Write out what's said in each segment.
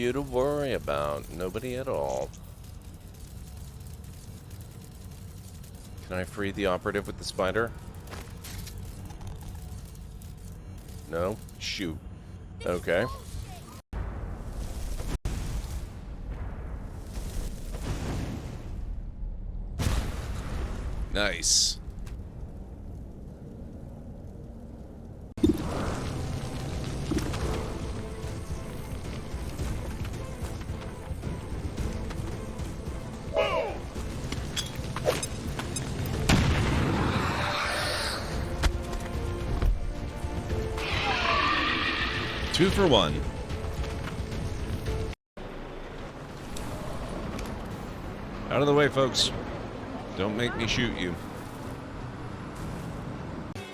you to worry about. Nobody at all. Can I free the operative with the spider? No? Shoot. Okay. Nice. Two for one. Out of the way, folks. Don't make me shoot you.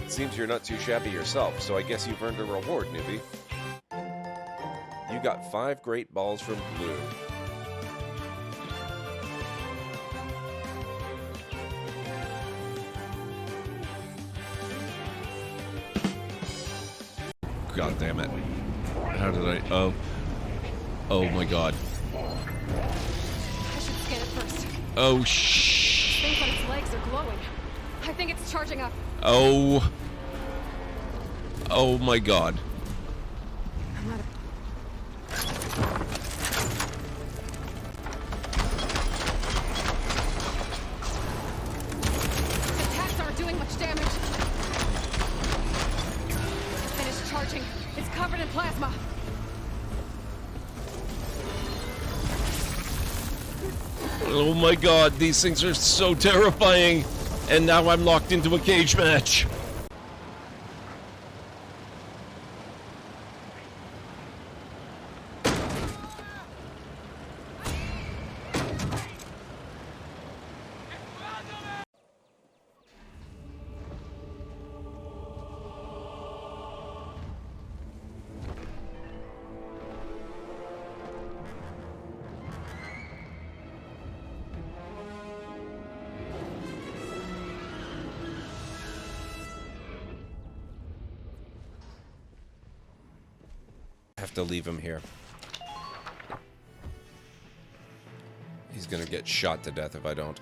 It seems you're not too shabby yourself, so I guess you've earned a reward, newbie. You got 5 great balls from Blue. God damn it. How did I... Oh. Oh my god. I should scan it first. Oh, Things on its legs are glowing. I think it's charging up. Oh. Oh my god. I'm not Attacks aren't doing much damage. Finished charging. It's covered in plasma. Oh my god, these things are so terrifying. And now I'm locked into a cage match. Have to leave him here. He's gonna get shot to death if I don't.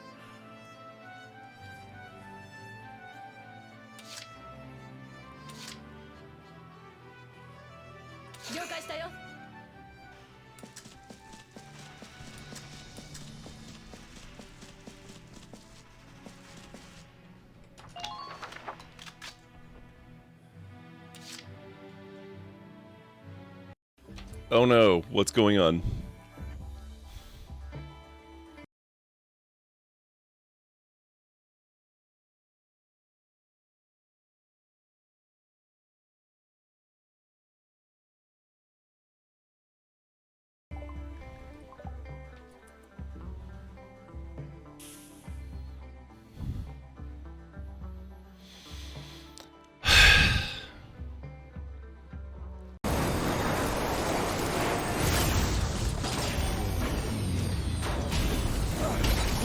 Oh no, what's going on?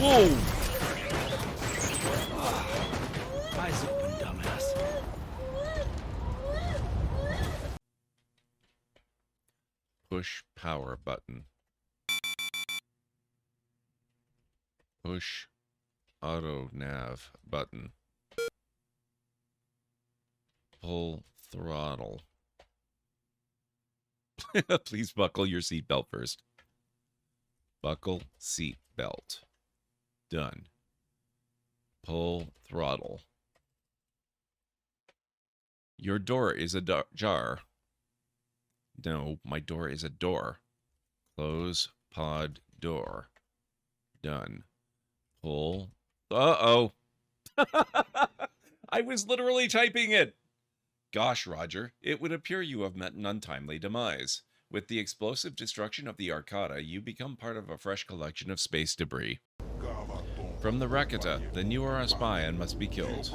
Whoa! Eyes open, dumbass. Push power button. Push auto nav button. Pull throttle. Please buckle your seatbelt first. Buckle seatbelt. Done. Pull throttle. Your door is a jar. No, my door is a door. Close pod door. Done. Pull. Uh-oh. I was literally typing it. Gosh, Roger, it would appear you have met an untimely demise. With the explosive destruction of the Arcata, you become part of a fresh collection of space debris. From the Rakata, then you are a spy and must be killed.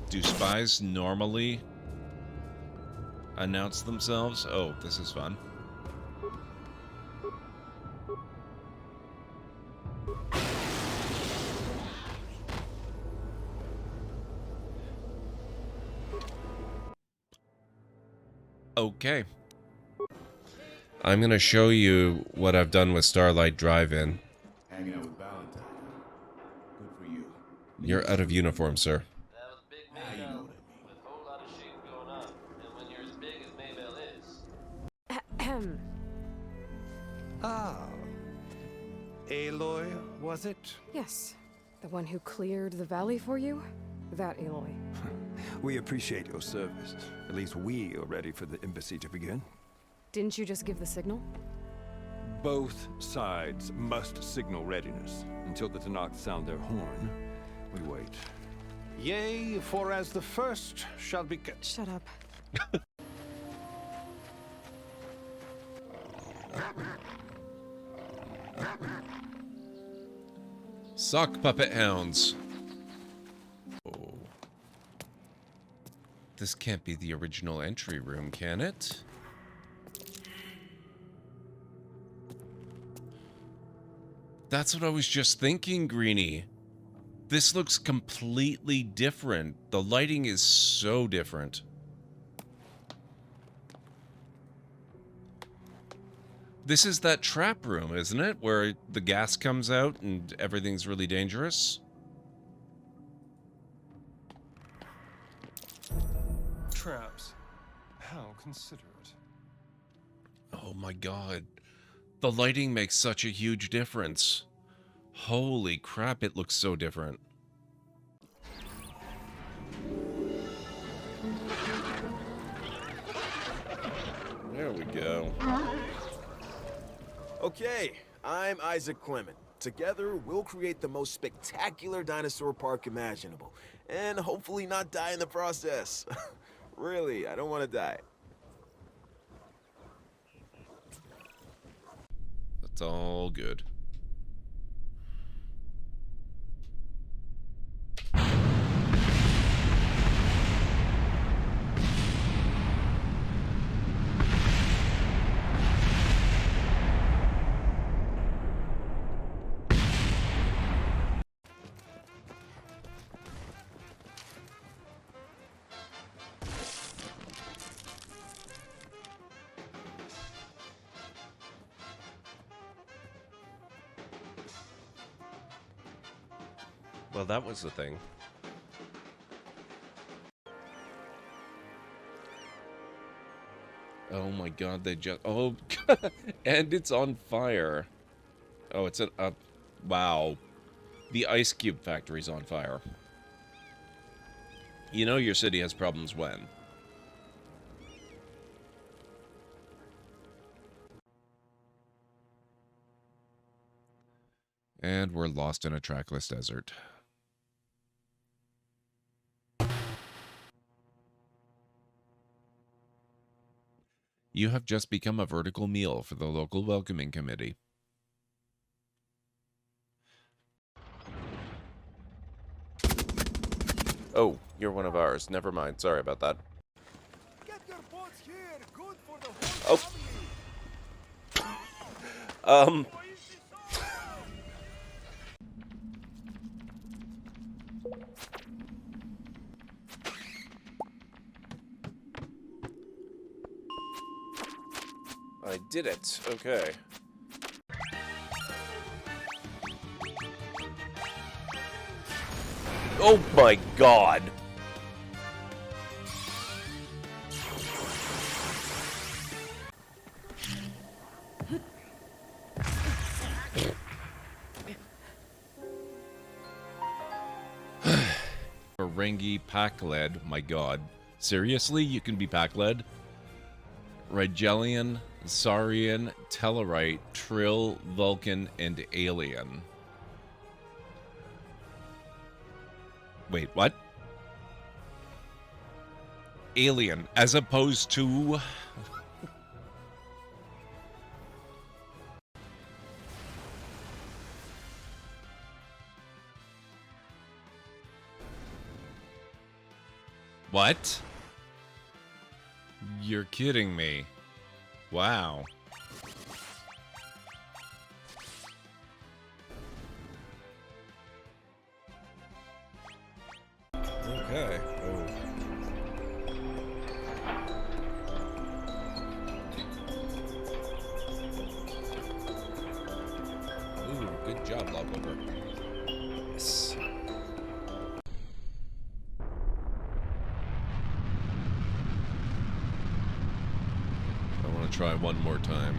Do spies normally announce themselves? Oh, this is fun. Okay. I'm going to show you what I've done with Starlight Drive-In. Hanging out with Valentine. Good for you. You're out of uniform, sir. That was big Now you know Maybell, what I mean. with a whole lot of shit going on. And when you're as big as Maybell is, Ahem. Ah. Aloy, was it? Yes. The one who cleared the valley for you? That Aloy. We appreciate your service. At least we are ready for the embassy to begin. Didn't you just give the signal? Both sides must signal readiness. Until the Tanakh sound their horn, we wait. Yea, for as the first shall be... Shut up. Sock puppet hounds. Oh. This can't be the original entry room, can it? That's what I was just thinking, Greenie. This looks completely different. The lighting is so different. This is that trap room, isn't it? Where the gas comes out and everything's really dangerous. Traps. How considerate. Oh my god. The lighting makes such a huge difference. Holy crap, it looks so different. There we go. Okay, I'm Isaac Clement. Together, we'll create the most spectacular dinosaur park imaginable, and hopefully not die in the process. Really, I don't want to die. That's all good. Well, that was the thing. Oh my god, they just... Oh, and it's on fire. Oh, it's an... wow. The ice cube factory's on fire. You know your city has problems when? And we're lost in a trackless desert. You have just become a vertical meal for the local welcoming committee. Oh, you're one of ours. Never mind. Sorry about that. Get your boats here. Good for the whole Oh. I did it. Okay. Oh my god. Ferengi Pack-led, my god. Seriously? You can be Pack-led? Rigelian, Saurian, Tellarite, Trill, Vulcan, and Alien. Wait, what? Alien, as opposed to... What? You're kidding me. Wow. Okay. Oh. Good job, Lover. Yes. I want to try one more time.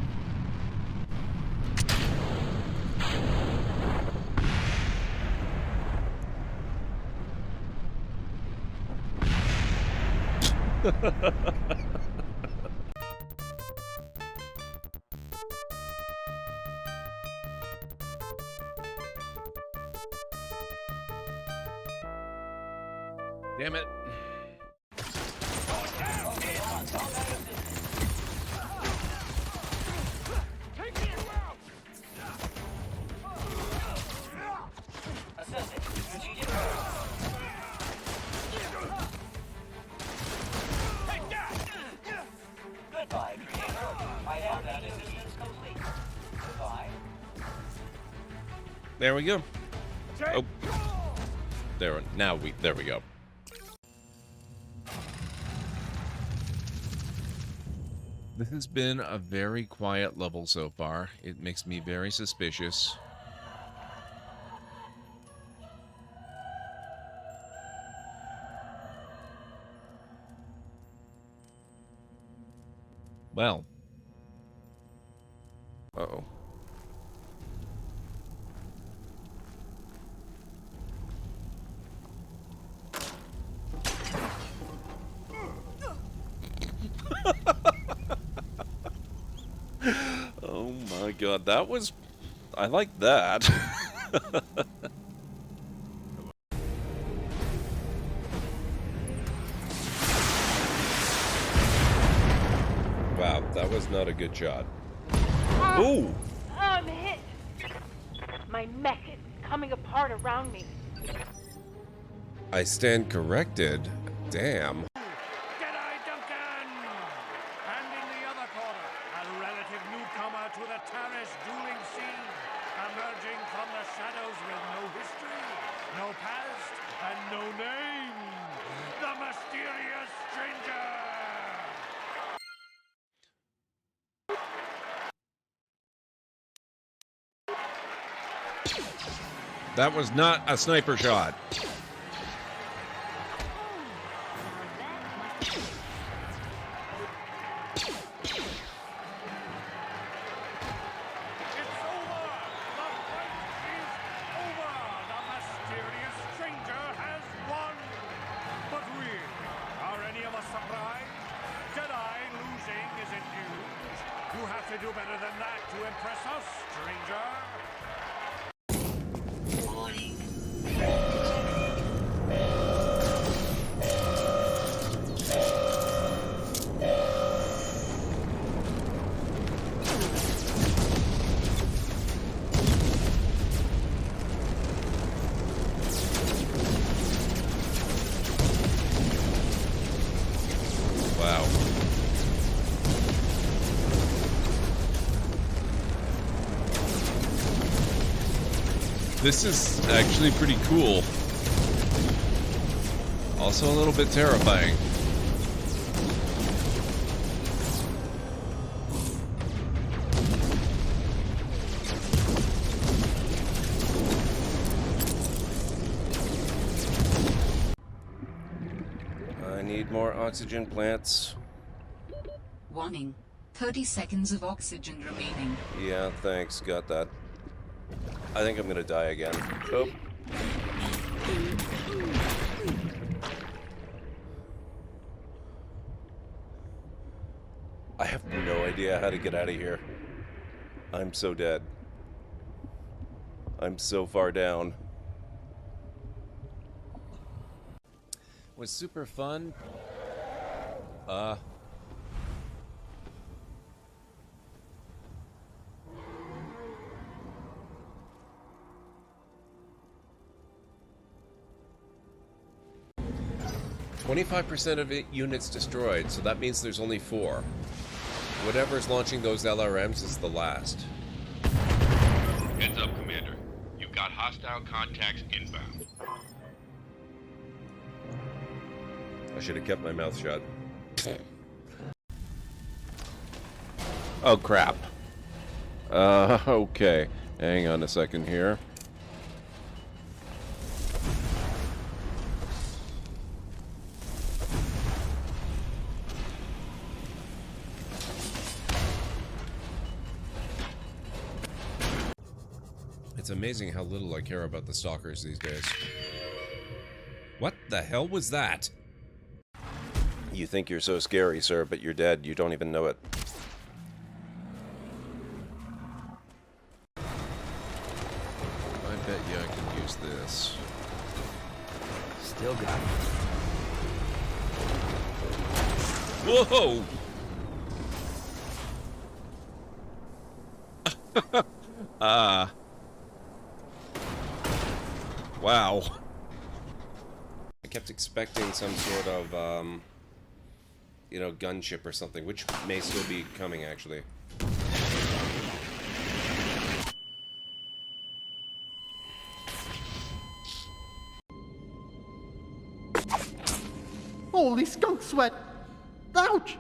Damn it. Goodbye, Creator. I have that assistance complete. Goodbye. There we go. Oh. There we go. This has been a very quiet level so far. It makes me very suspicious. Well. Uh-oh. Oh my god, that was... I like that. Wow, that was not a good shot. Ooh! I'm hit! My mech is coming apart around me. I stand corrected. Damn. G'day, Duncan! And in the other corner, a relative newcomer to the terrace dueling scene, emerging from the shadows with no history, no past, and no name. The mysterious stranger! That was not a sniper shot. Do better than that to impress us, stranger. Wow. This is actually pretty cool. Also a little bit terrifying. I need more oxygen plants. Warning. 30 seconds of oxygen remaining. Yeah, thanks. Got that. I think I'm gonna die again. Oh. I have no idea how to get out of here. I'm so dead. I'm so far down. Was super fun. 25% of units destroyed, so that means there's only 4. Whatever's launching those LRMs is the last. Heads up, Commander. You've got hostile contacts inbound. I should have kept my mouth shut. Oh, crap. Okay. Hang on a second here. It's amazing how little I care about the stalkers these days. What the hell was that? You think you're so scary, sir, but you're dead. You don't even know it. I bet you I can use this. Still got it. Whoa! Wow. I kept expecting some sort of, you know, gunship or something, which may still be coming, actually. Holy skunk sweat! Ouch!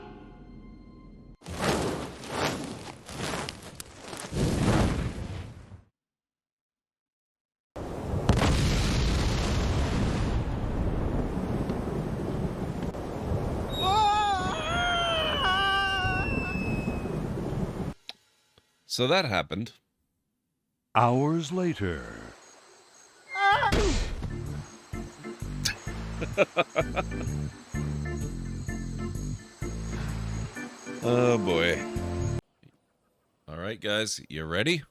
So that happened. Hours later. Oh boy. Alright guys, you ready?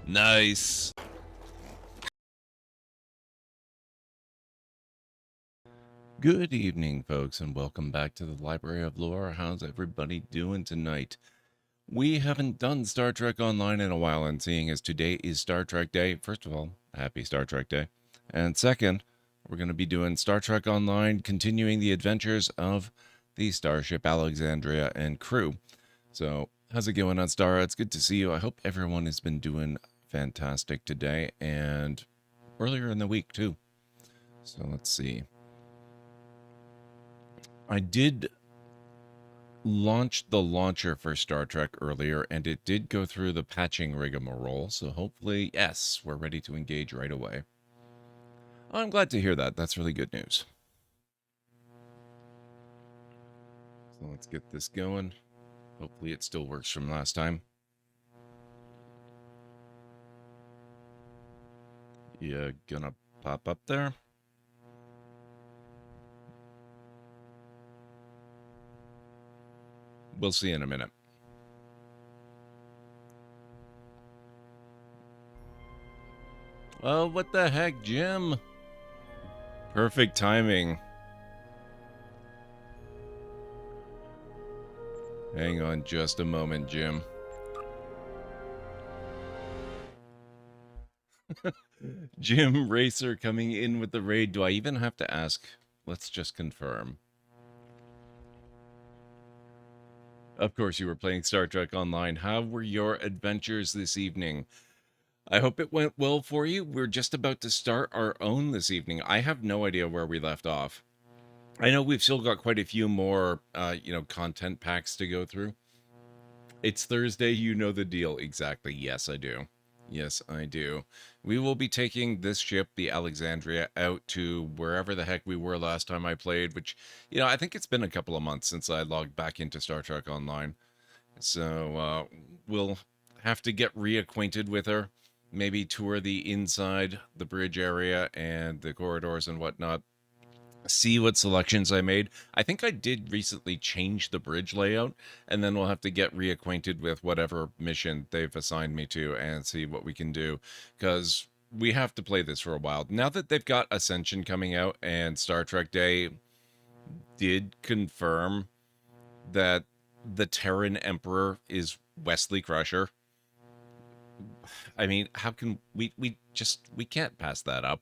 Nice. Good evening, folks, and welcome back to the Library of Lore. How's everybody doing tonight? We haven't done Star Trek Online in a while, and seeing as today is Star Trek Day, first of all, happy Star Trek Day. And second, we're going to be doing Star Trek Online, continuing the adventures of the Starship Alexandria and crew. So, how's it going on, Star? It's good to see you. I hope everyone has been doing fantastic today, and earlier in the week, too. So, let's see. I did launch the launcher for Star Trek earlier, and it did go through the patching rigmarole, so hopefully, yes, we're ready to engage right away. I'm glad to hear that. That's really good news. So let's get this going. Hopefully it still works from last time. You gonna pop up there? We'll see in a minute. Oh, what the heck, Jim? Perfect timing. Hang on just a moment, Jim. Jim Racer coming in with the raid. Do I even have to ask? Let's just confirm. Of course, you were playing Star Trek Online. How were your adventures this evening? I hope it went well for you. We're just about to start our own this evening. I have no idea where we left off. I know we've still got quite a few more, content packs to go through. It's Thursday. You know the deal. Exactly. Yes, I do. Yes, I do. We will be taking this ship, the Alexandria, out to wherever the heck we were last time I played, which, I think it's been a couple of months since I logged back into Star Trek Online. So, we'll have to get reacquainted with her, maybe tour the inside, the bridge area, and the corridors and whatnot. See what selections I made. I think I did recently change the bridge layout, and then we'll have to get reacquainted with whatever mission they've assigned me to and see what we can do, because we have to play this for a while. Now that they've got Ascension coming out and Star Trek Day did confirm that the Terran Emperor is Wesley Crusher. I mean, how can we can't pass that up.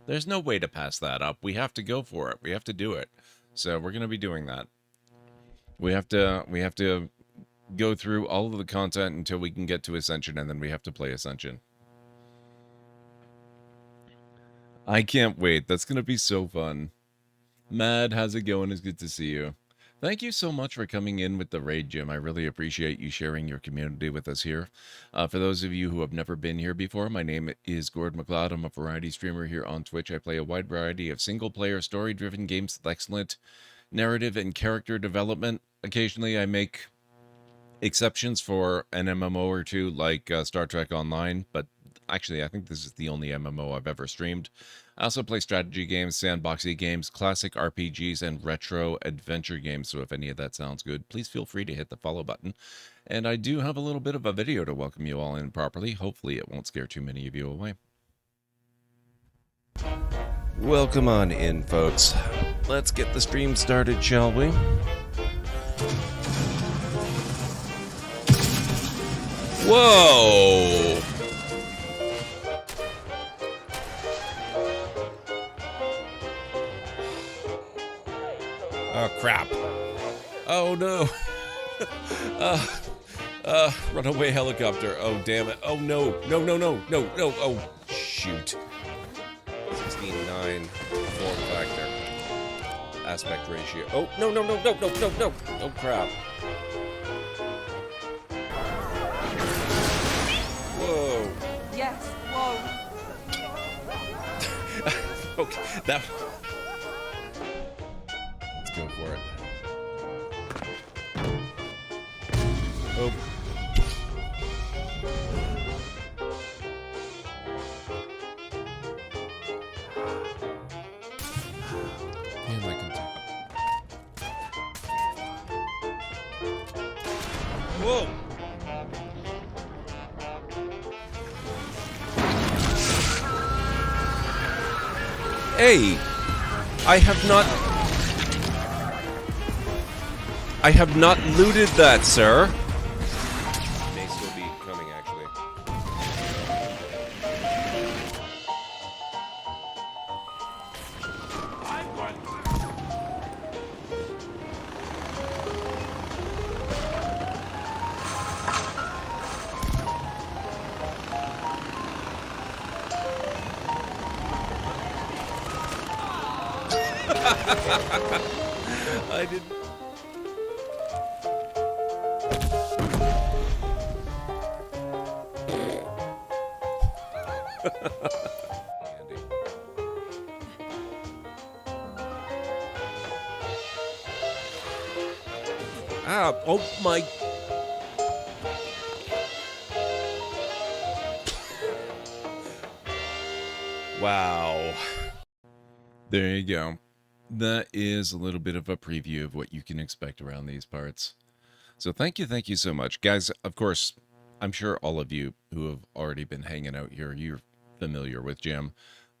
There's no way to pass that up. We have to go for it. We have to do it. So we're going to be doing that. We have to go through all of the content until we can get to Ascension, and then we have to play Ascension. I can't wait. That's going to be so fun. Mad, how's it going? It's good to see you. Thank you so much for coming in with the raid, Jim. I really appreciate you sharing your community with us here. For those of you who have never been here before, my name is GordMcLeod. I'm a variety streamer here on Twitch. I play a wide variety of single-player, story-driven games with excellent narrative and character development. Occasionally, I make exceptions for an MMO or two, like Star Trek Online, but actually, I think this is the only MMO I've ever streamed. I also play strategy games, sandboxy games, classic RPGs, and retro adventure games, so if any of that sounds good, please feel free to hit the follow button. And I do have a little bit of a video to welcome you all in properly. Hopefully it won't scare too many of you away. Welcome on in, folks. Let's get the stream started, shall we? Whoa! Oh, crap. Oh, no. Runaway helicopter. Oh, damn it. Oh, no. No, no, no, no, no. Oh, shoot. 16:9 form factor. Aspect ratio. Oh, no, no, no, no, no, no, no. Oh, crap. Whoa. Yes, whoa. Okay, that... Let's go for it. Oh. Yeah, I can do. Whoa! Hey! I have not looted that, sir. May still be coming, actually. I didn't. Ah, oh my. Wow. There you go. That is a little bit of a preview of what you can expect around these parts. So thank you so much. Guys, of course, I'm sure all of you who have already been hanging out here, you're familiar with Jim.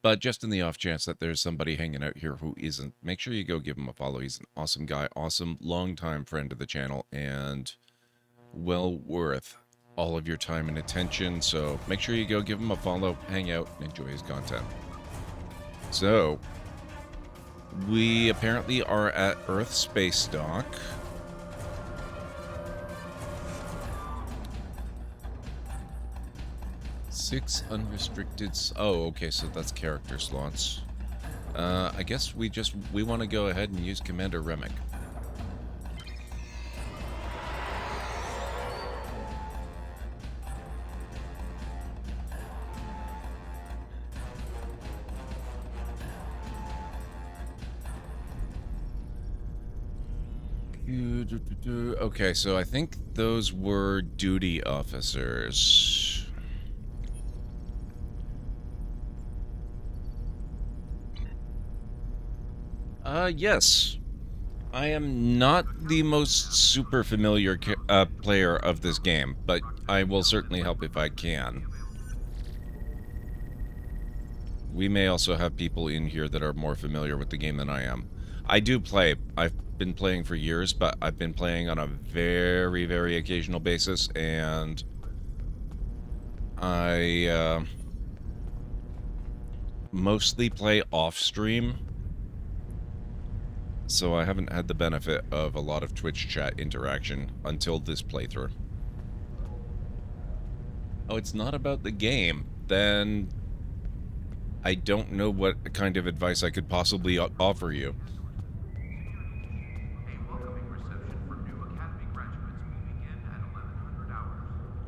But just in the off chance that there's somebody hanging out here who isn't, make sure you go give him a follow. He's an awesome guy, awesome longtime friend of the channel, and well worth all of your time and attention. So make sure you go give him a follow, hang out, and enjoy his content. So, we apparently are at Earth Space Dock. Six unrestricted... Oh, okay, so that's character slots. I guess we want to go ahead and use Commander Remak. Okay, so I think those were duty officers. Yes. I am not the most super familiar player of this game, but I will certainly help if I can. We may also have people in here that are more familiar with the game than I am. I do play. I've been playing for years, but I've been playing on a very, very occasional basis, and I mostly play off-stream. so I haven't had the benefit of a lot of Twitch chat interaction until this playthrough. Oh, it's not about the game. Then I don't know what kind of advice I could possibly offer you.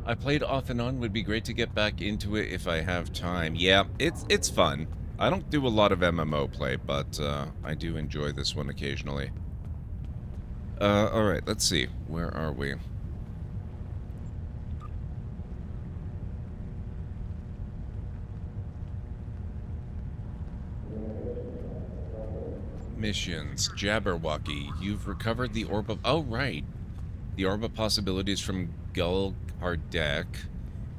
I played off and on. Would be great to get back into it if I have time. Yeah, it's fun. I don't do a lot of MMO play, but I do enjoy this one occasionally. Alright, let's see. Where are we? Missions. Jabberwocky. You've recovered the Orb of... Oh, right. The Orb of Possibilities from Gul Kardec.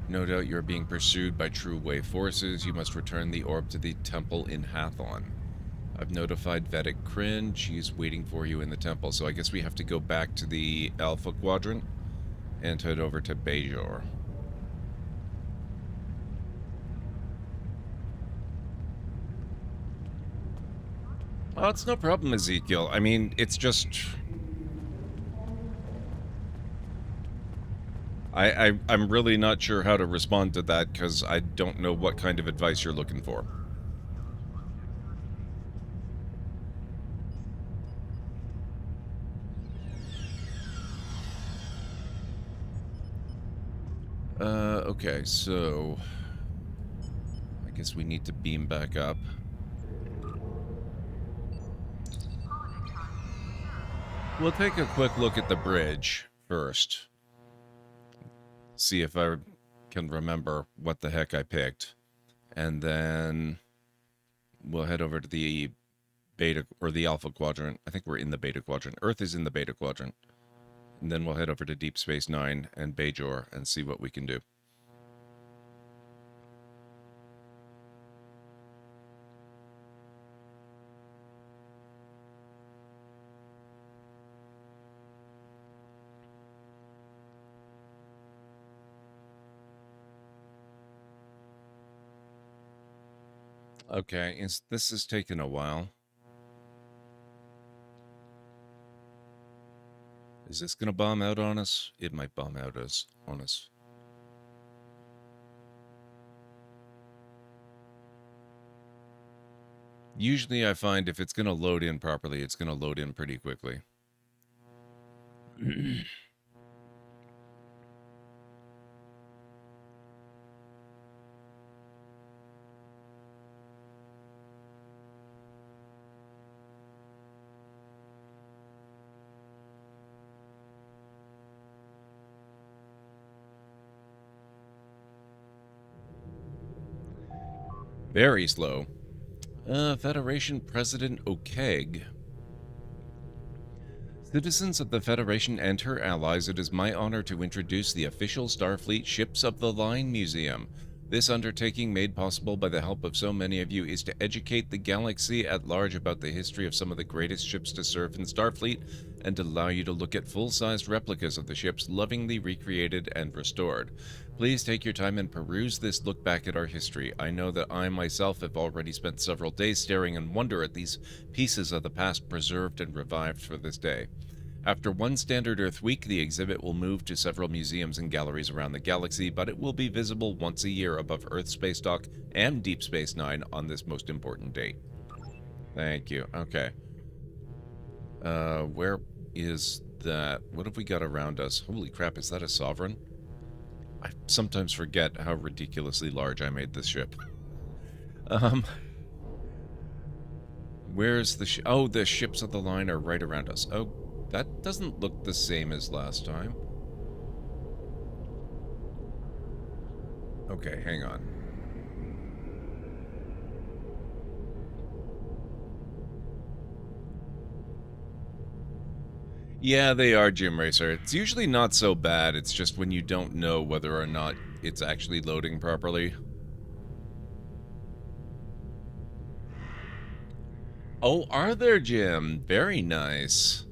No doubt you're being pursued by True Way forces. You must return the orb to the temple in Hathon. I've notified Vedic Kryn. She's waiting for you in the temple. So I guess we have to go back to the Alpha Quadrant and head over to Bajor. Oh, it's no problem, Ezekiel. I mean, it's just... I'm really not sure how to respond to that, because I don't know what kind of advice you're looking for. Okay, so... I guess we need to beam back up. We'll take a quick look at the bridge first. See if I can remember what the heck I picked. And then we'll head over to the Beta, or the Alpha Quadrant. I think we're in the Beta Quadrant. Earth is in the Beta Quadrant. And then we'll head over to Deep Space Nine and Bajor and see what we can do. Okay, this has taken a while. Is this gonna bomb out on us? It might bomb out on us. Usually I find if it's gonna load in properly, it's gonna load in pretty quickly. Very slow. Federation President Okeg. Citizens of the Federation and her allies, it is my honor to introduce the official Starfleet Ships of the Line Museum. This undertaking, made possible by the help of so many of you, is to educate the galaxy at large about the history of some of the greatest ships to serve in Starfleet, and allow you to look at full-sized replicas of the ships lovingly recreated and restored. Please take your time and peruse this look back at our history. I know that I myself have already spent several days staring in wonder at these pieces of the past preserved and revived for this day. After one standard Earth week, the exhibit will move to several museums and galleries around the galaxy, but it will be visible once a year above Earth Space Dock and Deep Space Nine on this most important date. Thank you. Okay. Where is that? What have we got around us? Holy crap, is that a Sovereign? I sometimes forget how ridiculously large I made this ship. Where's the ship? Oh, the ships of the line are right around us. Oh, that doesn't look the same as last time. Okay, hang on. Yeah, they are, Jim Racer. It's usually not so bad. It's just when you don't know whether or not it's actually loading properly. Oh, are there, Jim? Very nice.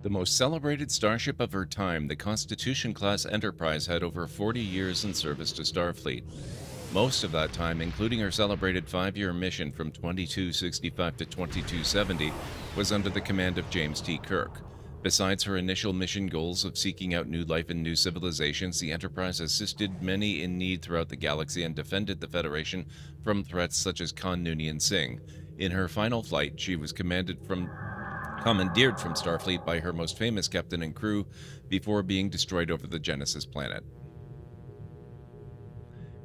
The most celebrated starship of her time, the Constitution-class Enterprise had over 40 years in service to Starfleet. Most of that time, including her celebrated 5-year mission from 2265 to 2270, was under the command of James T. Kirk. Besides her initial mission goals of seeking out new life and new civilizations, the Enterprise assisted many in need throughout the galaxy and defended the Federation from threats such as Khan Noonien Singh. In her final flight, she was commandeered from Starfleet by her most famous captain and crew before being destroyed over the Genesis planet.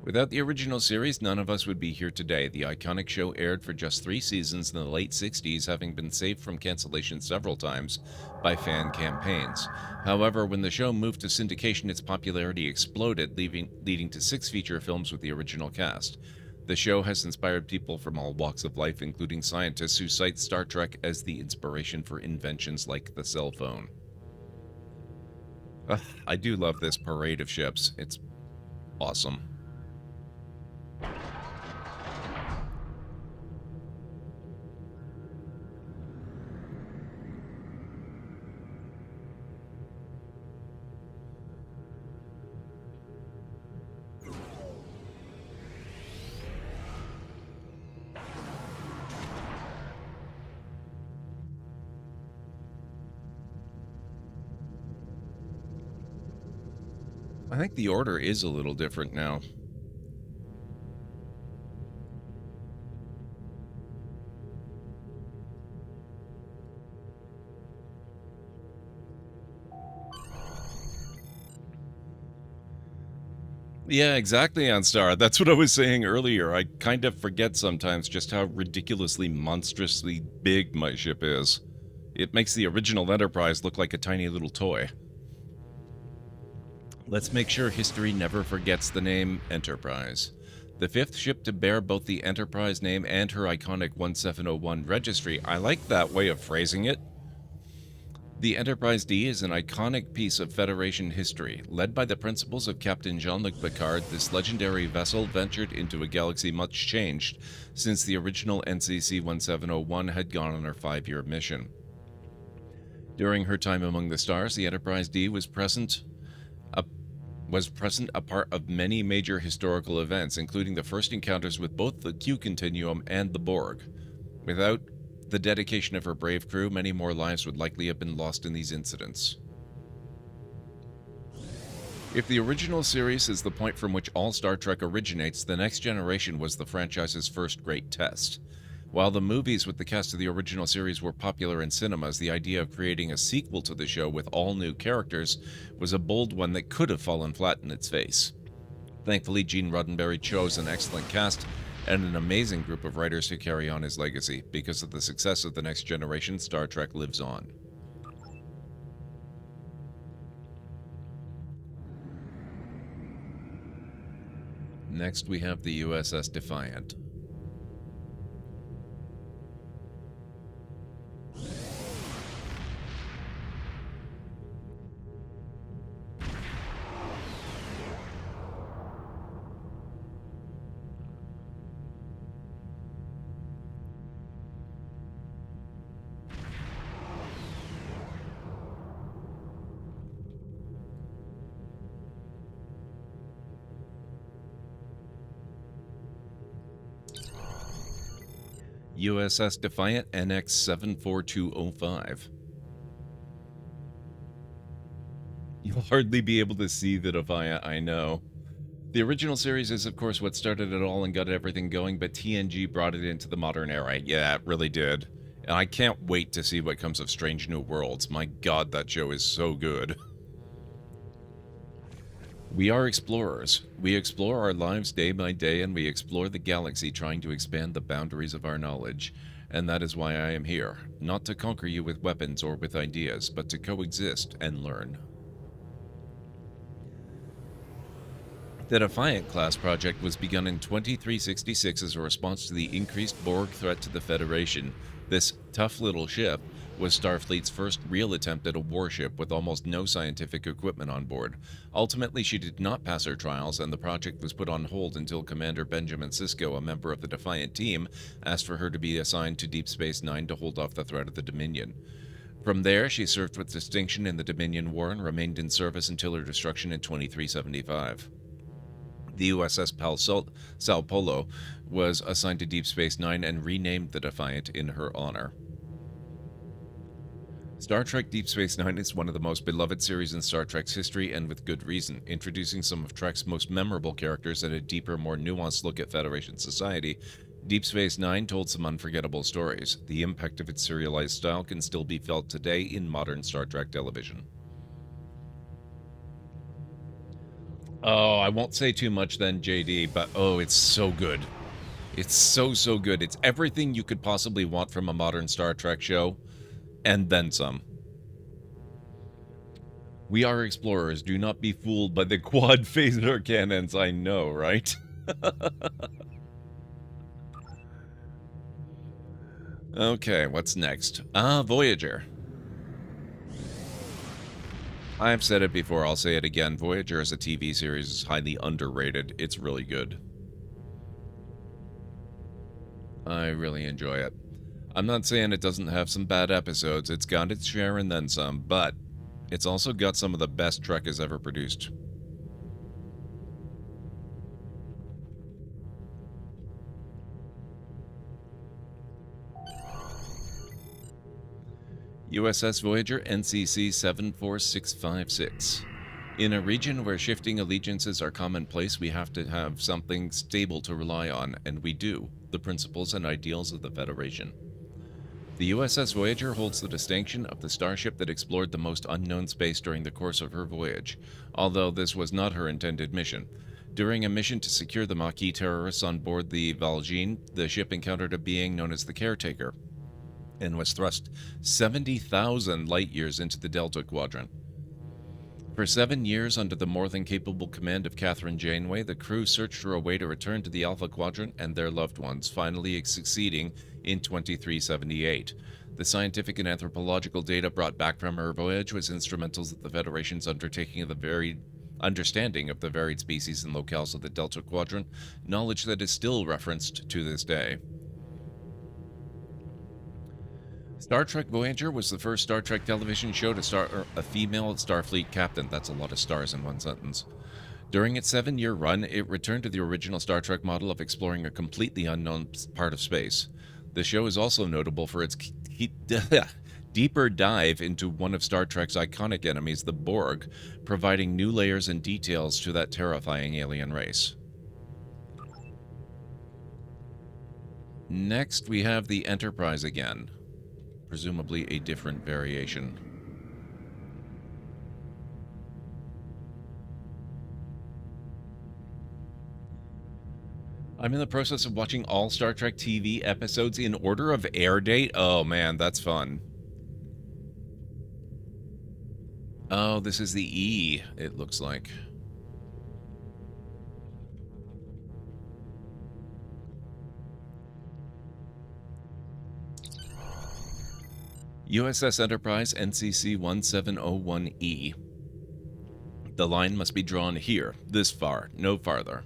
Without the original series, none of us would be here today. The iconic show aired for just 3 seasons in the late 60s, having been saved from cancellation several times by fan campaigns. However, when the show moved to syndication, its popularity exploded, leading to 6 feature films with the original cast. The show has inspired people from all walks of life, including scientists who cite Star Trek as the inspiration for inventions like the cell phone. I do love this parade of ships. It's awesome. I think the order is a little different now. Yeah, exactly, Anstar. That's what I was saying earlier. I kind of forget sometimes just how ridiculously, monstrously big my ship is. It makes the original Enterprise look like a tiny little toy. Let's make sure history never forgets the name Enterprise. The 5th ship to bear both the Enterprise name and her iconic 1701 registry. I like that way of phrasing it. The Enterprise D is an iconic piece of Federation history. Led by the principles of Captain Jean-Luc Picard, this legendary vessel ventured into a galaxy much changed since the original NCC 1701 had gone on her 5-year mission. During her time among the stars, the Enterprise D was present a part of many major historical events, including the first encounters with both the Q Continuum and the Borg. Without the dedication of her brave crew, many more lives would likely have been lost in these incidents. If the original series is the point from which all Star Trek originates, The Next Generation was the franchise's first great test. While the movies with the cast of the original series were popular in cinemas, the idea of creating a sequel to the show with all new characters was a bold one that could have fallen flat in its face. Thankfully, Gene Roddenberry chose an excellent cast and an amazing group of writers to carry on his legacy. Because of the success of The Next Generation, Star Trek lives on. Next, we have the USS Defiant. USS Defiant NX 74205. You'll hardly be able to see the Defiant, I know. The original series is, of course, what started it all and got everything going, but TNG brought it into the modern era. Yeah, it really did. And I can't wait to see what comes of Strange New Worlds. My god, that show is so good. We are explorers. We explore our lives day by day, and we explore the galaxy trying to expand the boundaries of our knowledge. And that is why I am here. Not to conquer you with weapons or with ideas, but to coexist and learn. The Defiant class project was begun in 2366 as a response to the increased Borg threat to the Federation. This tough little ship was Starfleet's first real attempt at a warship with almost no scientific equipment on board. Ultimately, she did not pass her trials, and the project was put on hold until Commander Benjamin Sisko, a member of the Defiant team, asked for her to be assigned to Deep Space Nine to hold off the threat of the Dominion. From there, she served with distinction in the Dominion War and remained in service until her destruction in 2375. The USS Sao Paulo was assigned to Deep Space Nine and renamed the Defiant in her honor. Star Trek Deep Space Nine is one of the most beloved series in Star Trek's history, and with good reason, introducing some of Trek's most memorable characters and a deeper, more nuanced look at Federation society. Deep Space Nine told some unforgettable stories. The impact of its serialized style can still be felt today in modern Star Trek television. Oh, I won't say too much then, JD, but oh, it's so good. It's so good. It's everything you could possibly want from a modern Star Trek show, and then some. We are explorers. Do not be fooled by the quad phaser cannons. I know, right? Okay, what's next? Voyager. I've said it before, I'll say it again. Voyager as a TV series is highly underrated. It's really good. I really enjoy it. I'm not saying it doesn't have some bad episodes. It's got its share and then some, but it's also got some of the best Trek has ever produced. USS Voyager, NCC 74656. In a region where shifting allegiances are commonplace, we have to have something stable to rely on, and we do, the principles and ideals of the Federation. The USS Voyager holds the distinction of the starship that explored the most unknown space during the course of her voyage, although this was not her intended mission. During a mission to secure the Maquis terrorists on board the Valjean, the ship encountered a being known as the Caretaker, and was thrust 70,000 light-years into the Delta Quadrant. For 7 years, under the more than capable command of Catherine Janeway, the crew searched for a way to return to the Alpha Quadrant and their loved ones, finally succeeding in 2378. The scientific and anthropological data brought back from her voyage was instrumental in the Federation's undertaking of the varied understanding of the varied species and locales of the Delta Quadrant, knowledge that is still referenced to this day. Star Trek Voyager was the first Star Trek television show to star a female Starfleet captain. That's a lot of stars in one sentence. During its 7-year run, it returned to the original Star Trek model of exploring a completely unknown part of space. The show is also notable for its deeper dive into one of Star Trek's iconic enemies, the Borg, providing new layers and details to that terrifying alien race. Next, we have the Enterprise again. Presumably a different variation. I'm in the process of watching all Star Trek TV episodes in order of air date. Oh man, that's fun. Oh, this is the E, it looks like. USS Enterprise NCC 1701E. The line must be drawn here, this far, no farther.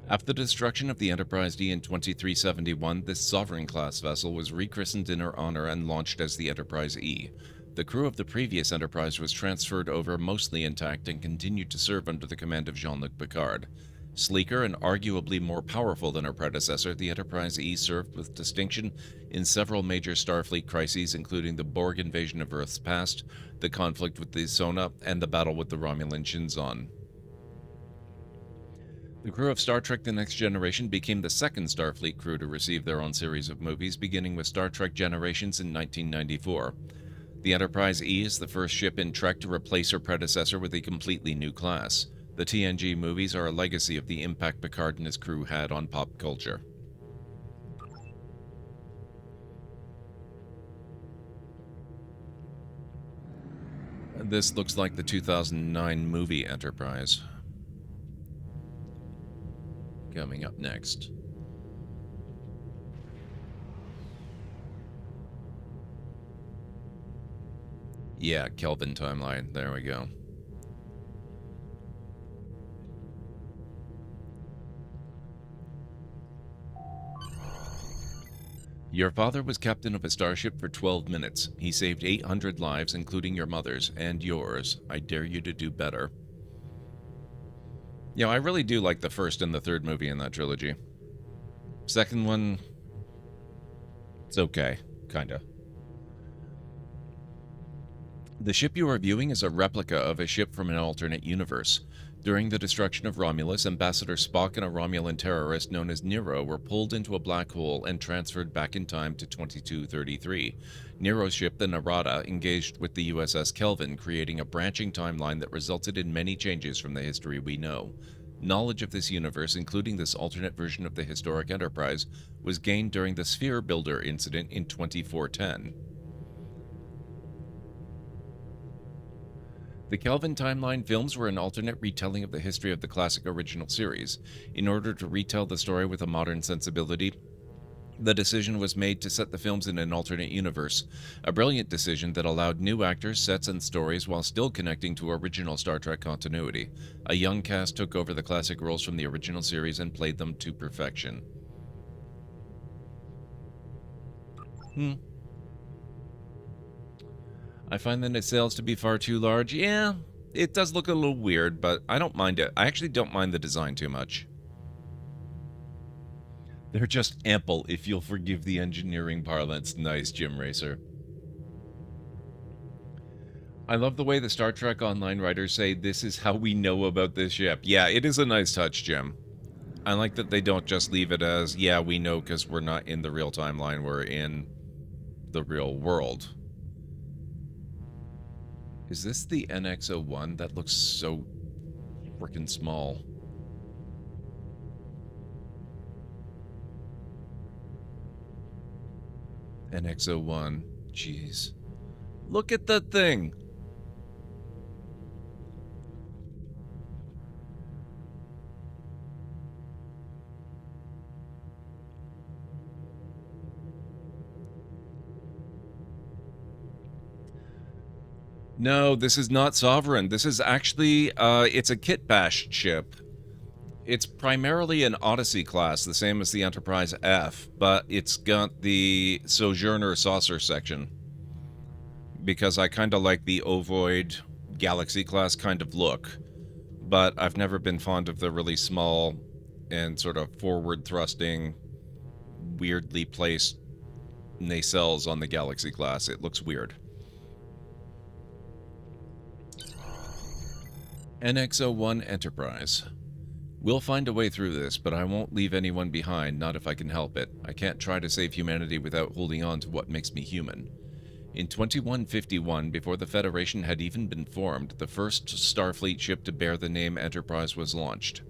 After the destruction of the Enterprise D in 2371, this Sovereign-class vessel was rechristened in her honor and launched as the Enterprise E. The crew of the previous Enterprise was transferred over mostly intact and continued to serve under the command of Jean-Luc Picard. Sleeker and arguably more powerful than her predecessor, the Enterprise E served with distinction in several major Starfleet crises, including the Borg invasion of Earth's past, the conflict with the Sona, and the battle with the Romulan Shinzon. The crew of Star Trek The Next Generation became the second Starfleet crew to receive their own series of movies, beginning with Star Trek Generations in 1994. The Enterprise E is the first ship in Trek to replace her predecessor with a completely new class. The TNG movies are a legacy of the impact Picard and his crew had on pop culture. This looks like the 2009 movie Enterprise. Coming up next. Yeah, Kelvin timeline. There we go. Your father was captain of a starship for 12 minutes. He saved 800 lives, including your mother's and yours. I dare you to do better. I really do like the first and the third movie in that trilogy. Second one, it's okay, kinda. The ship you are viewing is a replica of a ship from an alternate universe. During the destruction of Romulus, Ambassador Spock and a Romulan terrorist known as Nero were pulled into a black hole and transferred back in time to 2233. Nero's ship, the Narada, engaged with the USS Kelvin, creating a branching timeline that resulted in many changes from the history we know. Knowledge of this universe, including this alternate version of the historic Enterprise, was gained during the Sphere Builder incident in 2410. The Kelvin timeline films were an alternate retelling of the history of the classic original series. In order to retell the story with a modern sensibility, the decision was made to set the films in an alternate universe, a brilliant decision that allowed new actors, sets, and stories while still connecting to original Star Trek continuity. A young cast took over the classic roles from the original series and played them to perfection. I find the nacelles to be far too large. Yeah, it does look a little weird, but I don't mind it. I actually don't mind the design too much. They're just ample, if you'll forgive the engineering parlance. Nice, Jim Racer. I love the way the Star Trek Online writers say, this is how we know about this ship. Yeah, it is a nice touch, Jim. I like that they don't just leave it as, yeah, we know because we're not in the real timeline, we're in the real world. Is this the NX-01? That looks so freaking small. NX-01. Jeez. Look at that thing! No, this is not Sovereign. This is actually, it's a kit bash ship. It's primarily an Odyssey class, the same as the Enterprise F, but it's got the Sojourner saucer section. Because I kind of like the ovoid Galaxy class kind of look. But I've never been fond of the really small and sort of forward-thrusting, weirdly placed nacelles on the Galaxy class. It looks weird. NX-01 Enterprise. We'll find a way through this, but I won't leave anyone behind, not if I can help it. I can't try to save humanity without holding on to what makes me human. In 2151, before the Federation had even been formed, the first Starfleet ship to bear the name Enterprise was launched.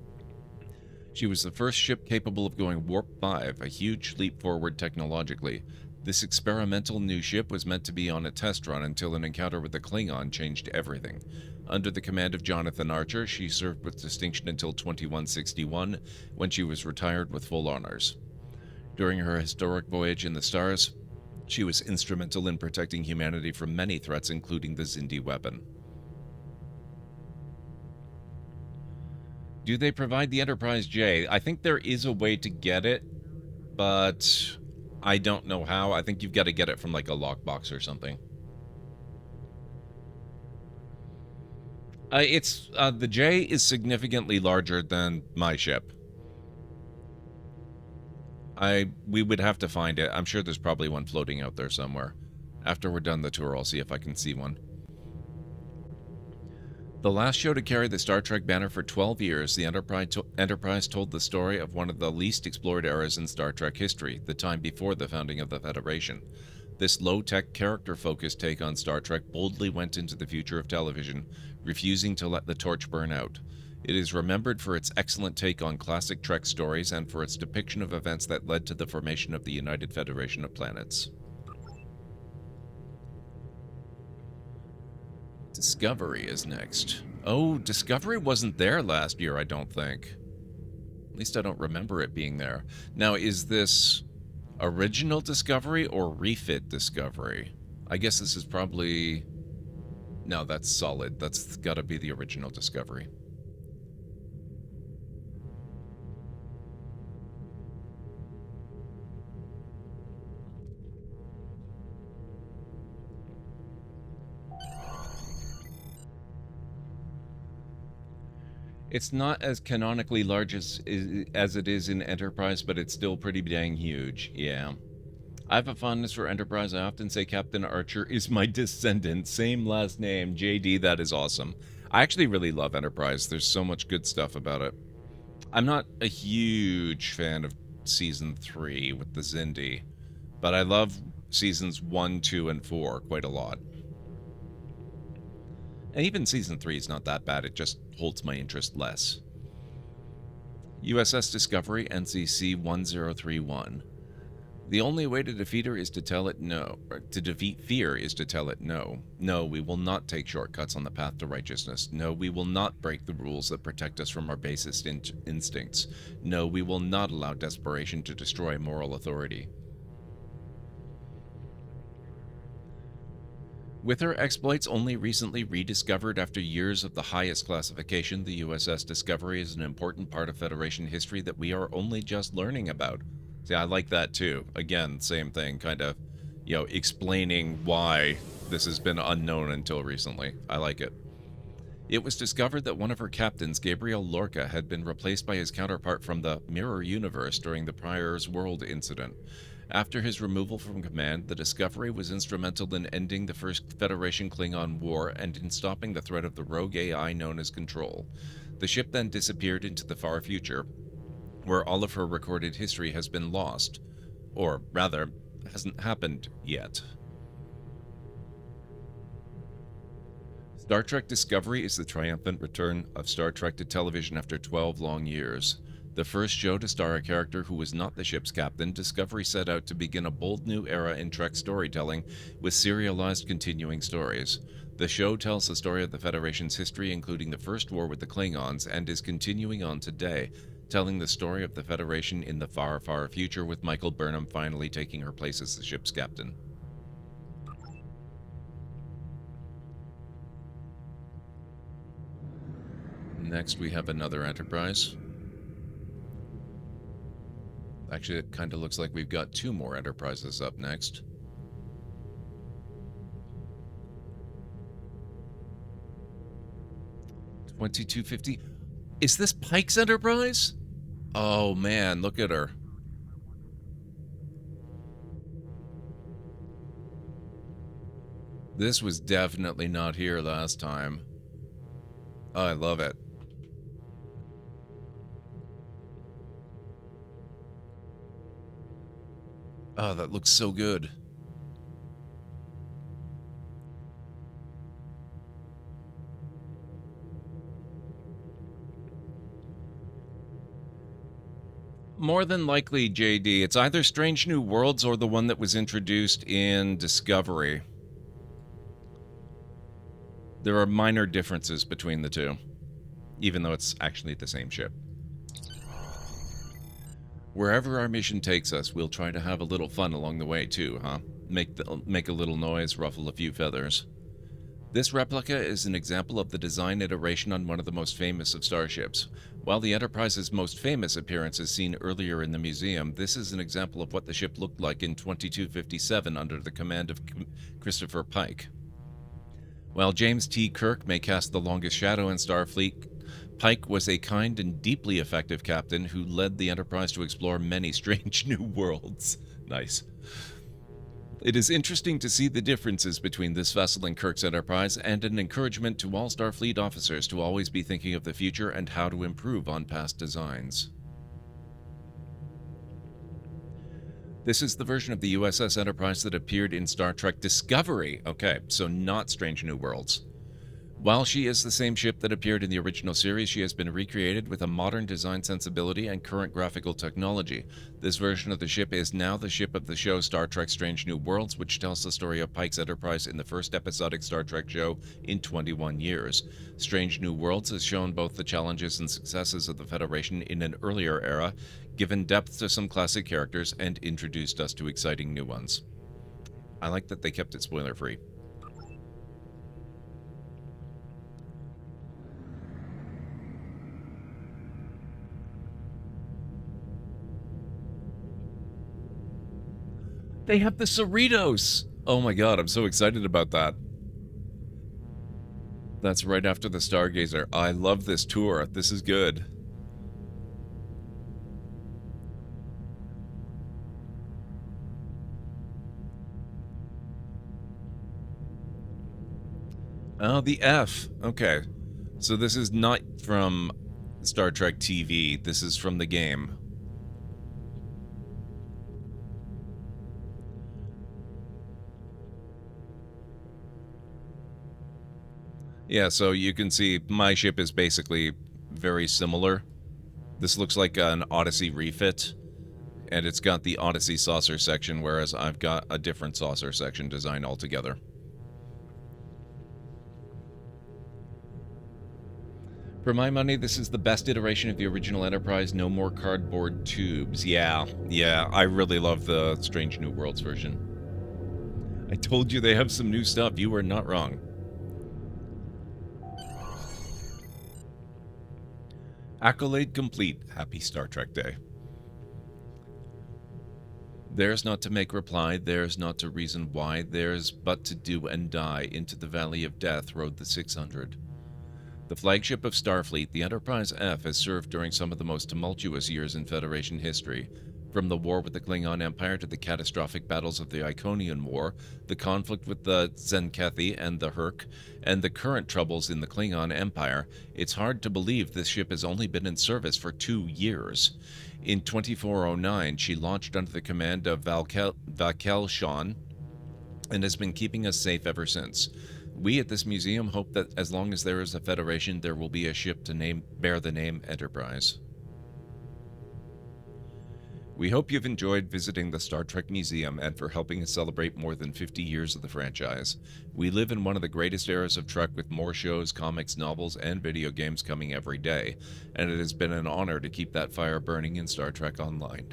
She was the first ship capable of going Warp 5, a huge leap forward technologically. This experimental new ship was meant to be on a test run until an encounter with the Klingon changed everything. Under the command of Jonathan Archer, she served with distinction until 2161, when she was retired with full honors. During her historic voyage in the stars, she was instrumental in protecting humanity from many threats, including the Xindi weapon. Do they provide the Enterprise J? I think there is a way to get it, but I don't know how. I think you've got to get it from like a lockbox or something. The J is significantly larger than my ship. We would have to find it. I'm sure there's probably one floating out there somewhere. After we're done the tour, I'll see if I can see one. The last show to carry the Star Trek banner for 12 years, the Enterprise told the story of one of the least explored eras in Star Trek history, the time before the founding of the Federation. This low-tech, character-focused take on Star Trek boldly went into the future of television, refusing to let the torch burn out. It is remembered for its excellent take on classic Trek stories and for its depiction of events that led to the formation of the United Federation of Planets. Discovery is next. Oh, Discovery wasn't there last year, I don't think. At least I don't remember it being there. Now, is this original Discovery or refit Discovery? I guess this is probably... No, that's solid. That's gotta be the original Discovery. It's not as canonically large as it is in Enterprise, but it's still pretty dang huge. Yeah. I have a fondness for Enterprise. I often say Captain Archer is my descendant. Same last name. JD, that is awesome. I actually really love Enterprise. There's so much good stuff about it. I'm not a huge fan of Season 3 with the Xindi, but I love Seasons 1, 2, and 4 quite a lot. And even Season 3 is not that bad, it just holds my interest less. USS Discovery, NCC 1031. The only way to defeat her is to tell it no. To defeat fear is to tell it no. No, we will not take shortcuts on the path to righteousness. No, we will not break the rules that protect us from our basest instincts. No, we will not allow desperation to destroy moral authority. With her exploits only recently rediscovered after years of the highest classification, the USS Discovery is an important part of Federation history that we are only just learning about. See, I like that too. Again, same thing, kind of, explaining why this has been unknown until recently. I like it. It was discovered that one of her captains, Gabriel Lorca, had been replaced by his counterpart from the Mirror Universe during the Prior's World incident. After his removal from command, the Discovery was instrumental in ending the First Federation Klingon War and in stopping the threat of the rogue AI known as Control. The ship then disappeared into the far future, where all of her recorded history has been lost. Or, rather, hasn't happened yet. Star Trek Discovery is the triumphant return of Star Trek to television after 12 long years. The first show to star a character who was not the ship's captain, Discovery set out to begin a bold new era in Trek storytelling with serialized continuing stories. The show tells the story of the Federation's history, including the First War with the Klingons, and is continuing on today, telling the story of the Federation in the far, far future, with Michael Burnham finally taking her place as the ship's captain. Next, we have another Enterprise. Actually, it kind of looks like we've got two more Enterprises up next. $22.50. Is this Pike's Enterprise? Oh man, look at her. This was definitely not here last time. Oh, I love it. Oh, that looks so good. More than likely, JD, it's either Strange New Worlds or the one that was introduced in Discovery. There are minor differences between the two, even though it's actually the same ship. Wherever our mission takes us, we'll try to have a little fun along the way too, huh? Make a little noise, ruffle a few feathers. This replica is an example of the design iteration on one of the most famous of starships. While the Enterprise's most famous appearance is seen earlier in the museum, this is an example of what the ship looked like in 2257 under the command of Christopher Pike. While James T. Kirk may cast the longest shadow in Starfleet, Pike was a kind and deeply effective captain who led the Enterprise to explore many strange new worlds. Nice. It is interesting to see the differences between this vessel and Kirk's Enterprise, and an encouragement to all Starfleet officers to always be thinking of the future and how to improve on past designs. This is the version of the USS Enterprise that appeared in Star Trek Discovery. Okay, so not Strange New Worlds. While she is the same ship that appeared in the original series, she has been recreated with a modern design sensibility and current graphical technology. This version of the ship is now the ship of the show Star Trek Strange New Worlds, which tells the story of Pike's Enterprise in the first episodic Star Trek show in 21 years. Strange New Worlds has shown both the challenges and successes of the Federation in an earlier era, given depth to some classic characters, and introduced us to exciting new ones. I like that they kept it spoiler-free. They have the Cerritos! Oh my god, I'm so excited about that. That's right after the Stargazer. I love this tour. This is good. Oh, the F. Okay. So this is not from Star Trek TV. This is from the game. Yeah, so you can see my ship is basically very similar. This looks like an Odyssey refit, and it's got the Odyssey saucer section, whereas I've got a different saucer section design altogether. For my money, this is the best iteration of the original Enterprise. No more cardboard tubes. Yeah, I really love the Strange New Worlds version. I told you they have some new stuff. You were not wrong. Accolade complete. Happy Star Trek Day. Theirs not to make reply, theirs not to reason why, theirs but to do and die. Into the valley of death rode the 600. The flagship of Starfleet, the Enterprise F, has served during some of the most tumultuous years in Federation history. From the war with the Klingon Empire to the catastrophic battles of the Iconian War, the conflict with the Zenkethi and the Herc, and the current troubles in the Klingon Empire, it's hard to believe this ship has only been in service for 2 years. In 2409, she launched under the command of Vakel Shan and has been keeping us safe ever since. We at this museum hope that as long as there is a Federation, there will be a ship to bear the name Enterprise. We hope you've enjoyed visiting the Star Trek Museum and for helping us celebrate more than 50 years of the franchise. We live in one of the greatest eras of Trek, with more shows, comics, novels, and video games coming every day, and it has been an honor to keep that fire burning in Star Trek Online.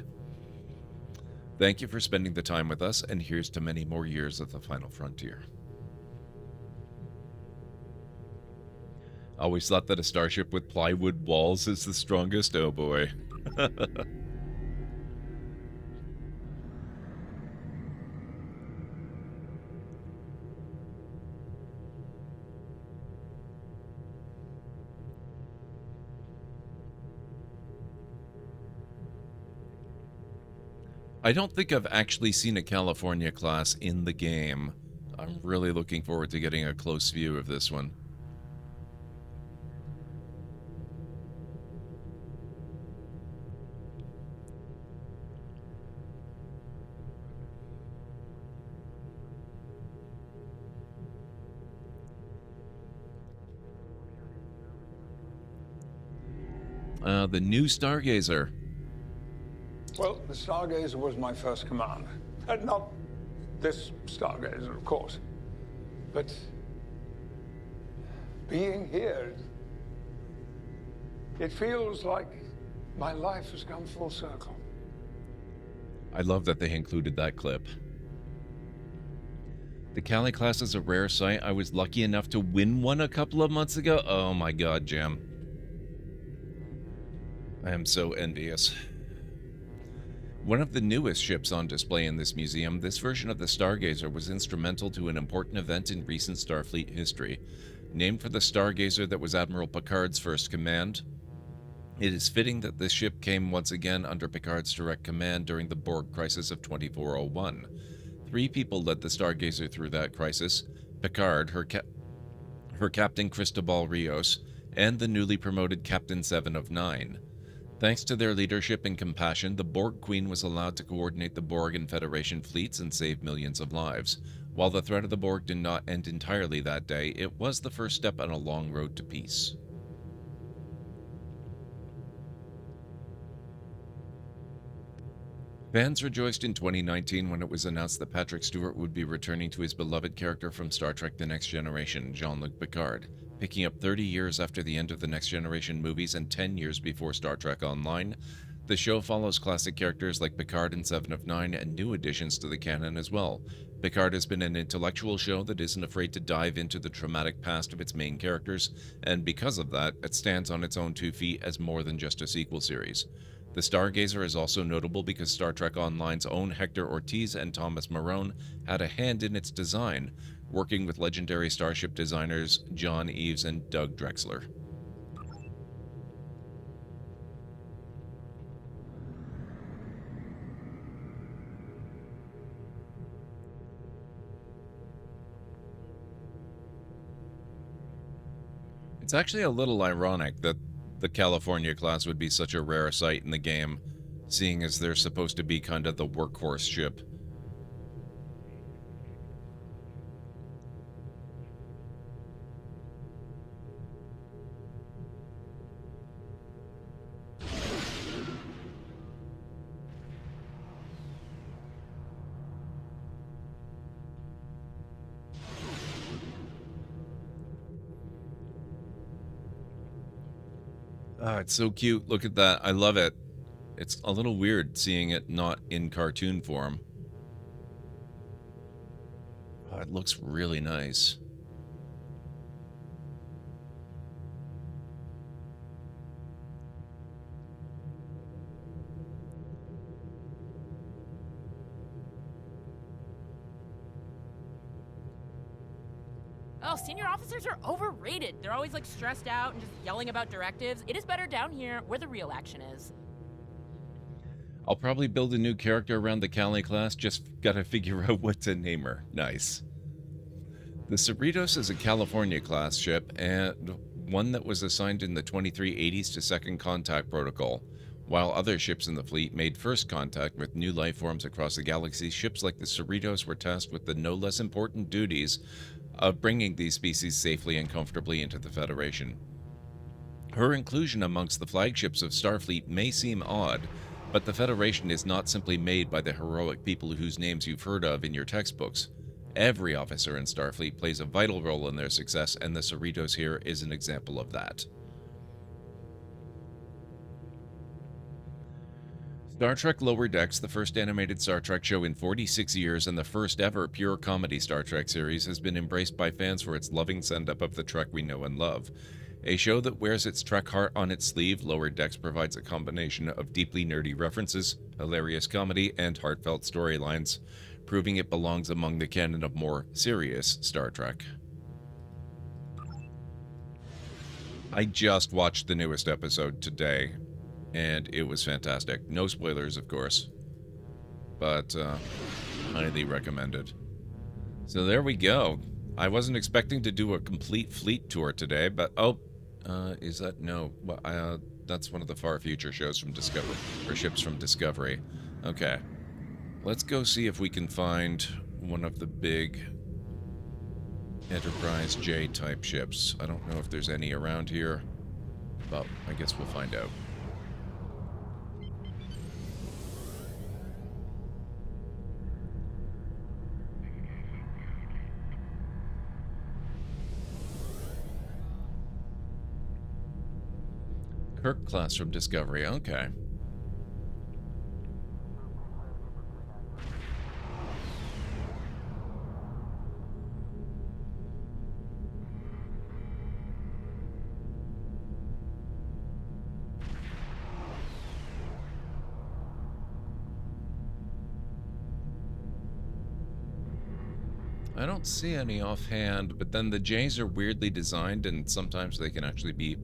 Thank you for spending the time with us, and here's to many more years of the Final Frontier. Always thought that a starship with plywood walls is the strongest. Oh boy. I don't think I've actually seen a California class in the game. I'm really looking forward to getting a close view of this one. The new Stargazer. Well, the Stargazer was my first command. Not this Stargazer, of course. But being here, it feels like my life has come full circle. I love that they included that clip. The Cali class is a rare sight. I was lucky enough to win one a couple of months ago. Oh my god, Jim. I am so envious. One of the newest ships on display in this museum, this version of the Stargazer was instrumental to an important event in recent Starfleet history. Named for the Stargazer that was Admiral Picard's first command, it is fitting that this ship came once again under Picard's direct command during the Borg crisis of 2401. 3 people led the Stargazer through that crisis: Picard, her captain Cristobal Rios, and the newly promoted Captain 7 of 9. Thanks to their leadership and compassion, the Borg Queen was allowed to coordinate the Borg and Federation fleets and save millions of lives. While the threat of the Borg did not end entirely that day, it was the first step on a long road to peace. Fans rejoiced in 2019 when it was announced that Patrick Stewart would be returning to his beloved character from Star Trek The Next Generation, Jean-Luc Picard. Picking up 30 years after the end of the Next Generation movies and 10 years before Star Trek Online, the show follows classic characters like Picard and 7 of 9 and new additions to the canon as well. Picard has been an intellectual show that isn't afraid to dive into the traumatic past of its main characters, and because of that, it stands on its own 2 feet as more than just a sequel series. The Stargazer is also notable because Star Trek Online's own Hector Ortiz and Thomas Marone had a hand in its design. working with legendary starship designers John Eves and Doug Drexler. It's actually a little ironic that the California class would be such a rare sight in the game, seeing as they're supposed to be kind of the workhorse ship. Ah, it's so cute. Look at that. I love it. It's a little weird seeing it not in cartoon form. Oh, it looks really nice. Oh, senior officers are overrated. They're always like stressed out and just yelling about directives. It is better down here where the real action is. I'll probably build a new character around the Cali class, just gotta figure out what to name her. Nice. The Cerritos is a California class ship and one that was assigned in the 2380s to Second Contact Protocol. While other ships in the fleet made first contact with new life forms across the galaxy, ships like the Cerritos were tasked with the no less important duties of bringing these species safely and comfortably into the Federation. Her inclusion amongst the flagships of Starfleet may seem odd, but the Federation is not simply made by the heroic people whose names you've heard of in your textbooks. Every officer in Starfleet plays a vital role in their success, and the Cerritos here is an example of that. Star Trek Lower Decks, the first animated Star Trek show in 46 years and the first ever pure comedy Star Trek series, has been embraced by fans for its loving send-up of the Trek we know and love. A show that wears its Trek heart on its sleeve, Lower Decks provides a combination of deeply nerdy references, hilarious comedy, and heartfelt storylines, proving it belongs among the canon of more serious Star Trek. I just watched the newest episode today, and it was fantastic. No spoilers, of course, but highly recommended. So there we go. I wasn't expecting to do a complete fleet tour today, but is that no? Well, that's one of the far future shows from Discovery, or ships from Discovery. Okay, let's go see if we can find one of the big Enterprise J type ships. I don't know if there's any around here, but I guess we'll find out. Kirk class from Discovery, okay. I don't see any offhand, but then the J's are weirdly designed and sometimes they can actually be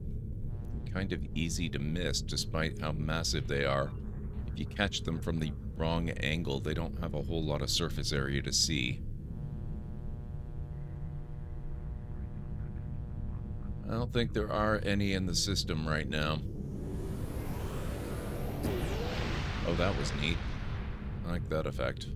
kind of easy to miss despite how massive they are. If you catch them from the wrong angle, they don't have a whole lot of surface area to see. I don't think there are any in the system right now. Oh, that was neat. I like that effect.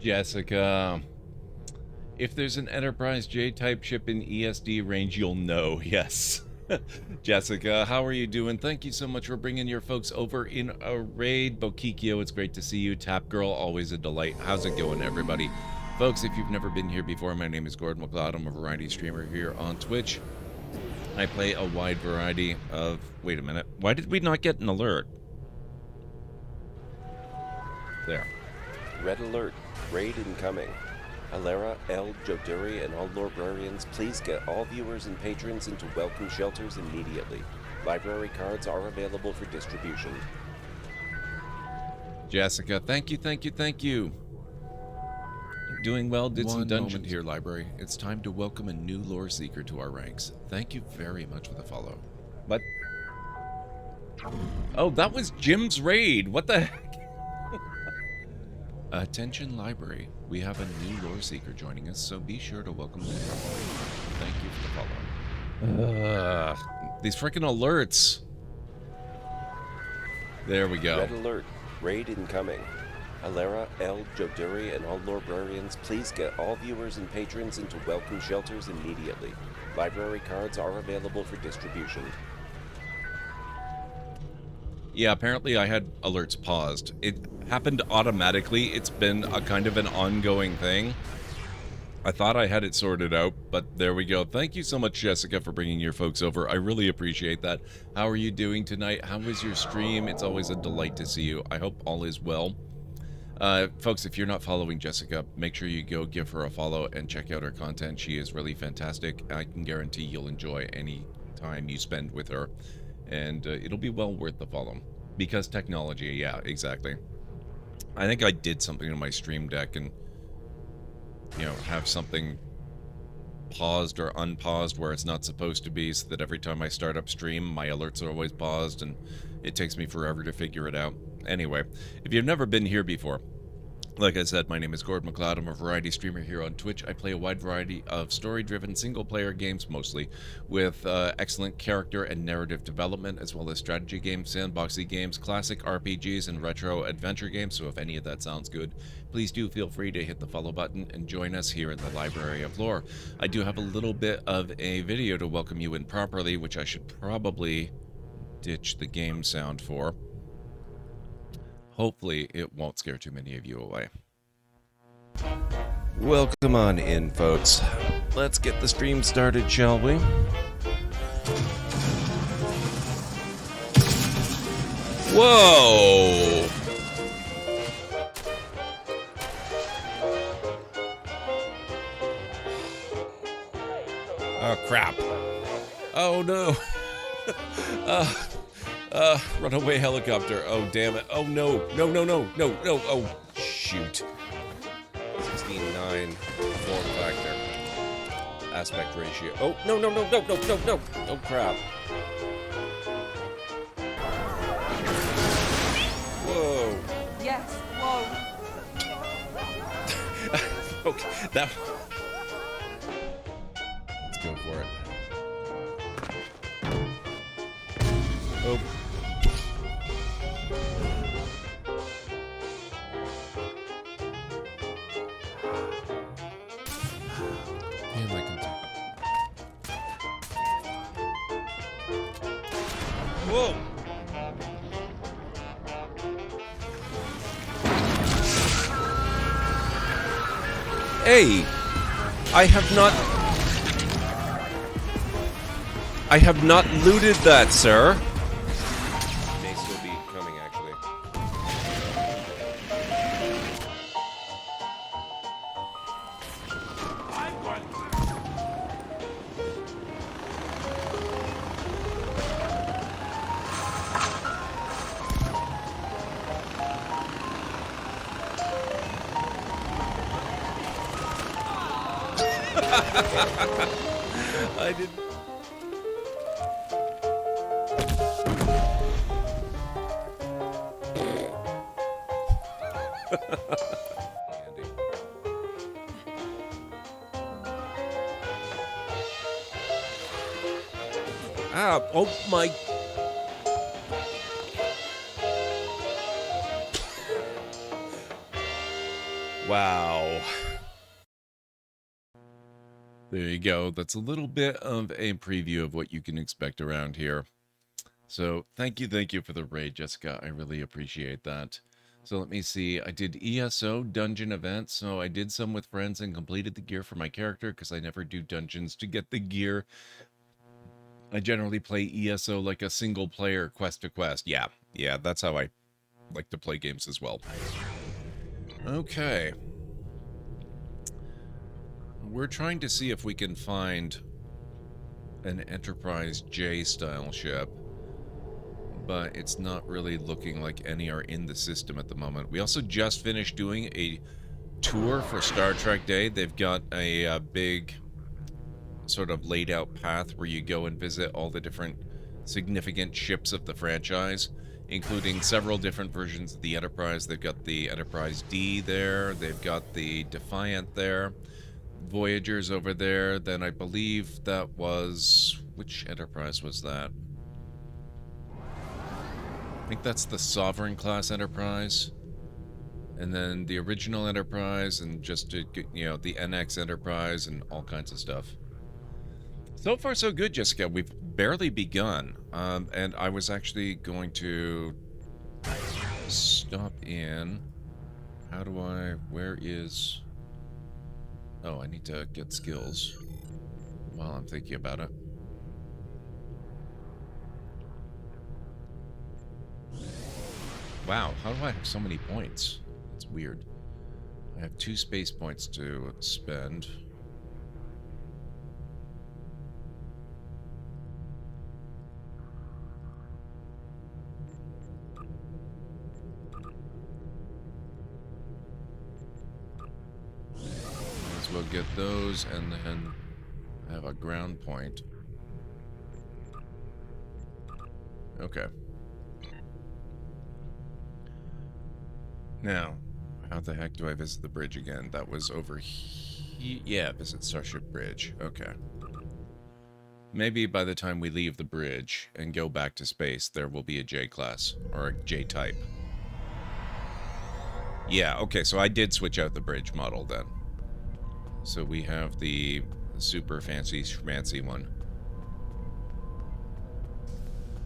Jessica, if there's an Enterprise J-type ship in ESD range, you'll know, yes. Jessica, how are you doing? Thank you so much for bringing your folks over in a raid. Bokikio, it's great to see you. Tap Girl, always a delight. How's it going, everybody? Folks, if you've never been here before, my name is GordMcLeod. I'm a variety streamer here on Twitch. I play a wide variety of... Wait a minute. Why did we not get an alert? There. Red alert. Raid incoming. Alera, El, Joduri, and all librarians, please get all viewers and patrons into welcome shelters immediately. Library cards are available for distribution. Jessica, thank you, thank you, thank you. Doing well, did some dungeons. Moment here, library. It's time to welcome a new lore seeker to our ranks. Thank you very much for the follow. What? Oh, that was Jim's raid. What the heck? Attention, library. We have a new lore seeker joining us, so be sure to welcome them. Thank you for the follow. These freaking alerts. There we go. Red alert. Raid incoming. Alera, El, Joduri, and all librarians, please get all viewers and patrons into welcome shelters immediately. Library cards are available for distribution. Yeah, apparently I had alerts paused. It happened automatically. It's been a kind of an ongoing thing. I thought I had it sorted out, but there we go. Thank you so much, Jessica, for bringing your folks over. I really appreciate that. How are you doing tonight? How was your stream? It's always a delight to see you. I hope all is well. Folks, if you're not following Jessica, make sure you go give her a follow and check out her content. She is really fantastic. I can guarantee you'll enjoy any time you spend with her. And it'll be well worth the follow. Because technology, yeah, exactly. I think I did something on my stream deck and, you know, have something paused or unpaused where it's not supposed to be, so that every time I start up stream, my alerts are always paused, and it takes me forever to figure it out. Anyway, if you've never been here before, like I said, my name is GordMcLeod. I'm a variety streamer here on Twitch. I play a wide variety of story-driven single-player games, mostly, with excellent character and narrative development, as well as strategy games, sandboxy games, classic RPGs, and retro adventure games. So if any of that sounds good, please do feel free to hit the follow button and join us here in the Library of Lore. I do have a little bit of a video to welcome you in properly, which I should probably ditch the game sound for. Hopefully, it won't scare too many of you away. Welcome on in, folks. Let's get the stream started, shall we? Whoa! Oh, crap. Oh, no. Runaway helicopter. Oh, damn it. Oh, no. No, no, no, no, no. Oh, shoot. 16:9 form factor. Aspect ratio. Oh, no, no, no, no, no, no, no. Oh, crap. Whoa. Yes, whoa. Okay, that... Let's go for it. Oh. Damn, I can talk. Whoa! Hey! I have not looted that, sir. May still be coming, actually. I didn't. Ah, oh my. Wow. There you go. That's a little bit of a preview of what you can expect around here. So thank you for the raid, Jessica. I really appreciate that. So let me see. I did ESO dungeon events. So I did some with friends and completed the gear for my character because I never do dungeons to get the gear. I generally play ESO like a single player quest to quest. Yeah, that's how I like to play games as well. Okay. We're trying to see if we can find an Enterprise J style ship, but it's not really looking like any are in the system at the moment. We also just finished doing a tour for Star Trek Day. They've got a big sort of laid out path where you go and visit all the different significant ships of the franchise, including several different versions of the Enterprise. They've got the Enterprise D there, they've got the Defiant there, Voyagers over there, then I believe that was... which Enterprise was that? I think that's the Sovereign class Enterprise. And then the original Enterprise, and just, the NX Enterprise, and all kinds of stuff. So far, so good, Jessica. We've barely begun. And I was actually going to stop in. How do I... where is... oh, I need to get skills while I'm thinking about it. Wow, how do I have so many points? It's weird. I have 2 space points to spend. Might as well get those and then have a ground point. Okay. Now, how the heck do I visit the bridge again? That was over here. Yeah, visit Starship Bridge. Okay. Maybe by the time we leave the bridge and go back to space, there will be a J class, or a J type. Yeah, okay, so I did switch out the bridge model then. So we have the super fancy schmancy one.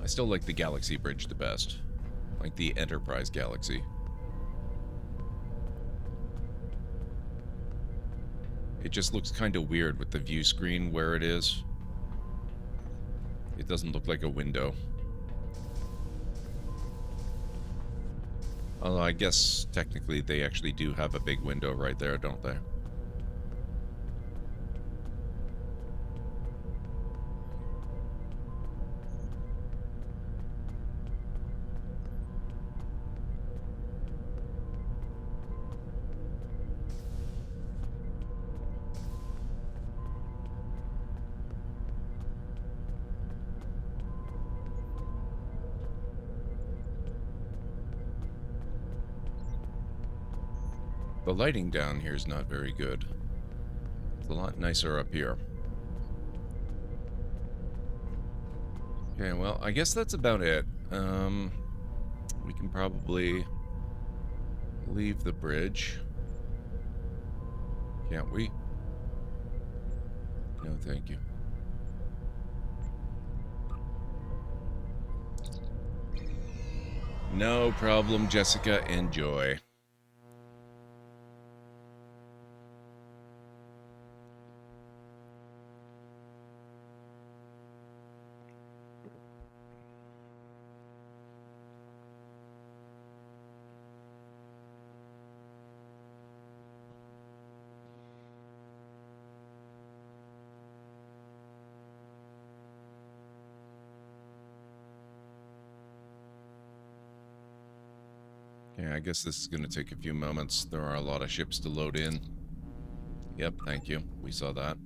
I still like the Galaxy Bridge the best. Like the Enterprise Galaxy. It just looks kind of weird with the view screen where it is. It doesn't look like a window. Although I guess technically they actually do have a big window right there, don't they? The lighting down here is not very good. It's a lot nicer up here. Okay, well, I guess that's about it. We can probably leave the bridge. Can't we? No, thank you. No problem, Jessica. Enjoy. Yeah, I guess this is going to take a few moments. There are a lot of ships to load in. Yep, thank you. We saw that.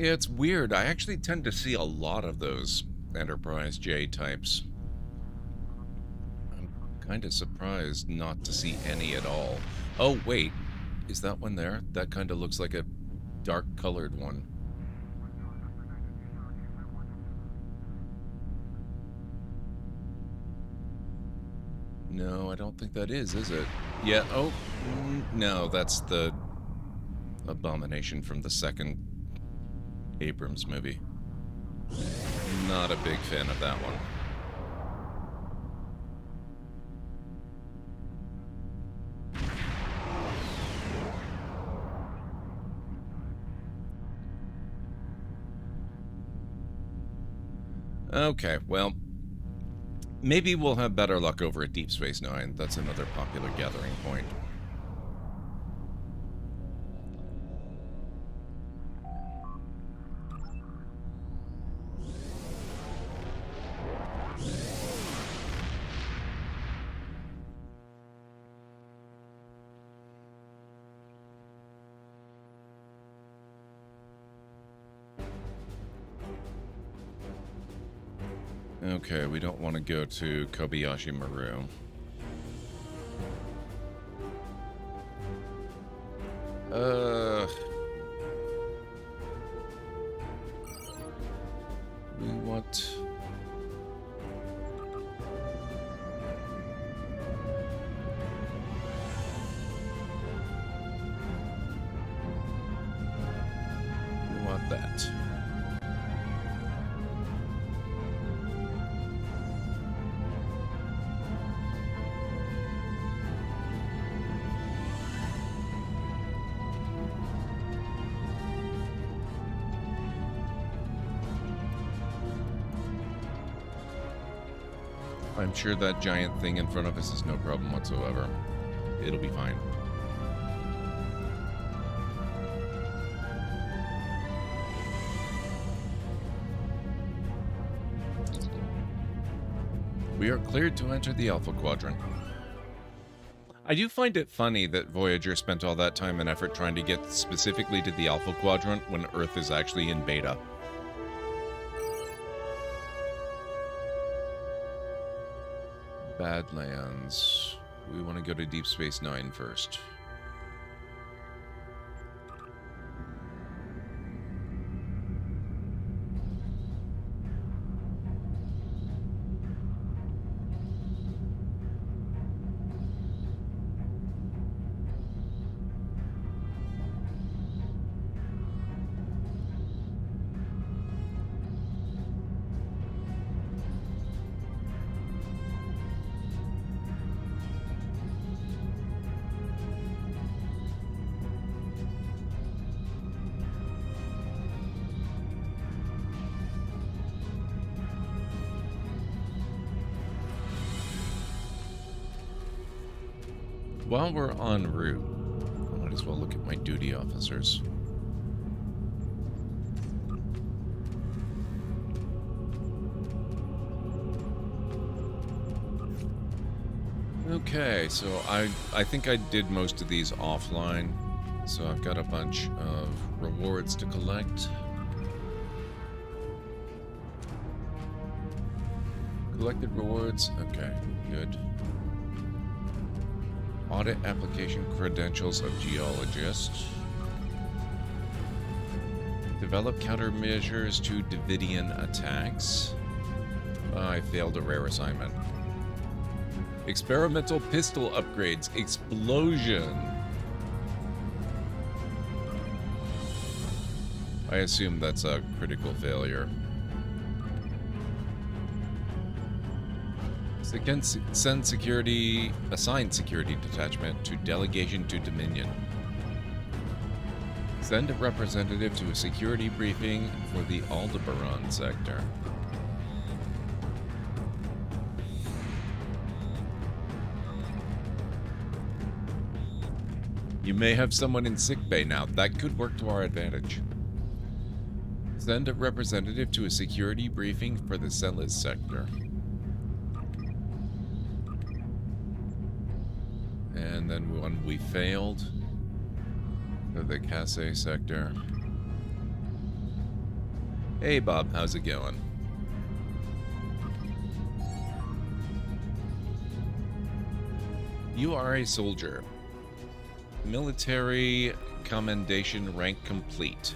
Yeah, it's weird. I actually tend to see a lot of those Enterprise J types. I'm kind of surprised not to see any at all. Oh, wait. Is that one there? That kind of looks like a dark-colored one. No, I don't think that is it? Yeah, oh, no, that's the Abomination from the second Abrams movie. Not a big fan of that one. Okay, well, maybe we'll have better luck over at Deep Space Nine. That's another popular gathering point. Okay, we don't want to go to Kobayashi Maru. We want... We want that. I'm sure that giant thing in front of us is no problem whatsoever. It'll be fine. We are cleared to enter the Alpha Quadrant. I do find it funny that Voyager spent all that time and effort trying to get specifically to the Alpha Quadrant when Earth is actually in beta. Badlands. We want to go to Deep Space Nine first. While we're en route, I might as well look at my duty officers. Okay, so I think I did most of these offline, so I've got a bunch of rewards to collect. Collected rewards, okay, good. Audit application credentials of geologist. Develop countermeasures to Davidian attacks. I failed a rare assignment. Experimental pistol upgrades. Explosion. I assume that's a critical failure. Send security, assign security detachment to delegation to Dominion. Send a representative to a security briefing for the Aldebaran sector. You may have someone in sickbay now. That could work to our advantage. Send a representative to a security briefing for the Celis sector. And then when we failed, to the Casse sector. Hey Bob, how's it going? You are a soldier. Military commendation rank complete.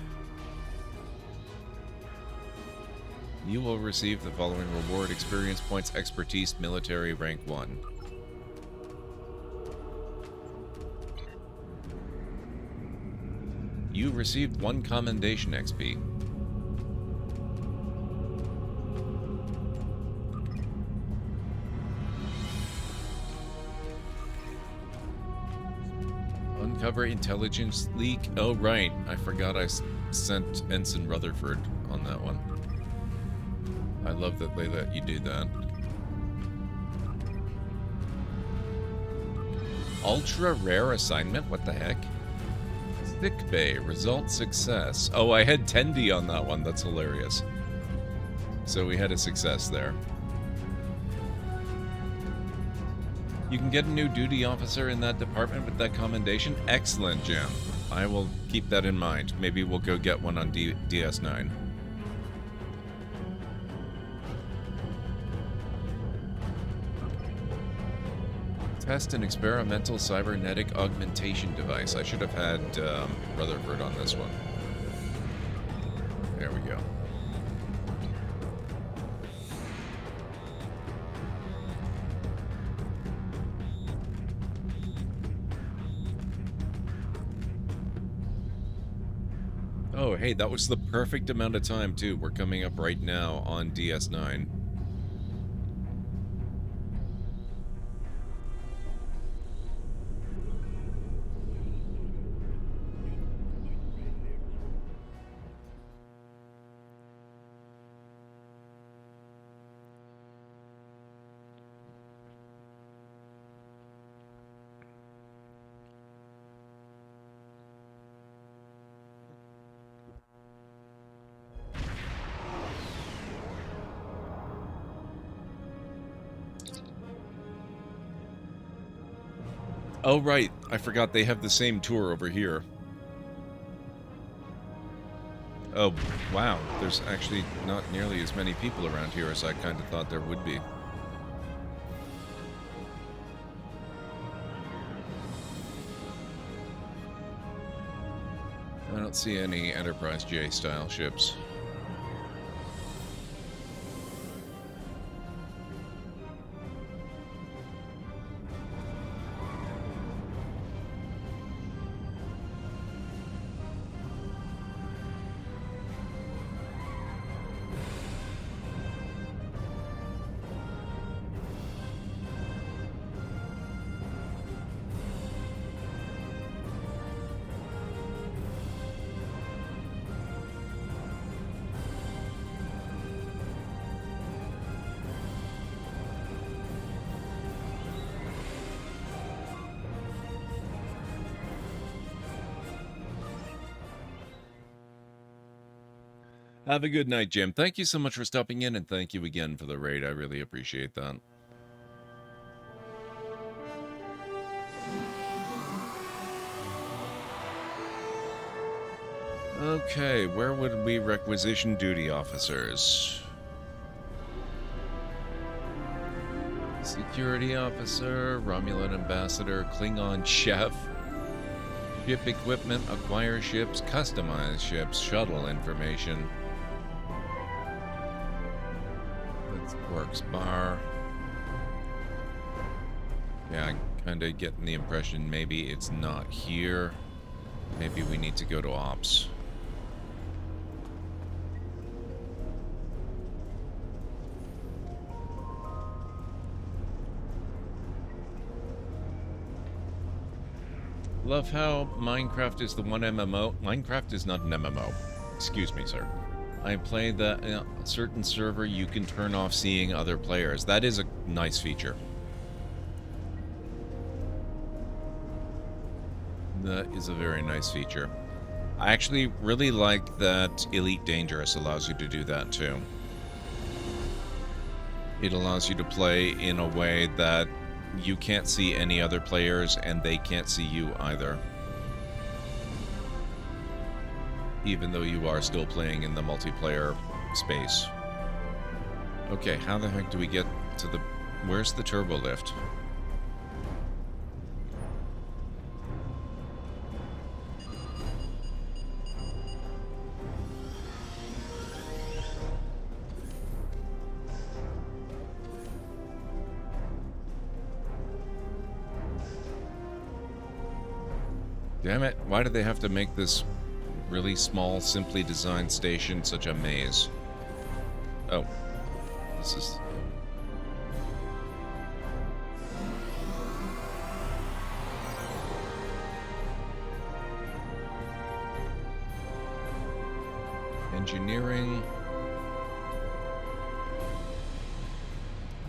You will receive the following reward: experience points, expertise, military rank 1. You received 1 commendation XP. Uncover intelligence leak. Oh, right. I forgot I sent Ensign Rutherford on that one. I love that they let you do that. Ultra rare assignment? What the heck? Sick Bay. Result success. Oh, I had Tendi on that one. That's hilarious. So we had a success there. You can get a new duty officer in that department with that commendation. Excellent, Jim. I will keep that in mind. Maybe we'll go get one on DS9. Test an experimental cybernetic augmentation device. I should have had Rutherford on this one. There we go. Oh, hey, that was the perfect amount of time, too. We're coming up right now on DS9. Oh, right. I forgot they have the same tour over here. Oh, wow. There's actually not nearly as many people around here as I kind of thought there would be. I don't see any Enterprise J-style ships. Have a good night, Jim. Thank you so much for stopping in, and thank you again for the raid. I really appreciate that. Okay, where would we requisition duty officers? Security officer, Romulan ambassador, Klingon chef, ship equipment, acquire ships, customize ships, shuttle information. Works bar. Yeah, I'm kind of getting the impression maybe it's not here. Maybe we need to go to ops. Love how Minecraft is the one MMO. Minecraft is not an MMO. Excuse me, sir. I play the certain server you can turn off seeing other players. That is a nice feature. That is a very nice feature. I actually really like that Elite Dangerous allows you to do that too. It allows you to play in a way that you can't see any other players and they can't see you either. even though you are still playing in the multiplayer space. Okay, how the heck do we get to the... Where's the turbo lift? Damn it, why do they have to make this really small, simply designed station such a maze? Oh, this is... Engineering...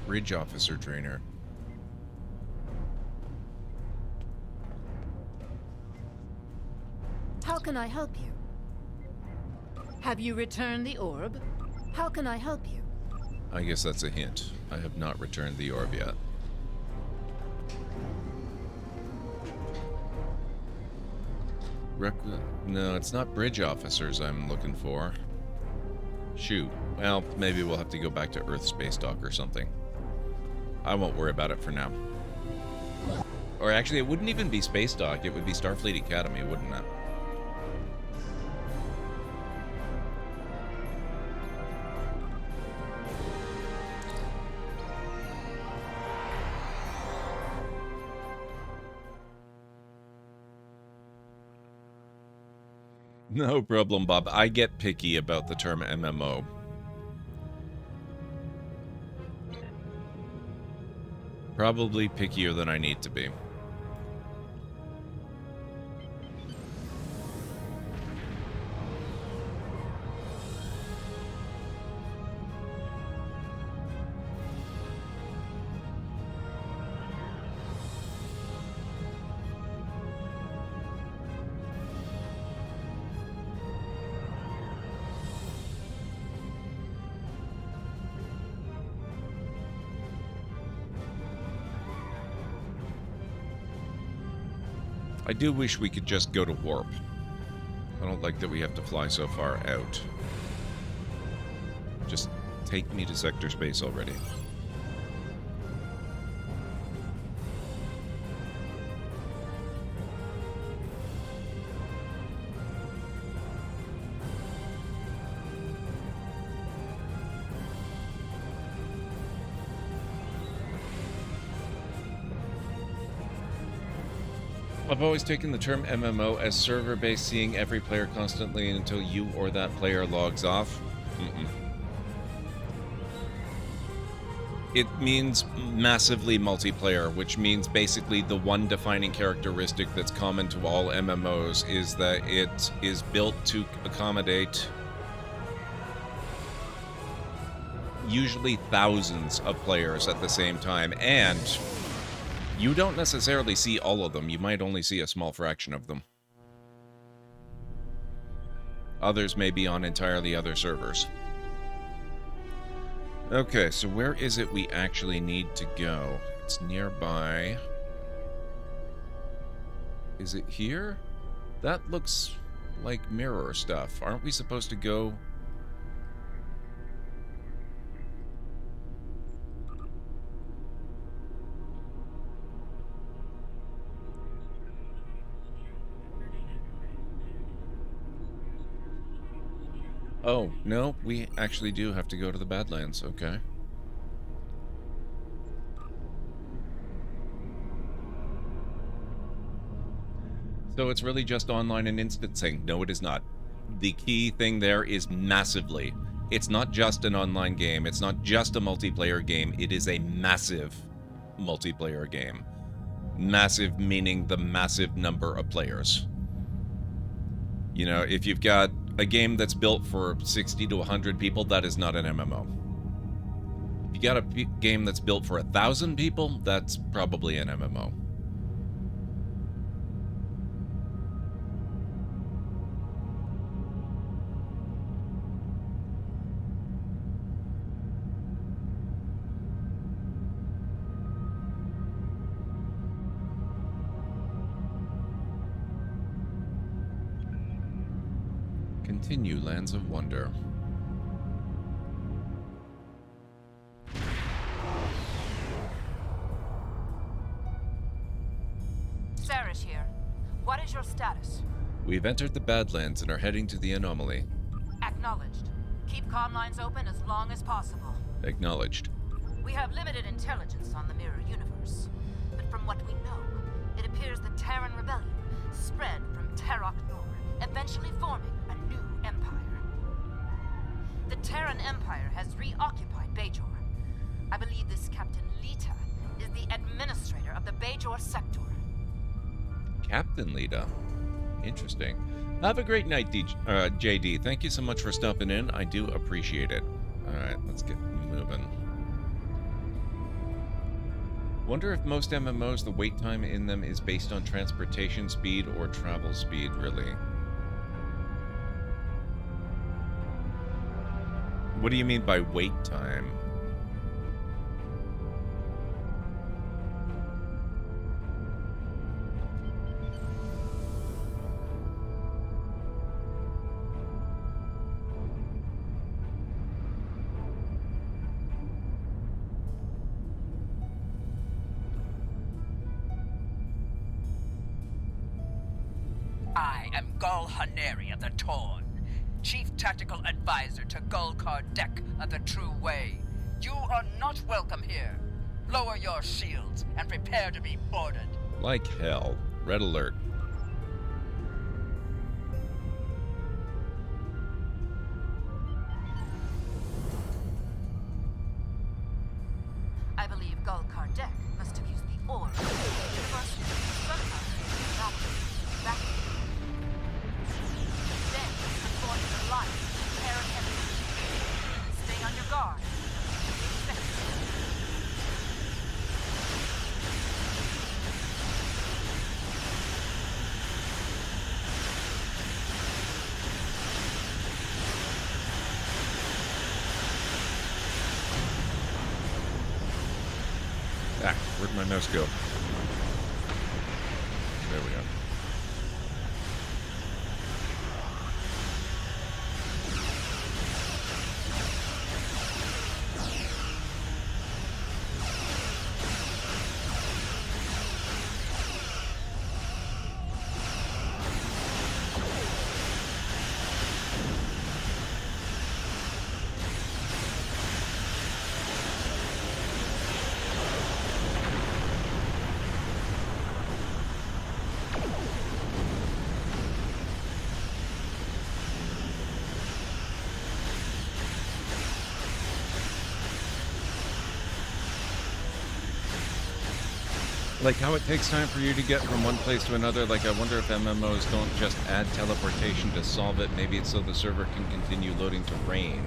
Bridge officer trainer. How can I help you? Have you returned the orb? How can I help you? I guess that's a hint. I have not returned the orb yet. No, it's not bridge officers I'm looking for. Shoot. Well, maybe we'll have to go back to Earth Space Dock or something. I won't worry about it for now. Or actually, it wouldn't even be Space Dock. It would be Starfleet Academy, wouldn't it? No problem, Bob. I get picky about the term MMO. Probably pickier than I need to be. I do wish we could just go to warp. I don't like that we have to fly so far out. Just take me to sector space already. I've always taken the term MMO as server-based, seeing every player constantly until you or that player logs off. It means massively multiplayer, which means basically the one defining characteristic that's common to all MMOs is that it is built to accommodate usually thousands of players at the same time, and you don't necessarily see all of them. You might only see a small fraction of them. Others may be on entirely other servers. Okay, so where is it we actually need to go? It's nearby. Is it here? That looks like mirror stuff. Aren't we supposed to go... Oh, no, we actually do have to go to the Badlands, okay. So it's really just online and instancing. No, it is not. The key thing there is massively. It's not just an online game. It's not just a multiplayer game. It is a massive multiplayer game. Massive meaning the massive number of players. You know, if you've got a game that's built for 60 to 100 people, that is not an MMO. If you got a game that's built for 1,000 people, that's probably an MMO. Continue Lands of Wonder. Sarah's here. What is your status? We've entered the Badlands and are heading to the anomaly. Acknowledged. Keep comm lines open as long as possible. Acknowledged. We have limited intelligence on the Mirror Universe, but from what we know, it appears the Terran Rebellion spread from Terok Nor, eventually forming a new empire. The Terran Empire has reoccupied Bajor. I believe this Captain Lita is the administrator of the Bajor sector. Captain Lita. Interesting. Have a great night, JD. Thank you so much for stopping in. I do appreciate it. Alright, let's get moving. Wonder if most MMOs, the wait time in them is based on transportation speed or travel speed, really. What do you mean by wait time? I am Gul Haneri of the Torn, Chief Tactical Advisor to Gul Kardec of the True Way. You are not welcome here. Lower your shields and prepare to be boarded. Like hell. Red alert. I believe Gul Kardec must have used the orb of the universe somehow back. Then perform an alliance with Terran Empire. Stay on your guard. Ah, where'd my mouse go? There we go. Like how it takes time for you to get from one place to another. Like I wonder if MMOs don't just add teleportation to solve it. Maybe it's so the server can continue loading terrain.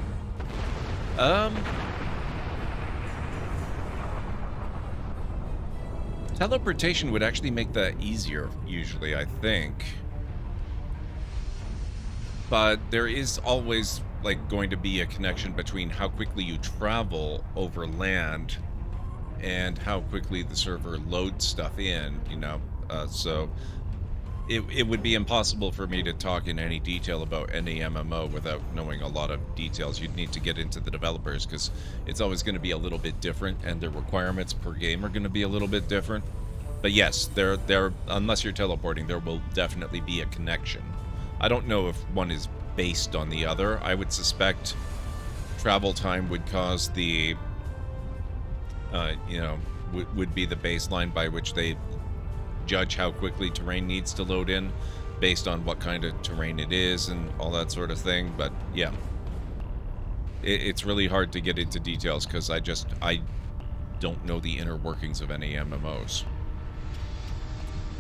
Teleportation would actually make that easier, usually, I think. But there is always, like, going to be a connection between how quickly you travel over land and how quickly the server loads stuff in, you know. So it would be impossible for me to talk in any detail about any MMO without knowing a lot of details. You'd need to get into the developers because it's always going to be a little bit different, and the requirements per game are going to be a little bit different. But yes, there unless you're teleporting, there will definitely be a connection. I don't know if one is based on the other. I would suspect travel time would cause the you know, would be the baseline by which they judge how quickly terrain needs to load in based on what kind of terrain it is and all that sort of thing. But yeah, it's really hard to get into details because I don't know the inner workings of any MMOs.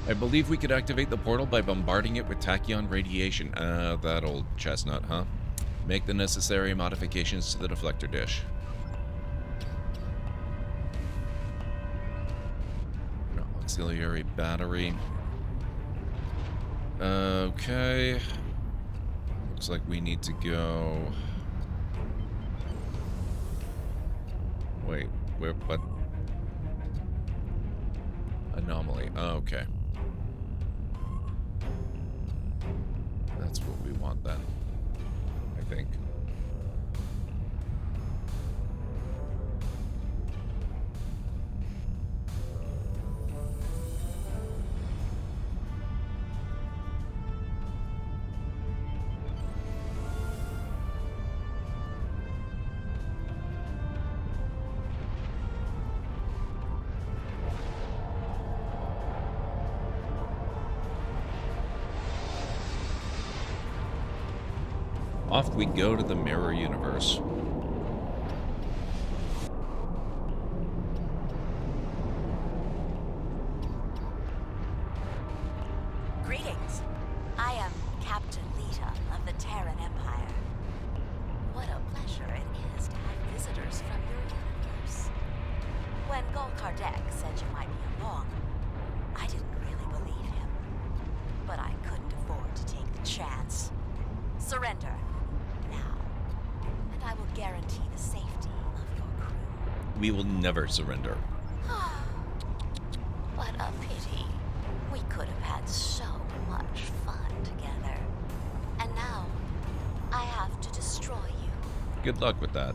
I believe we could activate the portal by bombarding it with tachyon radiation. That old chestnut, huh? Make the necessary modifications to the deflector dish. Auxiliary battery. Okay. Looks like we need to go... Wait, where, what? Anomaly. Oh, okay. That's what we want then. think. Off we go to the mirror universe. Greetings. I am Captain Lita of the Terran Empire. What a pleasure it is to have visitors from your universe. When Gol Kardec said you might be along, I didn't really believe him. But I couldn't afford to take the chance. Surrender. I will guarantee the safety of your crew. We will never surrender. What a pity. We could have had so much fun together. And now, I have to destroy you. Good luck with that.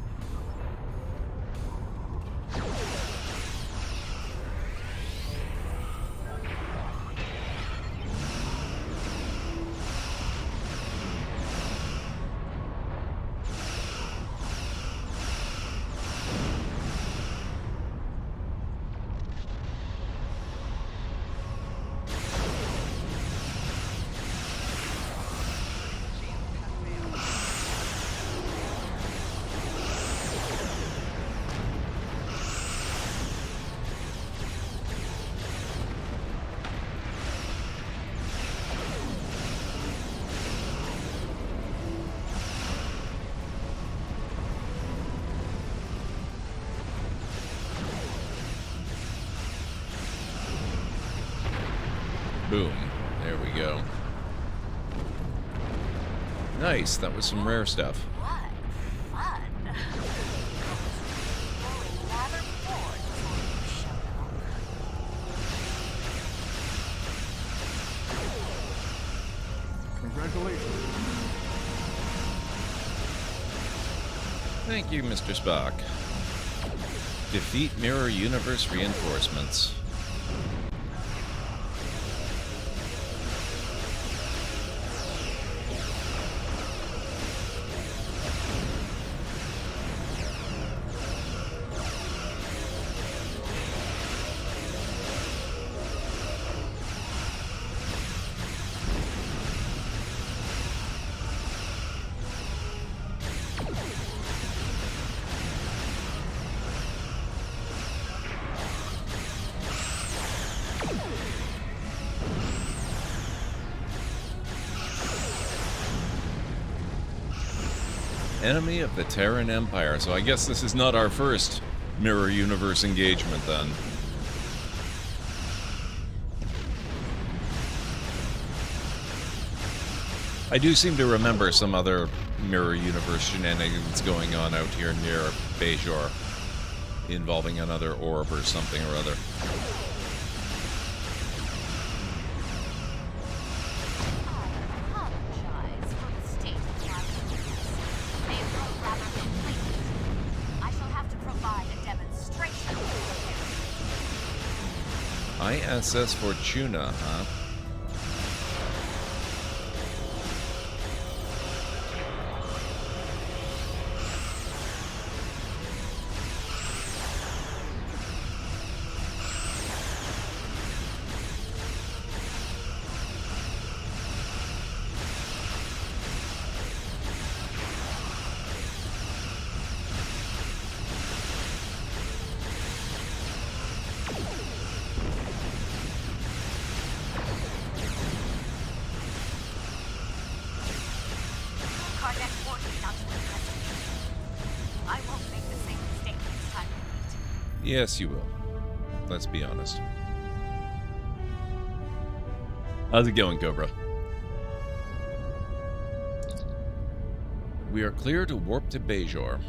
Boom. There we go. Nice. That was some rare stuff. Congratulations. Thank you, Mr. Spock. Defeat Mirror Universe reinforcements. Enemy of the Terran Empire. So I guess this is not our first Mirror Universe engagement then. I do seem to remember some other Mirror Universe shenanigans going on out here near Bajor, involving another orb or something or other. ISS Fortuna, huh? Yes, you will. Let's be honest. How's it going, Cobra? We are clear to warp to Bajor.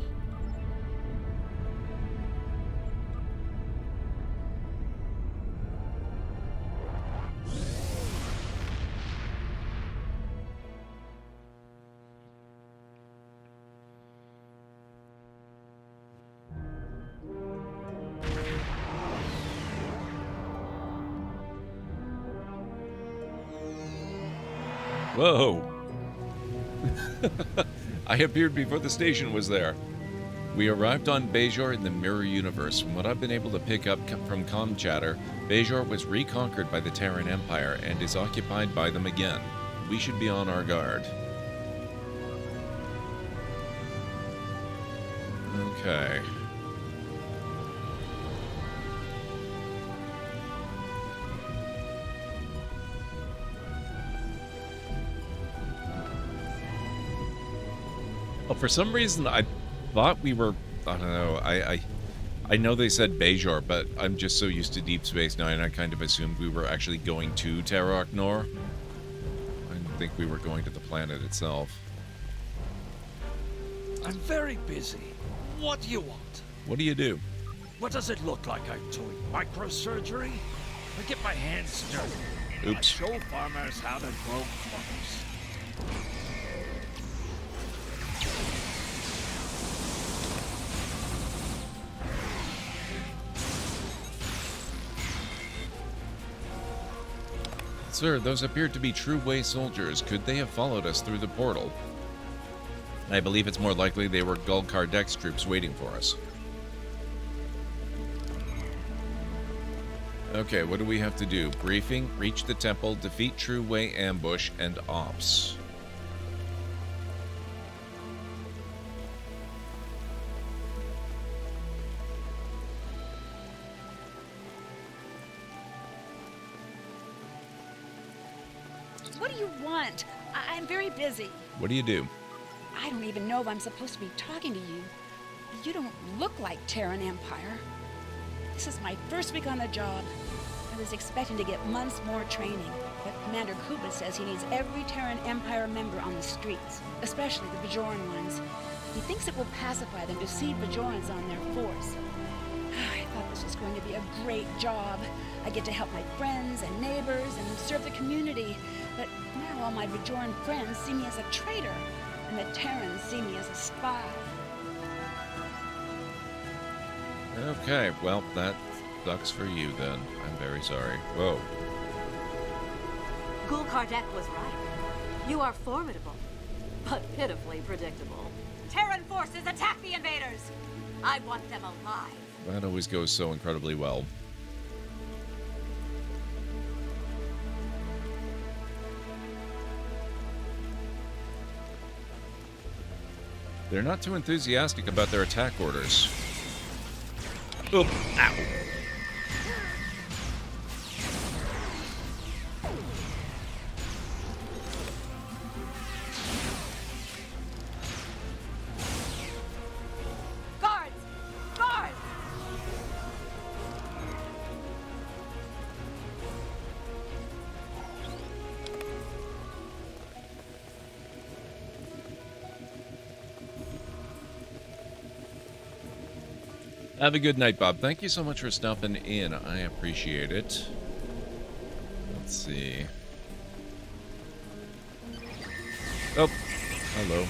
Whoa. I appeared before the station was there. We arrived on Bajor in the Mirror Universe. From what I've been able to pick up from comm chatter, Bajor was reconquered by the Terran Empire and is occupied by them again. We should be on our guard. Okay. Well, for some reason, I thought we were... I don't know. I know they said Bajor, but I'm just so used to Deep Space Nine, I kind of assumed we were actually going to Terok Nor. I didn't think we were going to the planet itself. I'm very busy. What do you want? What do you do? What does it look like I'm doing? Microsurgery? I get my hands dirty. Oops. I show farmers how to grow crops. Sir, those appeared to be True Way soldiers. Could they have followed us through the portal? I believe it's more likely they were Gul Kardek's troops waiting for us. Okay, what do we have to do? Briefing, reach the temple, defeat True Way ambush, and ops. What do you want? I'm very busy. What do you do? I don't even know if I'm supposed to be talking to you. You don't look like Terran Empire. This is my first week on the job. I was expecting to get months more training, but Commander Kuba says he needs every Terran Empire member on the streets, especially the Bajoran ones. He thinks it will pacify them to see Bajorans on their force. I thought this was going to be a great job. I get to help my friends and neighbors and serve the community, but now all my Bajoran friends see me as a traitor, and the Terrans see me as a spy. Okay, well, that sucks for you then. I'm very sorry. Whoa. Gul Kardek was right. You are formidable, but pitifully predictable. Terran forces attack the invaders! I want them alive. That always goes so incredibly well. They're not too enthusiastic about their attack orders. Oop! Ow! Guards! Guards! Have a good night, Bob. Thank you so much for stopping in. I appreciate it. Let's see. Oh, hello.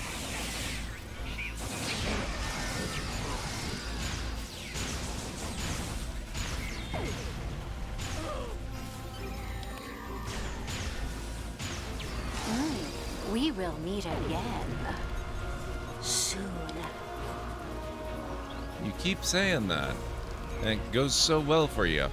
We will meet again. Soon. You keep saying that. And it goes so well for you.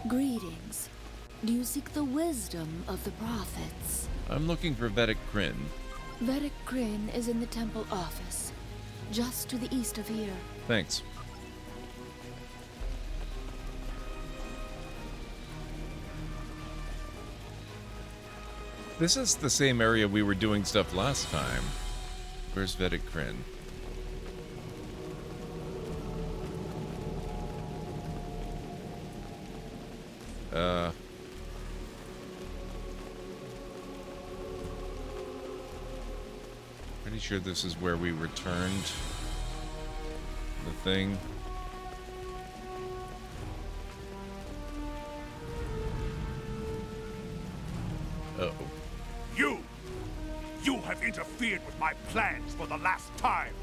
Greetings. Do you seek the wisdom of the prophets? I'm looking for Vedic Kryn. Vedic Kryn is in the temple office, just to the east of here. Thanks. This is the same area we were doing stuff last time. Where's Vedic Kryn? Pretty sure this is where we returned the thing. You have interfered interfered with my plans for the last time.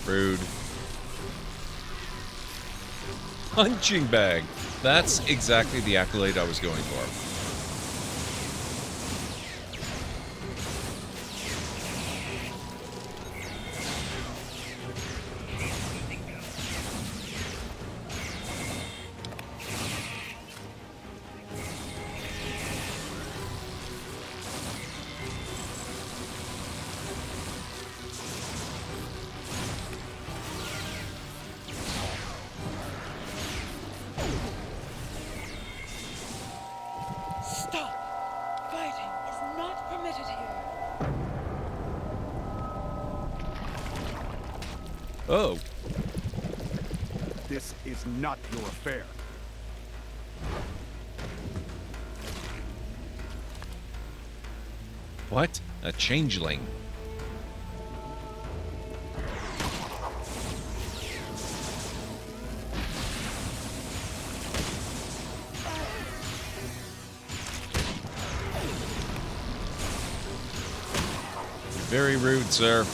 Rude. Punching bag. That's exactly the accolade I was going for. Stop! Fighting is not permitted here. Oh. This is not your affair. What? A changeling. Very rude, sir.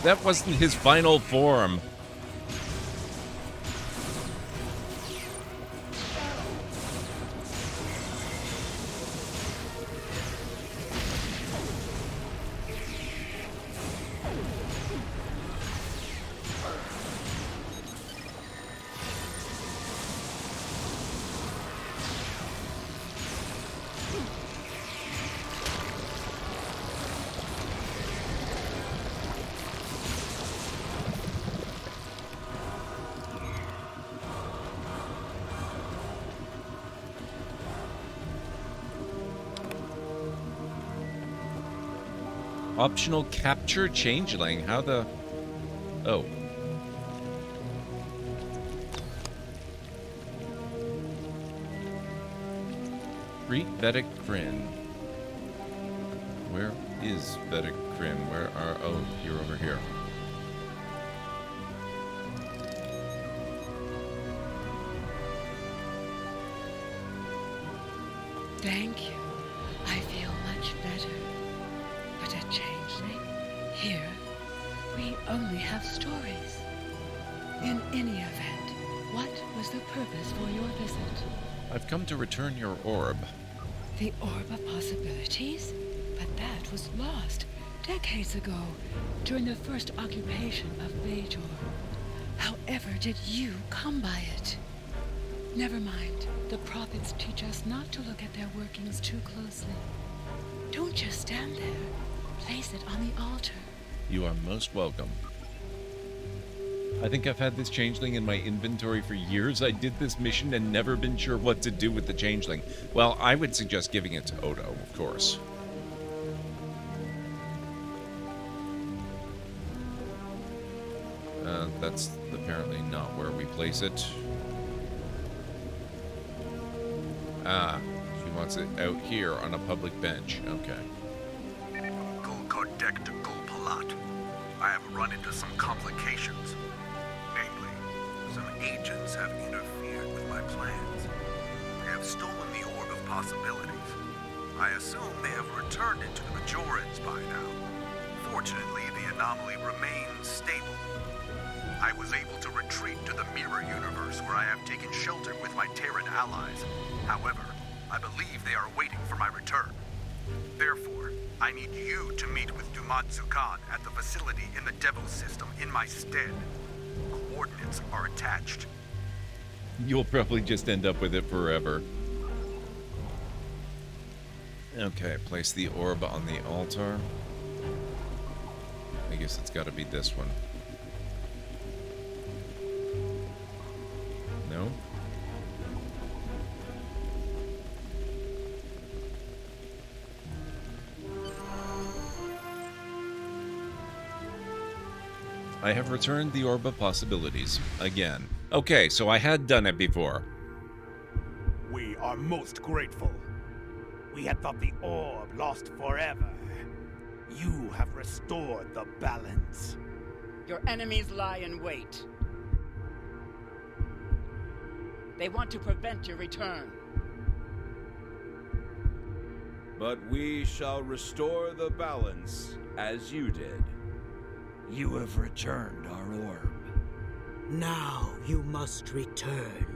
That wasn't his final form. Optional capture changeling. How the... Oh. Greet Vedic Kryn. Where is Vedic Kryn? Where are... Oh, you're over here. Thank you. I feel much better. But a changeling? Here, we only have stories. In any event, what was the purpose for your visit? I've come to return your orb. The Orb of Possibilities? But that was lost decades ago, during the first occupation of Bajor. However did you come by it? Never mind. The prophets teach us not to look at their workings too closely. Don't just stand there. Place it on the altar. You are most welcome. I think I've had this changeling in my inventory for years. I did this mission and never been sure what to do with the changeling. Well, I would suggest giving it to Odo, of course. That's apparently not where we place it. Ah, she wants it out here on a public bench. Okay. Golkardek to Golpalat. I have run into some complications. Namely, some agents have interfered with my plans. They have stolen the Orb of Possibilities. I assume they have returned it to the Bajorans by now. Fortunately, the anomaly remains stable. I was able to retreat to the Mirror Universe, where I have taken shelter with my Terran allies. However, I believe they are waiting for my return. Therefore, I need you to meet with Dumatsu Khan at the facility in the Devil System in my stead. Coordinates are attached. You'll probably just end up with it forever. Okay, place the orb on the altar. I guess it's got to be this one. No? I have returned the Orb of Possibilities. Again. Okay, so I had done it before. We are most grateful. We had thought the orb lost forever. You have restored the balance. Your enemies lie in wait. They want to prevent your return. But we shall restore the balance as you did. You have returned our orb. Now you must return.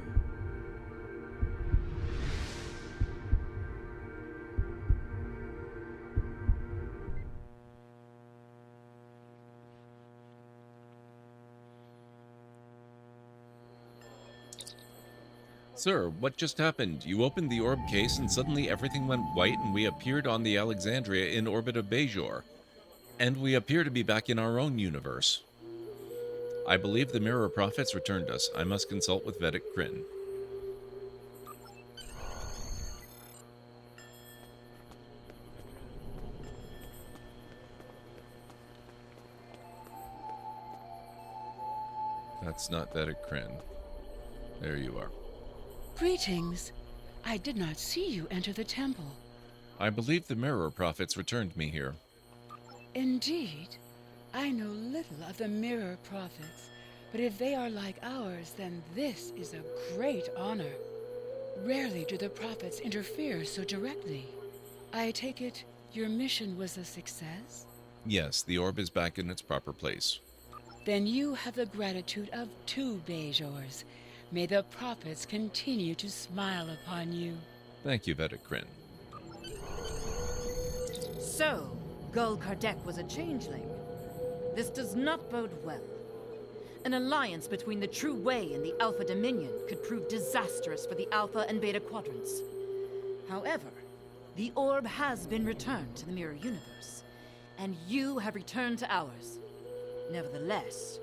Sir, what just happened? You opened the orb case and suddenly everything went white and we appeared on the Alexandria in orbit of Bajor. And we appear to be back in our own universe. I believe the Mirror Prophets returned us. I must consult with Vedic Kryn. That's not Vedic Kryn. There you are. Greetings. I did not see you enter the temple. I believe the Mirror Prophets returned me here. Indeed. I know little of the Mirror Prophets, but if they are like ours, then this is a great honor. Rarely do the Prophets interfere so directly. I take it your mission was a success? Yes, the orb is back in its proper place. Then you have the gratitude of 2 Bajors. May the Prophets continue to smile upon you. Thank you, Vedic Kryn. So, Gul Kardec was a changeling. This does not bode well. An alliance between the True Way and the Alpha Dominion could prove disastrous for the Alpha and Beta Quadrants. However, the orb has been returned to the Mirror Universe, and you have returned to ours. Nevertheless,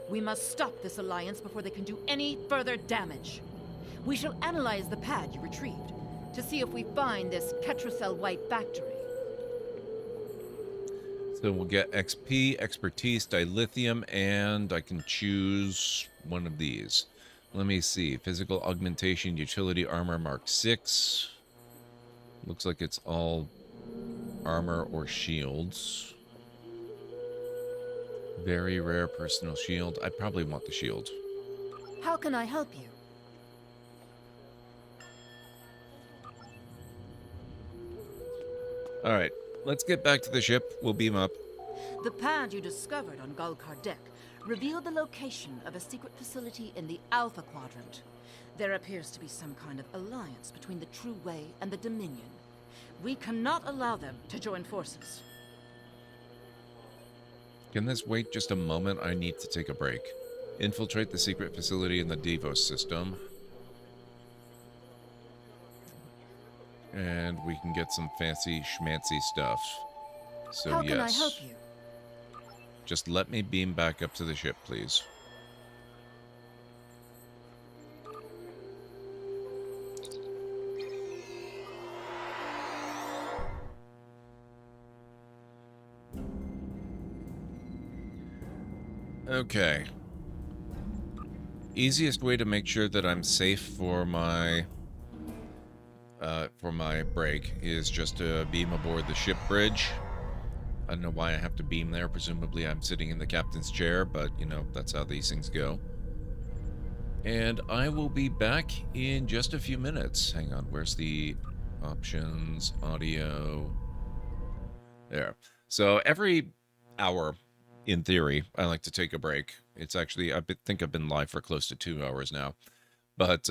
we must stop this alliance before they can do any further damage. We shall analyze the pad you retrieved to see if we find this Ketracel White factory. So we'll get XP, Expertise, Dilithium, and I can choose one of these. Let me see. Physical Augmentation, Utility Armor Mark 6. Looks like it's all armor or shields. Very rare personal shield. I probably want the shield. How can I help you? Alright, let's get back to the ship. We'll beam up. The pad you discovered on Gul Kardec revealed the location of a secret facility in the Alpha Quadrant. There appears to be some kind of alliance between the True Way and the Dominion. We cannot allow them to join forces. Can this wait just a moment? I need to take a break. Infiltrate the secret facility in the Devos system. And we can get some fancy schmancy stuff. So How yes. can I help you? Just let me beam back up to the ship, please. Okay. Easiest way to make sure that I'm safe for my break is just to beam aboard the ship bridge. I don't know why I have to beam there. Presumably I'm sitting in the captain's chair, but, you know, that's how these things go. And I will be back in just a few minutes. Hang on, where's the options, audio? There. So every hour, in theory, I like to take a break. It's actually, think I've been live for close to 2 hours now. But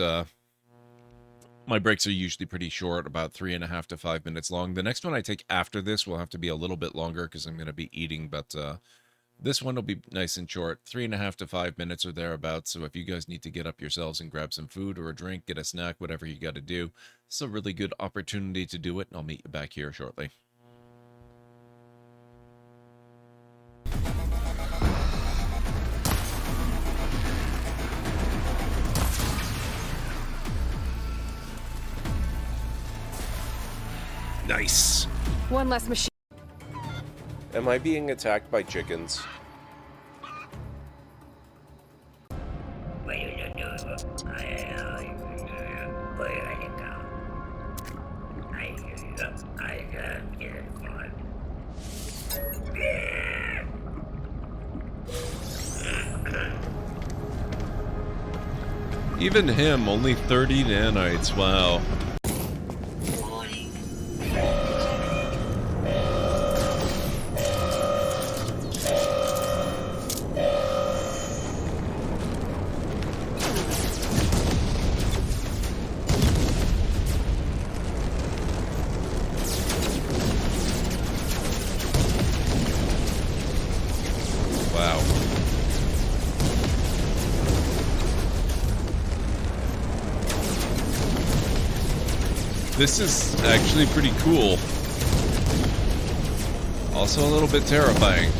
my breaks are usually pretty short, about 3.5 to 5 minutes long. The next one I take after this will have to be a little bit longer because I'm going to be eating, but This one will be nice and short, 3.5 to 5 minutes or thereabouts, so if you guys need to get up yourselves and grab some food or a drink, get a snack, whatever you got to do, it's a really good opportunity to do it, and I'll meet you back here shortly. Nice. One less machine. Am I being attacked by chickens? Even him, only 30 nanites, wow. This is actually pretty cool. Also a little bit terrifying.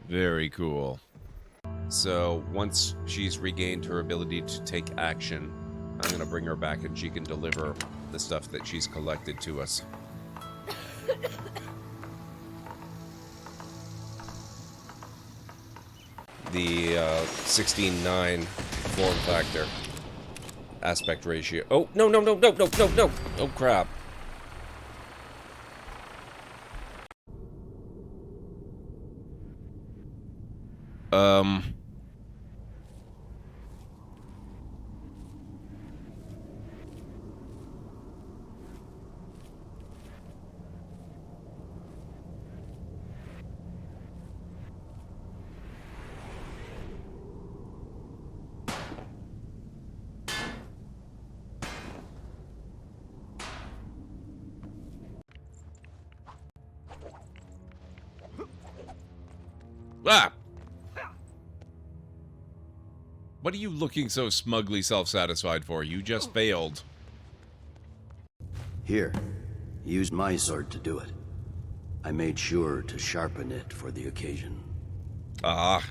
Very cool. So once she's regained her ability to take action, I'm gonna bring her back and she can deliver the stuff that she's collected to us. The 16:9 form factor aspect ratio. Oh, no, no, no, no, no, no, no. Oh, crap. Ah! What are you looking so smugly self-satisfied for? You just failed. Here, use my sword to do it. I made sure to sharpen it for the occasion. Ah.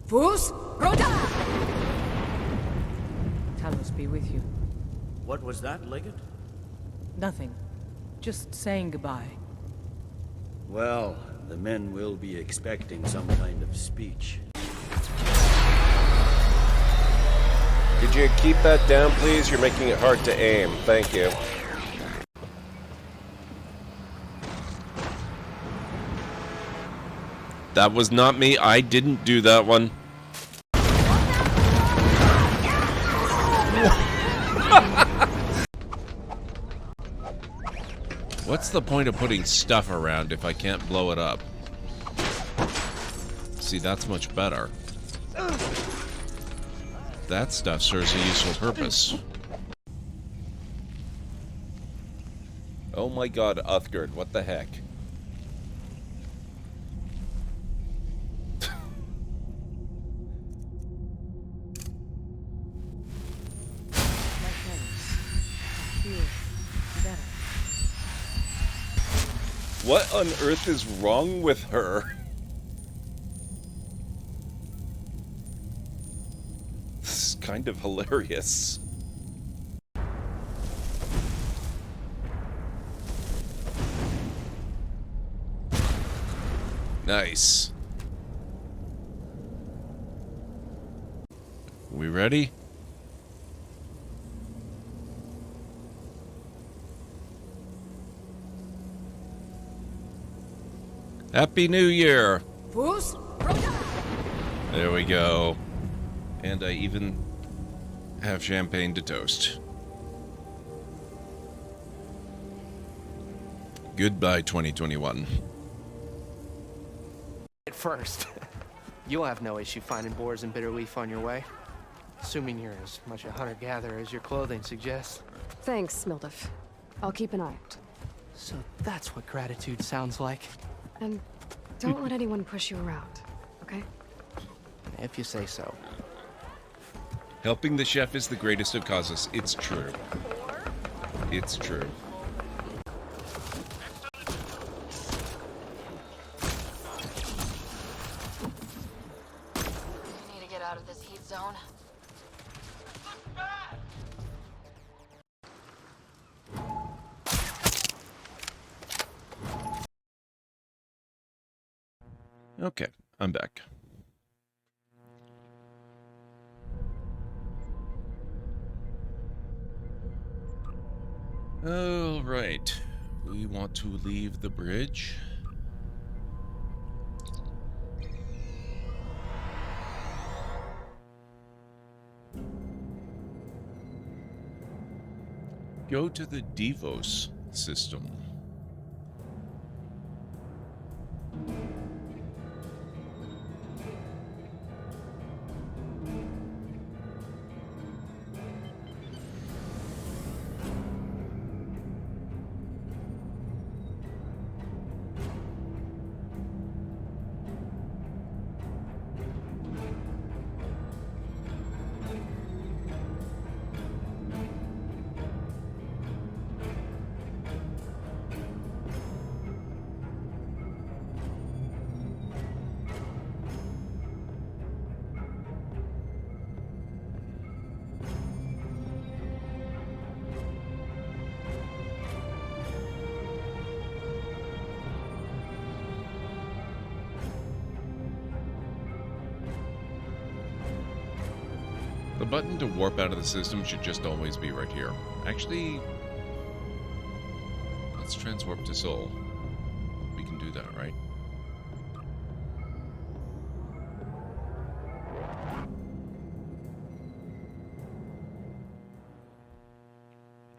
Fus Roda! Talos be with you. What was that, Legate? Nothing. Just saying goodbye. Well, the men will be expecting some kind of speech. Could you keep that down, please? You're making it hard to aim. Thank you. That was not me. I didn't do that one. What's the point of putting stuff around if I can't blow it up? See, that's much better. That stuff serves a useful purpose. Oh my god, Uthgard, what the heck? What on earth is wrong with her? This is kind of hilarious. Nice. We ready? Happy New Year! Fus There we go. And I even have champagne to toast. Goodbye, 2021. At first, you'll have no issue finding boars and bitter leaf on your way. Assuming you're as much a hunter-gatherer as your clothing suggests. Thanks, Mildif. I'll keep an eye out. So that's what gratitude sounds like. And don't let anyone push you around, okay? If you say so. Helping the chef is the greatest of causes. It's true. It's true. We need to get out of this heat zone. Okay, I'm back. All right, we want to leave the bridge. Go to the Devos system. The button to warp out of the system should just always be right here. Actually, let's transwarp to Sol. We can do that, right?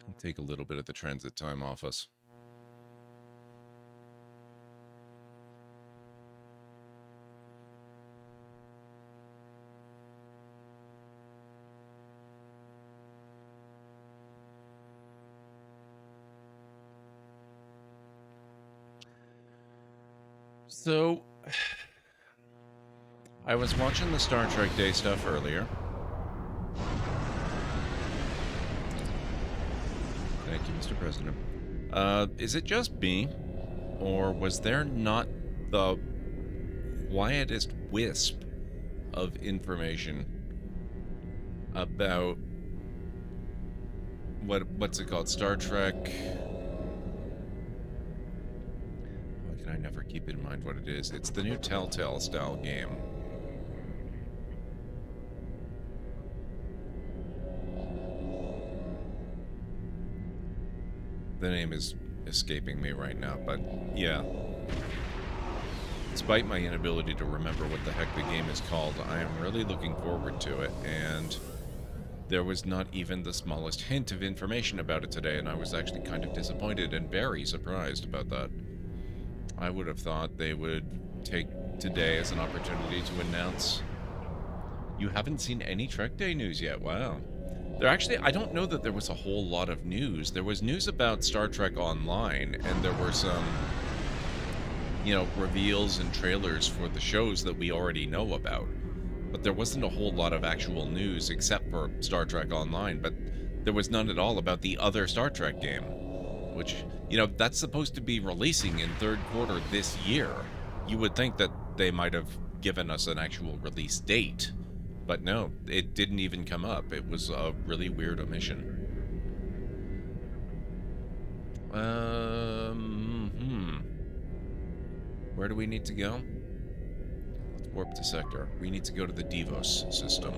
I'll take a little bit of the transit time off us. So, I was watching the Star Trek Day stuff earlier. Thank you, Mr. President. Is it just me, or was there not the quietest wisp of information about what's it called? Star Trek... I never keep in mind what it is. It's the new Telltale style game. The name is escaping me right now, but yeah. Despite my inability to remember what the heck the game is called, I am really looking forward to it, and there was not even the smallest hint of information about it today, and I was actually kind of disappointed and very surprised about that. I would have thought they would take today as an opportunity to announce... You haven't seen any Trek Day news yet? Wow. I don't know that there was a whole lot of news. There was news about Star Trek Online, and there were some, reveals and trailers for the shows that we already know about. But there wasn't a whole lot of actual news except for Star Trek Online, but there was none at all about the other Star Trek game. Which, that's supposed to be releasing in third quarter this year. You would think that they might have given us an actual release date. But no, it didn't even come up. It was a really weird omission. Where do we need to go? Let's warp to sector. We need to go to the Devos system.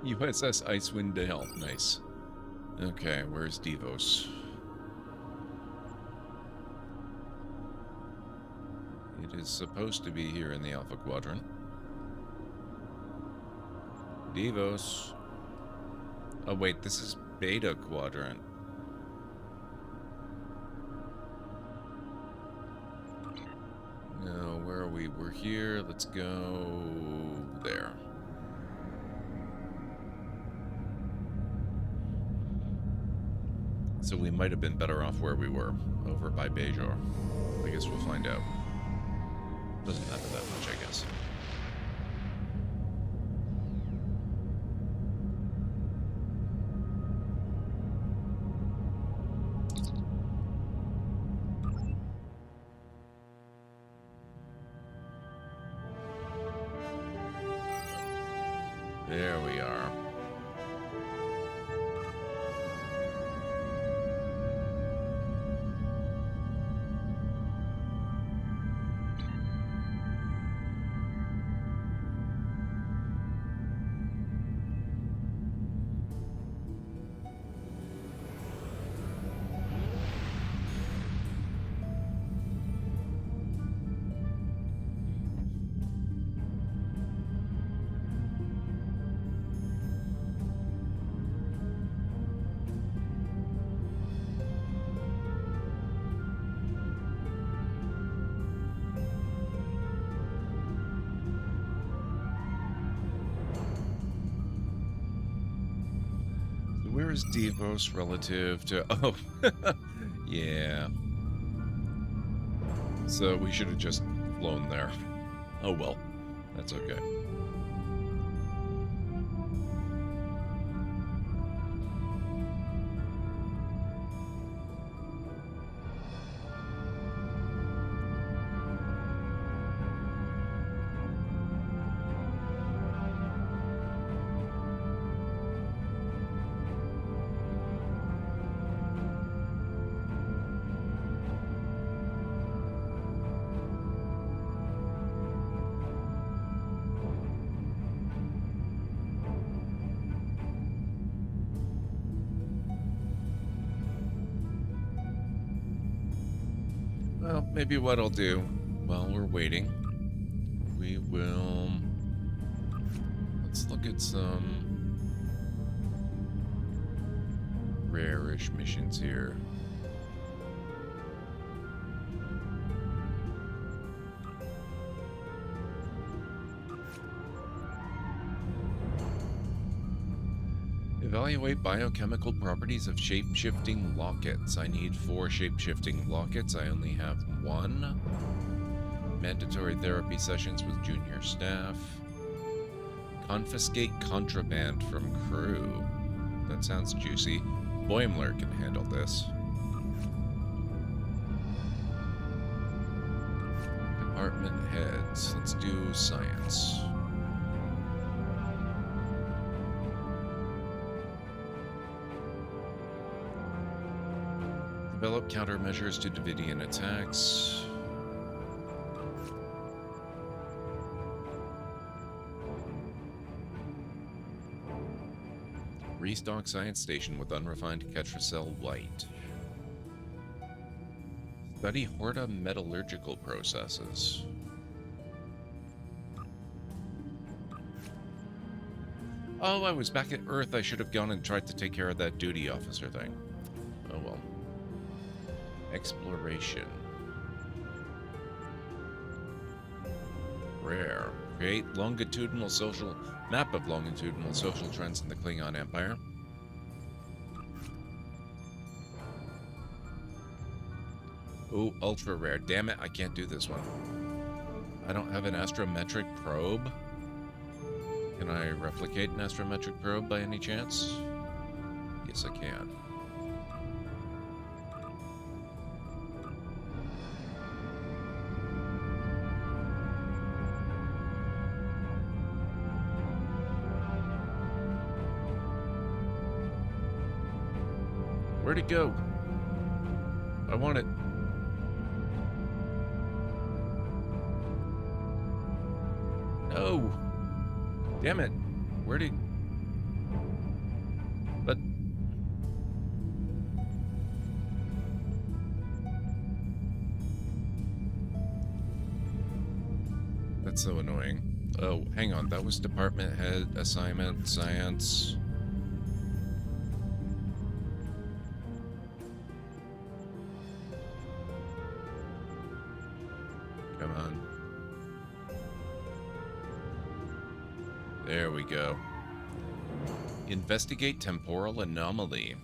USS Icewind Dale. Nice. Okay, where's Devos? It is supposed to be here in the Alpha Quadrant. Devos. Oh wait, this is Beta Quadrant. No, where are we? We're here. Let's go there. So we might have been better off where we were, over by Bajor. I guess we'll find out. Doesn't matter that much, I guess. There we are. Where is Devos relative to... Oh, yeah. So we should have just flown there. Oh well, that's okay. Well, maybe what I'll do while we're waiting, we will... Let's look at some rare-ish missions here. Evaluate biochemical properties of shape-shifting lockets. I need 4 shape-shifting lockets. I only have 1. Mandatory therapy sessions with junior staff. Confiscate contraband from crew. That sounds juicy. Boimler can handle this. Department heads. Let's do science. Develop countermeasures to Davidian attacks. Restock science station with unrefined Ketracel white. Study Horta metallurgical processes. Oh, I was back at Earth. I should have gone and tried to take care of that duty officer thing. Oh well. Exploration. Rare. Create longitudinal social map of longitudinal social trends in the Klingon Empire. Ooh, ultra rare. Damn it, I can't do this one. I don't have an astrometric probe. Can I replicate an astrometric probe by any chance? Yes, I can. Where'd it go? I want it. No. Damn it. Where'd it... That's so annoying. Oh, hang on. That was department head assignment, science. Come on. There we go. Investigate temporal anomaly.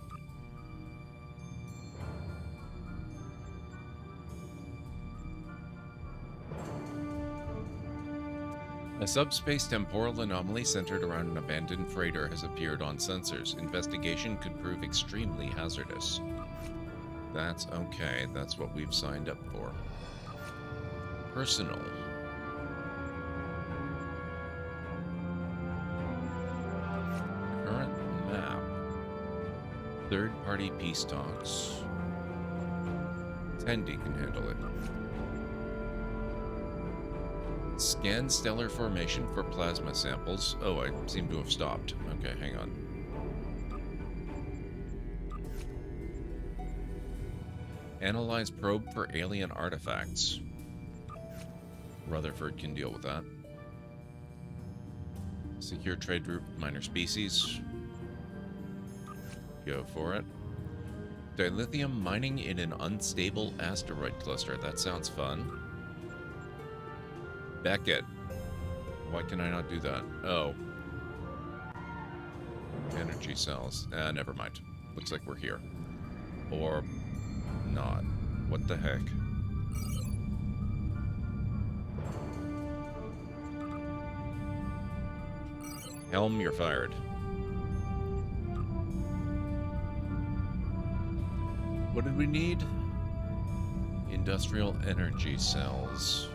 A subspace temporal anomaly centered around an abandoned freighter has appeared on sensors. Investigation could prove extremely hazardous. That's okay. That's what we've signed up for. Personal. Current map. Third-party peace talks. Tendi can handle it. Scan stellar formation for plasma samples. Oh, I seem to have stopped. Okay, hang on. Analyze probe for alien artifacts. Rutherford can deal with that. Secure trade route with minor species. Go for it. Dilithium mining in an unstable asteroid cluster. That sounds fun. Beckett. Why can I not do that? Oh. Energy cells. Never mind. Looks like we're here. Or not. What the heck? Helm, you're fired. What did we need? Industrial energy cells.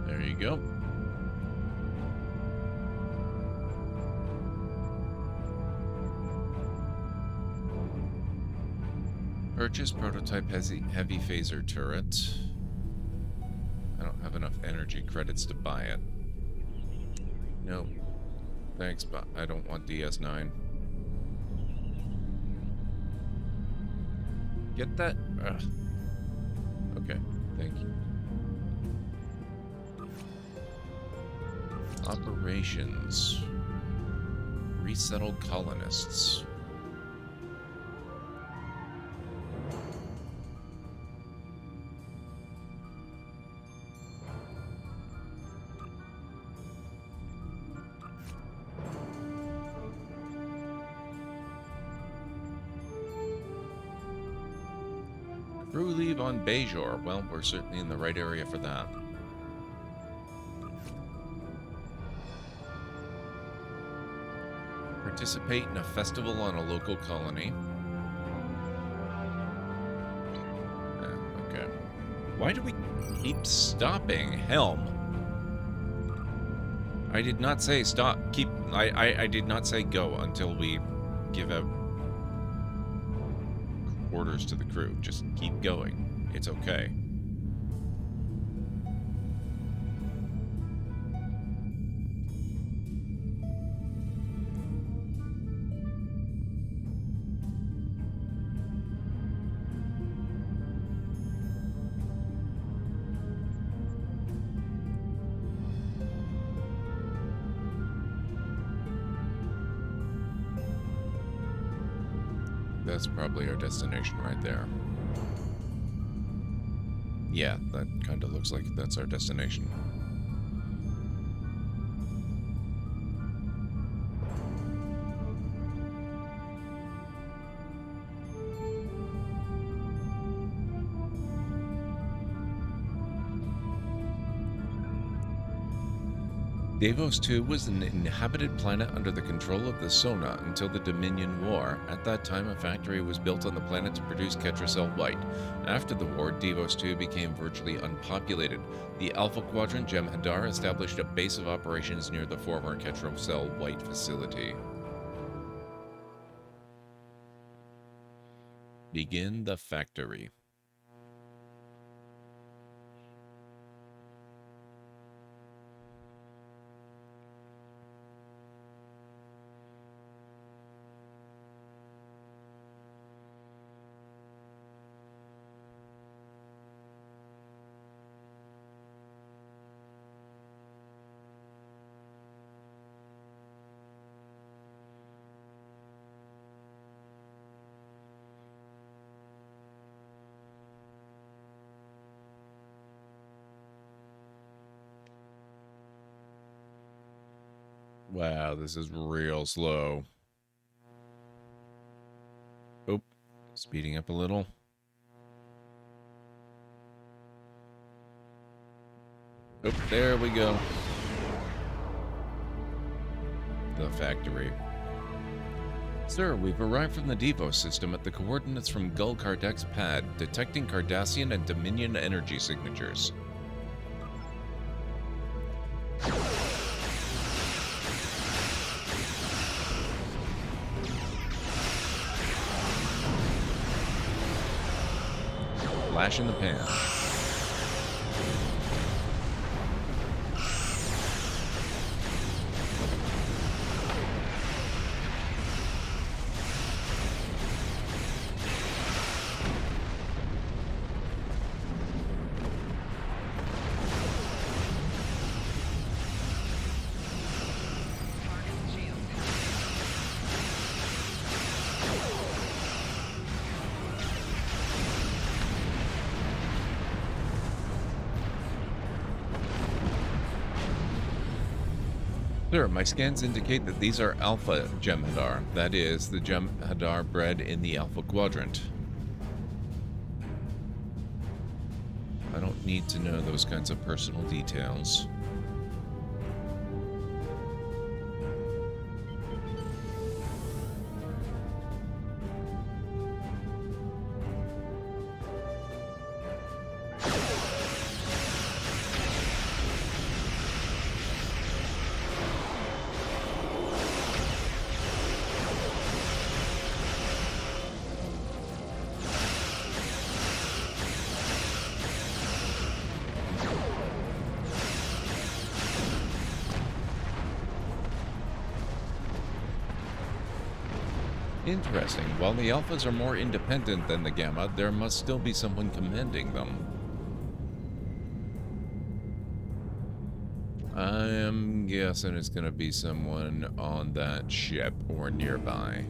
There you go. Purchase prototype heavy phaser turret. I don't have enough energy credits to buy it. No. Thanks, but I don't want DS9. Get that? Ugh. Okay, thank you. Operations. Resettled colonists. Crew leave on Bajor. Well, we're certainly in the right area for that. Participate in a festival on a local colony. Okay. Why do we keep stopping? Helm. I did not say stop. I did not say go until we give out orders to the crew. Just keep going. It's okay. That's probably our destination right there. Yeah, that kind of looks like that's our destination. Davos 2 was an inhabited planet under the control of the Sona until the Dominion War. At that time, a factory was built on the planet to produce Ketracel White. After the war, Davos 2 became virtually unpopulated. The Alpha Quadrant Jem'Hadar established a base of operations near the former Ketracel White facility. Begin the factory. Wow, this is real slow. Oh, speeding up a little. Oh, there we go. The factory. Sir, we've arrived from the Devo system at the coordinates from Gul Kardek's pad, detecting Cardassian and Dominion energy signatures. Flash in the pan. Sir, my scans indicate that these are Alpha Jem'Hadar. That is, the Jem'Hadar bred in the Alpha Quadrant. I don't need to know those kinds of personal details. Interesting. While the Alphas are more independent than the Gamma, there must still be someone commanding them. I'm guessing it's going to be someone on that ship or nearby.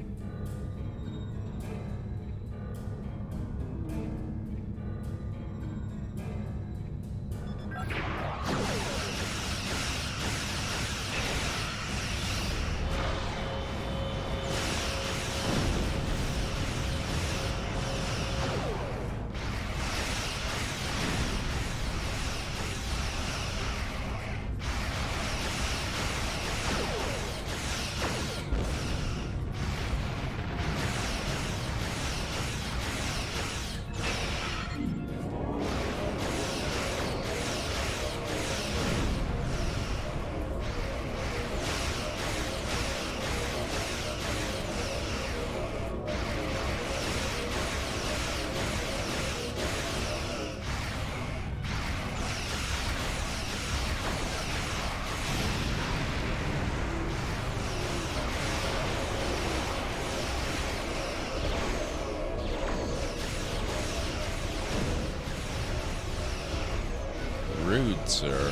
Rude, sir.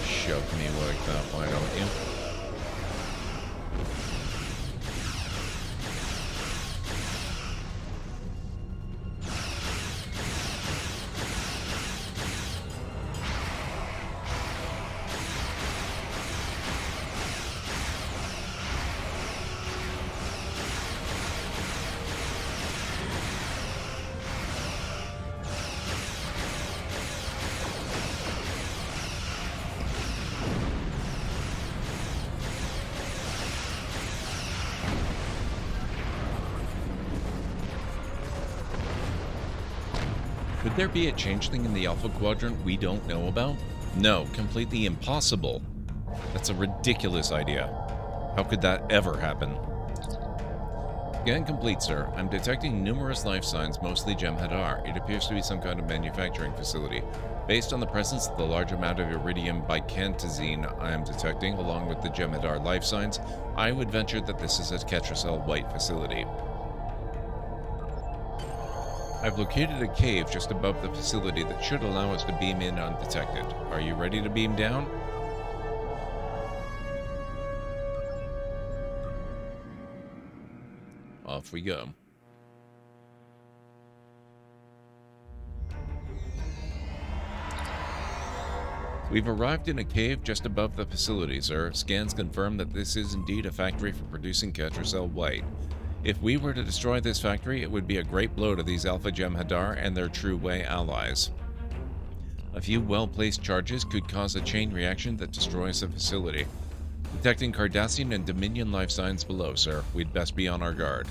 Shove me like that, why don't you? Could there be a changeling in the Alpha Quadrant we don't know about? No, completely impossible. That's a ridiculous idea. How could that ever happen? Scan complete, sir. I'm detecting numerous life signs, mostly Jem'Hadar. It appears to be some kind of manufacturing facility. Based on the presence of the large amount of iridium bicantazine I am detecting, along with the Jem'Hadar life signs, I would venture that this is a Ketracel White facility. I've located a cave just above the facility that should allow us to beam in undetected. Are you ready to beam down? Off we go. We've arrived in a cave just above the facility, sir. Scans confirm that this is indeed a factory for producing Ketracel White. If we were to destroy this factory, it would be a great blow to these Alpha Jem'Hadar and their True Way allies. A few well-placed charges could cause a chain reaction that destroys the facility. Detecting Cardassian and Dominion life signs below, sir. We'd best be on our guard.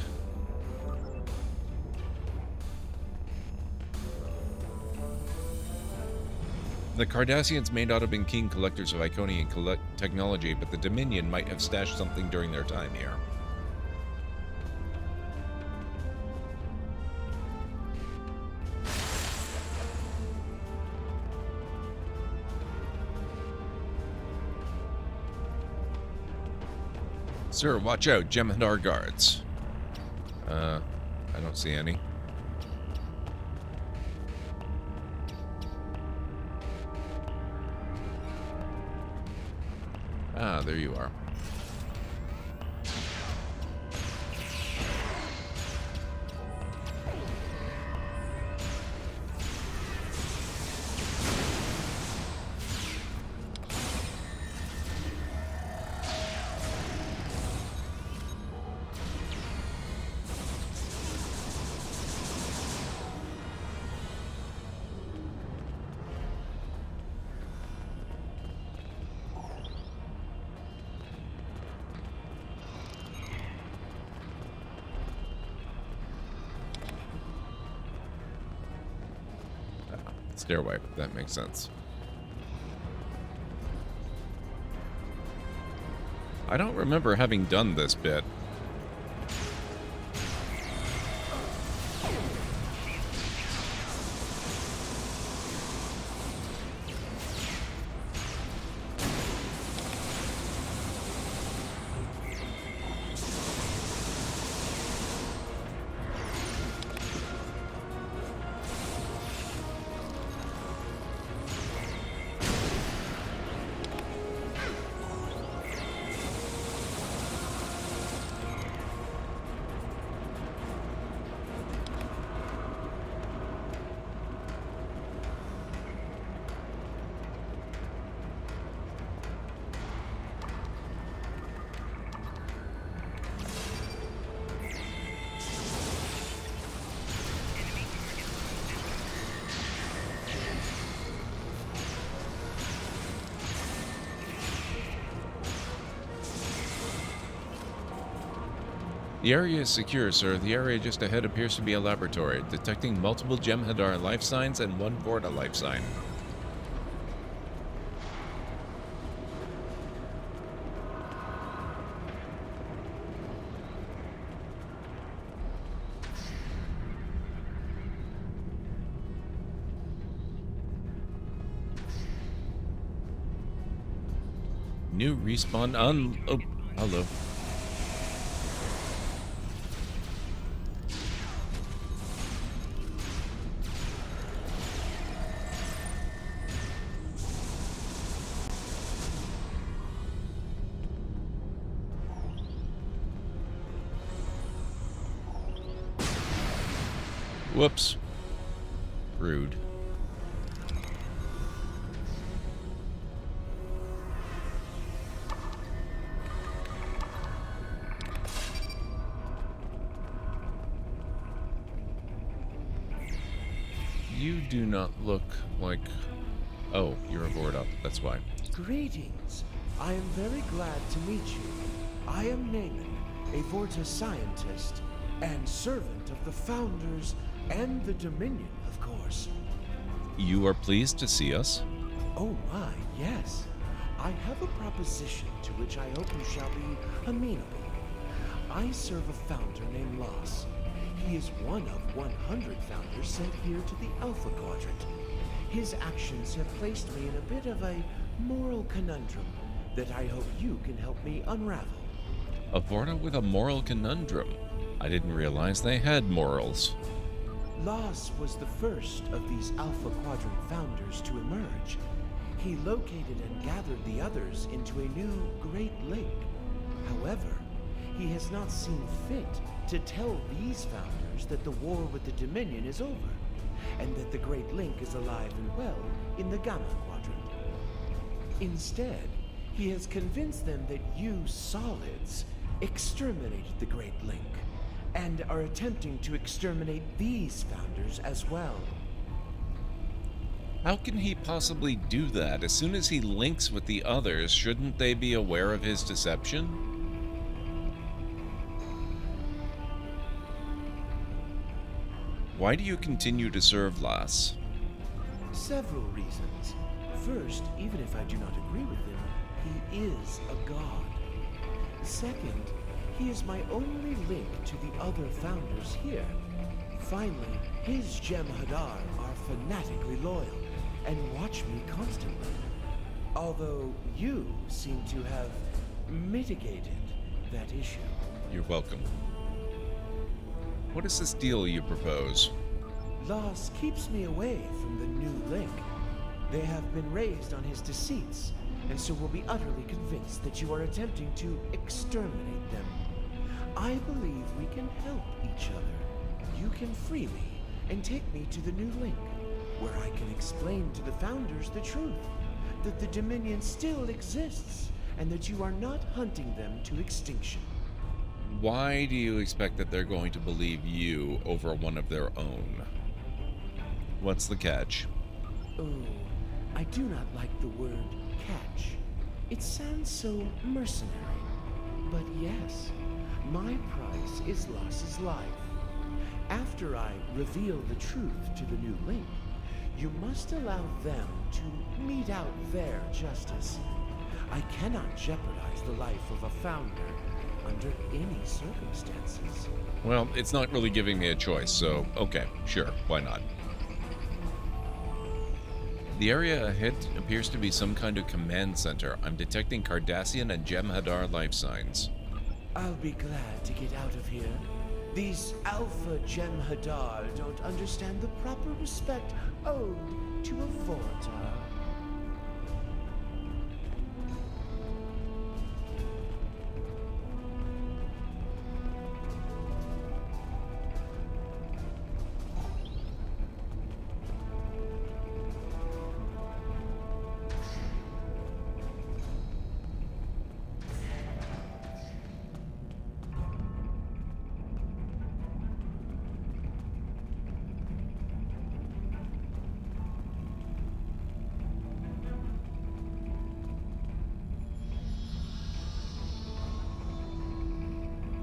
The Cardassians may not have been keen collectors of Iconian technology, but the Dominion might have stashed something during their time here. Sir, watch out, Jem'Hadar guards. I don't see any. Ah, there you are. Stairway, that makes sense. I don't remember having done this bit. The area is secure, sir. The area just ahead appears to be a laboratory, detecting multiple Jem'Hadar life signs and one Vorta life sign. New respawn oh, hello. Whoops. Rude. You do not look like... Oh, you're a board up. That's why. Greetings. I am very glad to meet you. I am Naaman, a Vorta scientist and servant of the Founders and the Dominion, of course. You are pleased to see us? Oh my, yes. I have a proposition to which I hope you shall be amenable. I serve a founder named Loss. He is one of 100 founders sent here to the Alpha Quadrant. His actions have placed me in a bit of a moral conundrum that I hope you can help me unravel. A Vorta with a moral conundrum? I didn't realize they had morals. Loss was the first of these Alpha Quadrant founders to emerge. He located and gathered the others into a new Great Lake. However, he has not seen fit to tell these founders that the war with the Dominion is over, and that the Great Link is alive and well in the Gamma Quadrant. Instead, he has convinced them that you solids exterminated the Great Link, and are attempting to exterminate these founders as well. How can he possibly do that? As soon as he links with the others, shouldn't they be aware of his deception? Why do you continue to serve Lass? Several reasons. First, even if I do not agree with him, he is a god. Second, he is my only link to the other founders here. Finally, his Jem'Hadar are fanatically loyal and watch me constantly. Although you seem to have mitigated that issue. You're welcome. What is this deal you propose? Lass keeps me away from the new link. They have been raised on his deceits, and so will be utterly convinced that you are attempting to exterminate them. I believe we can help each other. You can free me and take me to the new link, where I can explain to the founders the truth, that the Dominion still exists, and that you are not hunting them to extinction. Why do you expect that they're going to believe you over one of their own? What's the catch? Oh, I do not like the word catch. It sounds so mercenary. But yes, my price is Lass's life. After I reveal the truth to the new link, you must allow them to mete out their justice. I cannot jeopardize the life of a founder under any circumstances. Well, it's not really giving me a choice, so okay, sure, why not? The area ahead appears to be some kind of command center. I'm detecting Cardassian and Jem'Hadar life signs. I'll be glad to get out of here. These Alpha Jem'Hadar don't understand the proper respect owed to a Vorta.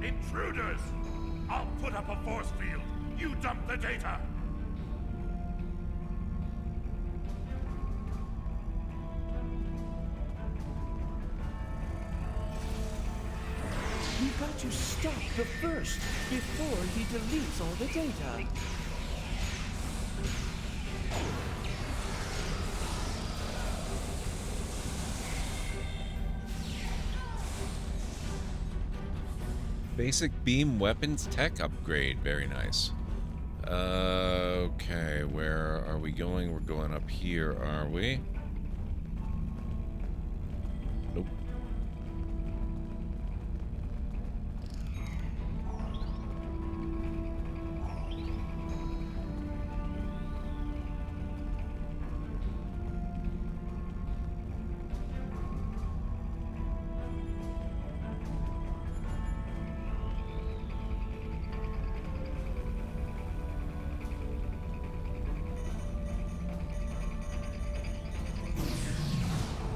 Intruders! I'll put up a force field. You dump the data. We've got to stop the first before he deletes all the data. Basic beam weapons tech upgrade. Very nice. Okay, where are we going? We're going up here, are we? Nope.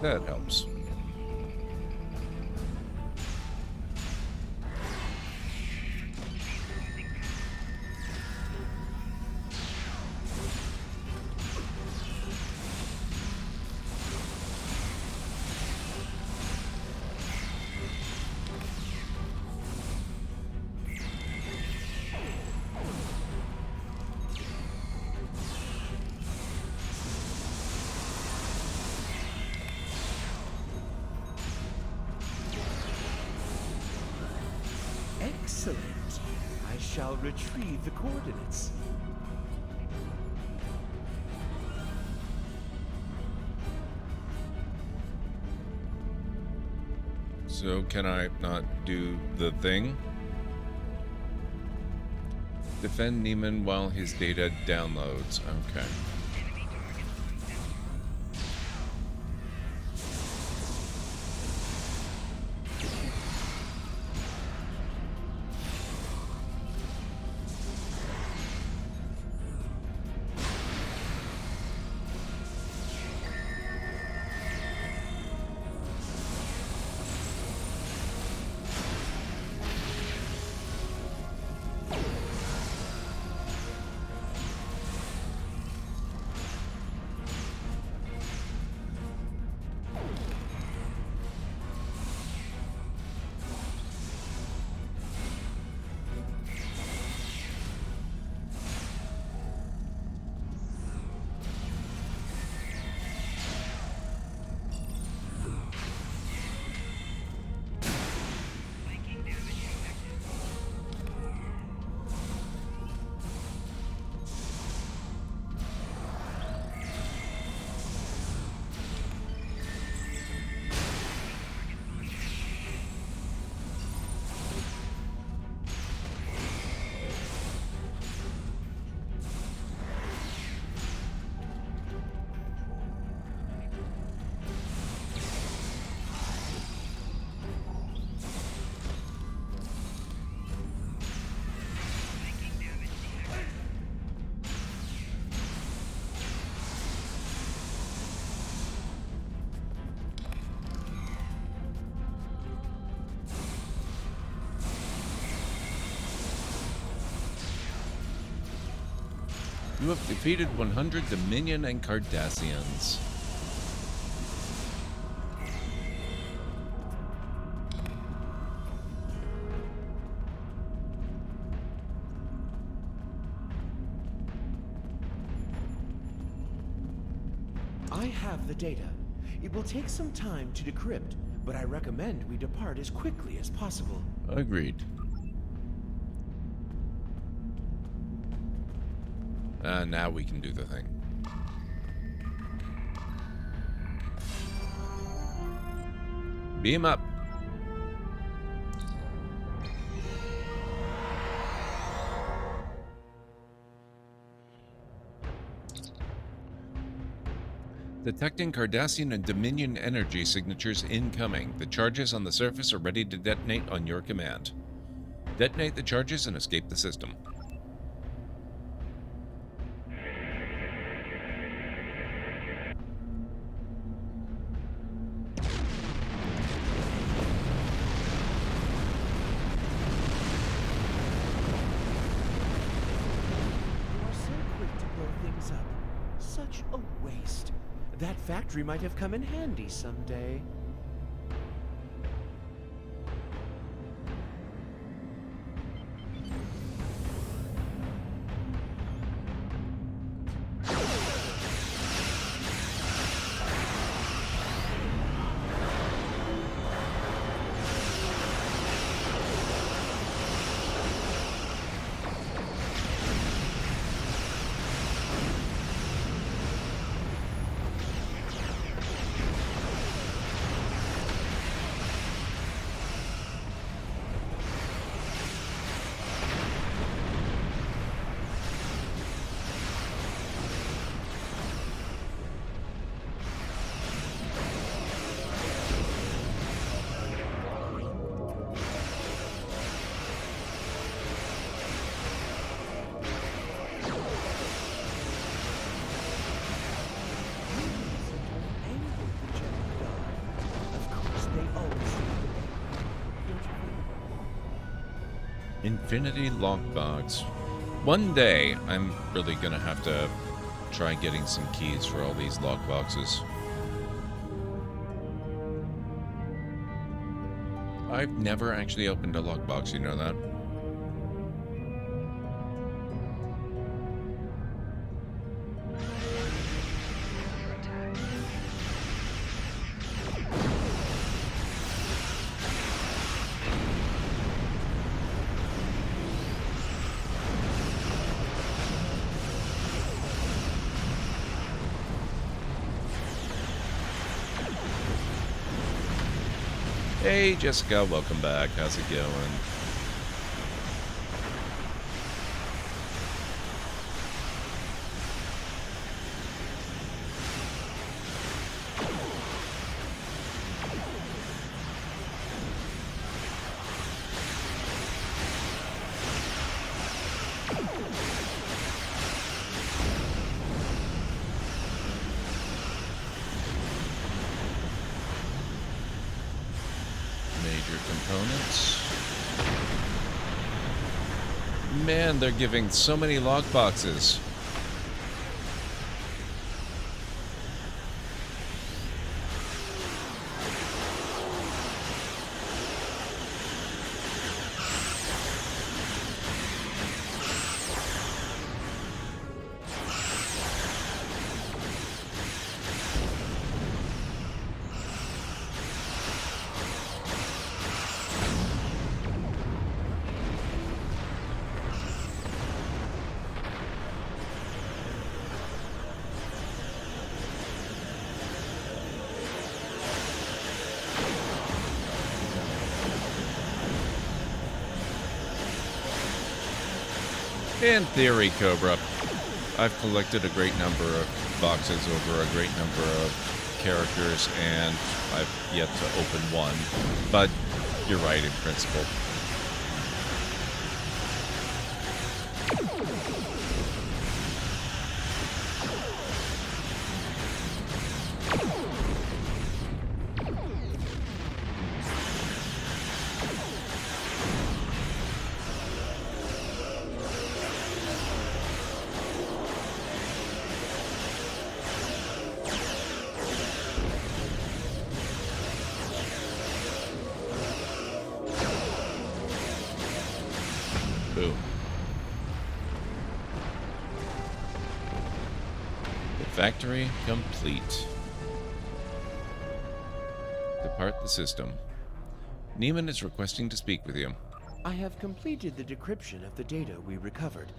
That helps. Excellent. I shall retrieve the coordinates. So can I not do the thing? Defend Neiman while his data downloads. Okay. You have defeated 100 Dominion and Cardassians. I have the data. It will take some time to decrypt, but I recommend we depart as quickly as possible. Agreed. Now we can do the thing. Beam up. Detecting Cardassian and Dominion energy signatures incoming. The charges on the surface are ready to detonate on your command. Detonate the charges and escape the system. Such a waste. That factory might have come in handy someday. Infinity Lockbox. One day, I'm really gonna have to try getting some keys for all these lockboxes. I've never actually opened a lockbox, you know that? Hey Jessica, welcome back. How's it going? Components. Man, they're giving so many lockboxes. In theory, Cobra, I've collected a great number of boxes over a great number of characters, and I've yet to open one. But you're right in principle. Boom. The factory complete. Depart the system. Neiman is requesting to speak with you. I have completed the decryption of the data we recovered.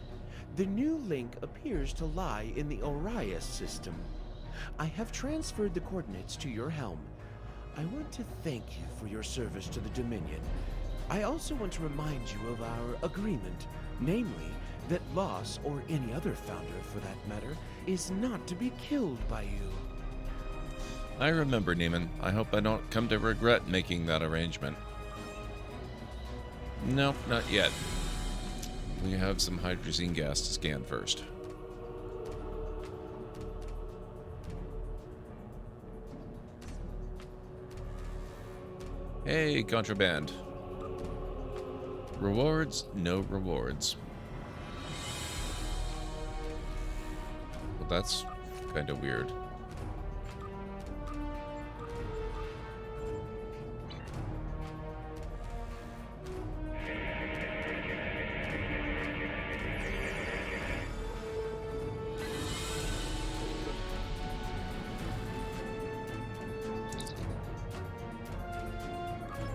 The new link appears to lie in the Orias system. I have transferred the coordinates to your helm. I want to thank you for your service to the Dominion. I also want to remind you of our agreement, namely that Loss, or any other founder for that matter, is not to be killed by you. I remember, Neiman. I hope I don't come to regret making that arrangement. Nope, not yet. We have some hydrazine gas to scan first. Hey, contraband. Rewards, no rewards. Well, that's kind of weird.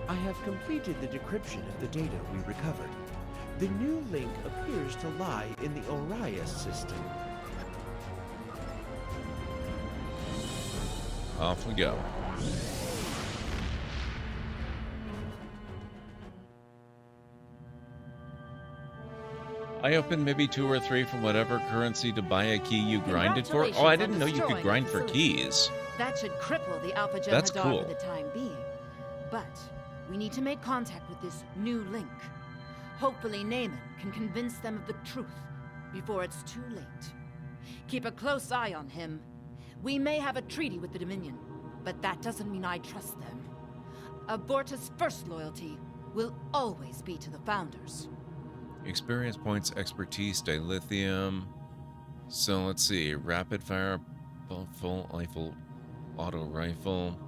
I have completed the decryption of the data we recovered. The new link appears to lie in the Orias system. Off we go. I opened maybe 2 or 3 from whatever currency to buy a key you grinded for. Oh, I didn't know you could grind for keys. That should cripple the Alpha That's Jem'Hadar cool. for the time being. But we need to make contact with this new link. Hopefully Naaman can convince them of the truth before it's too late. Keep a close eye on him. We may have a treaty with the Dominion, but that doesn't mean I trust them. Aborta's first loyalty will always be to the Founders. Experience points, expertise, dilithium. So let's see. Rapid fire, full rifle, auto rifle.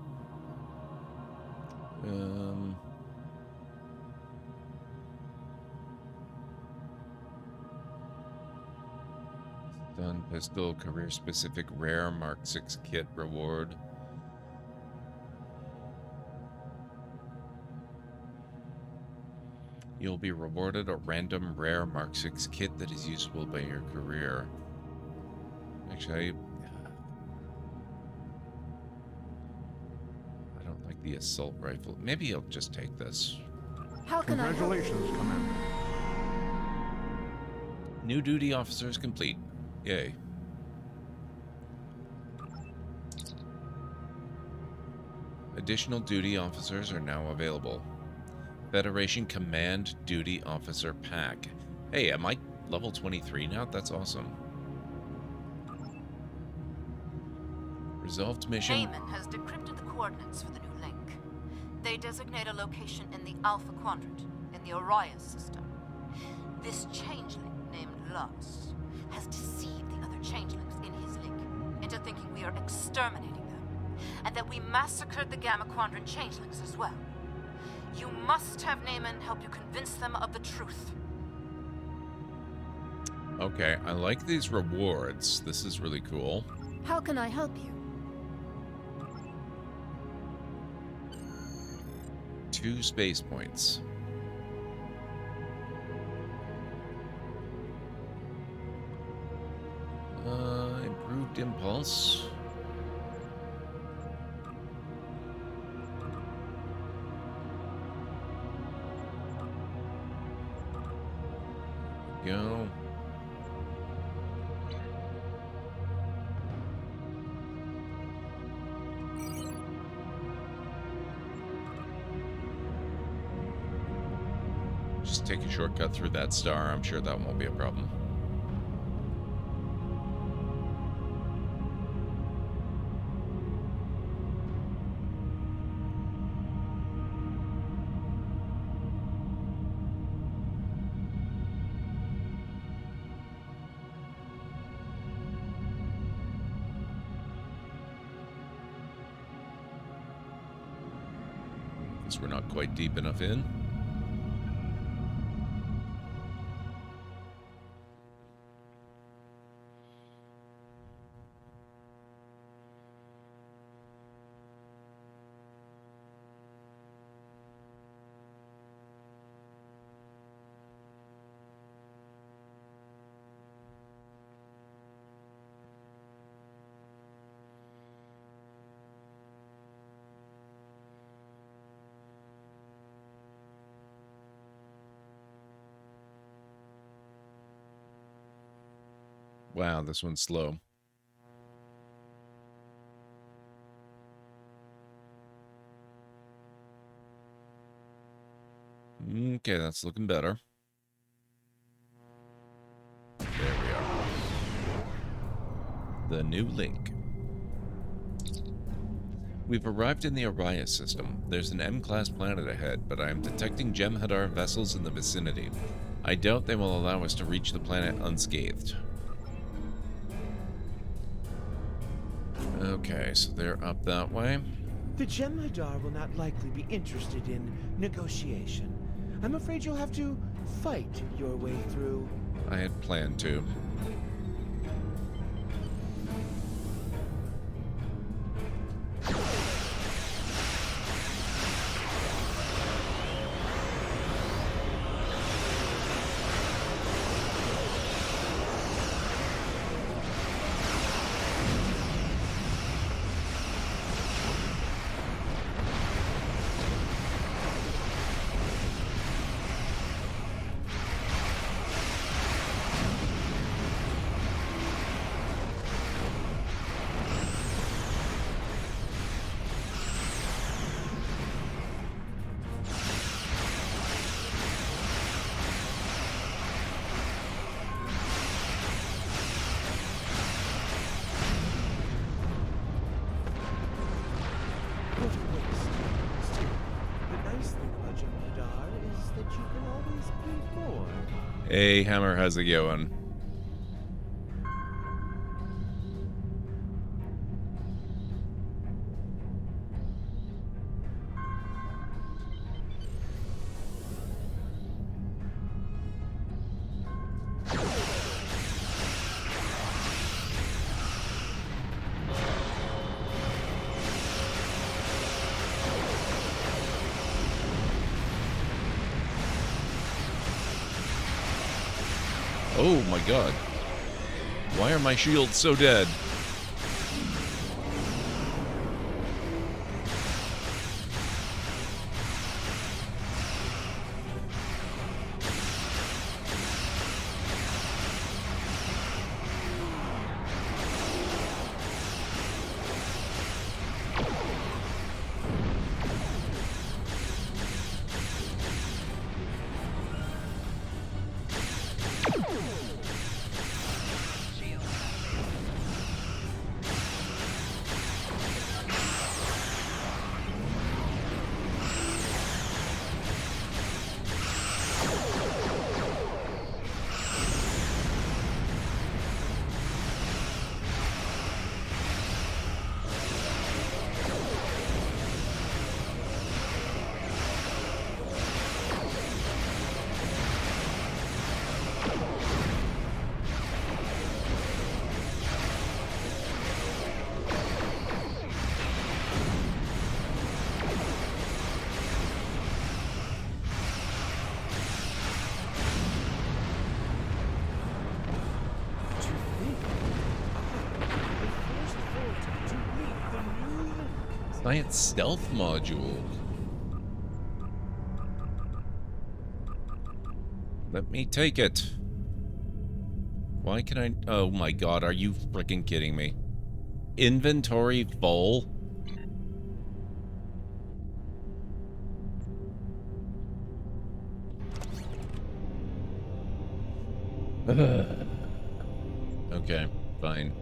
Stun pistol, career specific rare Mark 6 kit reward. You'll be rewarded a random rare Mark 6 kit that is useful by your career. Actually, I don't like the assault rifle. Maybe I'll just take this. How can Congratulations, Commander. New duty officers complete. Yay. Additional duty officers are now available. Federation Command Duty Officer Pack. Hey, am I level 23 now? That's awesome. Resolved mission. Naaman has decrypted the coordinates for the new link. They designate a location in the Alpha Quadrant, in the Orias system. This changeling, named Loss, has deceived the other changelings in his link into thinking we are exterminating them, and that we massacred the Gamma Quadrant changelings as well. You must have Naaman help you convince them of the truth. Okay, I like these rewards. This is really cool. How can I help you? 2 space points. Improved impulse. Go. Just take a shortcut through that star. I'm sure that won't be a problem. Guess we're not quite deep enough in. Wow, this one's slow. Okay, that's looking better. There we are. The new link. We've arrived in the Orion system. There's an M-class planet ahead, but I am detecting Jem'Hadar vessels in the vicinity. I doubt they will allow us to reach the planet unscathed. Okay, so they're up that way. The Jem'Hadar will not likely be interested in negotiation. I'm afraid you'll have to fight your way through. I had planned to. What a waste. Still, the nice thing about Jem'Hadar is that you can always be more. Hey, Hammer, how's it going? Oh my god. Why are my shields so dead? Science stealth module. Let me take it. Why can I... Oh my god, are you freaking kidding me? Inventory full? Okay, fine.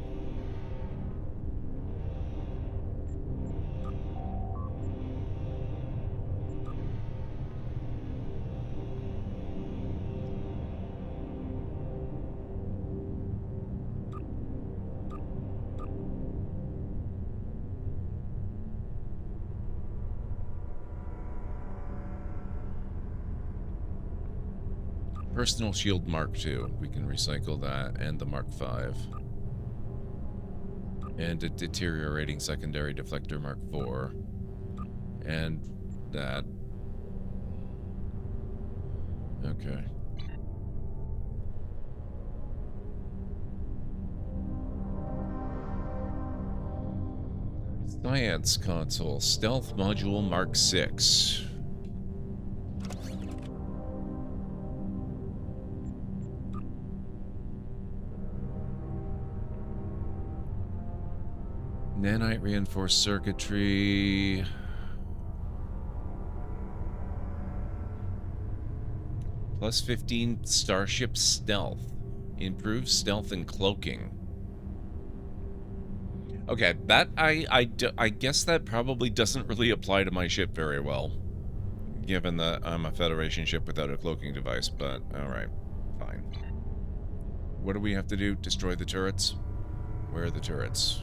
Personal shield Mark II. We can recycle that, and the Mark V. And a deteriorating secondary deflector Mark IV. And that. Okay. Science console. Stealth module Mark VI. Nanite reinforced circuitry. Plus 15 starship stealth. Improves stealth and cloaking. Okay, that I guess that probably doesn't really apply to my ship very well, given that I'm a Federation ship without a cloaking device, but alright, fine. What do we have to do? Destroy the turrets? Where are the turrets?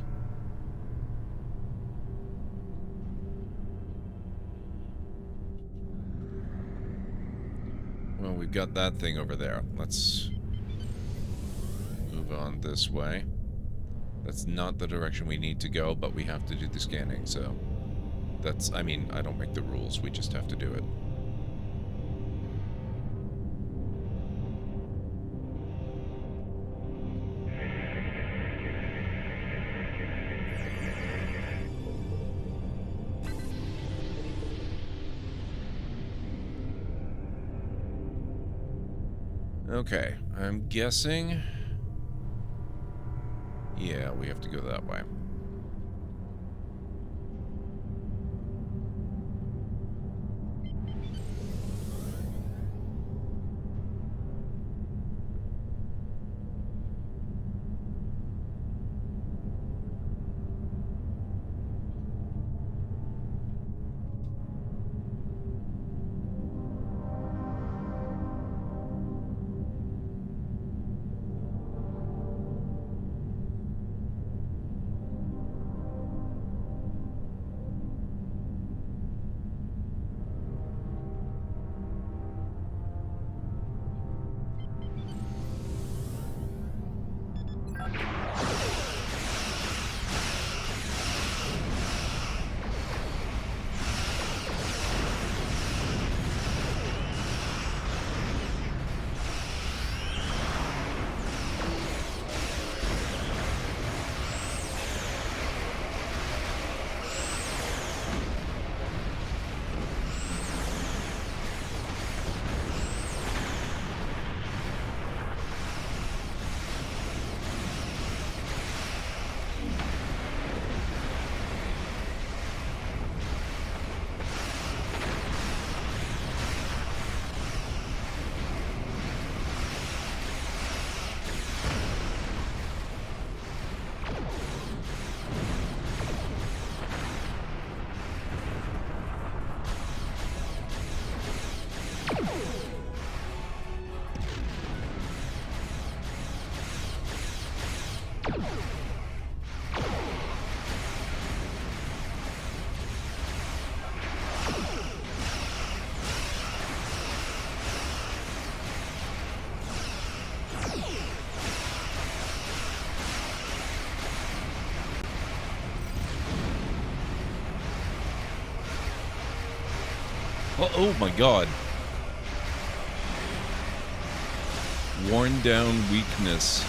Well, we've got that thing over there. Let's move on this way. That's not the direction we need to go, but we have to do the scanning, so... That's, I mean, I don't make the rules, we just have to do it. Okay, I'm guessing... Yeah, we have to go that way. Oh my god. Worn down weakness.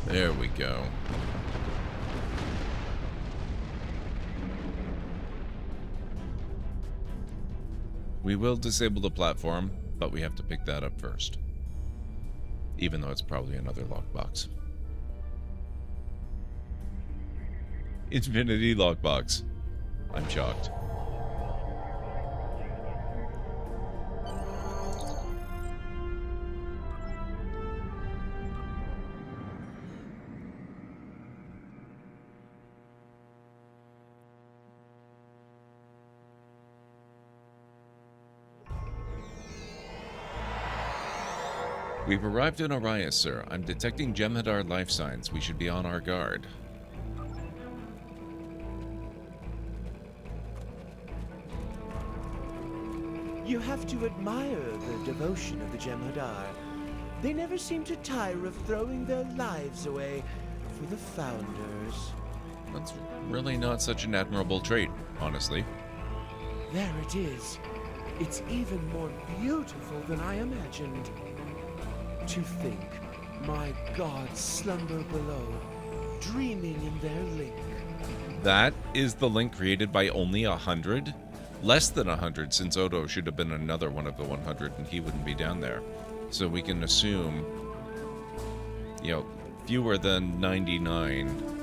There we go. We will disable the platform, but we have to pick that up first. Even though it's probably another lockbox. Infinity lockbox. I'm shocked. We've arrived in Orias, sir. I'm detecting Jem'Hadar life signs. We should be on our guard. You have to admire the devotion of the Jem'Hadar. They never seem to tire of throwing their lives away for the Founders. That's really not such an admirable trait, honestly. There it is. It's even more beautiful than I imagined. To think my gods slumber below, dreaming in their link. That is the link created by only 100? Less than 100, since Odo should have been another one of the 100 and he wouldn't be down there. So we can assume, you know, fewer than 99.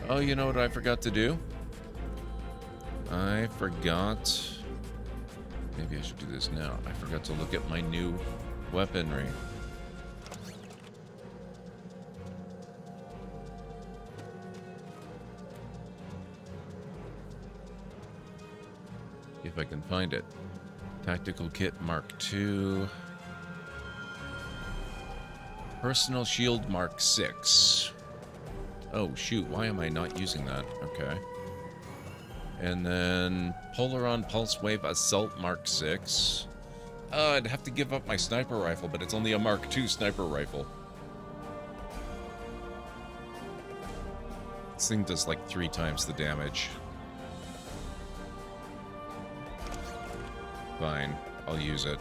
Oh, you know what I forgot to do? I forgot... Maybe I should do this now. I forgot to look at my new weaponry. If I can find it. Tactical Kit Mark II. Personal Shield Mark 6. Oh, shoot. Why am I not using that? Okay. And then Polaron Pulse Wave Assault Mark 6. I'd have to give up my sniper rifle, but it's only a Mark II sniper rifle. This thing does like 3 times the damage. Fine, I'll use it.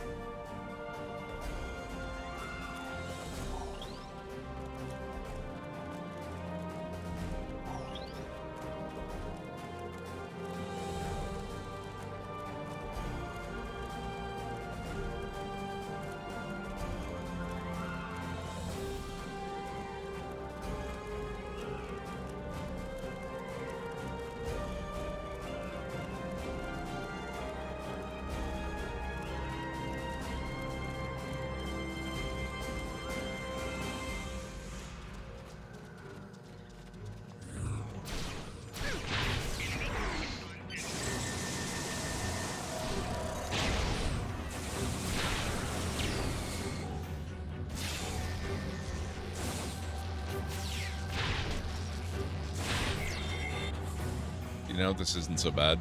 You know, this isn't so bad.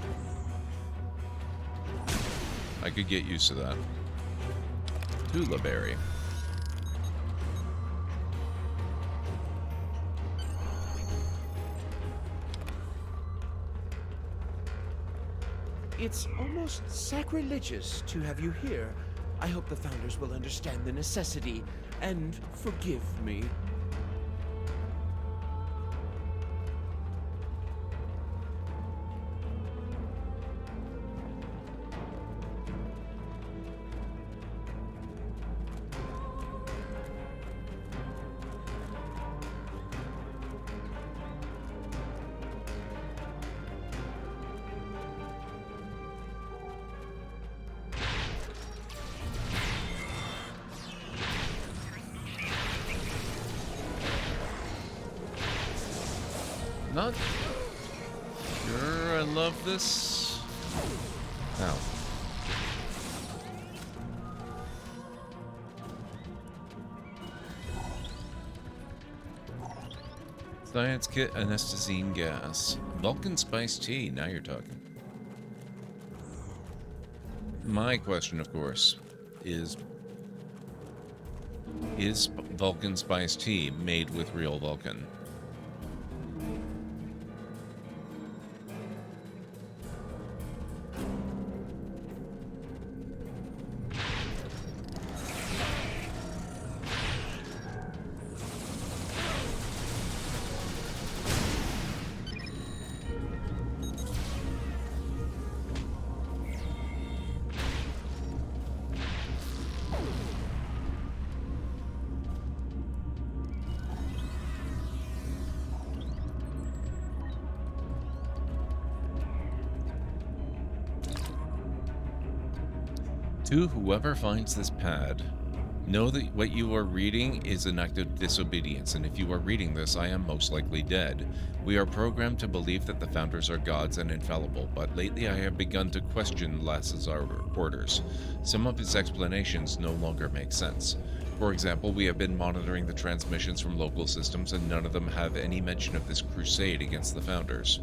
I could get used to that. Tula berry. It's almost sacrilegious to have you here. I hope the Founders will understand the necessity and forgive me. Not sure I love this. Ow. Science kit, anesthetizine gas. Vulcan spice tea, now you're talking. My question, of course, is Vulcan spice tea made with real Vulcan? To whoever finds this pad, know that what you are reading is an act of disobedience, and if you are reading this, I am most likely dead. We are programmed to believe that the Founders are gods and infallible, but lately I have begun to question Lass's orders. Some of his explanations no longer make sense. For example, we have been monitoring the transmissions from local systems, and none of them have any mention of this crusade against the Founders.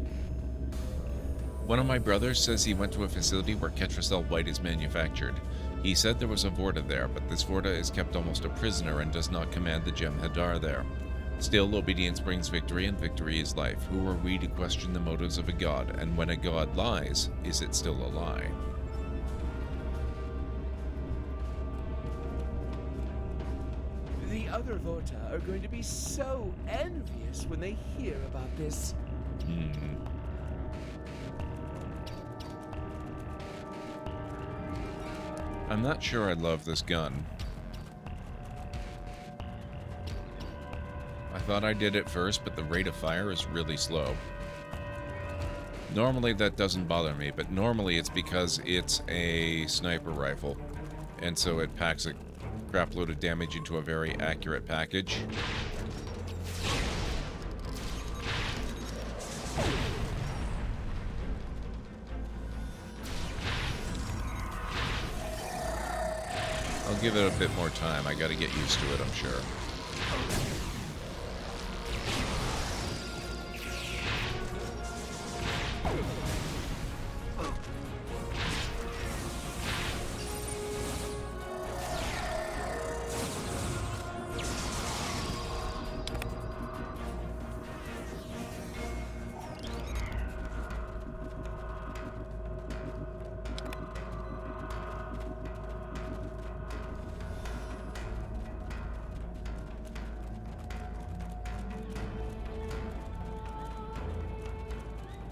One of my brothers says he went to a facility where Ketracel White is manufactured. He said there was a Vorta there, but this Vorta is kept almost a prisoner and does not command the Jem'Hadar there. Still, obedience brings victory, and victory is life. Who are we to question the motives of a god? And when a god lies, is it still a lie? The other Vorta are going to be so envious when they hear about this. I'm not sure I love this gun. I thought I did it first, but the rate of fire is really slow. Normally that doesn't bother me, but normally it's because it's a sniper rifle, and so it packs a crap load of damage into a very accurate package. I'll give it a bit more time. I gotta get used to it, I'm sure.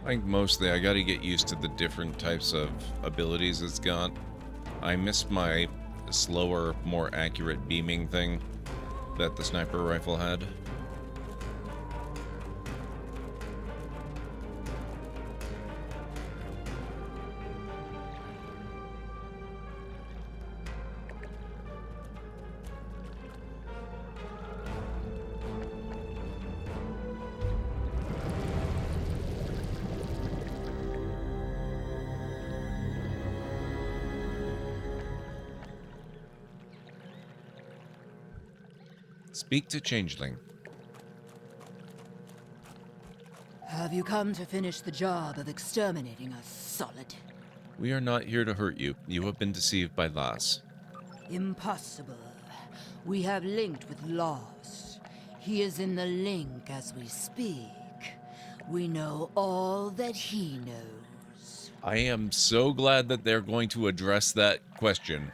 I think mostly I gotta get used to the different types of abilities it's got. I missed my slower, more accurate beaming thing that the sniper rifle had. Speak to Changeling. Have you come to finish the job of exterminating us, Solid? We are not here to hurt you. You have been deceived by Lass. Impossible. We have linked with Laws. He is in the link as we speak. We know all that he knows. I am so glad that they're going to address that question.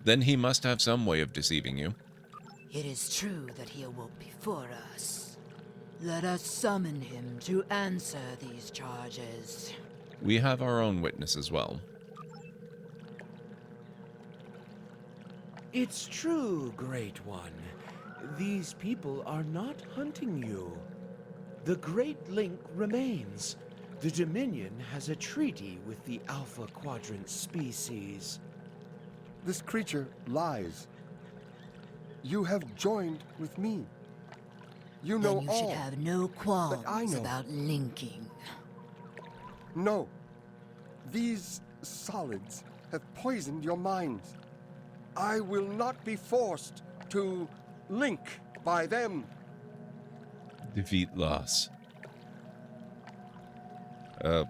Then he must have some way of deceiving you. It is true that he awoke before us. Let us summon him to answer these charges. We have our own witness as well. It's true, Great One. These people are not hunting you. The Great Link remains. The Dominion has a treaty with the Alpha Quadrant species. This creature lies. You have joined with me. You know then you all should have no that I qualms know. about linking. No. These solids have poisoned your minds. I will not be forced to link by them. Defeat Lass. Oh.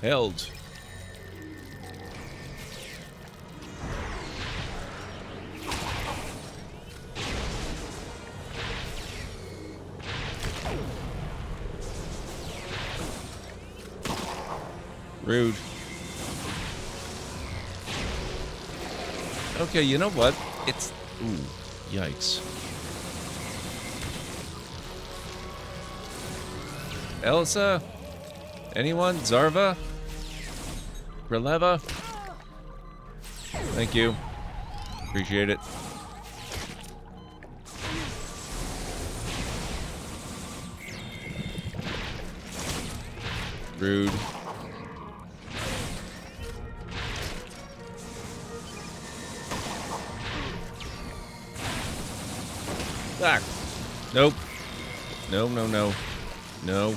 Held. Rude. Okay, you know what? It's... Ooh, yikes. Elsa? Anyone? Zarva? Releva? Thank you. Appreciate it. Rude. Ah. Nope. No, no, no. No.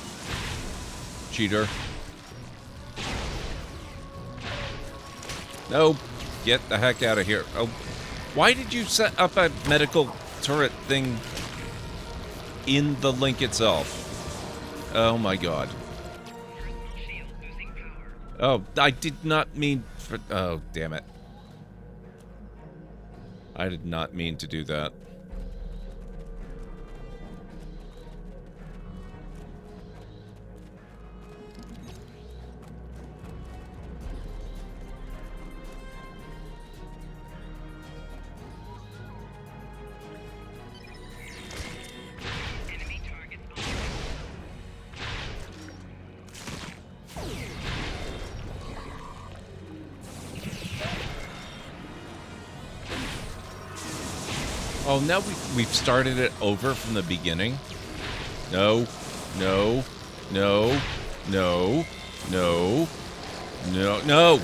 cheater. No, get the heck out of here. Oh, why did you set up a medical turret thing in the link itself? Oh my god. Oh, I did not mean for... Oh, damn it. I did not mean to do that. Oh, now we've started it over from the beginning? No, no, no, no, no, no, no!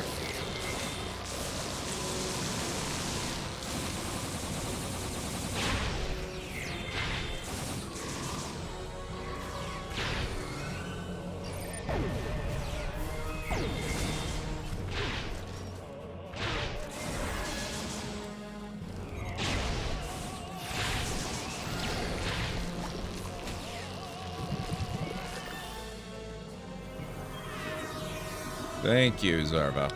Thank you, Zarva.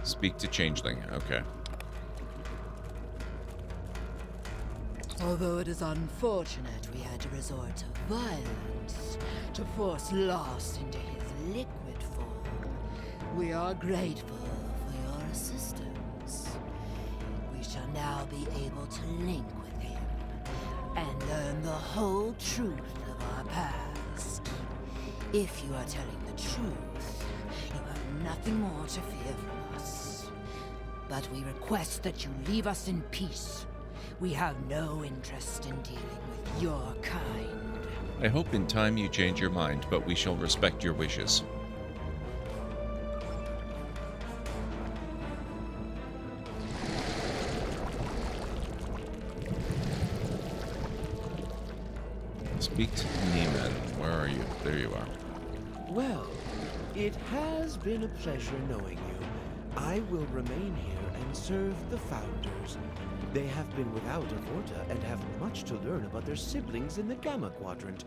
Speak to Changeling. Okay. Although it is unfortunate we had to resort to violence to force Lost into his liquid form, we are grateful for your assistance. We shall now be able to link with him and learn the whole truth of our past. If you are telling the truth, you have nothing more to fear from us. But we request that you leave us in peace. We have no interest in dealing with your kind. I hope in time you change your mind, but we shall respect your wishes. Speak to Neiman. Where are you? There you are. Well, it has been a pleasure knowing you. I will remain here and serve the Founders. They have been without a Vorta and have much to learn about their siblings in the Gamma Quadrant.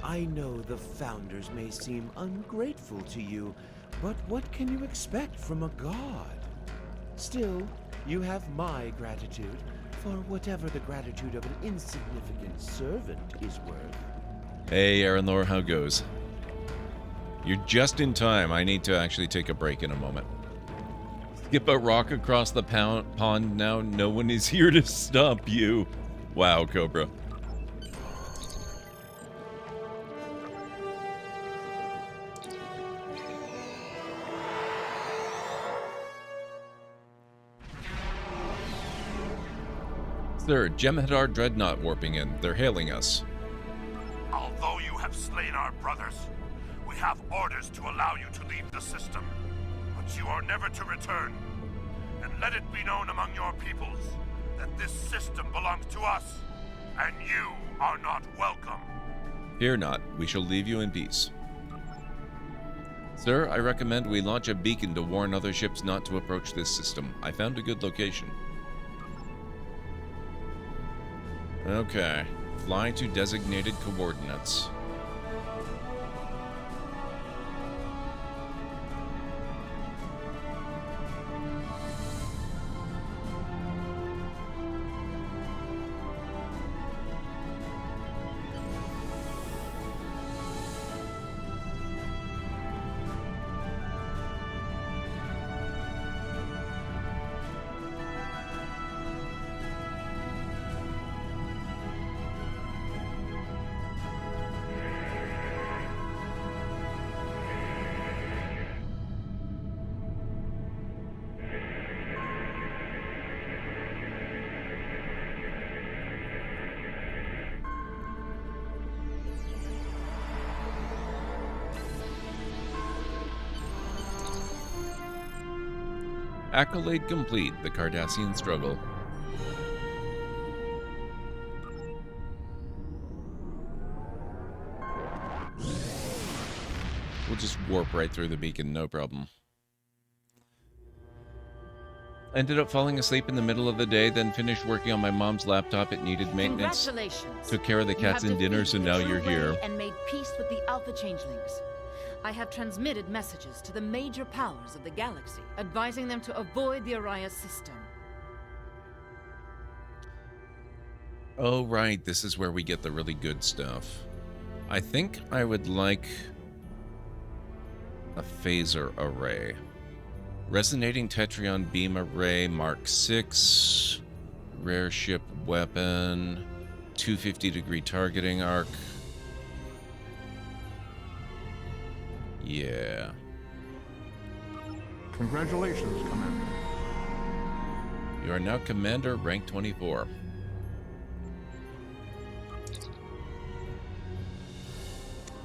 I know the Founders may seem ungrateful to you, but what can you expect from a god? Still, you have my gratitude for whatever the gratitude of an insignificant servant is worth. Hey, Aranlor, how goes? You're just in time. I need to actually take a break in a moment. Skip a rock across the pond now. No one is here to stop you. Wow, Cobra. Sir, Jem'Hadar Dreadnought warping in. They're hailing us. Although you have slain our brothers, we have orders to allow you to leave the system. But you are never to return. And let it be known among your peoples that this system belongs to us, and you are not welcome. Fear not, we shall leave you in peace. Sir, I recommend we launch a beacon to warn other ships not to approach this system. I found a good location. Okay, fly to designated coordinates. Accolade complete, the Cardassian struggle. We'll just warp right through the beacon, no problem. Ended up falling asleep in the middle of the day, then finished working on my mom's laptop. It needed maintenance. Congratulations. Took care of the cats and dinner, so now you're here. And made peace with the Alpha Changelings. I have transmitted messages to the major powers of the galaxy, advising them to avoid the Araya system. Oh, right. This is where we get the really good stuff. I think I would like a phaser array. Resonating Tetrion beam array, Mark 6. Rare ship weapon. 250-degree targeting arc. Yeah. Congratulations, Commander. You are now Commander, rank 24.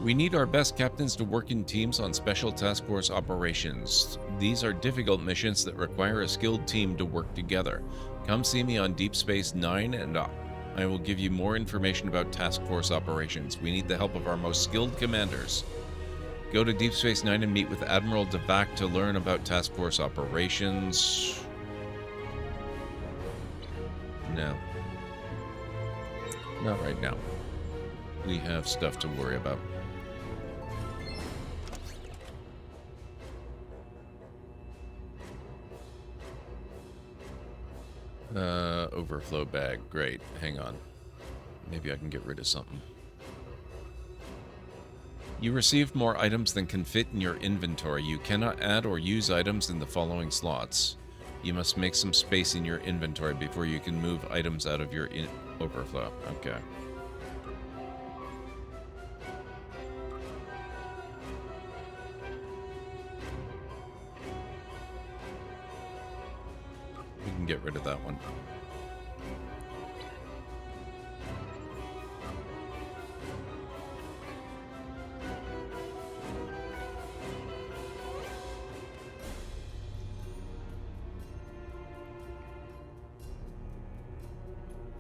We need our best captains to work in teams on special task force operations. These are difficult missions that require a skilled team to work together. Come see me on Deep Space Nine and I will give you more information about task force operations. We need the help of our most skilled commanders. Go to Deep Space Nine and meet with Admiral Devac to learn about task force operations. No. Not right now. We have stuff to worry about. Overflow bag. Great. Hang on. Maybe I can get rid of something. You received more items than can fit in your inventory. You cannot add or use items in the following slots. You must make some space in your inventory before you can move items out of your overflow. Okay. We can get rid of that one.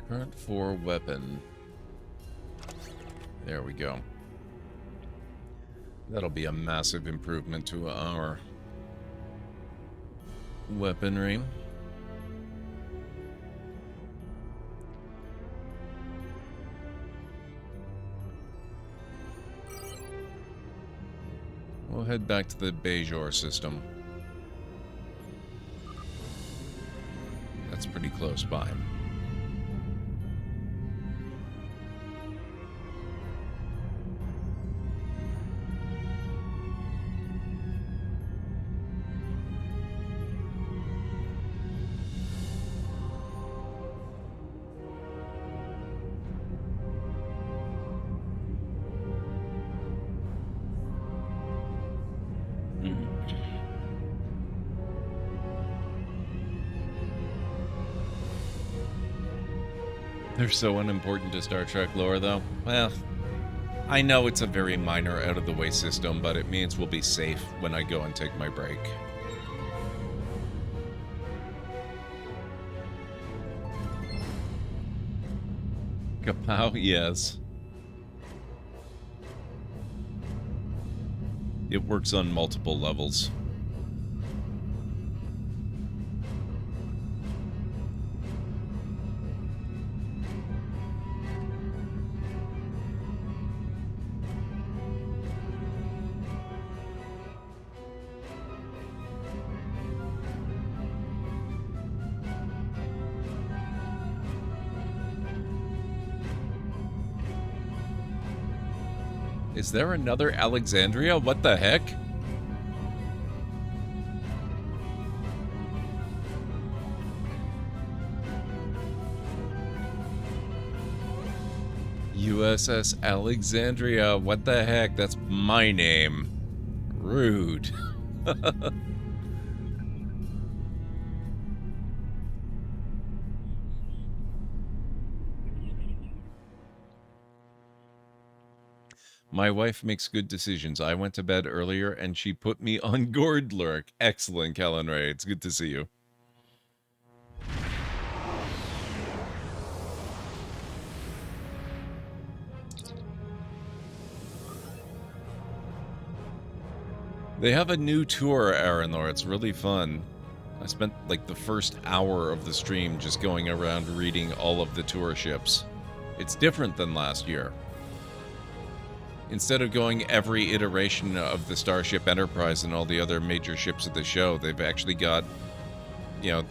Current 4 weapon. There we go. That'll be a massive improvement to our weaponry. We'll head back to the Bajor system. That's pretty close by. They're so unimportant to Star Trek lore, though. Well, I know it's a very minor, out-of-the-way system, but it means we'll be safe when I go and take my break. Kapow, yes. It works on multiple levels. Is there another Alexandria? What the heck? USS Alexandria. What the heck? That's my name. Rude. My wife makes good decisions. I went to bed earlier and she put me on GordLurk. Excellent, Callan Ray. It's good to see you. They have a new tour, Aranor. It's really fun. I spent like the first hour of the stream just going around reading all of the tour ships. It's different than last year. Instead of going every iteration of the Starship Enterprise and all the other major ships of the show, they've actually got, you know,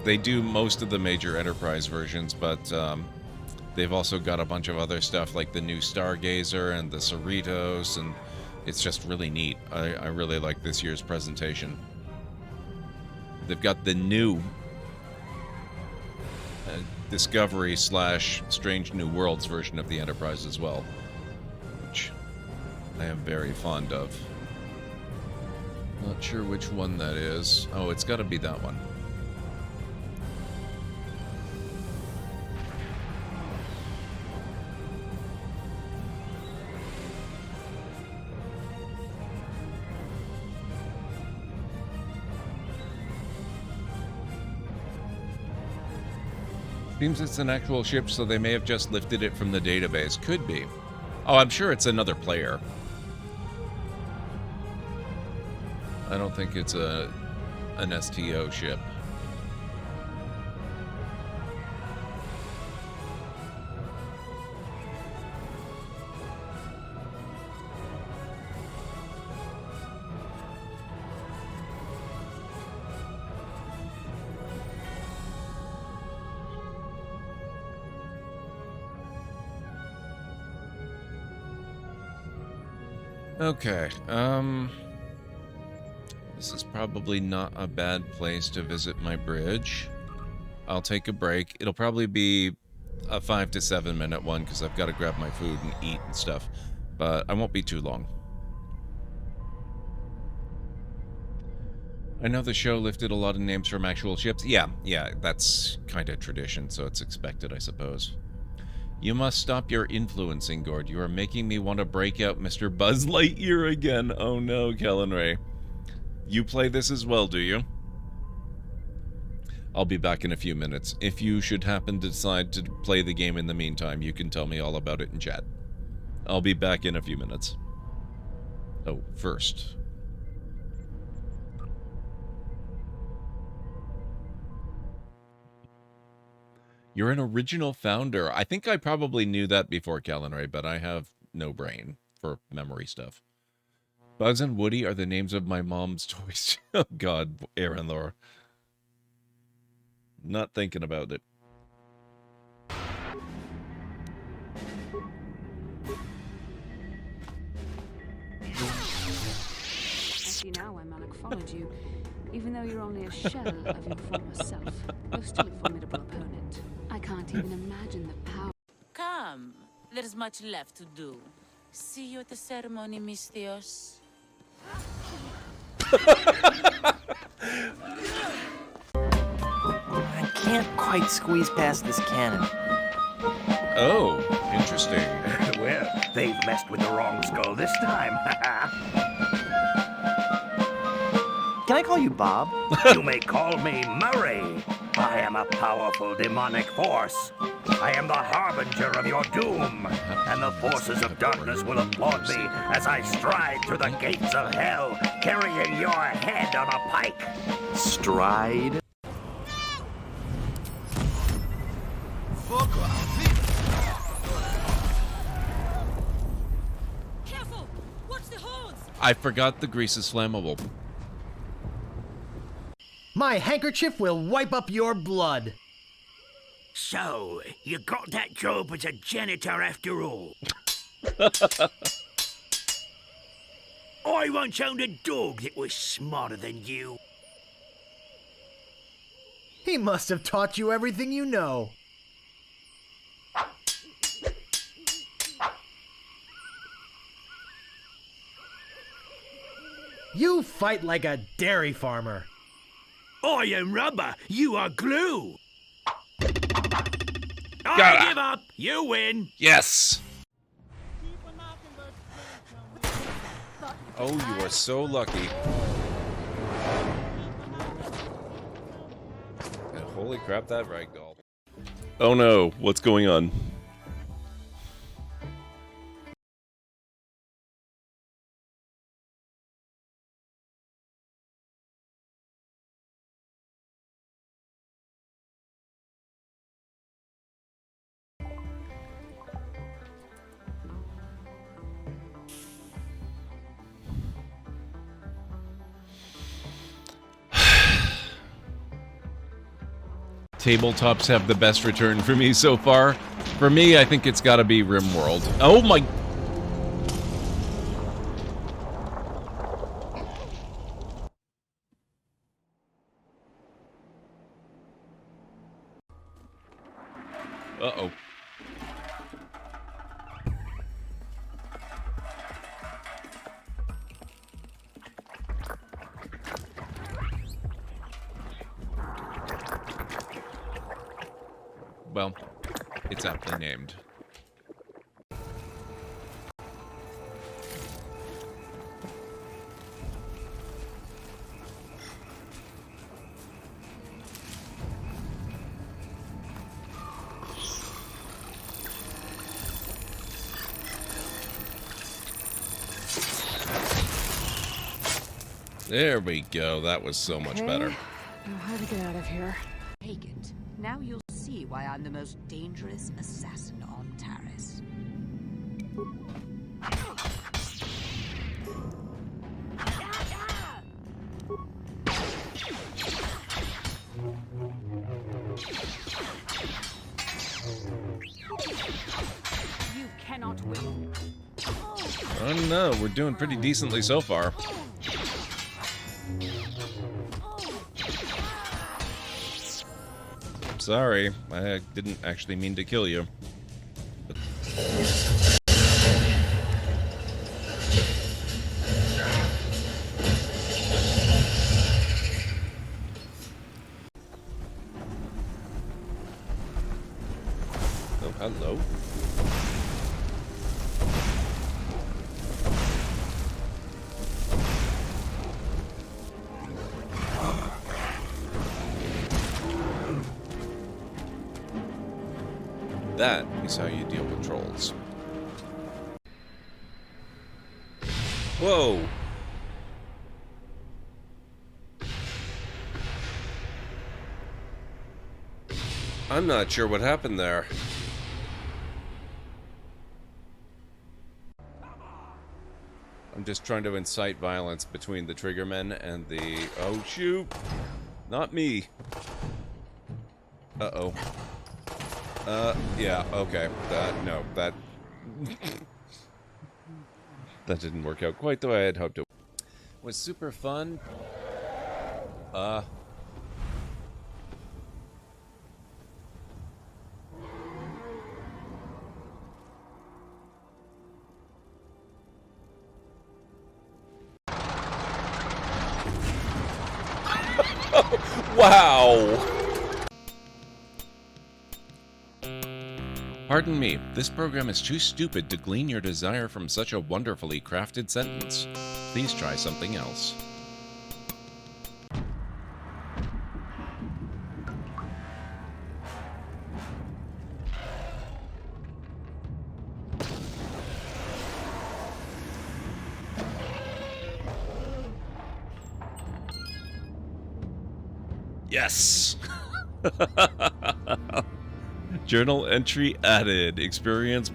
they do most of the major Enterprise versions, but they've also got a bunch of other stuff like the new Stargazer and the Cerritos, and it's just really neat. I really like this year's presentation. They've got the new Discovery / Strange New Worlds version of the Enterprise as well, which I am very fond of. Not sure which one that is. Oh, it's got to be that one. Seems it's an actual ship, so they may have just lifted it from the database. Could be. Oh, I'm sure it's another player. I don't think it's an STO ship. Okay, this is probably not a bad place to visit my bridge. I'll take a break. It'll probably be a 5 to 7 minute one because I've got to grab my food and eat and stuff, but I won't be too long. I know the show lifted a lot of names from actual ships. Yeah, that's kind of tradition, so it's expected, I suppose. You must stop your influencing, Gord. You are making me want to break out Mr. Buzz Lightyear again. Oh no, Kellen Ray. You play this as well, do you? I'll be back in a few minutes. If you should happen to decide to play the game in the meantime, you can tell me all about it in chat. I'll be back in a few minutes. Oh, first. You're an original founder. I think I probably knew that before, Kellen Ray, but I have no brain for memory stuff. Buzz and Woody are the names of my mom's toys. Oh, God, Aaron Laura. Not thinking about it. Actually, now Remak followed you. Even though you're only a shell of your former self, you're still a formidable opponent. I can't even imagine the power. Come, there's much left to do. See you at the ceremony, Miss Theos. I can't quite squeeze past this cannon. Oh, interesting. Well, they've messed with the wrong skull this time. Can I call you Bob? You may call me Murray. I am a powerful demonic force. I am the harbinger of your doom, and the forces of darkness will applaud me as I stride through the gates of hell, carrying your head on a pike. Stride? Careful! Watch the horns! I forgot the grease is flammable. My handkerchief will wipe up your blood. So, you got that job as a janitor after all? I once owned a dog that was smarter than you. He must have taught you everything you know. You fight like a dairy farmer. I am rubber, you are glue. Got I give up, you win. Yes. Oh, you are so lucky. And holy crap, that ragdoll. Oh no, what's going on? tabletops have the best return for me so far. For me, I think it's gotta be RimWorld. Oh my... Uh-oh. Well, it's aptly named. There we go. That was so much better. Now how to get out of here? Take it. Now you'll see why I'm the most dangerous assassin on Taris. You cannot win. Oh no, we're doing pretty decently so far. Sorry, I didn't actually mean to kill you. Oh, hello. That is how you deal with trolls. Whoa! I'm not sure what happened there. I'm just trying to incite violence between the triggermen and the... Oh, shoot! Not me. Uh-oh. Yeah, okay. No, that... that didn't work out quite the way I had hoped it was. Super fun. Wow! Pardon me, this program is too stupid to glean your desire from such a wonderfully crafted sentence. Please try something else. Yes! Journal entry added. Experience.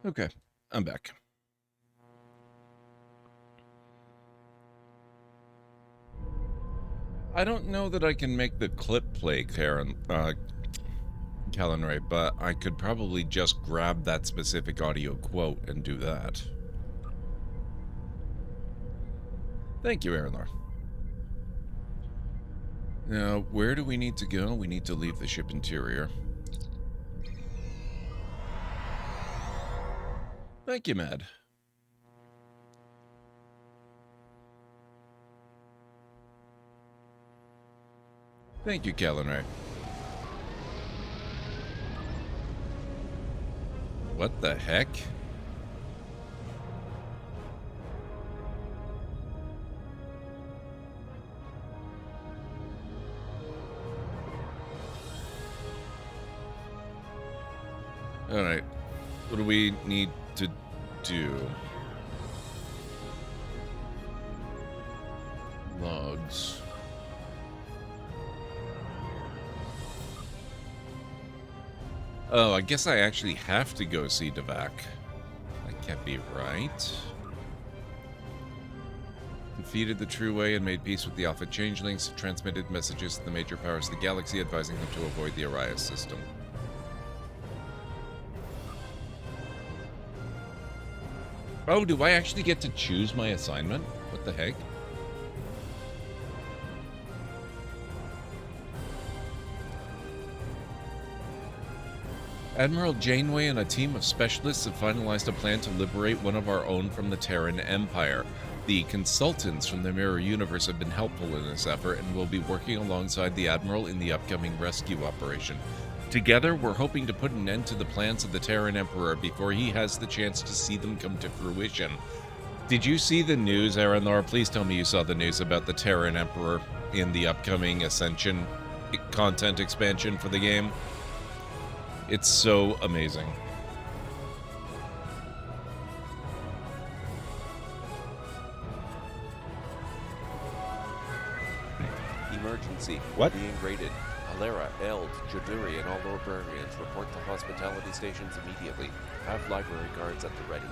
Okay, I'm back. I don't know that I can make the clip play, Calenray, but I could probably just grab that specific audio quote and do that. Thank you, Aranlar. Now, where do we need to go? We need to leave the ship interior. Thank you, Mad. Thank you, Calenray. What the heck? Alright. What do we need to do? Logs. Oh, I guess I actually have to go see Devak. That can't be right. defeated the True Way and made peace with the Alpha Changelings, transmitted messages to the major powers of the galaxy advising them to avoid the Arias system. Oh, do I actually get to choose my assignment? What the heck? Admiral Janeway and a team of specialists have finalized a plan to liberate one of our own from the Terran Empire. The consultants from the Mirror Universe have been helpful in this effort and will be working alongside the Admiral in the upcoming rescue operation. Together, we're hoping to put an end to the plans of the Terran Emperor before he has the chance to see them come to fruition. Did you see the news, Aranor? Please tell me you saw the news about the Terran Emperor in the upcoming Ascension content expansion for the game. It's so amazing. Emergency. What? Being raided. Alera, Eld, Jaduri, and all librarians report to hospitality stations immediately. Have library guards at the ready.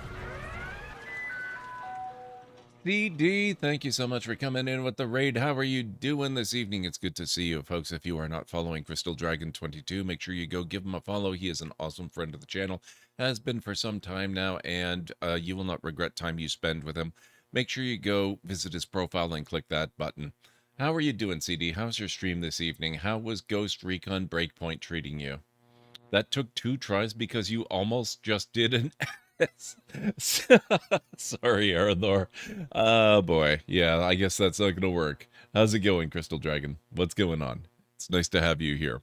DD, thank you so much for coming in with the raid. How are you doing this evening? It's good to see you, folks. If you are not following Crystal Dragon 22, make sure you go give him a follow. He is an awesome friend of the channel, has been for some time now, and you will not regret time you spend with him. Make sure you go visit his profile and click that button. How are you doing, CD? How's your stream this evening? How was Ghost Recon Breakpoint treating you? That took 2 tries because you almost just did an Sorry, Arthur. Oh, boy. Yeah, I guess that's not going to work. How's it going, Crystal Dragon? What's going on? It's nice to have you here.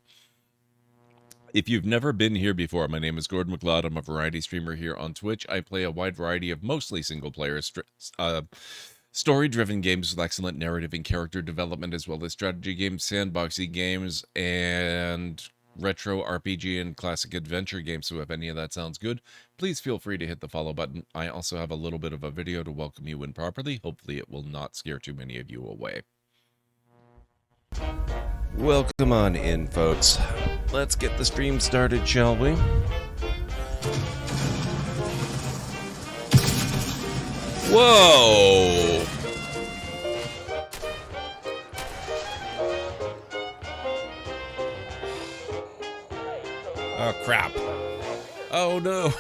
If you've never been here before, my name is GordMcLeod. I'm a variety streamer here on Twitch. I play a wide variety of mostly single-player story-driven games with excellent narrative and character development, as well as strategy games, sandboxy games, and retro RPG and classic adventure games. So if any of that sounds good, please feel free to hit the follow button. I also have a little bit of a video to welcome you in properly. Hopefully it will not scare too many of you away. Welcome on in, folks. Let's get the stream started, shall we? Whoa! Oh, crap. Oh, no.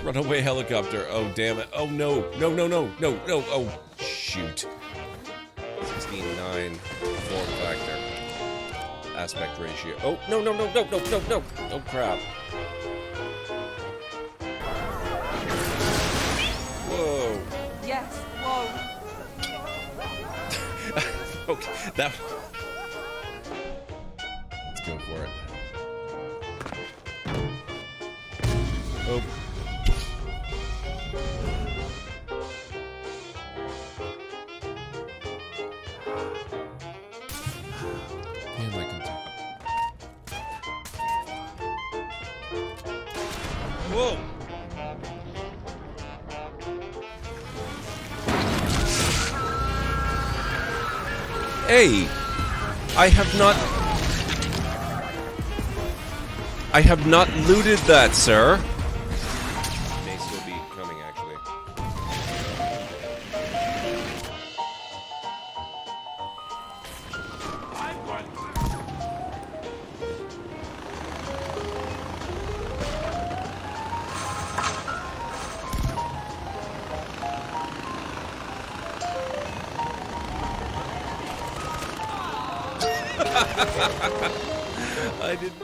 Runaway helicopter. Oh, damn it. Oh, no. No, no, no, no, no. Oh, shoot. 16:9 form factor. Aspect ratio. Oh, no, no, no, no, no, no, no. Oh, crap. Whoa. Yes, whoa. Okay, that... Let's go for it. Oh. Damn, I can talk. Whoa! Hey! I have not looted that, sir. May still be coming, actually. I didn't.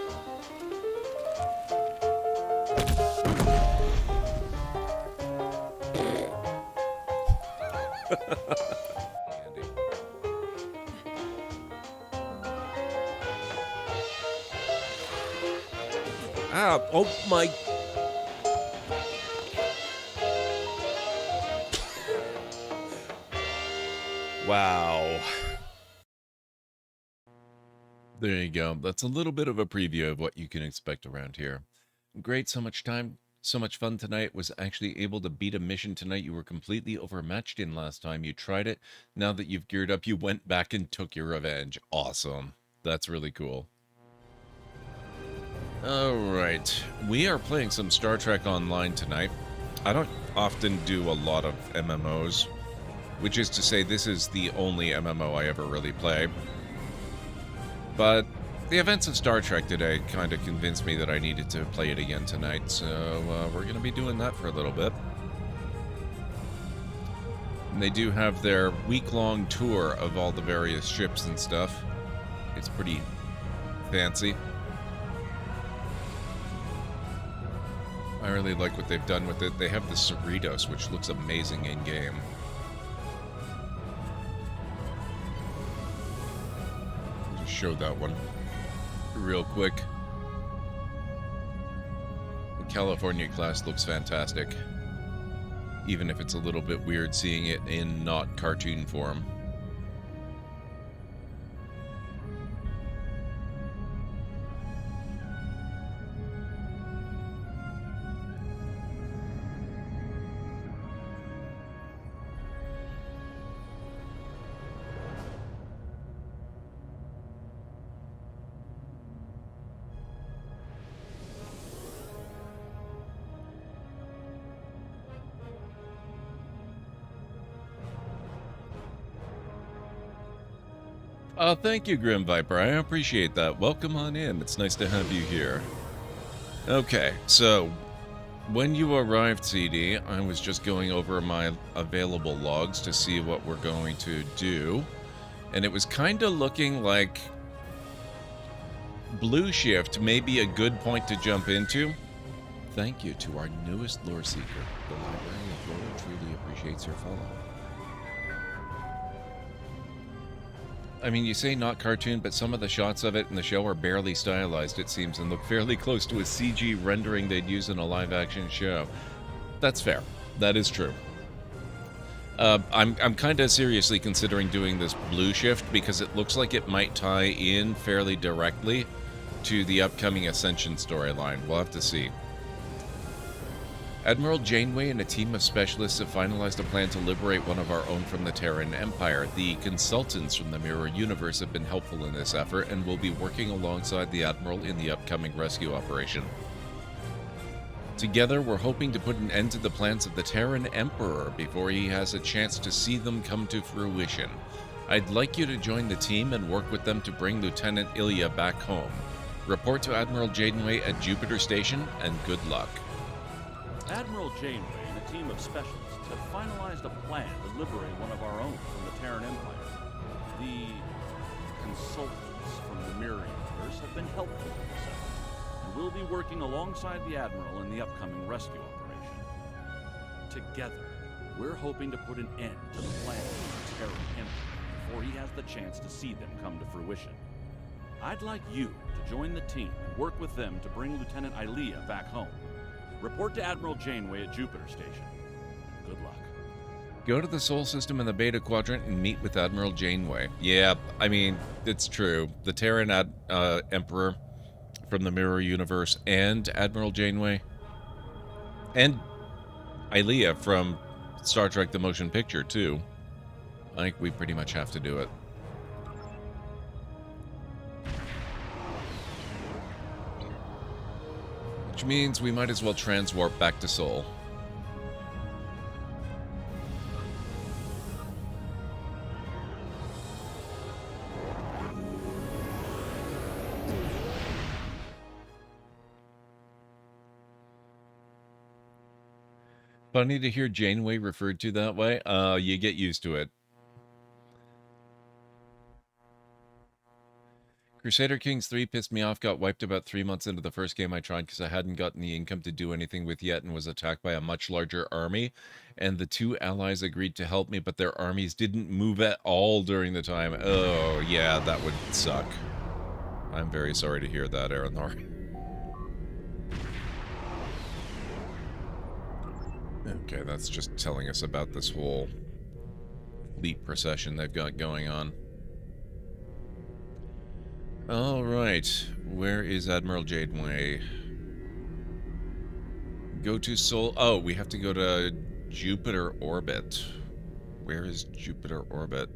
Ah, oh my. Wow. There you go. That's a little bit of a preview of what you can expect around here. Great, so much time, so much fun tonight. Was actually able to beat a mission tonight you were completely overmatched in last time you tried it. Now that you've geared up, you went back and took your revenge. Awesome. That's really cool. All right. We are playing some Star Trek Online tonight. I don't often do a lot of MMOs, which is to say this is the only MMO I ever really play. But the events of Star Trek today kind of convinced me that I needed to play it again tonight, so we're going to be doing that for a little bit. And they do have their week-long tour of all the various ships and stuff. It's pretty fancy. I really like what they've done with it. They have the Cerritos, which looks amazing in-game. I'll just show that one real quick. The California class looks fantastic. Even if it's a little bit weird seeing it in not cartoon form. Thank you, Grim Viper. I appreciate that. Welcome on in. It's nice to have you here. Okay, so when you arrived, CD, I was just going over my available logs to see what we're going to do, and it was kind of looking like Blue Shift may be a good point to jump into. Thank you to our newest lore seeker. The Library of Lore truly appreciates your follow. I mean, you say not cartoon, but some of the shots of it in the show are barely stylized, it seems, and look fairly close to a CG rendering they'd use in a live-action show. That's fair. That is true. I'm kind of seriously considering doing this Blue Shift because it looks like it might tie in fairly directly to the upcoming Ascension storyline. We'll have to see. Admiral Janeway and a team of specialists have finalized a plan to liberate one of our own from the Terran Empire. The consultants from the Mirror Universe have been helpful in this effort and will be working alongside the Admiral in the upcoming rescue operation. Together, we're hoping to put an end to the plans of the Terran Emperor before he has a chance to see them come to fruition. I'd like you to join the team and work with them to bring Lieutenant Ilya back home. Report to Admiral Janeway at Jupiter Station, and good luck. Admiral Janeway and a team of specialists have finalized a plan to liberate one of our own from the Terran Empire. The consultants from the Mirror Universe have been helpful in this effort, and will be working alongside the Admiral in the upcoming rescue operation. Together, we're hoping to put an end to the plans of the Terran Empire before he has the chance to see them come to fruition. I'd like you to join the team and work with them to bring Lieutenant Ilya back home. Report to Admiral Janeway at Jupiter Station. Good luck. Go to the Sol System in the Beta Quadrant and meet with Admiral Janeway. Yeah, I mean, it's true. The Terran Emperor from the Mirror Universe and Admiral Janeway and Ilya from Star Trek The Motion Picture, too. I think we pretty much have to do it. Which means we might as well transwarp back to Sol. Funny to hear Janeway referred to that way. You get used to it. Crusader Kings 3 pissed me off, got wiped about 3 months into the first game I tried because I hadn't gotten the income to do anything with yet and was attacked by a much larger army. And the two allies agreed to help me, but their armies didn't move at all during the time. Oh, yeah, that would suck. I'm very sorry to hear that, Aranor. Okay, that's just telling us about this whole fleet procession they've got going on. Alright, where is Admiral Janeway? Go to Sol... Oh, we have to go to Jupiter Orbit. Where is Jupiter Orbit?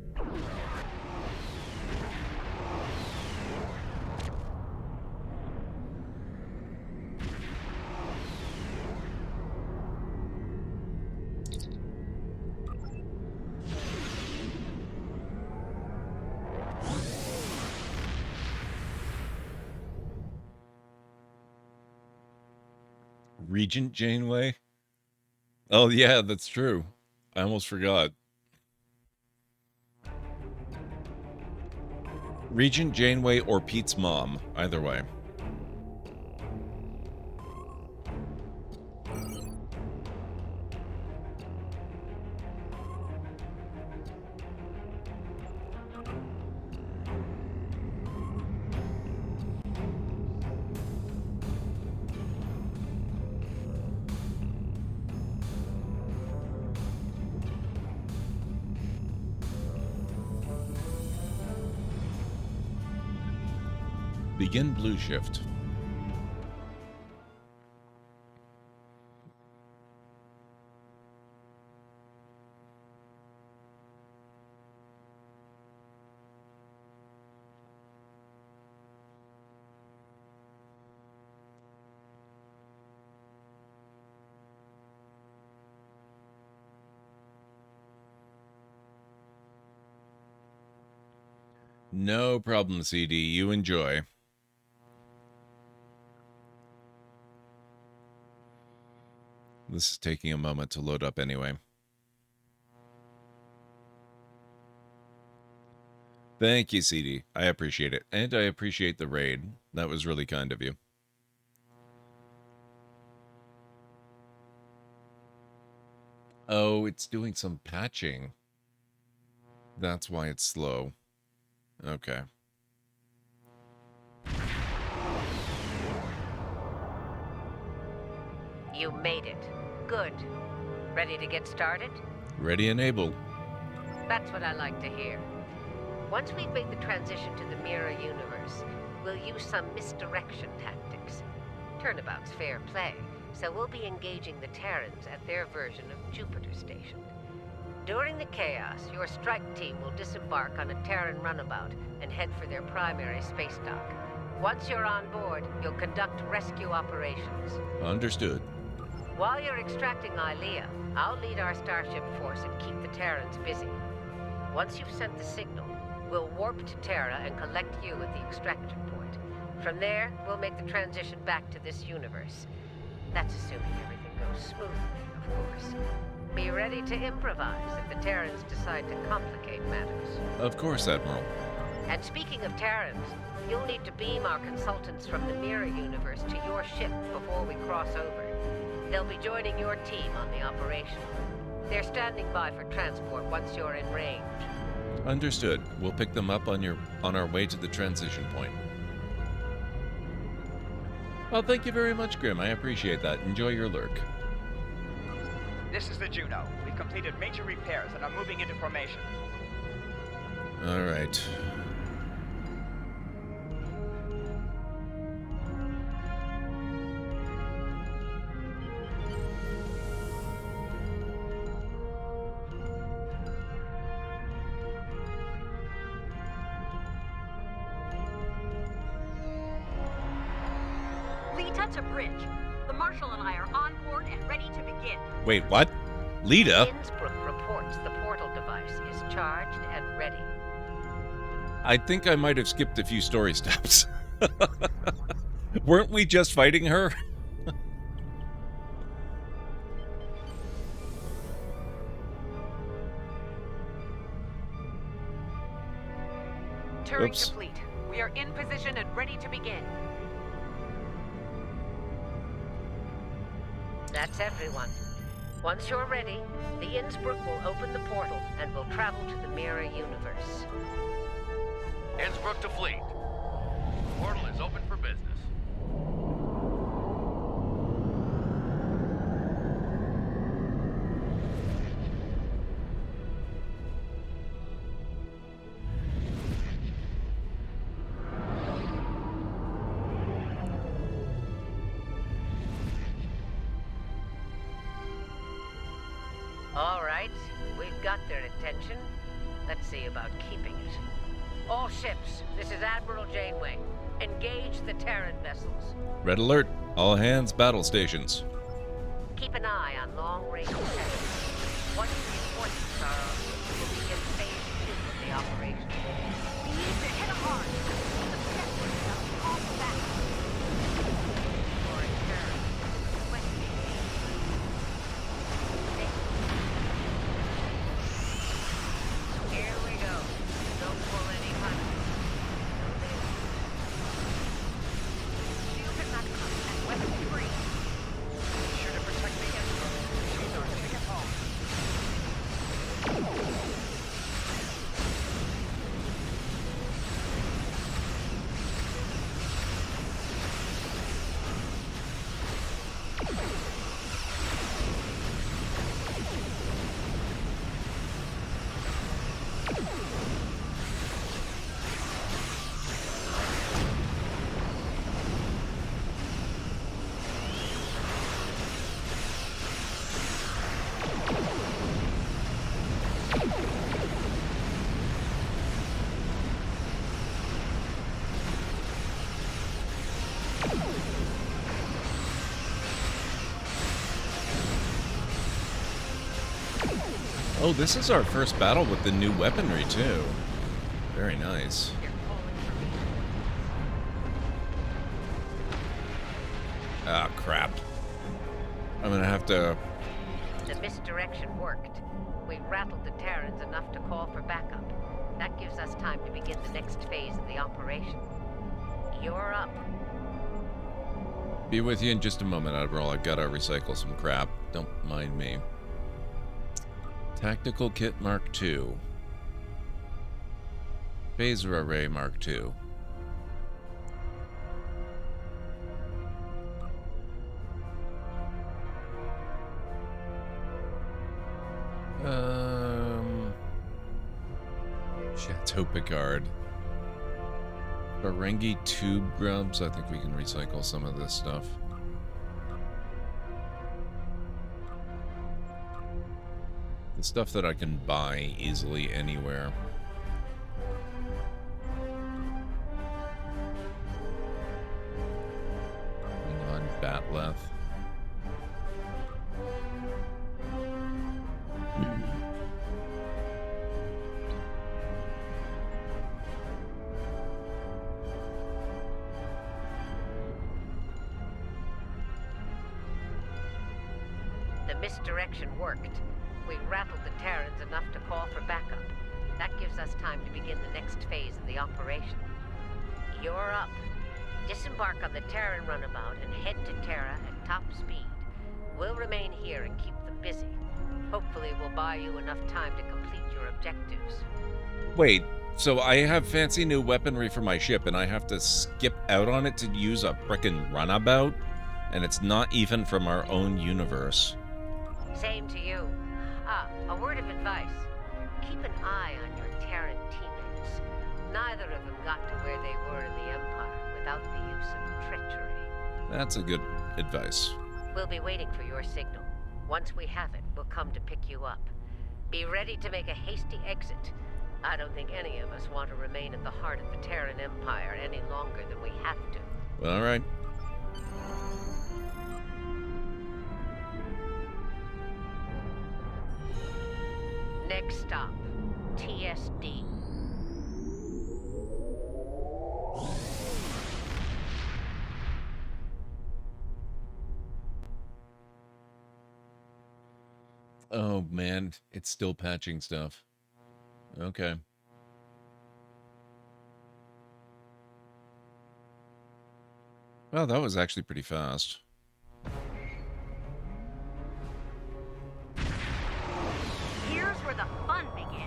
Regent Janeway? Oh, yeah, that's true. I almost forgot. Regent Janeway or Pete's mom. Either way. Begin blue shift. No problem, CD. You enjoy. This is taking a moment to load up anyway. Thank you, CD. I appreciate it. And I appreciate the raid. That was really kind of you. Oh, it's doing some patching. That's why it's slow. Okay. You made it. Good. Ready to get started? Ready and able. That's what I like to hear. Once we've made the transition to the mirror universe, we'll use some misdirection tactics. Turnabout's fair play, so we'll be engaging the Terrans at their version of Jupiter Station. During the chaos, your strike team will disembark on a Terran runabout and head for their primary space dock. Once you're on board, you'll conduct rescue operations. Understood. While you're extracting Ilea, I'll lead our starship force and keep the Terrans busy. Once you've sent the signal, we'll warp to Terra and collect you at the extraction point. From there, we'll make the transition back to this universe. That's assuming everything goes smoothly, of course. Be ready to improvise if the Terrans decide to complicate matters. Of course, Admiral. And speaking of Terrans, you'll need to beam our consultants from the mirror universe to your ship before we cross over. They'll be joining your team on the operation. They're standing by for transport once you're in range. Understood. We'll pick them up on our way to the transition point. Well, thank you very much, Grim. I appreciate that. Enjoy your lurk. This is the Juno. We've completed major repairs and are moving into formation. All right. Lita to bridge. The Marshal and I are on board and ready to begin. Wait, what? Lita? Innsbruck reports the portal device is charged and ready. I think I might have skipped a few story steps. Weren't we just fighting her? Turret Oops. complete. We are in position and ready to begin. That's everyone. Once you're ready, the Innsbruck will open the portal and we'll travel to the mirror universe. Innsbruck to fleet. Portal is open for business. All right, we've got their attention. Let's see about keeping it. All ships, this is Admiral Janeway. Engage the Terran vessels. Red alert. All hands battle stations. Keep an eye on long-range attacks. Once reinforcements are on, we'll begin phase 2 of the operation. We need to hit them hard. The objective is off back. For a Terran, request the Oh, this is our first battle with the new weaponry, too. Very nice. Ah, crap. I'm gonna have to... The misdirection worked. We rattled the Terrans enough to call for backup. That gives us time to begin the next phase of the operation. You're up. Be with you in just a moment, Admiral. I've got to recycle some crap. Don't mind me. Tactical Kit Mark II. Phaser Array Mark II. Chateau Picard. Ferengi tube grubs. I think we can recycle some of this stuff. The stuff that I can buy easily anywhere. Hang on, Batleth. The misdirection worked. We rattled the Terrans enough to call for backup. That gives us time to begin the next phase of the operation. You're up. Disembark on the Terran runabout and head to Terra at top speed. We'll remain here and keep them busy. Hopefully we'll buy you enough time to complete your objectives. Wait, so I have fancy new weaponry for my ship and I have to skip out on it to use a frickin' runabout? And it's not even from our own universe. Same to you. A word of advice. Keep an eye on your Terran teammates. Neither of them got to where they were in the Empire without the use of treachery. That's a good advice. We'll be waiting for your signal. Once we have it, we'll come to pick you up. Be ready to make a hasty exit. I don't think any of us want to remain at the heart of the Terran Empire any longer than we have to. All right. Next stop, TSD. Oh, man. It's still patching stuff. Okay. Well, that was actually pretty fast. Here's where the fun begins.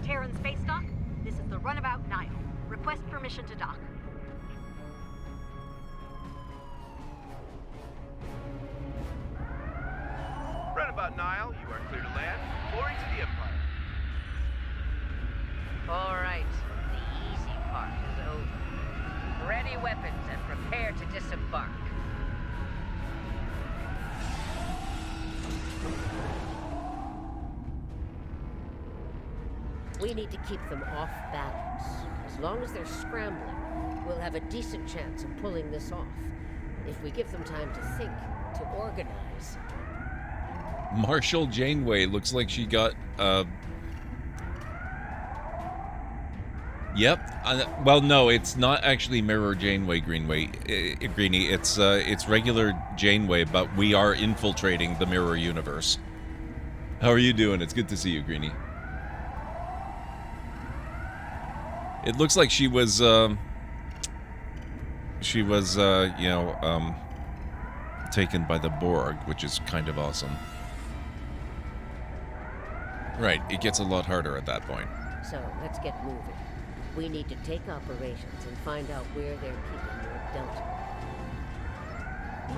Terran Space Dock, this is the Runabout Nile. Request permission to dock. Runabout Nile, you are clear to land. Glory to the Empire. All right, the easy part is over. Ready weapons and prepare to disembark. We need to keep them off balance. As long as they're scrambling, we'll have a decent chance of pulling this off. If we give them time to think, to organize. Marshall Janeway looks like she got, Yep. Well, no, it's not actually Mirror Janeway Greenie. It's regular Janeway, but we are infiltrating the Mirror Universe. How are you doing? It's good to see you, Greenie. It looks like she was, taken by the Borg, which is kind of awesome. Right, it gets a lot harder at that point. So, let's get moving. We need to take operations and find out where they're keeping your Delta.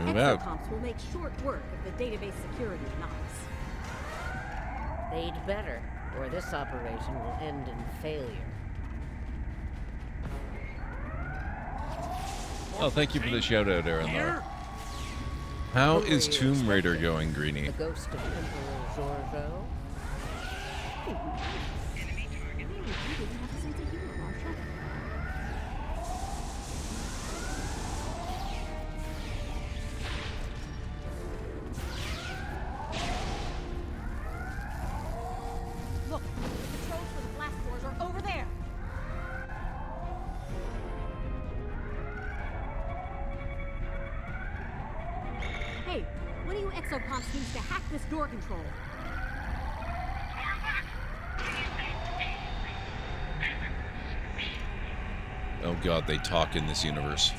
Move out. Exocomps will make short work of the database security knocks. They'd better, or this operation will end in failure. Oh, thank you for the shout-out, Aaron, though. How is Tomb Raider going, Greenie? The ghost of Emperor Zorgo? Enemy target. You didn't have a sense of humor, Marshall. you exocomps needs to hack this door control. Oh god, they talk in this universe.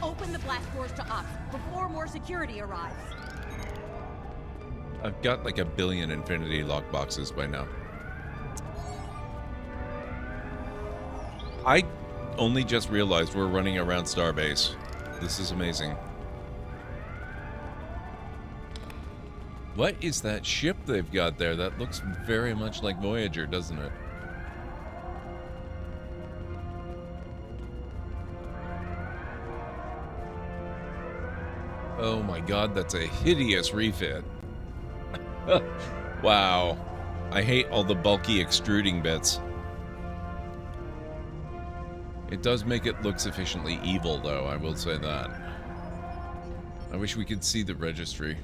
Open the blast doors to Ops before more security arrives. I've got like 1 billion Infinity lockboxes by now. I only just realized we're running around Starbase. This is amazing. What is that ship they've got there? That looks very much like Voyager, doesn't it? Oh my god, that's a hideous refit. Wow. I hate all the bulky extruding bits. It does make it look sufficiently evil, though, I will say that. I wish we could see the registry.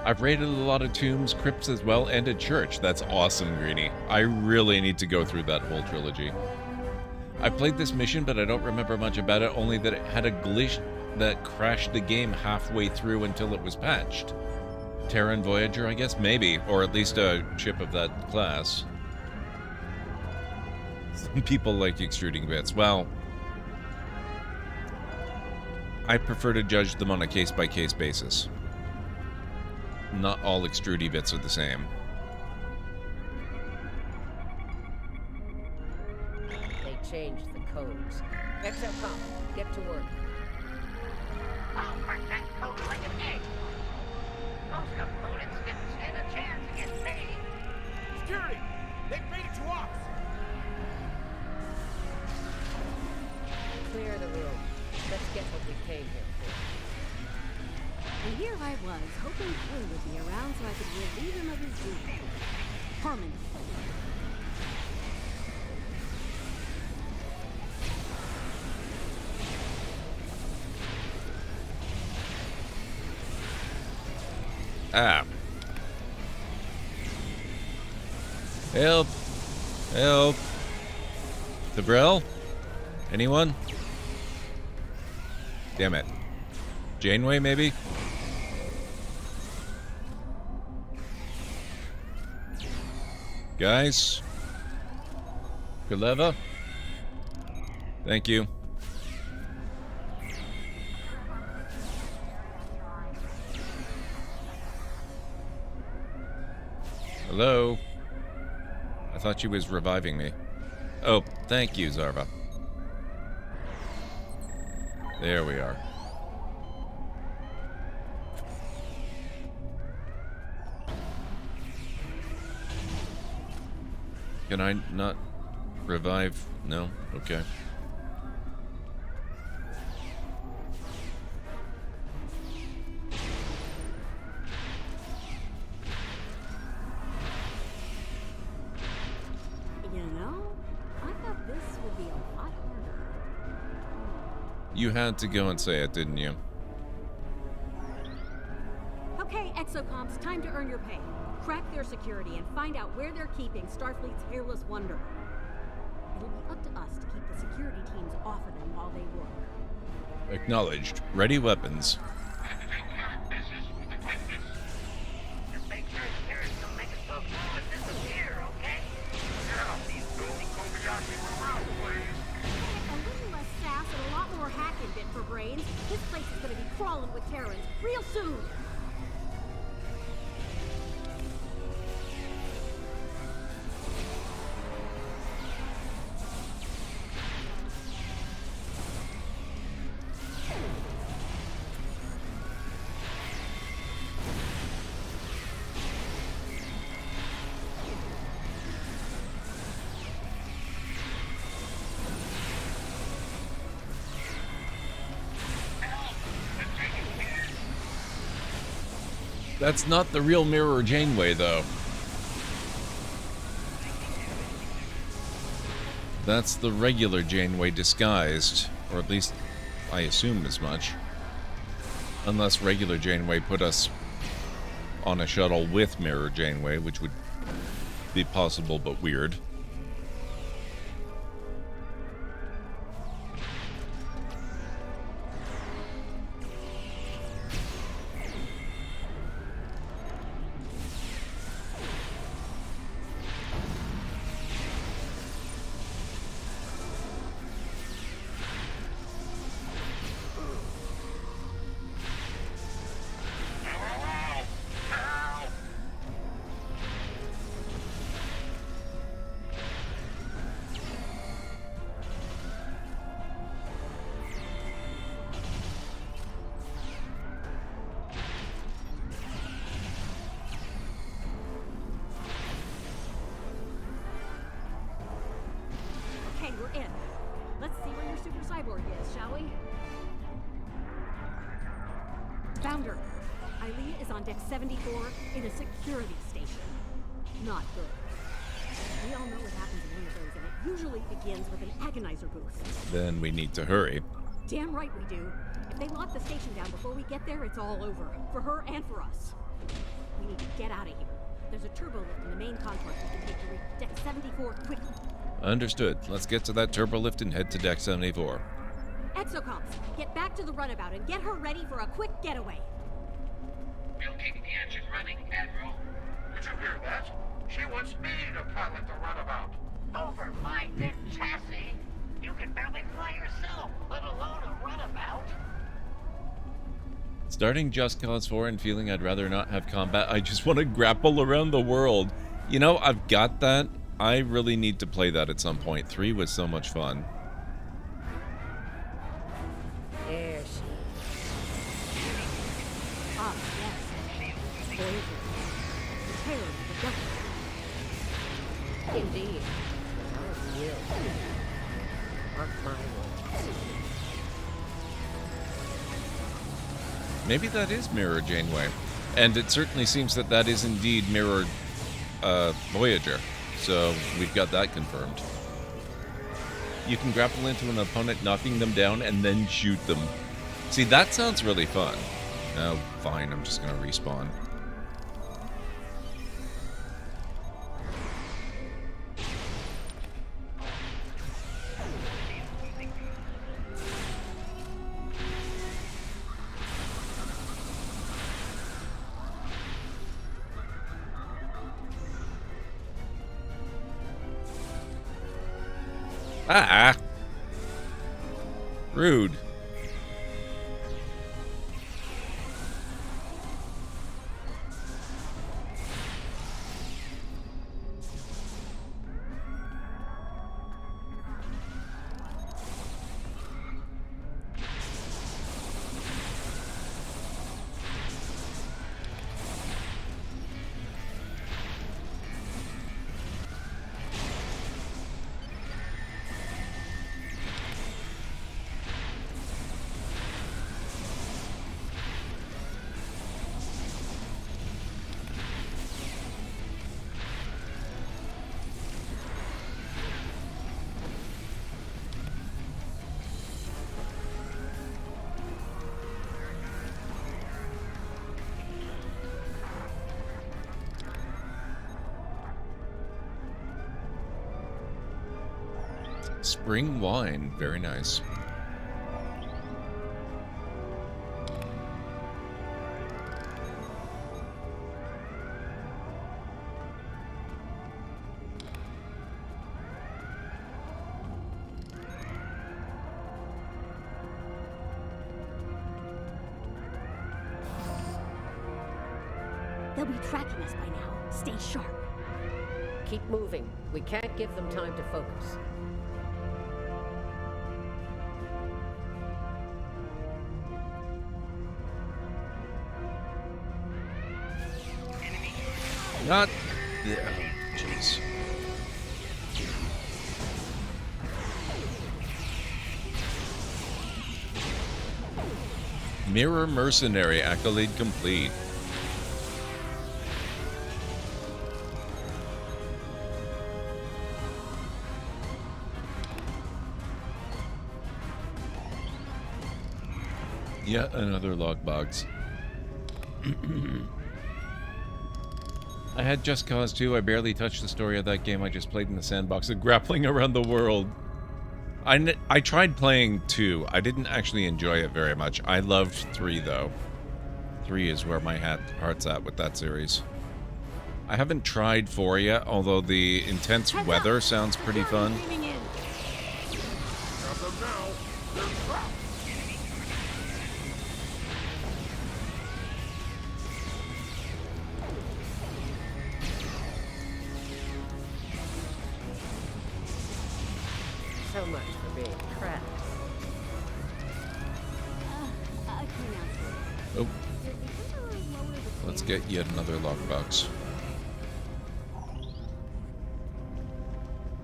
I've raided a lot of tombs, crypts as well, and a church. That's awesome, Greenie. I really need to go through that whole trilogy. I played this mission, but I don't remember much about it, only that it had a glitch that crashed the game halfway through until it was patched. Terran Voyager, I guess? Maybe. Or at least a ship of that class. Some people like extruding bits. Well, I prefer to judge them on a case-by-case basis. Not all extrudy bits are the same. Change the codes. Exocom, get to work. I'll crack that code like an egg. Most opponents didn't stand a chance against me. Security! They've made it to Ops! Clear the room. Let's get what we came here for. And here I was, hoping Clue would be around so I could relieve him of his duty. Permanently. Ah. Help. Help. Debrel? Anyone? Damn it. Janeway, maybe? Guys? Kuleva? Thank you. Hello? I thought she was reviving me. Oh, thank you, Zarva. There we are. Can I not revive? No? Okay. You had to go and say it, didn't you? Okay, exocomps, time to earn your pay. Crack their security and find out where they're keeping Starfleet's hairless wonder. It'll be up to us to keep the security teams off of them while they work. Acknowledged. Ready weapons. Make sure there's some extra fluid disappear, okay? Now, these goofy Kobayashi around, please. A little less sass and a lot more hacking bit for brains. This place is gonna be crawling with Terrans real soon. That's not the real Mirror Janeway, though. That's the regular Janeway disguised, or at least I assume as much. Unless regular Janeway put us on a shuttle with Mirror Janeway, which would be possible but weird. Okay, we're in. Let's see where your super cyborg is, shall we? Found her. Eileen is on deck 74 in a security station. Not good. We all know what happens in one of those, and it usually begins with an agonizer booth. Then we need to hurry. Damn right we do. If they lock the station down before we get there, it's all over. For her and for us. We need to get out of here. There's a turbo lift in the main concourse we can take to reach deck 74 quickly. Understood. Let's get to that turbo lift and head to deck 74. Exocomps, get back to the runabout and get her ready for a quick getaway. We'll keep the engine running, Admiral. Did you hear that? She wants me to pilot the runabout. Over my big chassis? You can barely fly yourself, let alone a runabout. Starting Just Cause 4 and feeling I'd rather not have combat. I just want to grapple around the world. You know, I've got that. I really need to play that at some point. 3 was so much fun. There she is. Ah, yes. Voyager. The terror of the government. Indeed. Our will. Mark my words. Maybe that is Mirror Janeway. And it certainly seems that that is indeed Mirror Voyager. So we've got that confirmed. You can grapple into an opponent, knocking them down, and then shoot them. See, that sounds really fun. Oh, fine, I'm just gonna respawn. Ah! Rude. Spring wine, very nice. They'll be tracking us by now. Stay sharp. Keep moving. We can't give them time to focus. Not... Oh, jeez. Mirror Mercenary, accolade complete. Yet another logbox. I had Just Cause 2. I barely touched the story of that game. I just played in the sandbox and grappling around the world. I tried playing 2. I didn't actually enjoy it very much. I loved 3, though. 3 is where my heart's at with that series. I haven't tried 4 yet, although the intense weather sounds pretty fun. So much for being trapped. Oh. Let's get yet another lockbox.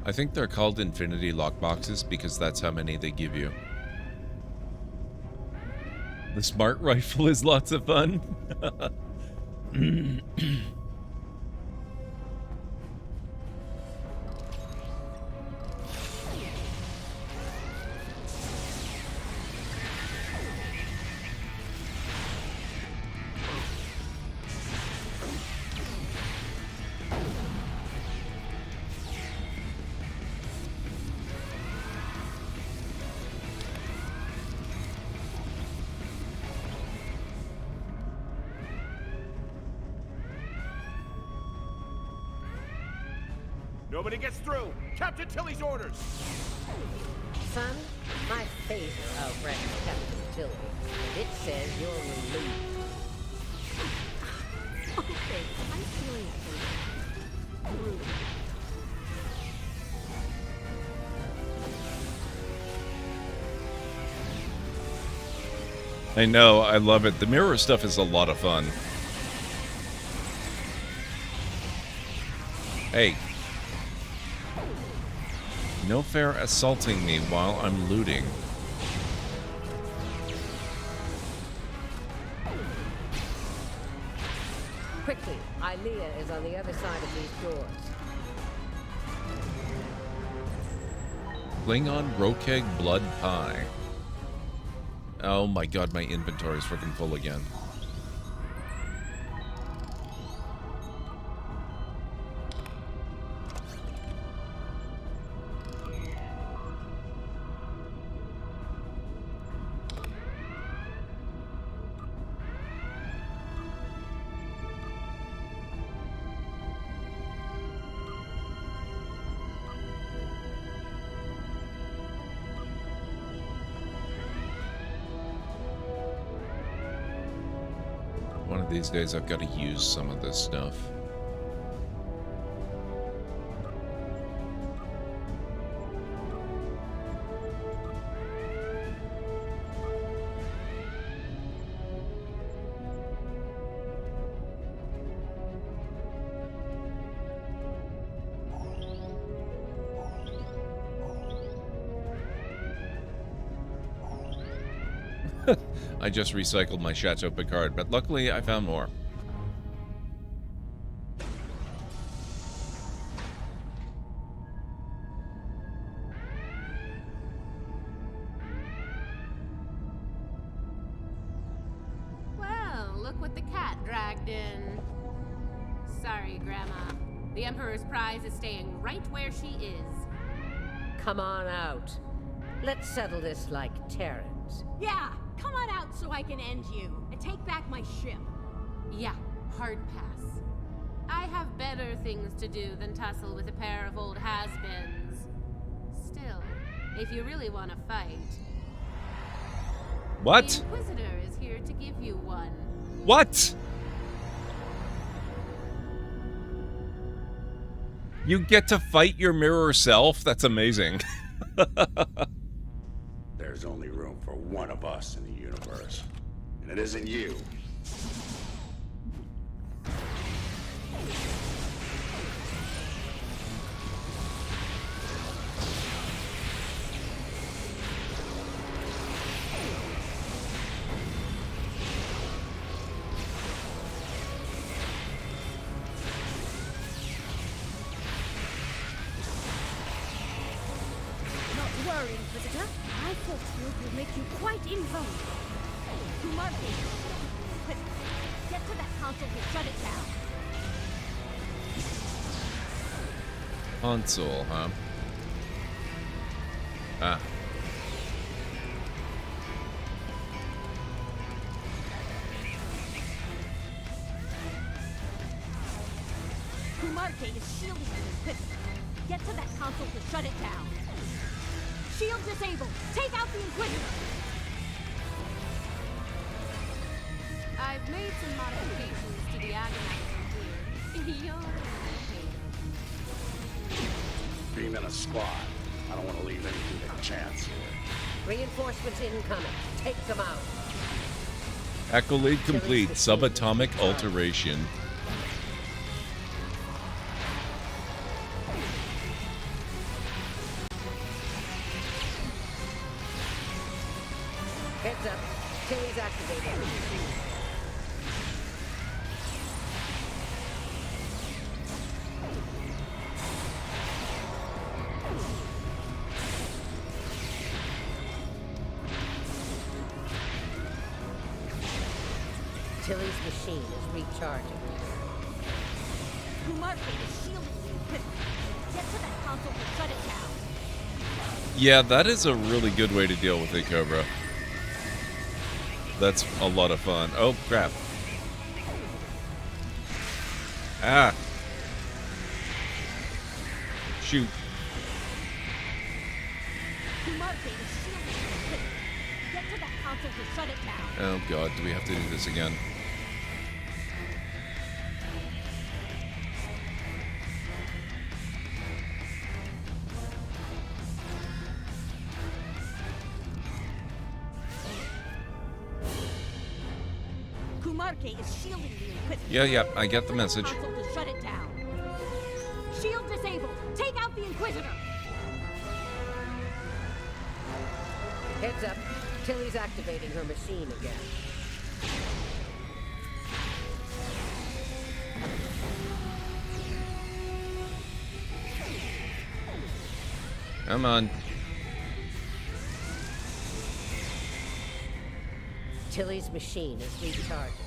I think they're called infinity lockboxes because that's how many they give you. The smart rifle is lots of fun. Nobody gets through. Captain Tilly's orders. Son, my phaser outranks Captain Tilly, and it says you're relieved. Okay, I'm feeling it. Rude. I know, I love it. The mirror stuff is a lot of fun. Hey. No fair assaulting me while I'm looting. Quickly, Ilea is on the other side of these doors. Klingon Rokeg Blood Pie. Oh my god, my inventory's freaking full again. One of these days I've got to use some of this stuff. I just recycled my Chateau Picard, but luckily I found more. Well, look what the cat dragged in. Sorry, Grandma. The Emperor's prize is staying right where she is. Come on out. Let's settle this like Terrans. Yeah, come on out so I can end you and take back my ship. Yeah, hard pass. I have better things to do than tussle with a pair of old has-beens. Still, if you really want to fight... What? The Inquisitor is here to give you one. What? You get to fight your mirror self? That's amazing. There's only room for one of us in the universe. And it isn't you. Not worry, Inquisitor. My force field will make you quite invulnerable. Kumarte, quick, get to that console to shut it down. Console, huh? Ah. Kumarte is shielding you. Quick, get to that console to shut it down. Shield disabled. Take out the Inquisitor. I've made some modifications to the Agonizer here. You're Being in a squad, I don't want to leave anything to chance here. Reinforcements incoming. Take them out. Accolade complete. Subatomic alteration. Heads up. Tilly's activated. Tilly's machine is recharging. Kumarte is shielding you. Quick, get to that console to shut it down. Yeah, that is a really good way to deal with it, Cobra. That's a lot of fun. Oh, crap. Ah. Shoot. Kumarte is shielding you. Quick, get to that console to shut it down. Oh, God. Do we have to do this again? Kumarte is shielding you. Quick, Yeah, I get the message. console to shut it down. Shield disabled. Take out the Inquisitor. Heads up. Tilly's activating her machine again. Come on. Tilly's machine is recharging.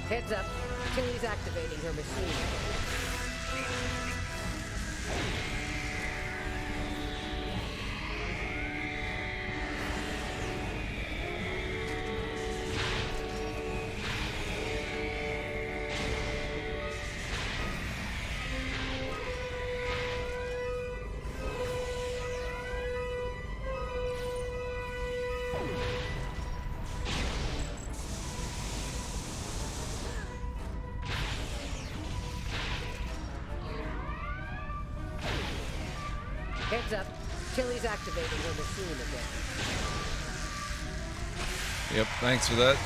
Heads up. Tilly's activating her machine. Heads up. Tilly's activating her machine again. Yep, thanks for that.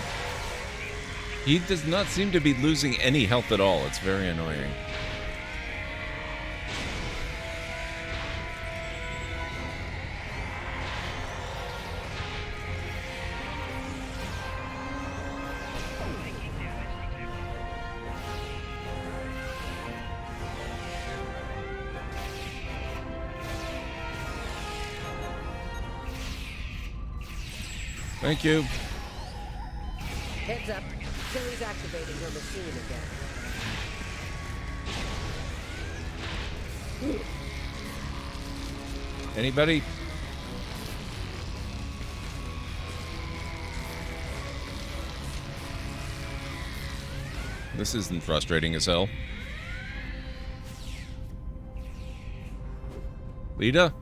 He does not seem to be losing any health at all. It's very annoying. Thank you. Heads up. Tilly's activating her machine again. Anybody? This isn't frustrating as hell. Lita?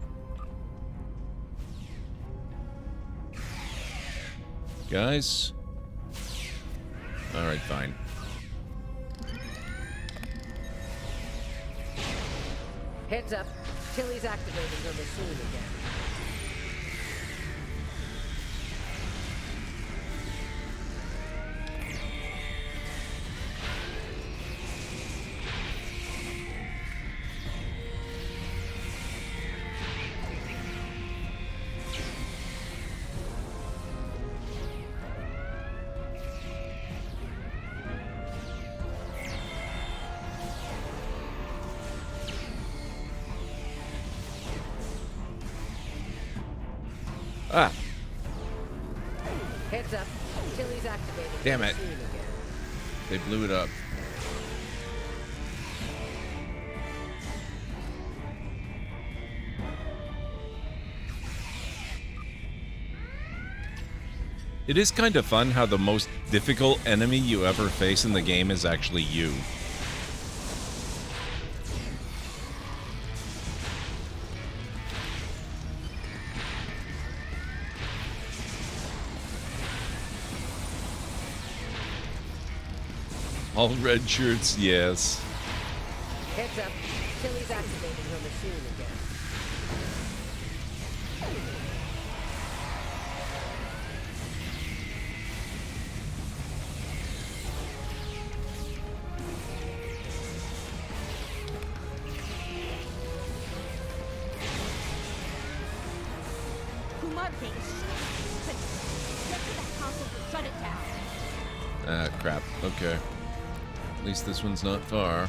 Guys? Alright, fine. Heads up. Tilly's activating her machine again. Ah. Heads up. Tilly's activating. Damn the it. machine again. They blew it up. It is kind of fun how the most difficult enemy you ever face in the game is actually you. All red shirts, yes. Heads up. Tilly's activating her machine again. Shut it down. Ah, crap. Okay. At least this one's not far.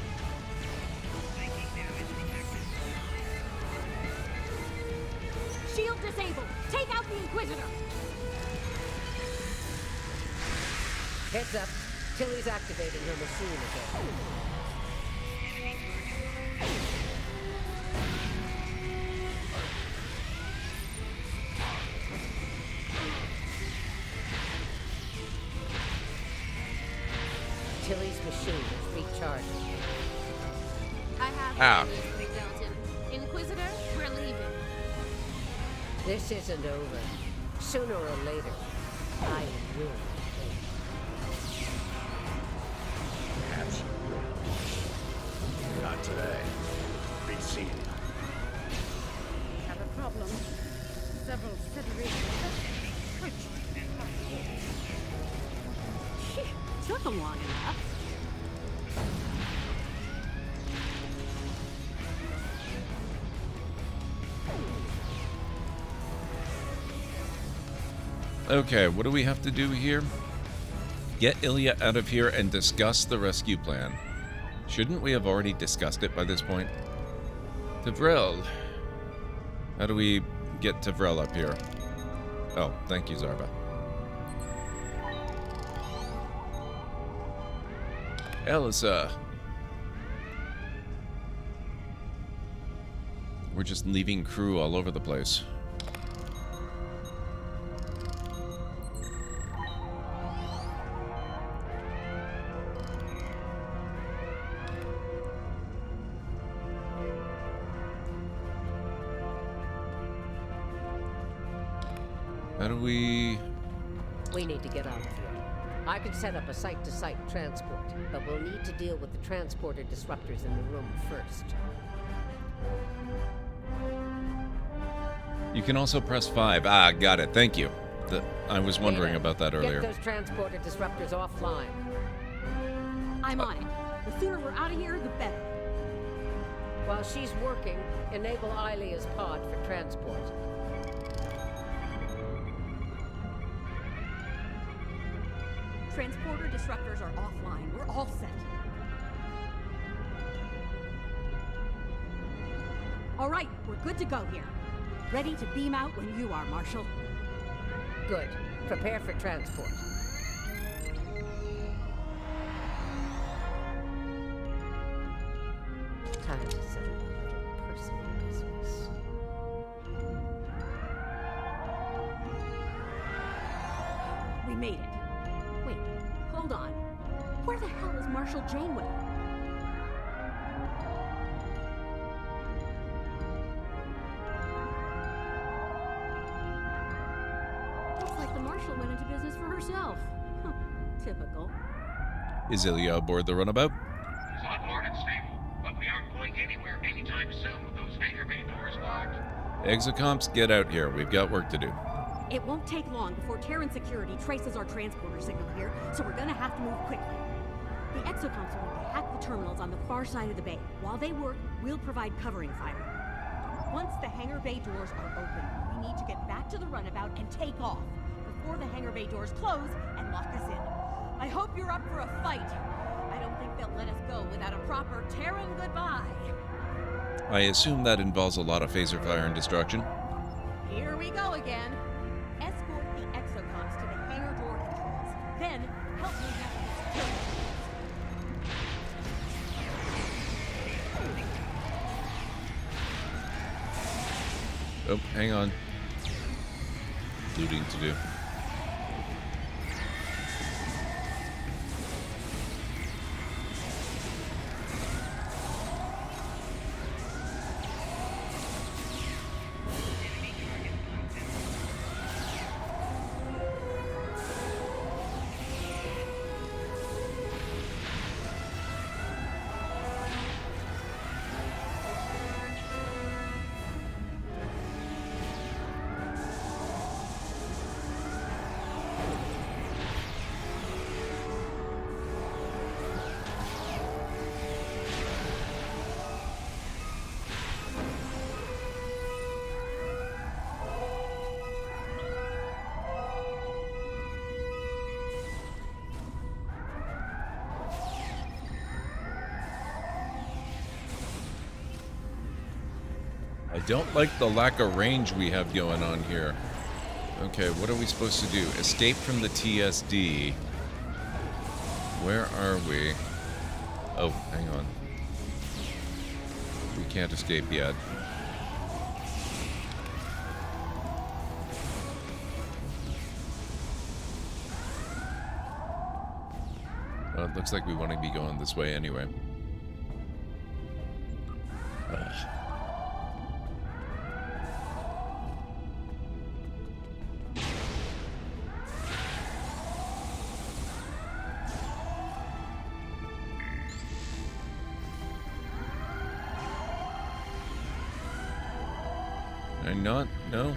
Shield disabled. Take out the Inquisitor. Heads up. Tilly's activating her machine again. Tilly's machine is recharging. I have Ow. McDelton. Inquisitor, we're leaving. This isn't over. Sooner or later, I will. Not today. Be seen. Have a problem. Several federations. Took them long enough. Okay, what do we have to do here? Get Ilya out of here and discuss the rescue plan. Shouldn't we have already discussed it by this point? Tavrel. How do we get Tavrel up here? Oh, thank you, Zarba. Elisa. We're just leaving crew all over the place. How do we... We need to get out of here. I can set up a site-to-site transport, but we'll need to deal with the transporter disruptors in the room first. You can also press 5. Ah, got it. Thank you. I was wondering about that earlier. Get those transporter disruptors offline. I'm on it. The sooner we're out of here, the better. While she's working, enable Ilya's pod for transport. Transporter disruptors are offline. We're all set. All right, we're good to go here. Ready to beam out when you are, Marshal. Good. Prepare for transport. Time to settle a little personal business. We made it. Wait, hold on. Where the hell is Marshal Janeway? Looks like the Marshal went into business for herself. Huh, typical. Is Ilya aboard the runabout? He's on board and stable, but we aren't going anywhere anytime soon with those hangar bay doors locked. Exocomps, get out here. We've got work to do. It won't take long before Terran security traces our transporter signal here, so we're gonna have to move quickly. The exocomps will need to hack the terminals on the far side of the bay. While they work, we'll provide covering fire. Once the hangar bay doors are open, we need to get back to the runabout and take off before the hangar bay doors close and lock us in. I hope you're up for a fight. I don't think they'll let us go without a proper Terran goodbye. I assume that involves a lot of phaser fire and destruction. Here we go again. Oh, hang on. Looting to do. I don't like the lack of range we have going on here. Okay, what are we supposed to do? Escape from the TSD. Where are we? Oh, hang on. We can't escape yet. Well, it looks like we want to be going this way anyway. Ugh. Not? No?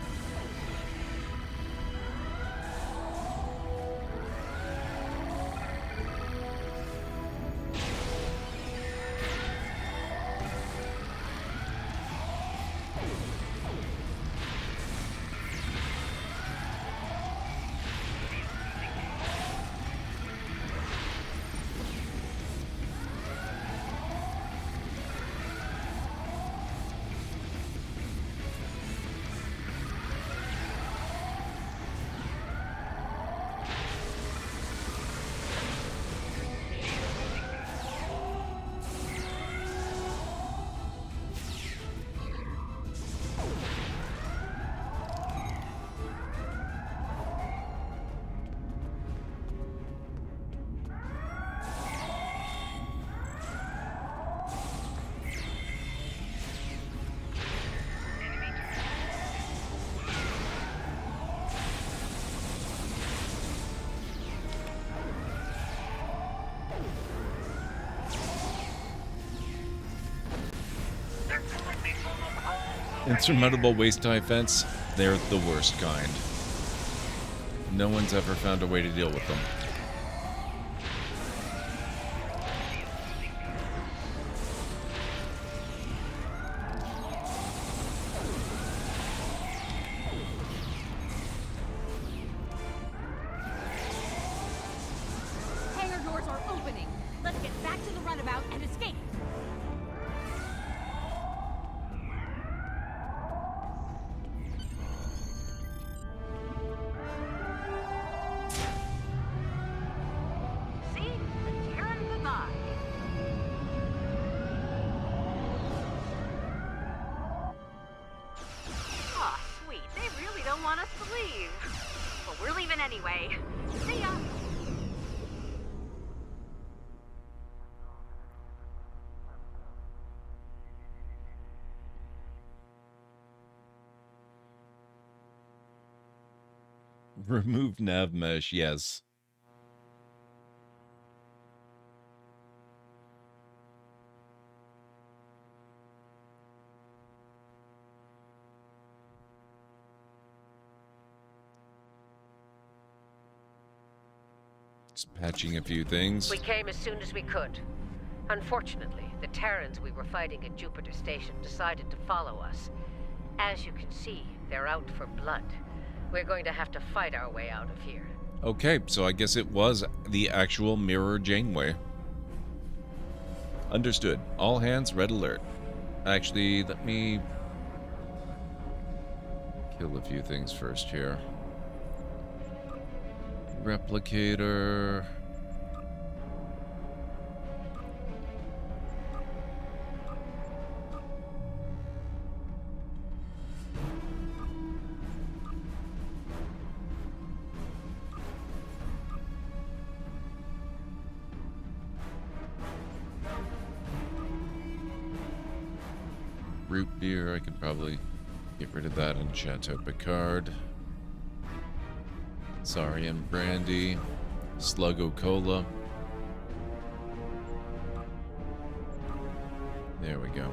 Insurmountable waist-high fence, they're the worst kind. No one's ever found a way to deal with them. Hangar doors are opening. Let's get back to the runabout and escape. Anyway, see ya! Remove nav mesh, yes. Just patching a few things. We came as soon as we could. Unfortunately, the Terrans we were fighting at Jupiter Station decided to follow us. As you can see, they're out for blood. We're going to have to fight our way out of here. Okay, so I guess it was the actual Mirror Janeway. Understood. All hands, red alert. Actually, let me kill a few things first here. Replicator. root beer. I could probably get rid of that in Chateau Picard. Saurian brandy. Sluggo Cola. There we go.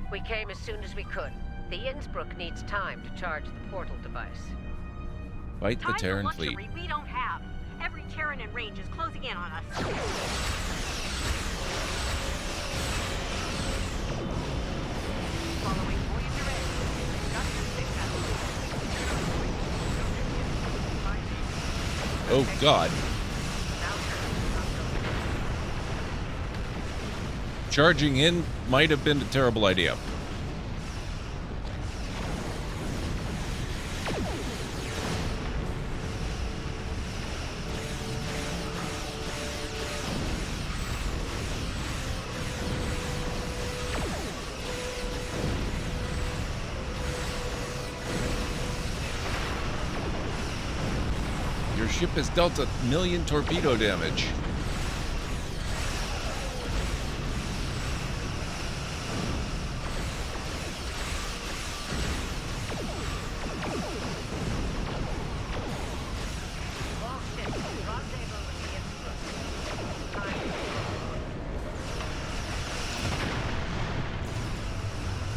We came as soon as we could. The Innsbruck needs time to charge the portal device. Fight the Terran fleet. We don't have. Every Terran in range is closing in on us. Following Voyager Edge. Oh, God. Charging in might have been a terrible idea. Your ship has dealt 1 million torpedo damage.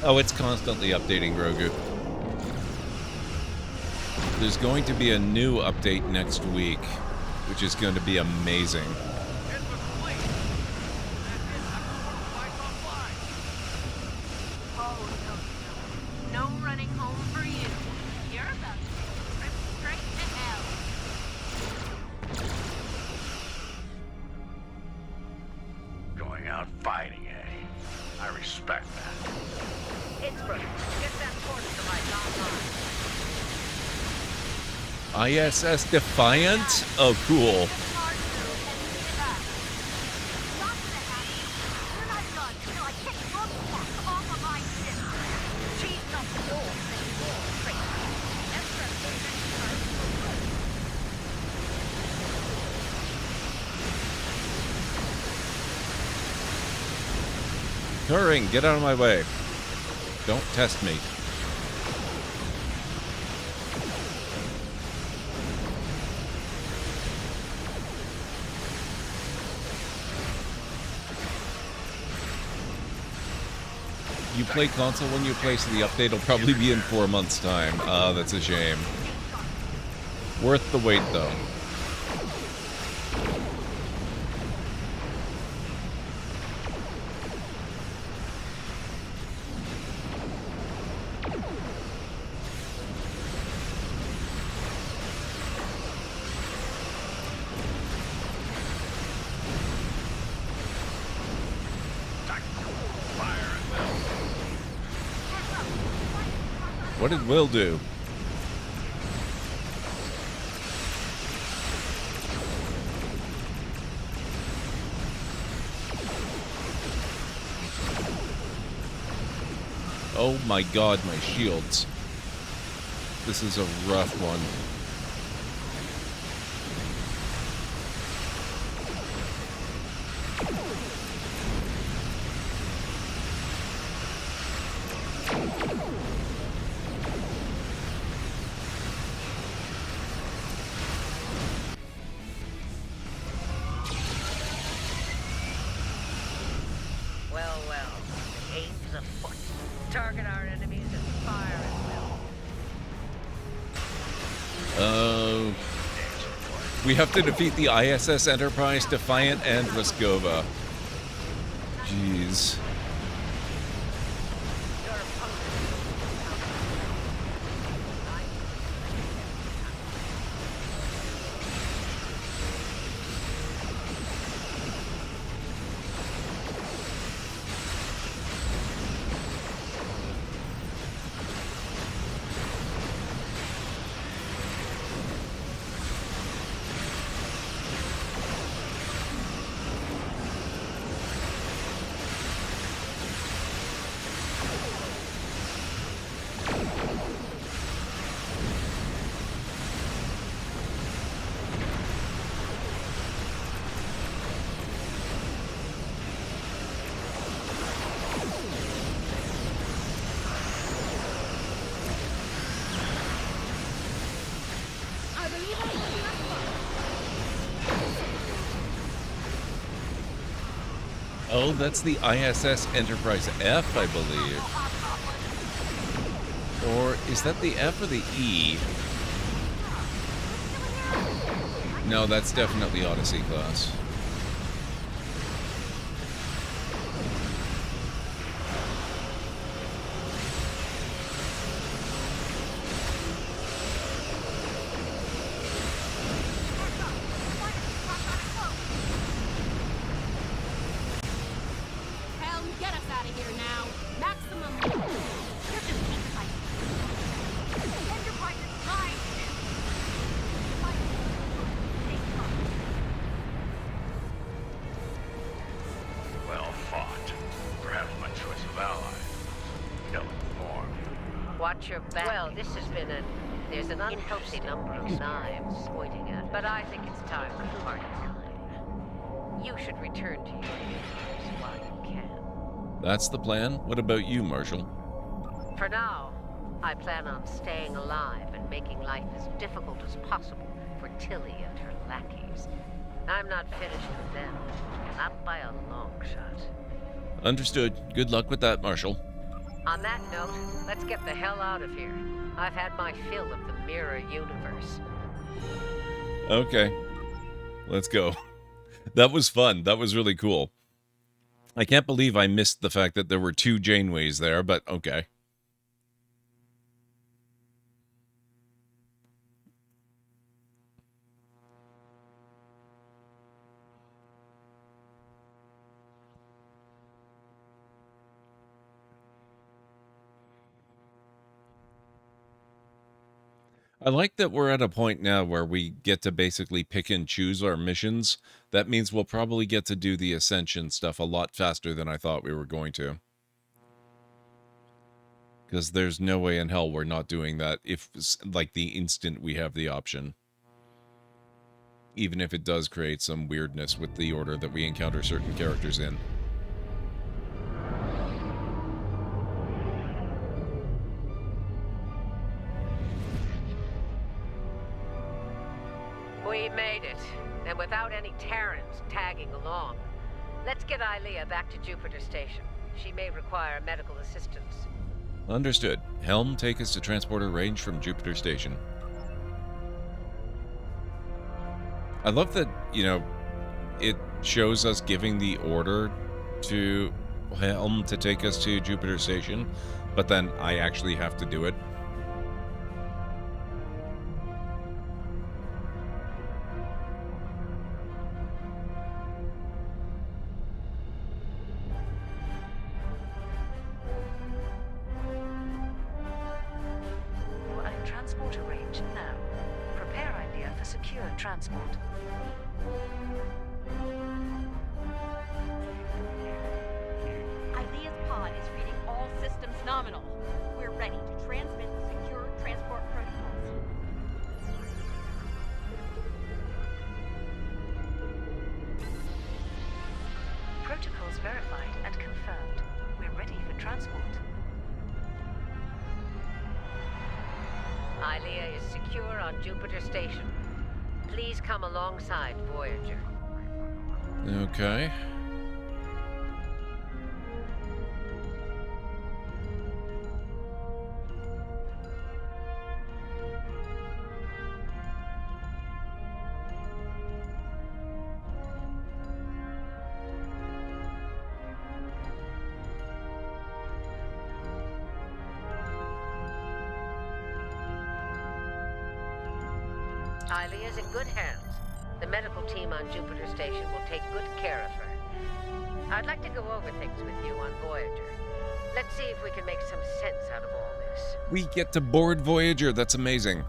Oh, it's constantly updating, Grogu. There's going to be a new update next week, which is going to be amazing. Oh, no. No running home for you. You're about to take a trip straight to hell. Going out fighting, eh? I respect that. Innsbruck, get that portal device online. ISS Defiant? Oh, cool. Turing, get out of my way. Don't test me. You play console when you play, so the update will probably be in 4 months' time. Ah, that's a shame. Worth the wait, though. What did Will do? Oh my god, my shields. This is a rough one. We have to defeat the ISS Enterprise, Defiant, and Voskova. Jeez. Oh, that's the ISS Enterprise F, I believe. Or is that the F or the E? No, that's definitely Odyssey class. Helm, get us out of here now. Maximum. You're just keep fighting. Enterprise is trying to. Well fought. Perhaps my choice of ally. Ill-informed. Watch your back. Well, this has been there's an unhealthy number of knives pointing at, but I think it's time for party time. You should return to your universe while you can. That's the plan. What about you, Marshall? For now, I plan on staying alive and making life as difficult as possible for Tilly and her lackeys. I'm not finished with them, not by a long shot. Understood. Good luck with that, Marshall. On that note, let's get the hell out of here. I've had my fill of the mirror universe. Okay. Let's go. That was fun. That was really cool. I can't believe I missed the fact that there were 2 Janeways there, but okay. I like that we're at a point now where we get to basically pick and choose our missions. That means we'll probably get to do the Ascension stuff a lot faster than I thought we were going to. Because there's no way in hell we're not doing that if, like, the instant we have the option. Even if it does create some weirdness with the order that we encounter certain characters in. We made it, and without any Terrans tagging along. Let's get Ilea back to Jupiter Station. She may require medical assistance. Understood. Helm, take us to transporter range from Jupiter Station. I love that, you know, it shows us giving the order to Helm to take us to Jupiter Station, but then I actually have to do it. You are in transporter range now. Prepare idea for secure transport. Ilea's pod is reading all systems nominal. We're ready to transmit secure transport protocols. Protocols verified and confirmed. We're ready for transport. Ilea is secure on Jupiter Station. Please come alongside Voyager. Okay. Ilea's in good hands. The medical team on Jupiter Station will take good care of her. I'd like to go over things with you on Voyager. Let's see if we can make some sense out of all this. We get to board Voyager. That's amazing.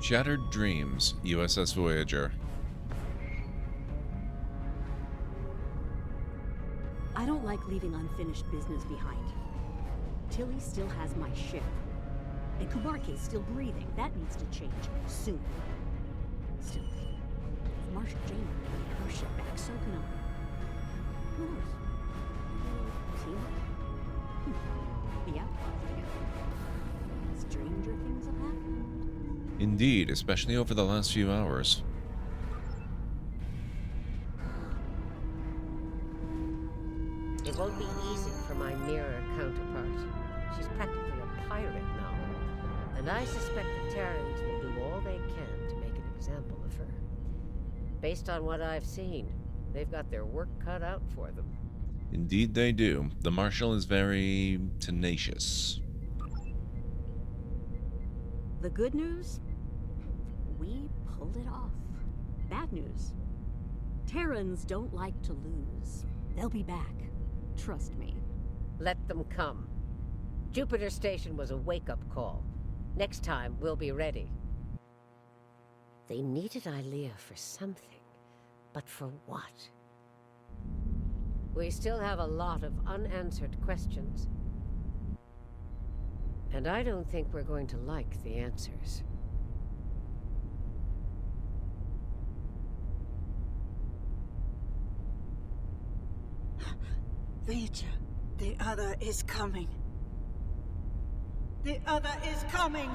Shattered Dreams, USS Voyager. I don't like leaving unfinished business behind. Tilly still has my ship. And Kubarke's still breathing. That needs to change soon. Still, if Marshall Janeway and her So can I. Who knows? Maybe we'll team up. Be outlaws together. Stranger things have happened. Indeed, especially over the last few hours. It won't be easy for my mirror counterpart. She's practically a pirate now. And I suspect the Terrans will do all they can to make an example of her. Based on what I've seen, they've got their work cut out for them. Indeed they do. The Marshal is very tenacious. The good news? We pulled it off. Bad news? Terrans don't like to lose. They'll be back. Trust me. Let them come. Jupiter Station was a wake-up call. Next time, we'll be ready. They needed Ilea for something, but for what? We still have a lot of unanswered questions. And I don't think we're going to like the answers. Legion, the other is coming. The other is coming!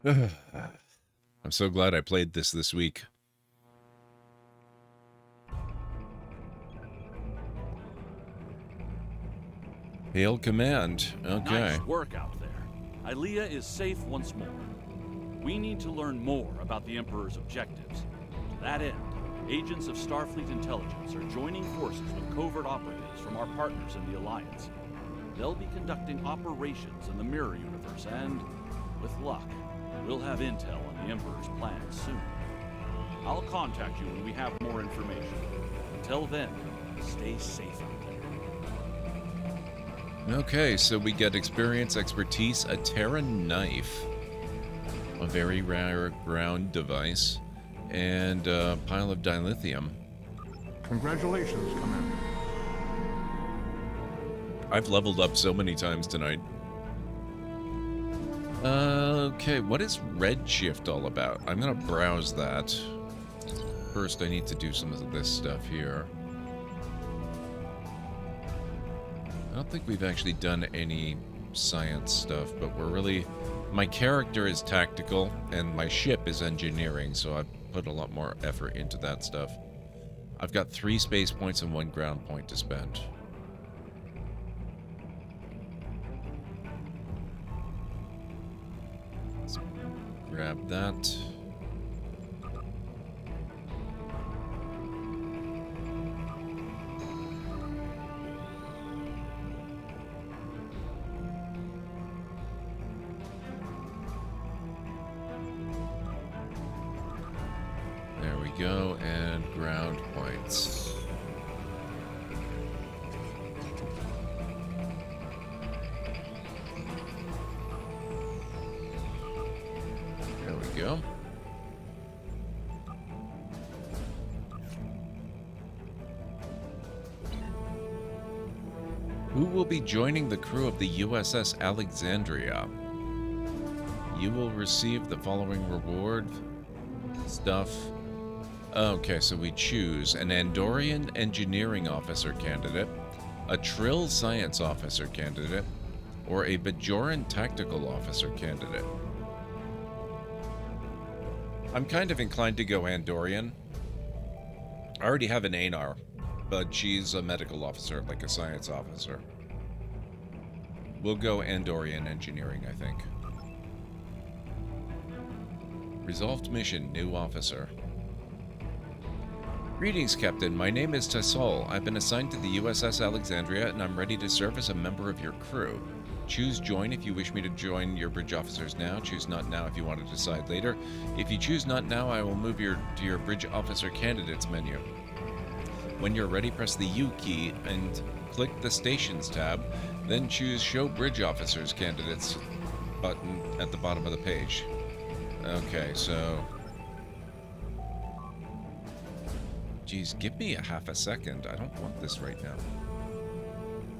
I'm so glad I played this week. Hail command. Okay. Nice work out there. Ilea is safe once more. We need to learn more about the Emperor's objectives. To that end, agents of Starfleet Intelligence are joining forces with covert operatives from our partners in the Alliance. They'll be conducting operations in the Mirror Universe, and, with luck, we'll have intel on the Emperor's plans soon. I'll contact you when we have more information. Until then, stay safe out there. Okay, so we get experience, expertise, a Terran knife, a very rare ground device, and a pile of dilithium. Congratulations, Commander. I've leveled up so many times tonight. Okay, what is Redshift all about? I'm gonna browse that. First, I need to do some of this stuff here. I don't think we've actually done any science stuff, but we're really... My character is tactical, and my ship is engineering, so I've put a lot more effort into that stuff. I've got 3 space points and 1 ground point to spend. Let's grab that. There we go, and ground points. There we go. Who will be joining the crew of the USS Alexandria? You will receive the following reward stuff. Okay, so we choose an Andorian engineering officer candidate, a Trill science officer candidate, or a Bajoran tactical officer candidate. I'm kind of inclined to go Andorian. I already have an Anar, but she's a medical officer, like a science officer. We'll go Andorian engineering, I think. Resolved mission, new officer. Greetings, Captain. My name is Tassol. I've been assigned to the USS Alexandria, and I'm ready to serve as a member of your crew. Choose join if you wish me to join your bridge officers now. Choose not now if you want to decide later. If you choose not now, I will move to your bridge officer candidates menu. When you're ready, press the U key and click the Stations tab, then choose Show Bridge Officers Candidates button at the bottom of the page. Okay, so... Geez, give me a half a second. I don't want this right now.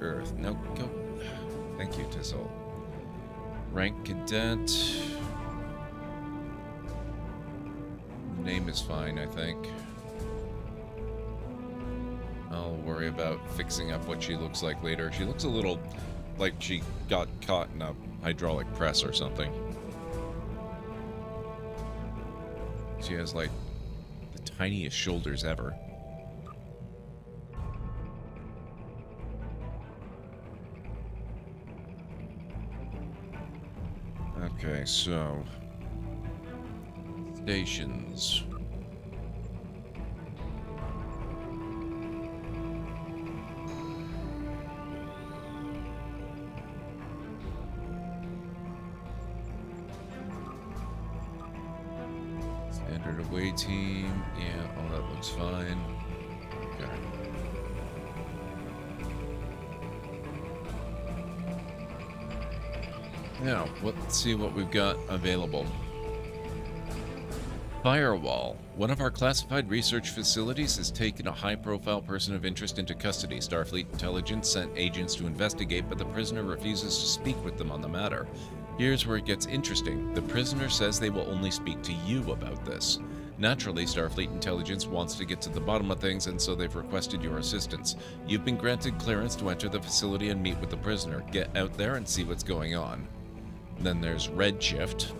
Earth. No, go Thank you, Tissel. Rank cadet. Name is fine, I think. I'll worry about fixing up what she looks like later. She looks a little like she got caught in a hydraulic press or something. She has like the tiniest shoulders ever. Okay, so stations. Standard away team. Yeah, all that looks fine. Okay. Now, let's see what we've got available. Firewall. One of our classified research facilities has taken a high-profile person of interest into custody. Starfleet Intelligence sent agents to investigate, but the prisoner refuses to speak with them on the matter. Here's where it gets interesting. The prisoner says they will only speak to you about this. Naturally, Starfleet Intelligence wants to get to the bottom of things, and so they've requested your assistance. You've been granted clearance to enter the facility and meet with the prisoner. Get out there and see what's going on. Then there's Redshift.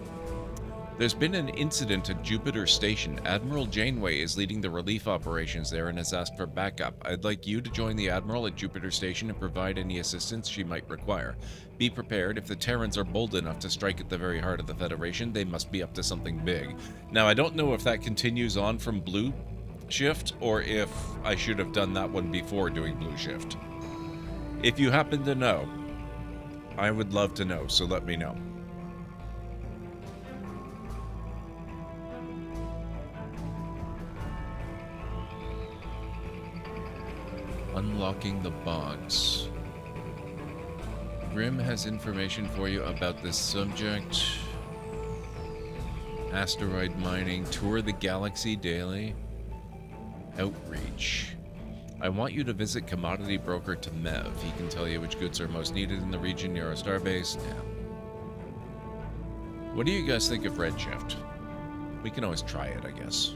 There's been an incident at Jupiter Station. Admiral Janeway is leading the relief operations there and has asked for backup. I'd like you to join the Admiral at Jupiter Station and provide any assistance she might require. Be prepared. If the Terrans are bold enough to strike at the very heart of the Federation, they must be up to something big. Now, I don't know if that continues on from Blue Shift or if I should have done that one before doing Blue Shift. If you happen to know, I would love to know, so let me know. Unlocking the box. Grim has information for you about this subject. Asteroid mining. Tour the galaxy daily. Outreach. I want you to visit commodity broker Tamev. He can tell you which goods are most needed in the region near our starbase. Now, what do you guys think of Redshift? We can always try it, I guess.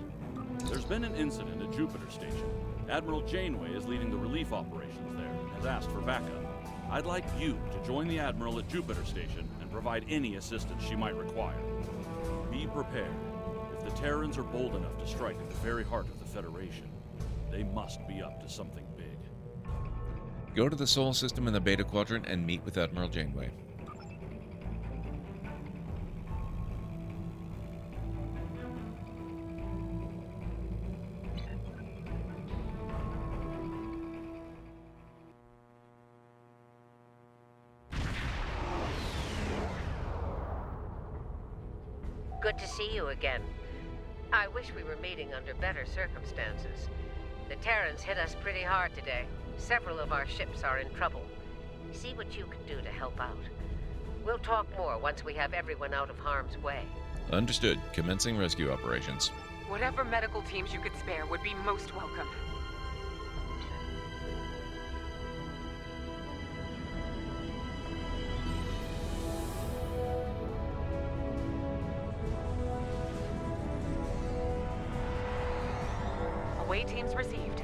There's been an incident at Jupiter Station. Admiral Janeway is leading the relief operations there and has asked for backup. I'd like you to join the Admiral at Jupiter Station and provide any assistance she might require. Be prepared. If the Terrans are bold enough to strike at the very heart of the Federation, they must be up to something big. Go to the Sol system in the Beta Quadrant and meet with Admiral Janeway. Good to see you again. I wish we were meeting under better circumstances. The Terrans hit us pretty hard today. Several of our ships are in trouble. See what you can do to help out. We'll talk more once we have everyone out of harm's way. Understood. Commencing rescue operations. Whatever medical teams you could spare would be most welcome. Away teams received.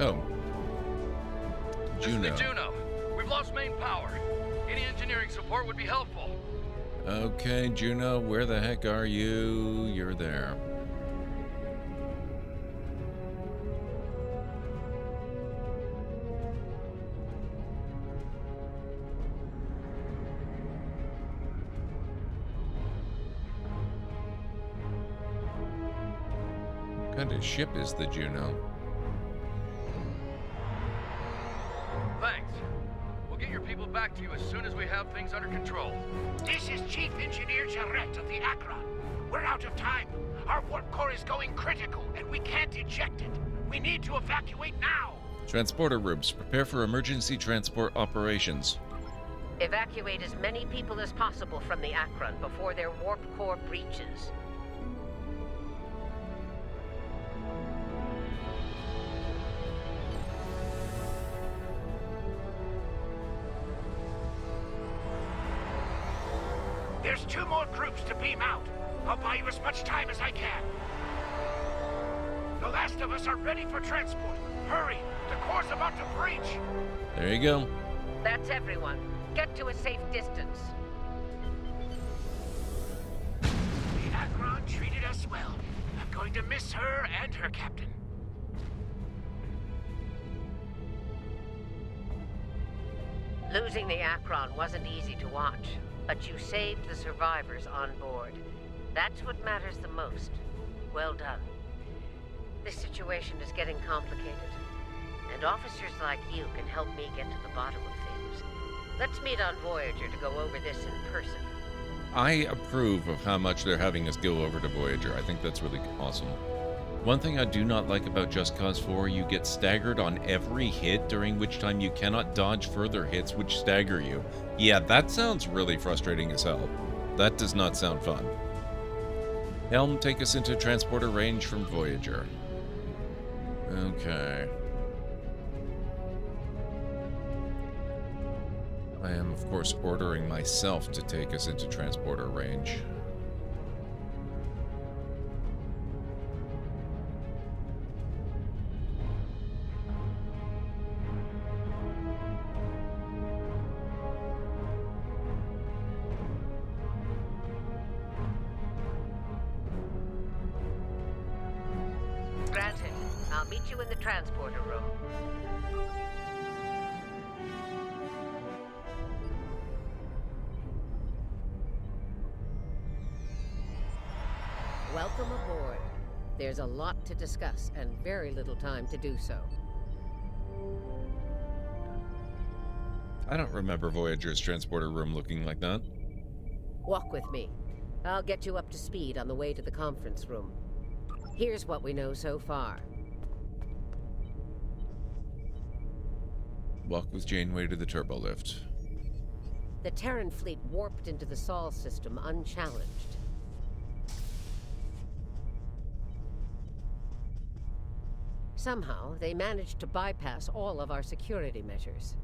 Oh. Juno. This is the Juno. We've lost main power. Any engineering support would be helpful. Okay, Juno, where the heck are you? You're there. What kind of ship is the Juno? Thanks. We'll get your people back to you as soon as we have things under control. This is Chief Engineer Jarrett of the Akron. We're out of time. Our warp core is going critical, and we can't eject it. We need to evacuate now. Transporter rooms. Prepare for emergency transport operations. Evacuate as many people as possible from the Akron before their warp core breaches. There's 2 more groups to beam out. I'll buy you as much time as I can. The last of us are ready for transport. Hurry! The core's about to breach! There you go. That's everyone. Get to a safe distance. The Akron treated us well. I'm going to miss her and her captain. Losing the Akron wasn't easy to watch, but you saved the survivors on board. That's what matters the most. Well done. This situation is getting complicated, and officers like you can help me get to the bottom of things. Let's meet on Voyager to go over this in person. I approve of how much they're having us go over to Voyager. I think that's really awesome. One thing I do not like about Just Cause 4, you get staggered on every hit, during which time you cannot dodge further hits which stagger you. Yeah, that sounds really frustrating as hell. That does not sound fun. Helm, take us into transporter range from Voyager. Okay. I am, of course, ordering myself to take us into transporter range. Granted. I'll meet you in the transporter room. Welcome aboard. There's a lot to discuss and very little time to do so. I don't remember Voyager's transporter room looking like that. Walk with me. I'll get you up to speed on the way to the conference room. Here's what we know so far. Walk with Janeway to the turbolift. The Terran fleet warped into the Sol system unchallenged. Somehow, they managed to bypass all of our security measures.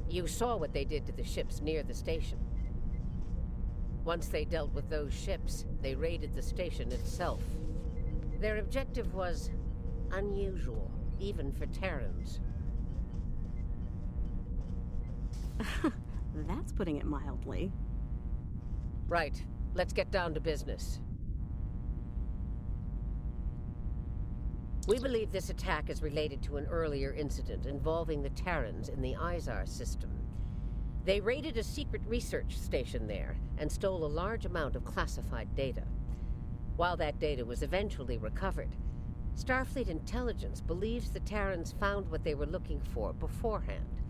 You saw what they did to the ships near the station. Once they dealt with those ships, they raided the station itself. Their objective was unusual, even for Terrans. That's putting it mildly. Right. Let's get down to business. We believe this attack is related to an earlier incident involving the Terrans in the Izar system. They raided a secret research station there and stole a large amount of classified data. While that data was eventually recovered, Starfleet intelligence believes the Terrans found what they were looking for beforehand,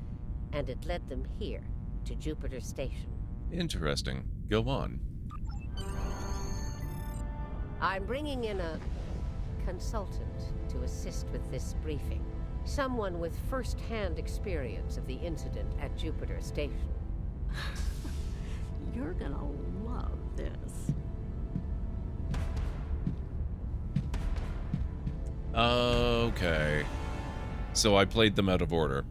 and it led them here, to Jupiter Station. Interesting. Go on. I'm bringing in a consultant to assist with this briefing. Someone with first-hand experience of the incident at Jupiter Station. You're gonna love this. Okay. So I played them out of order.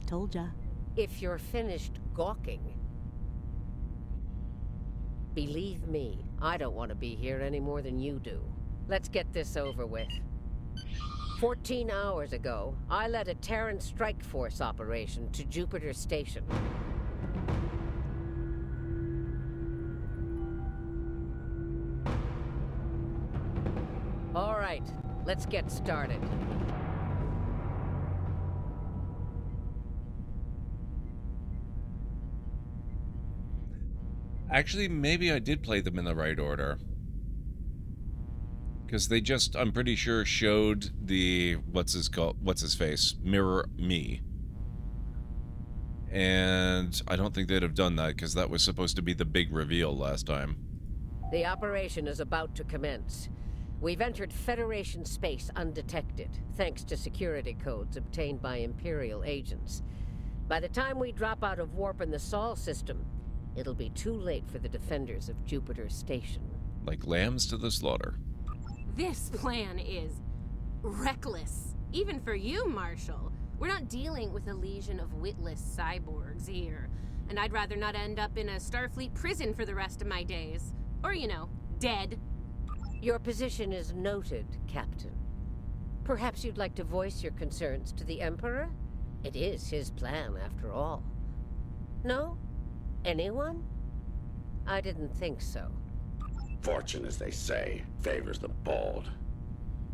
Told ya. If you're finished gawking, believe me, I don't want to be here any more than you do. Let's get this over with. 14 hours ago, I led a Terran strike force operation to Jupiter Station. All right, let's get started. Actually, maybe I did play them in the right order. Because they just, I'm pretty sure, showed the, what's his face, Mirror Me. And I don't think they'd have done that, because that was supposed to be the big reveal last time. The operation is about to commence. We've entered Federation space undetected, thanks to security codes obtained by Imperial agents. By the time we drop out of warp in the Sol system, it'll be too late for the defenders of Jupiter Station. Like lambs to the slaughter. This plan is reckless. Even for you, Marshal. We're not dealing with a legion of witless cyborgs here, and I'd rather not end up in a Starfleet prison for the rest of my days. Or, you know, dead. Your position is noted, Captain. Perhaps you'd like to voice your concerns to the Emperor? It is his plan, after all. No? Anyone? I didn't think so. Fortune, as they say, favors the bold.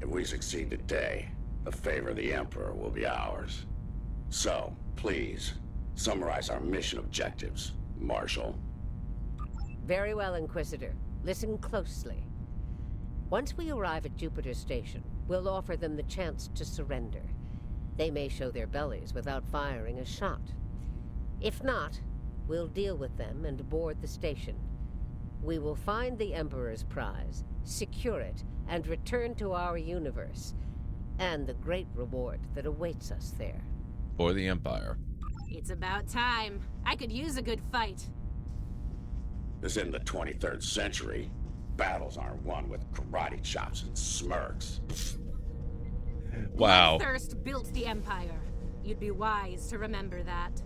If we succeed today, the favor of the Emperor will be ours. So, please, summarize our mission objectives, Marshal. Very well, Inquisitor. Listen closely. Once we arrive at Jupiter Station, we'll offer them the chance to surrender. They may show their bellies without firing a shot. If not, we'll deal with them and board the station. We will find the Emperor's prize, secure it, and return to our universe, and the great reward that awaits us there. For the Empire. It's about time. I could use a good fight. This isn't the 23rd century. Battles aren't won with karate chops and smirks. Wow. Bloodthirst built the Empire. You'd be wise to remember that.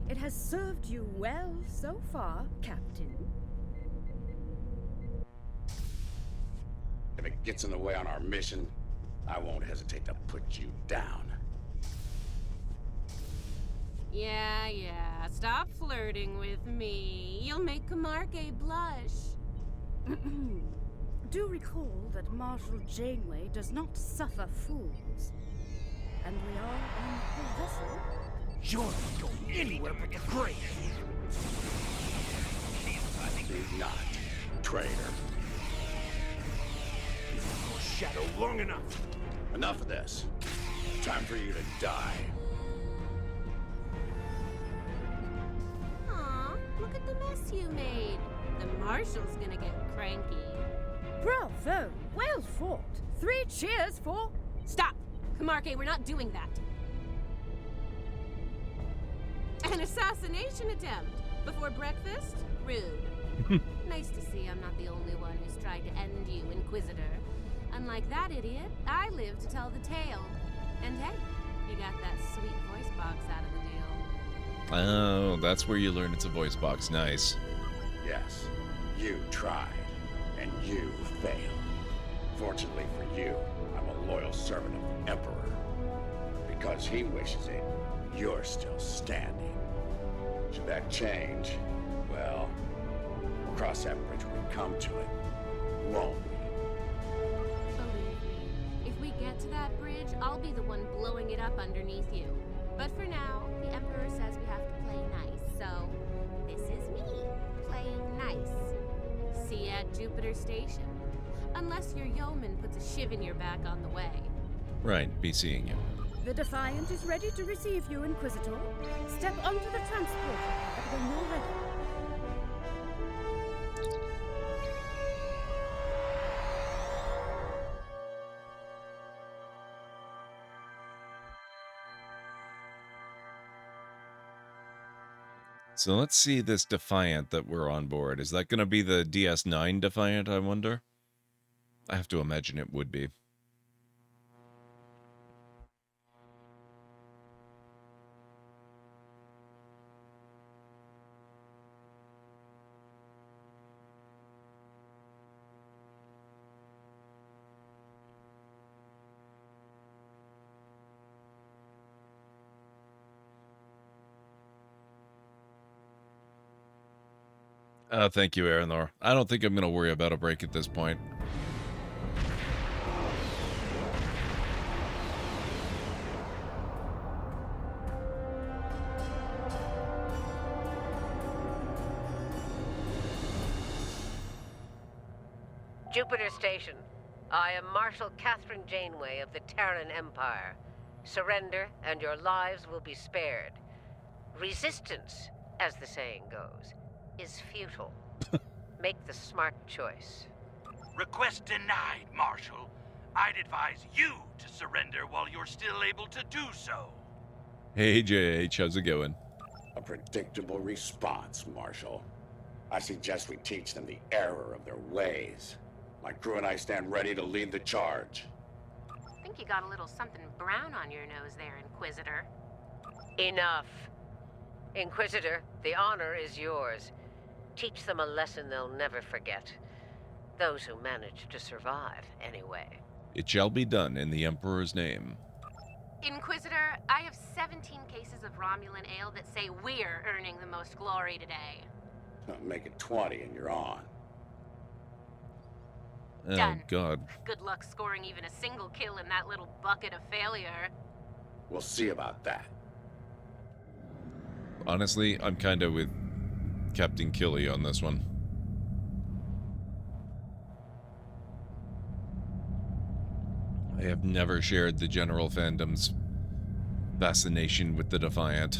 It has served you well so far, Captain. If it gets in the way on our mission, I won't hesitate to put you down. Yeah. Stop flirting with me. You'll make Kamarke blush. Do recall that Marshal Janeway does not suffer fools. And we are on her vessel. You're not going anywhere but the grave. Do not, traitor. Your shadow long enough. Enough of this. Time for you to die. Aw, look at the mess you made. The Marshal's gonna get cranky. Bravo! Well fought. 3 cheers for... Stop! Kamarke, we're not doing that. An assassination attempt before breakfast? Rude. Nice to see I'm not the only one who's tried to end you, Inquisitor. Unlike that idiot, I live to tell the tale. And hey, you got that sweet voice box out of the deal. Oh, that's where you learn it's a voice box. Nice. Yes, you tried, and you failed. Fortunately for you, I'm a loyal servant of the Emperor. Because he wishes it, you're still standing. Should that change, well, we'll cross that bridge when we come to it, won't we? Believe me, if we get to that bridge, I'll be the one blowing it up underneath you. But for now, the Emperor says we have to play nice, so this is me, playing nice. See you at Jupiter Station. Unless your yeoman puts a shiv in your back on the way. Right, be seeing you. The Defiant is ready to receive you, Inquisitor. Step onto the transporter when you're ready. So let's see this Defiant that we're on board. Is that going to be the DS9 Defiant, I wonder? I have to imagine it would be. Thank you, Aranor. I don't think I'm going to worry about a break at this point. Jupiter Station. I am Marshal Catherine Janeway of the Terran Empire. Surrender, and your lives will be spared. Resistance, as the saying goes, is futile. Make the smart choice. Request denied, Marshal. I'd advise you to surrender while you're still able to do so. Hey, JH, how's it going? A predictable response, Marshal. I suggest we teach them the error of their ways. My crew and I stand ready to lead the charge. think you got a little something brown on your nose there, Inquisitor. Enough. Inquisitor, the honor is yours. Teach them a lesson they'll never forget. Those who manage to survive, anyway. It shall be done in the Emperor's name. Inquisitor, I have 17 cases of Romulan ale that say we're earning the most glory today. Make it 20 and you're on. Oh, Done. God. Good luck scoring even a single kill in that little bucket of failure. We'll see about that. Honestly, I'm kind of with Captain Killy on this one. I have never shared the general fandom's fascination with the Defiant.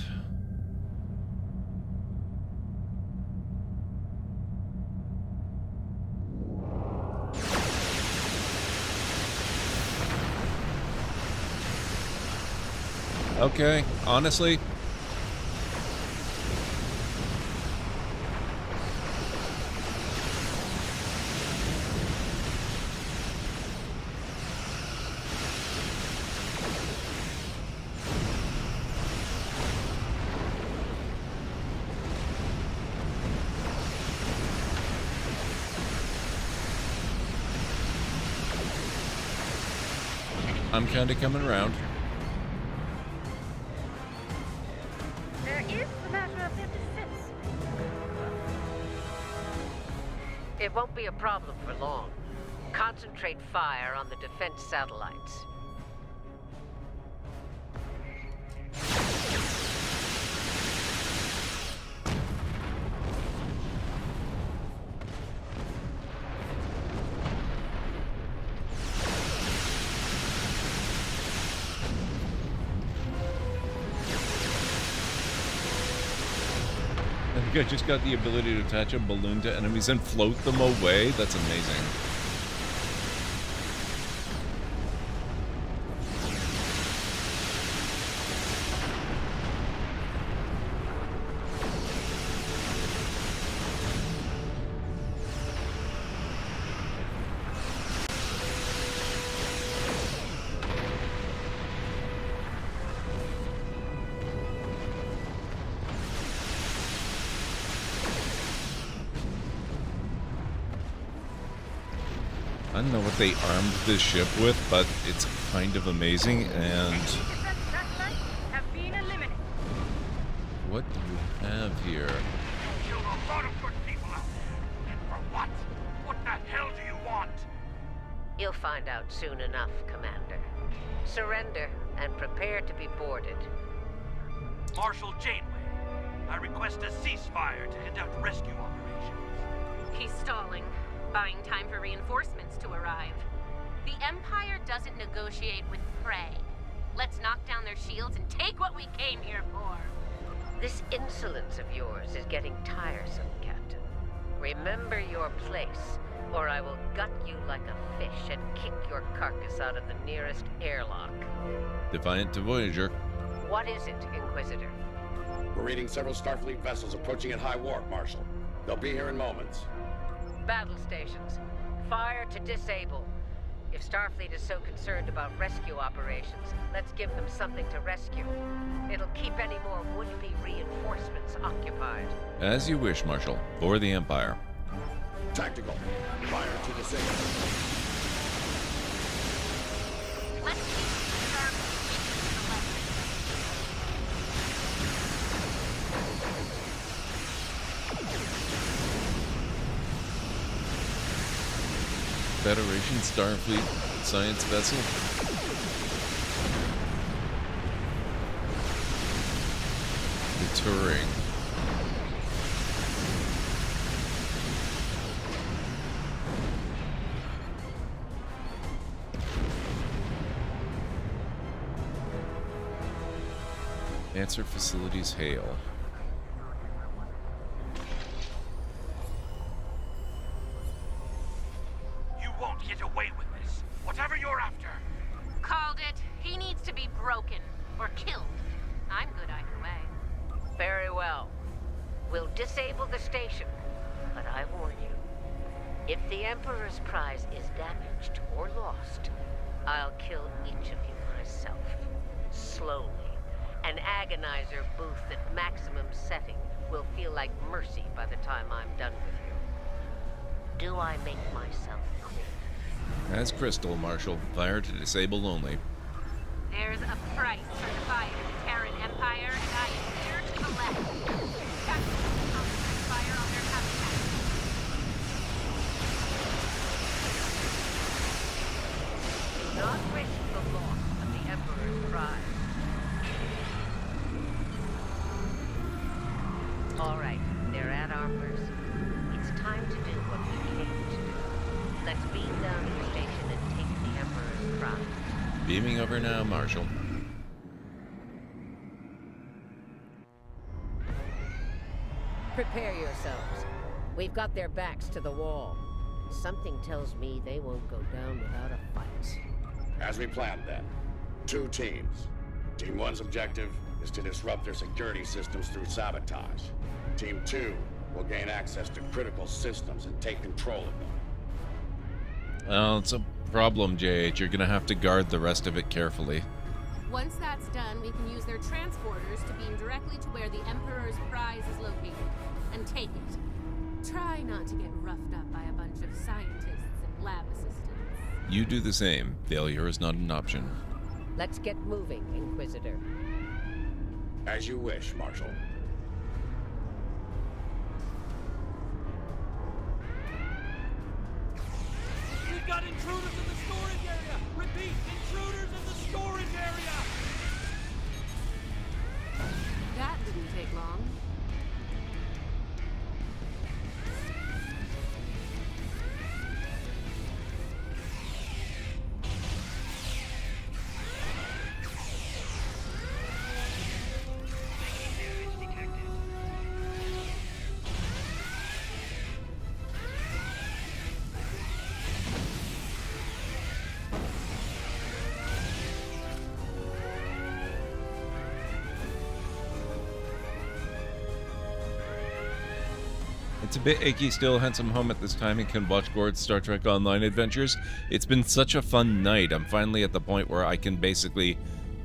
Okay, honestly, I'm kind of coming around. There is the matter of their defense. It won't be a problem for long. Concentrate fire on the defense satellites. I think I just got the ability to attach a balloon to enemies and float them away. That's amazing. I don't know what they armed this ship with, but it's kind of amazing, and... Have been eliminated. What do you have here? Killed a lot of good people out there. And for what? What the hell do you want? You'll find out soon enough, Commander. Surrender and prepare to be boarded. Marshal Janeway, I request a ceasefire to conduct rescue operations. He's stalling, buying time for reinforcements to arrive. The Empire doesn't negotiate with prey. Let's knock down their shields and take what we came here for. This insolence of yours is getting tiresome, Captain. Remember your place, or I will gut you like a fish and kick your carcass out of the nearest airlock. Defiant to Voyager. What is it, Inquisitor? We're reading several Starfleet vessels approaching at high warp, Marshal. They'll be here in moments. Battle stations. Fire to disable. If Starfleet is so concerned about rescue operations, let's give them something to rescue. It'll keep any more would-be reinforcements occupied. As you wish, Marshal. For the Empire. Tactical. Fire to disable. Let's keep the Starfleet to the left. Federation Starfleet science vessel. Deterring. Answer facilities hail. You won't get away with this. Whatever you're after. Called it. He needs to be broken or killed. I'm good either way. Very well. We'll disable the station, but I warn you, if the Emperor's prize is damaged or lost, I'll kill each of you myself. Slowly. An agonizer booth at maximum setting will feel like mercy by the time I'm done with you. Do I make myself clear? As Crystal, Marshal. Fire to disable only. There's a price for the fire of the Terran Empire, and I am here to collect. Tactical concentrate fire on their habitat. Do not risk the loss of the Emperor's prize. All right, they're at our mercy. It's time to do what we came to do. Let's beam down to the station and take the Emperor's prize. Beaming over now, Marshal. Prepare yourselves. We've got their backs to the wall. Something tells me they won't go down without a fight. As we planned then, 2 teams. Team 1's objective is to disrupt their security systems through sabotage. Team 2 will gain access to critical systems and take control of them. Well, it's a problem, JH. You're gonna have to guard the rest of it carefully. Once that's done, we can use their transporters to beam directly to where the Emperor's prize is located, and take it. Try not to get roughed up by a bunch of scientists and lab assistants. You do the same. Failure is not an option. Let's get moving, Inquisitor. As you wish, Marshal. We've got intruders in the storage area! Repeat, intruders in the storage area! That didn't take long. It's a bit achy still, hence I'm home at this time and can watch Gord's Star Trek Online adventures. It's been such a fun night. I'm finally at the point where I can basically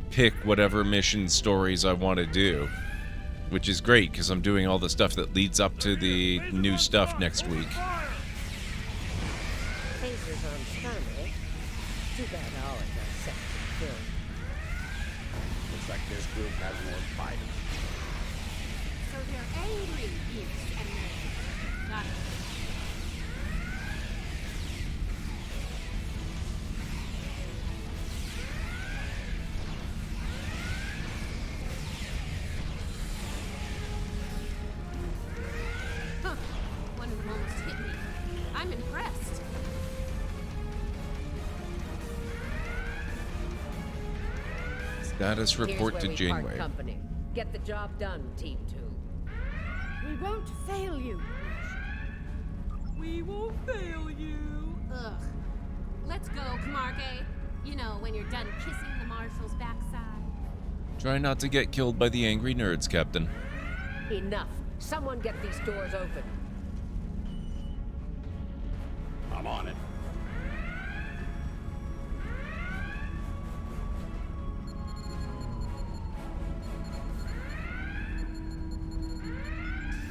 pick whatever mission stories I want to do, which is great because I'm doing all the stuff that leads up to the new stuff next week. Phasers on stun, eh? Too bad ours are set to kill. Looks like this group has more fight. So they're angry, yes, and they're got it. Huh. One of them almost hit me. I'm impressed. Status report Here's to where we Janeway. part company. Get the job done, Team 2. We won't fail you. We won't fail you. Ugh. Let's go, Camargue. You know, when you're done kissing the Marshal's backside. Try not to get killed by the angry nerds, Captain. Enough. Someone get these doors open. I'm on it.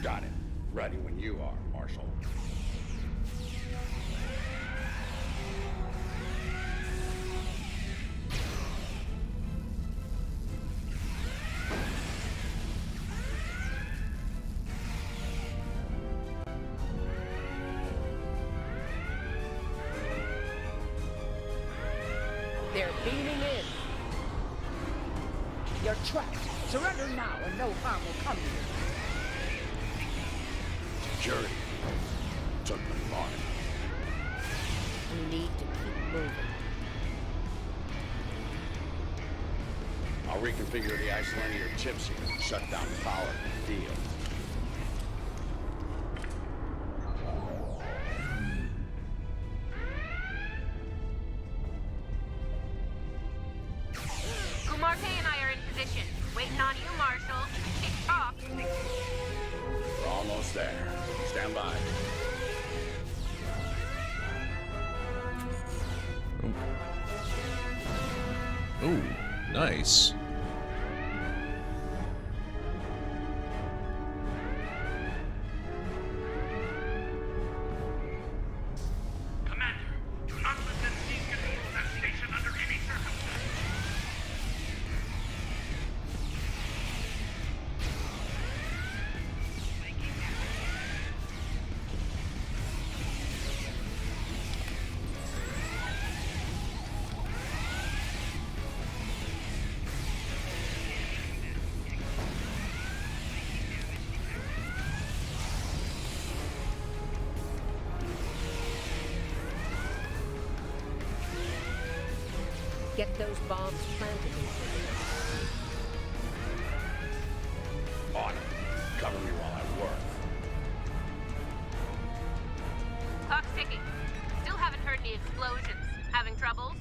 Got it. Ready when you are, Marshal. They're beaming in. You're trapped. Surrender now and no harm will come to you. Security. Took me long enough. We need to keep moving. I'll reconfigure the Icelandic chips here and shut down the power in the field. Camargue and I are in position. Waiting on you, Marshal. Tick tock. We're almost there. Stand by. Nice. Commander, do not let them seize control of that station under any circumstances. Get those bombs planted. On it. Cover me while I work. Clock's ticking. Still haven't heard any explosions. Having troubles?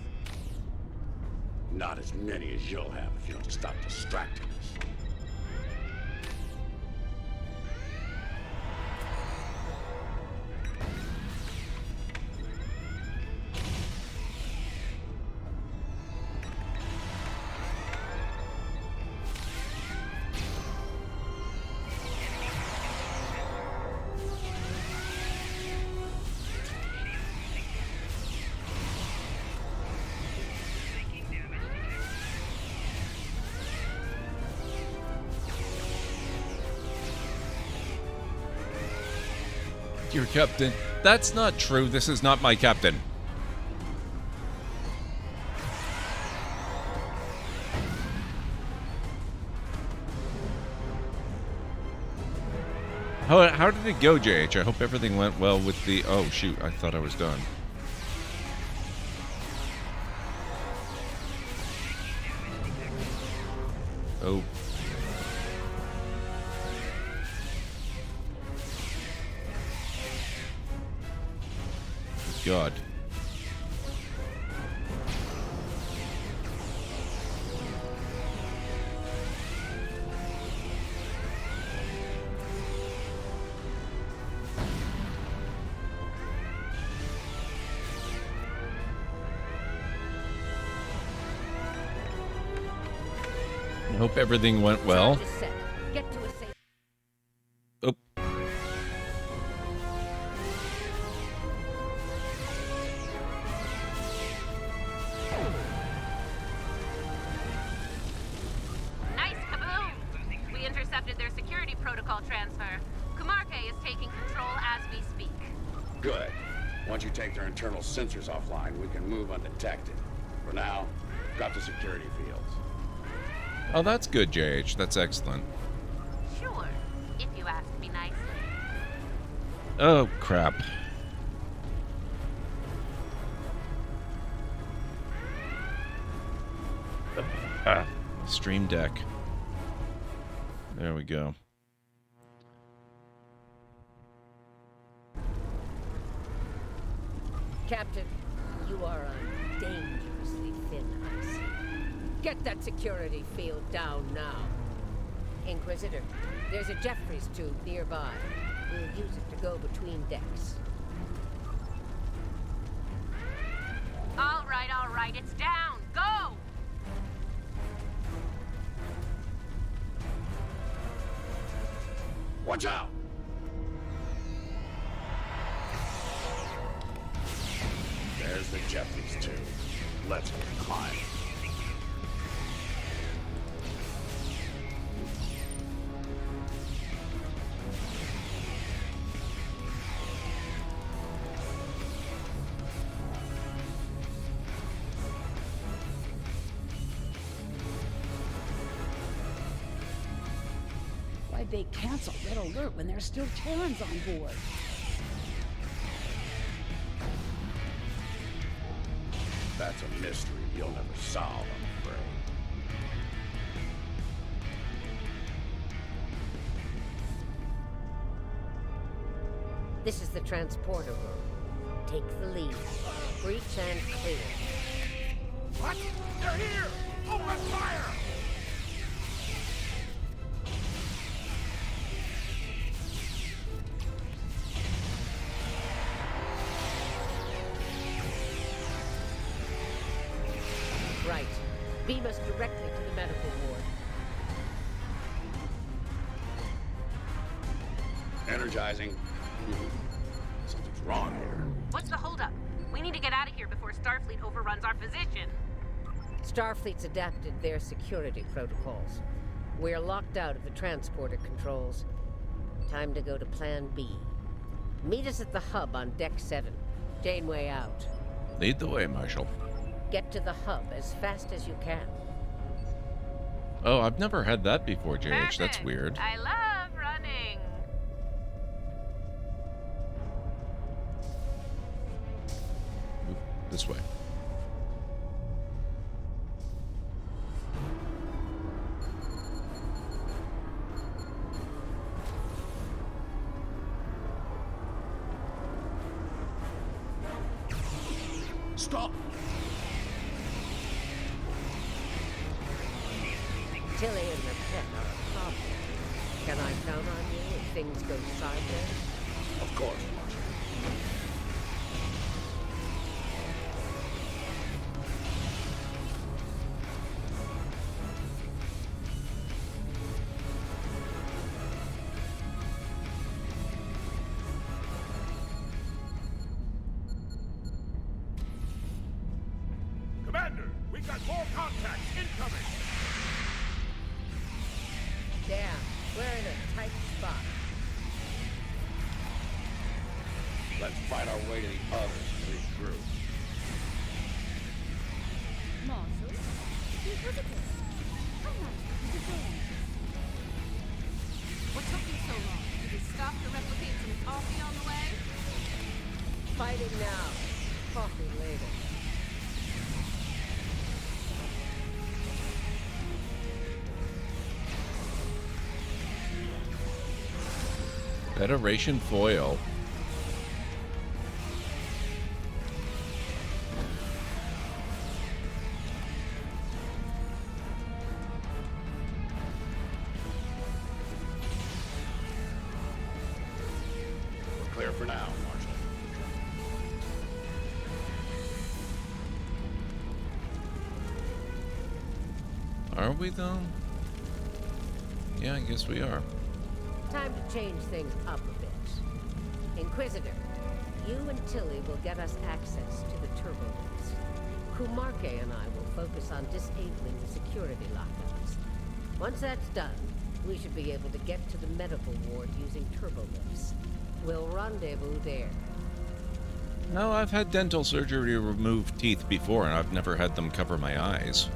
Not as many as you'll have if you don't stop distracting us. Your captain. That's not true. This is not my captain. How did it go, JH? I hope everything went well with the... Oh, shoot. I thought I was done. Oh. God. I hope everything went well. Get to a safe. Oh. Nice kaboom! We intercepted their security protocol transfer. Kumarke is taking control as we speak. Good. Once you take their internal sensors offline, we can move undetected. For now, got the security fields. Oh, that's good, JH. That's excellent. Sure, if you ask me nicely. Oh, crap. Stream Deck. There we go. Captain, you are on dangerously thin ice. Get that security field down now. Inquisitor, there's a Jeffries tube nearby. We'll use it to go between decks. All right, it's down. Go! Watch out! There's the Jeffries tube. Let's get climbing. Why'd they cancel Red Alert when there's still Terrans on board? That's a mystery you'll never solve, I'm afraid. This is the transporter room. Take the lead. Breach and clear. What? They're here! Open fire! Right. Beam us directly to the medical ward. Energizing. Something's wrong here. What's the holdup? We need to get out of here before Starfleet overruns our position. Starfleet's adapted their security protocols. We're locked out of the transporter controls. Time to go to Plan B. Meet us at the hub on Deck 7. Janeway out. Lead the way, Marshal. Get to the hub as fast as you can. Oh, I've never had that before, JH. That's weird. I love running. Move this way. Stop! Tilly and the pet are a problem. Can I count on you if things go sideways? Of course, Marshal. Commander, we got more contacts incoming! Damn, we're in a tight spot. Let's fight our way to the others and regroup. Marshal, Inquisitor, how nice of you to join. What took you so long? Did you stop to replicate some coffee on the way? Fighting now. Coffee later. Federation foil. We're clear for now, Marshal. Are we, though? Yeah, I guess we are. Time to change things up a bit. Inquisitor, you and Tilly will get us access to the turbo lifts. Kumarke and I will focus on disabling the security lockouts. Once that's done, we should be able to get to the medical ward using turbo lifts. We'll rendezvous there. No, I've had dental surgery to remove teeth before, and I've never had them cover my eyes.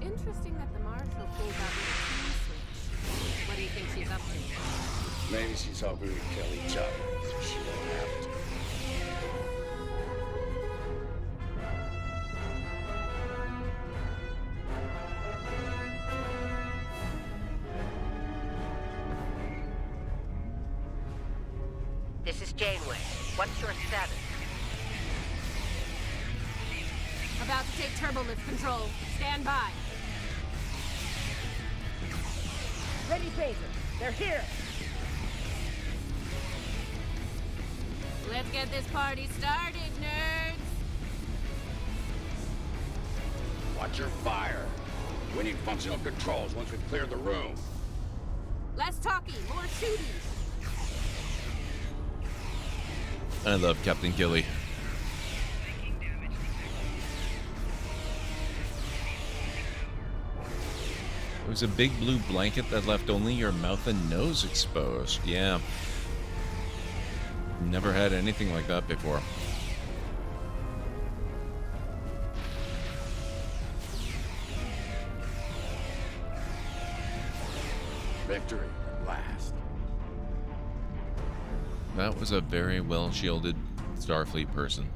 Interesting that the Marshal pulled out with a key switch. What do you think she's up to? Maybe she's hoping we kill each other, so she won't have to. This is Janeway. What's your status? About to take turbolift control. Stand by. Ready, phaser. They're here. Let's get this party started, nerds. Watch your fire. We need functional controls once we've cleared the room. Less talking, more shooting. I love Captain Gilly. It was a big blue blanket that left only your mouth and nose exposed. Yeah. Never had anything like that before. Victory at last. That was a very well shielded Starfleet person.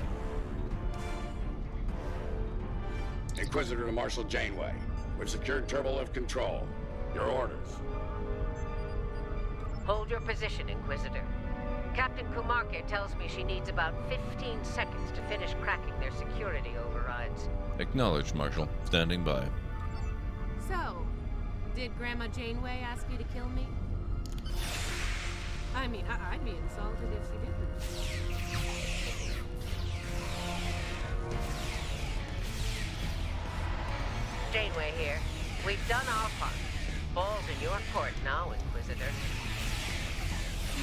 Inquisitor to Marshal Janeway. We've secured turbolift control. Your orders. Hold your position, Inquisitor. Captain Kumarke tells me she needs about 15 seconds to finish cracking their security overrides. Acknowledged, Marshal. Standing by. So, Did Grandma Janeway ask you to kill me? I mean, I'd be insulted if she didn't. Janeway here. We've done our part. Ball's in your court now, Inquisitor.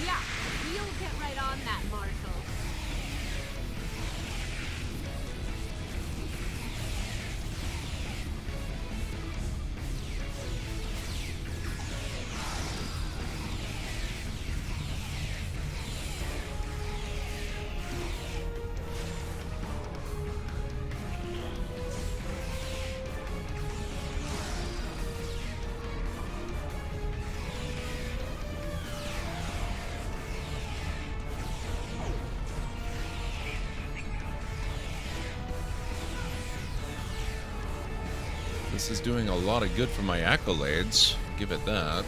Yeah, we'll get right on that, Marshal. This is doing a lot of good for my accolades. Give it that.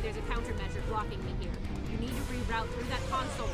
There's a countermeasure blocking me here. You need to reroute through that console.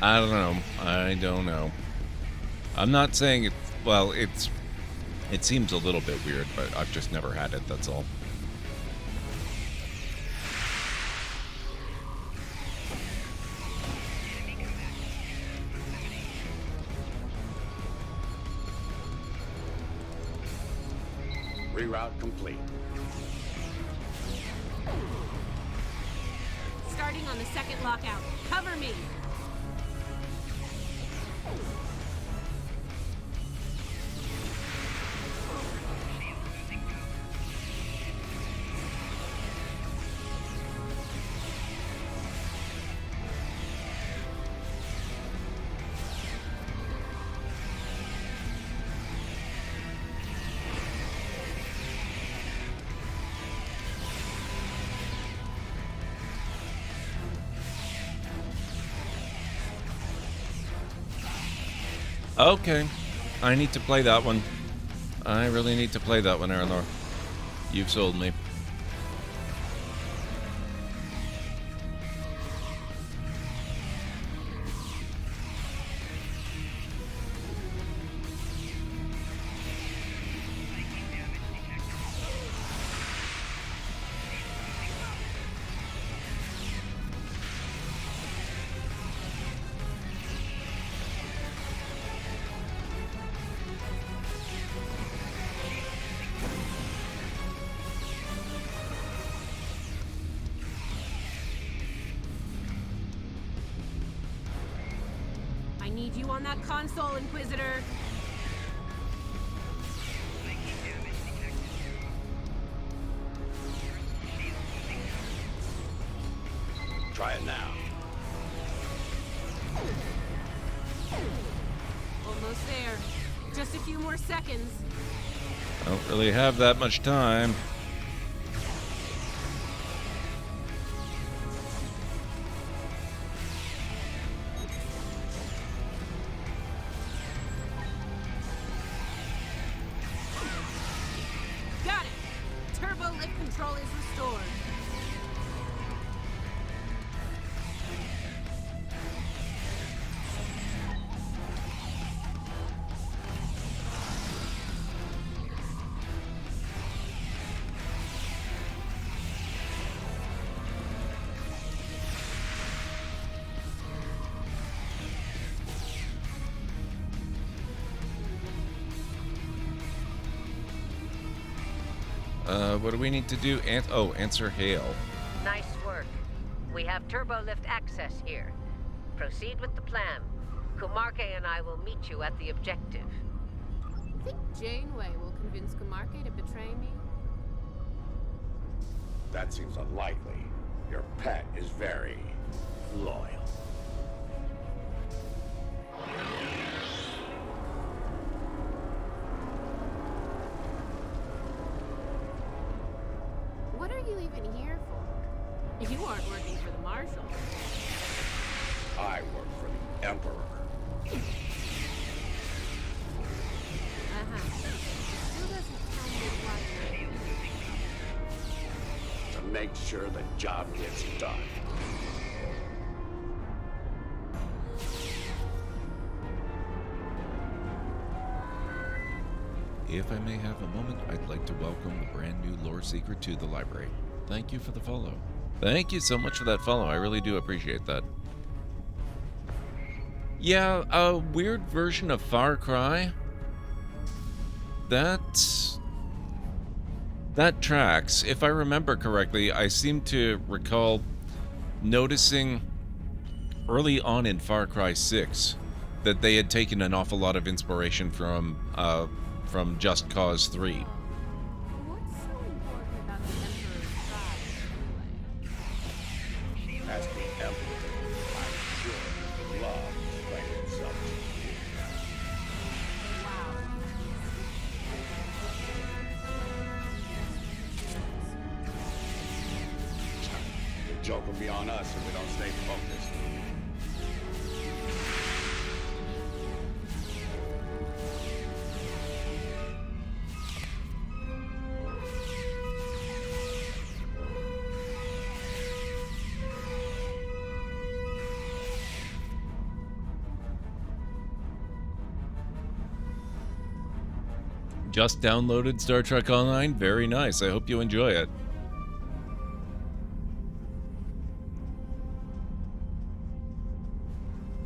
I don't know. I don't know. I'm not saying it. Well, it seems a little bit weird, but I've just never had it. That's all. Reroute complete. Starting on the second lockout. Cover me! Okay. I need to play that one. I really need to play that one, Eleanor. You've sold me. I need you on that console, Inquisitor. Try it now. Almost there. Just a few more seconds. I don't really have that much time. Got it! Turbo lift control is restored. What do we need to do? Answer hail. Nice work. We have turbo lift access here. Proceed with the plan. Kumarke and I will meet you at the objective. Think Janeway will convince Kumarke to betray me? That seems unlikely. Your pet is very loyal. What are you even here for? You aren't working for the Marshal. I work for the Emperor. Still doesn't tell me why you're here. To make sure the job gets done. If I may have a moment, I'd like to welcome the brand new lore seeker to the library. Thank you for the follow. Thank you so much for that follow. I really do appreciate that. Yeah, a weird version of Far Cry. That tracks. If I remember correctly, I seem to recall noticing early on in Far Cry 6 that they had taken an awful lot of inspiration from Just Cause 3. What's so important about the Emperor's tribe, anyway? As the Emperor, I'm sure love played itself to you. The joke will be on us if we don't stay focused. Just downloaded Star Trek Online. Very nice. I hope you enjoy it.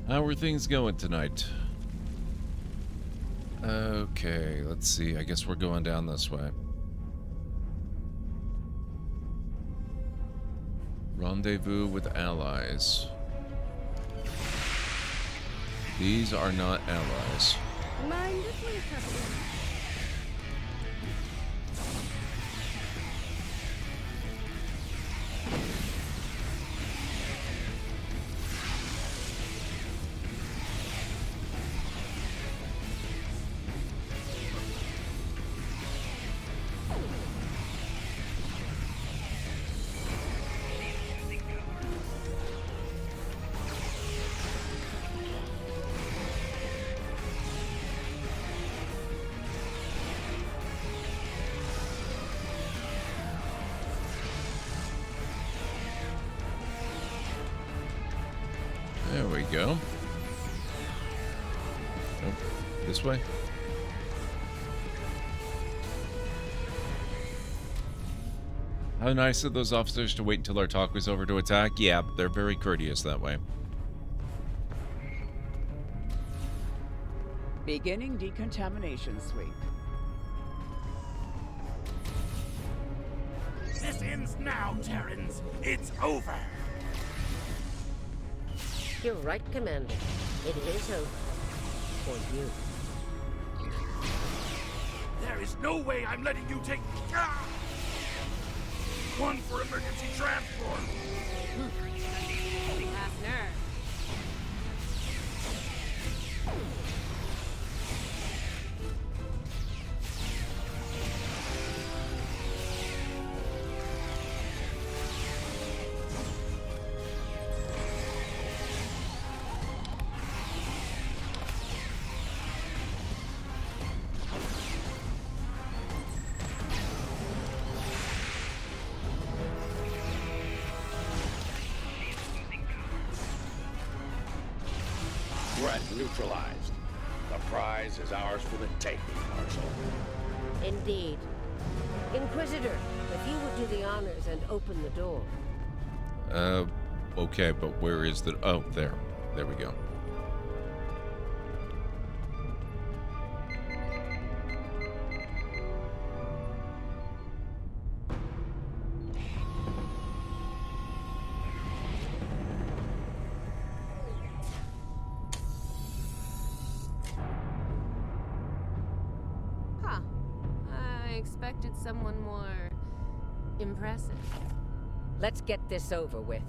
How are things going tonight? Okay, let's see. I guess we're going down this way. Rendezvous with allies. These are not allies. Mind if we cut in? There we go. Oh, this way. How nice of those officers to wait until our talk was over to attack. Yeah, they're very courteous that way. Beginning decontamination sweep. This ends now, Terrans. It's over. You're right, Commander. It is over. For you. There is no way I'm letting you take... Ah! One for emergency transport. Half nerve. Threat neutralized. The prize is ours for the taking, Marshal. Indeed. Inquisitor, if you would do the honors and open the door. Okay, but where is the... Oh, there. There we go. Huh. I expected someone more Impressive. Let's get this over with.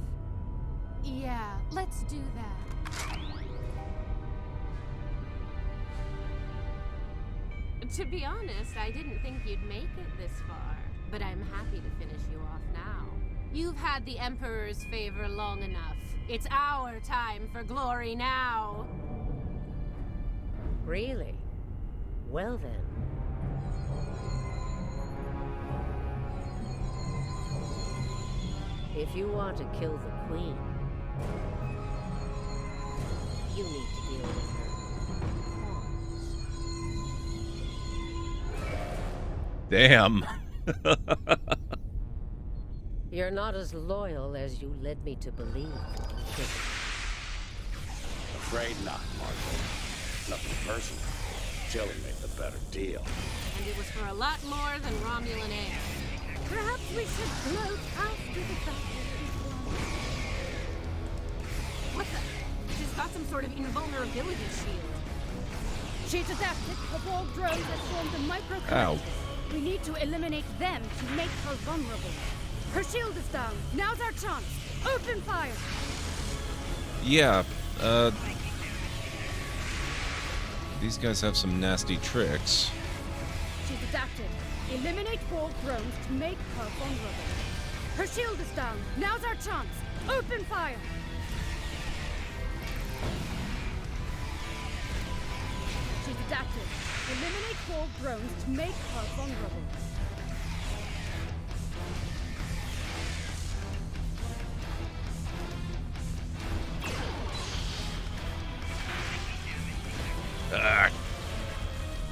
Yeah, let's do that. To be honest, I didn't think you'd make it this far, but I'm happy to finish you off now. You've had the Emperor's favor long enough. It's our time for glory now. Really? Well then. If you want to kill the Queen, you need to deal with her. Damn. You're not as loyal as you led me to believe. Afraid not, Marshal. Nothing personal. Chili made the better deal. And it was for a lot more than Romulan air. Perhaps we should gloat after the battle is won. What the? She's got some sort of invulnerability shield. She's adapted. The ball drone has formed a micro-collective. Ow. We need to eliminate them to make her vulnerable. Her shield is down. Now's our chance. Open fire! Yeah, these guys have some nasty tricks. She's adapted. Eliminate ball drones to make her vulnerable. Her shield is down. Now's our chance. Open fire! She's adapted. Eliminate ball drones to make her vulnerable.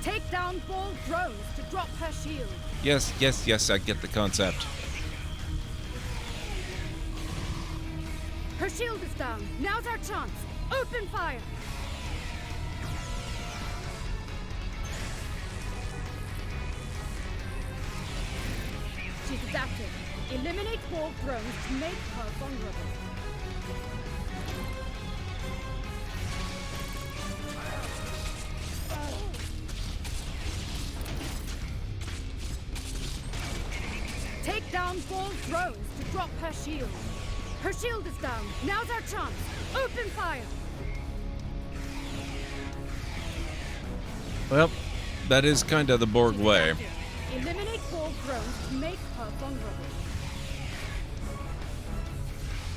Take down ball drones to drop her shield. Yes, yes, yes, I get the concept. Her shield is down. Now's our chance. Open fire! She's adapted. Eliminate ball drones to make her vulnerable. Take down ball drones to drop her shield. Her shield is down. Now's our chance. Open fire! Well, that is kind of the Borg way. Eliminate ball drones to make her vulnerable.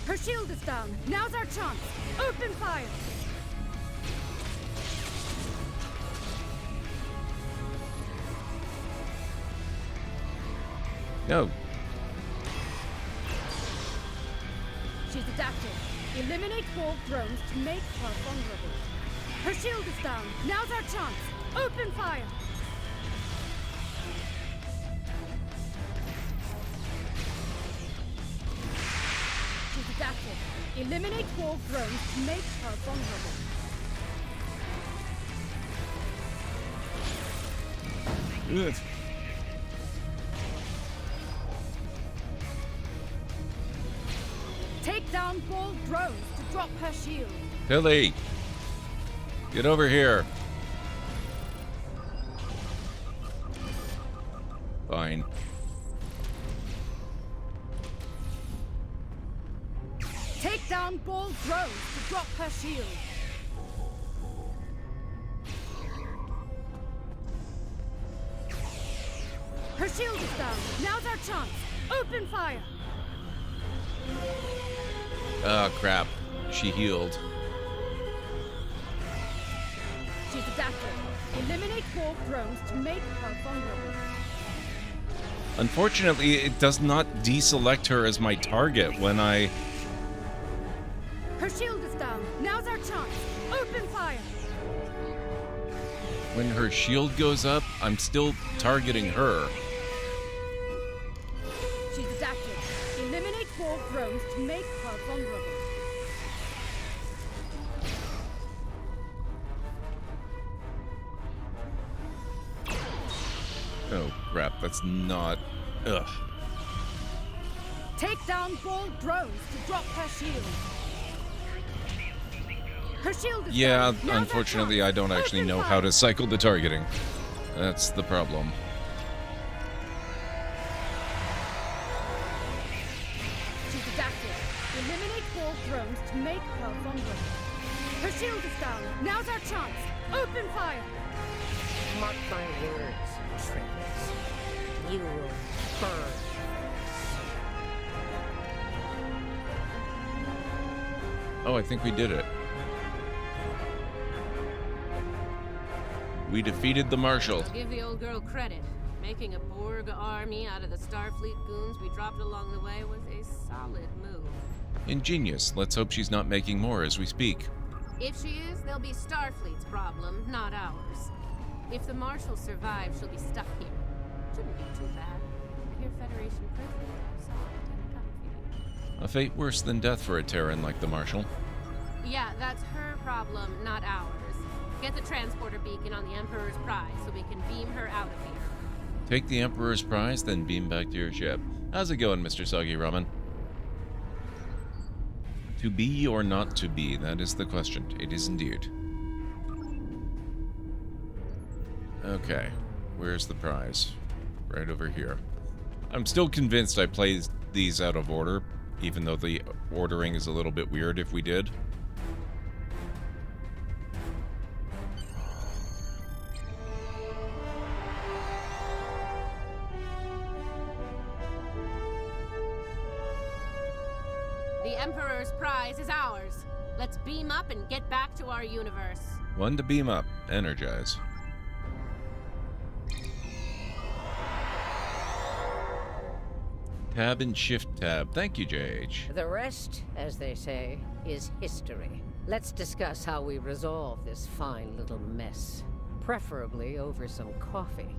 Her shield is down. Now's our chance. Open fire! No. She's adapted. Eliminate ball drones to make her vulnerable. Her shield is down. Now's our chance. Open fire! She's adapted. Eliminate ball drones to make her vulnerable. Good. Take down ball drones to drop her shield. Tilly, get over here. Fine. Take down ball drones to drop her shield. Her shield is down. Now's our chance. Open fire! Oh, crap. She healed. She's adapted. Eliminate ball drones to make her vulnerable. Unfortunately, it does not deselect her as my target when I... Her shield is down. Now's our chance. Open fire! When her shield goes up, I'm still targeting her. She's adapted. Eliminate ball drones to make her vulnerable. Oh, crap. That's not... Ugh. Take down ball drones to drop her shield. Her shield is Yeah, down. Now's unfortunately, our I don't chance. actually Open know fire. how to cycle the targeting. That's the problem. Eliminate wall drones to make her vulnerable. Her shield is down. Now's our chance. Open fire! Mark my words, traitors. You will burn. Oh, I think we did it. We defeated the Marshal. I'll give the old girl credit. Making a Borg army out of the Starfleet goons we dropped along the way was a solid move. Ingenious. Let's hope she's not making more as we speak. If she is, they'll be Starfleet's problem, not ours. If the Marshal survives, she'll be stuck here. Shouldn't be too bad. I hear Federation prisoners are so comfy. A fate worse than death for a Terran like the Marshal. Yeah, that's her problem, not ours. Get the transporter beacon on the Emperor's prize so we can beam her out of here. Take the Emperor's prize, then beam back to your ship. How's it going, Mr. Soggy Ramen? To be or not to be, that is the question. It is indeed. Okay, where's the prize? Right over here. I'm still convinced I played these out of order, even though the ordering is a little bit weird if we did. The Emperor's prize is ours. Let's beam up and get back to our universe. One to beam up. Energize. Tab and Shift Tab. Thank you, JH. The rest, as they say, is history. Let's discuss how we resolve this fine little mess. Preferably over some coffee.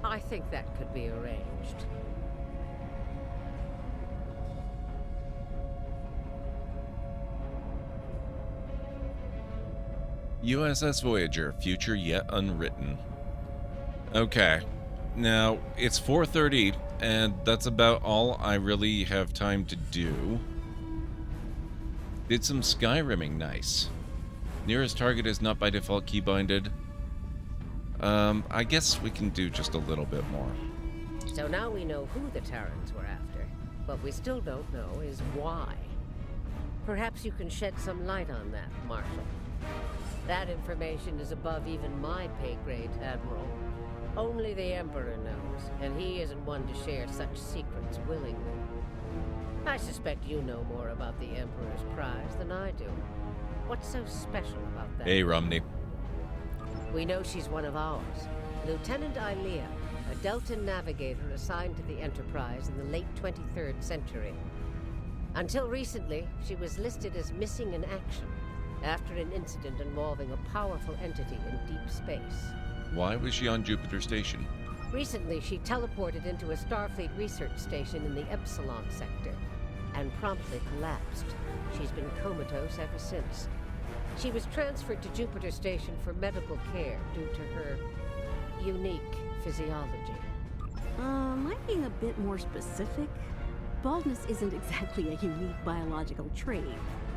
I think that could be arranged. USS Voyager, future yet unwritten. Okay. Now, it's 4:30, and that's about all I really have time to do. Did some Skyrimming, nice. Nearest target is not by default keybinded. I guess we can do just a little bit more. So now we know who the Terrans were after. What we still don't know is why. Perhaps you can shed some light on that, Marshal. That information is above even my pay grade, Admiral. Only the Emperor knows, and he isn't one to share such secrets willingly. I suspect you know more about the Emperor's prize than I do. What's so special about that? Hey, Romney. We know she's one of ours. Lieutenant Ilea, a Delta navigator assigned to the Enterprise in the late 23rd century. Until recently, she was listed as missing in action after an incident involving a powerful entity in deep space. Why was she on Jupiter Station? Recently, she teleported into a Starfleet research station in the Epsilon sector and promptly collapsed. She's been comatose ever since. She was transferred to Jupiter Station for medical care due to her unique physiology. Am I being a bit more specific? Baldness isn't exactly a unique biological trait,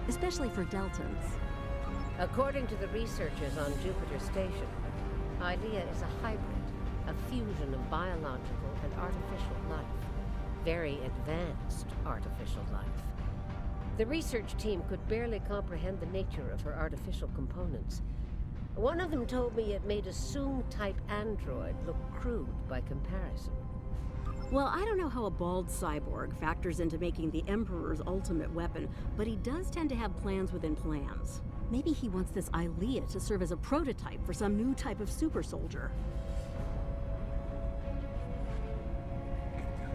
especially for Deltans. According to the researchers on Jupiter Station, Ilea is a hybrid, a fusion of biological and artificial life. Very advanced artificial life. The research team could barely comprehend the nature of her artificial components. One of them told me it made a Soong-type android look crude by comparison. Well, I don't know how a bald cyborg factors into making the Emperor's ultimate weapon, but he does tend to have plans within plans. Maybe he wants this Ilea to serve as a prototype for some new type of super soldier.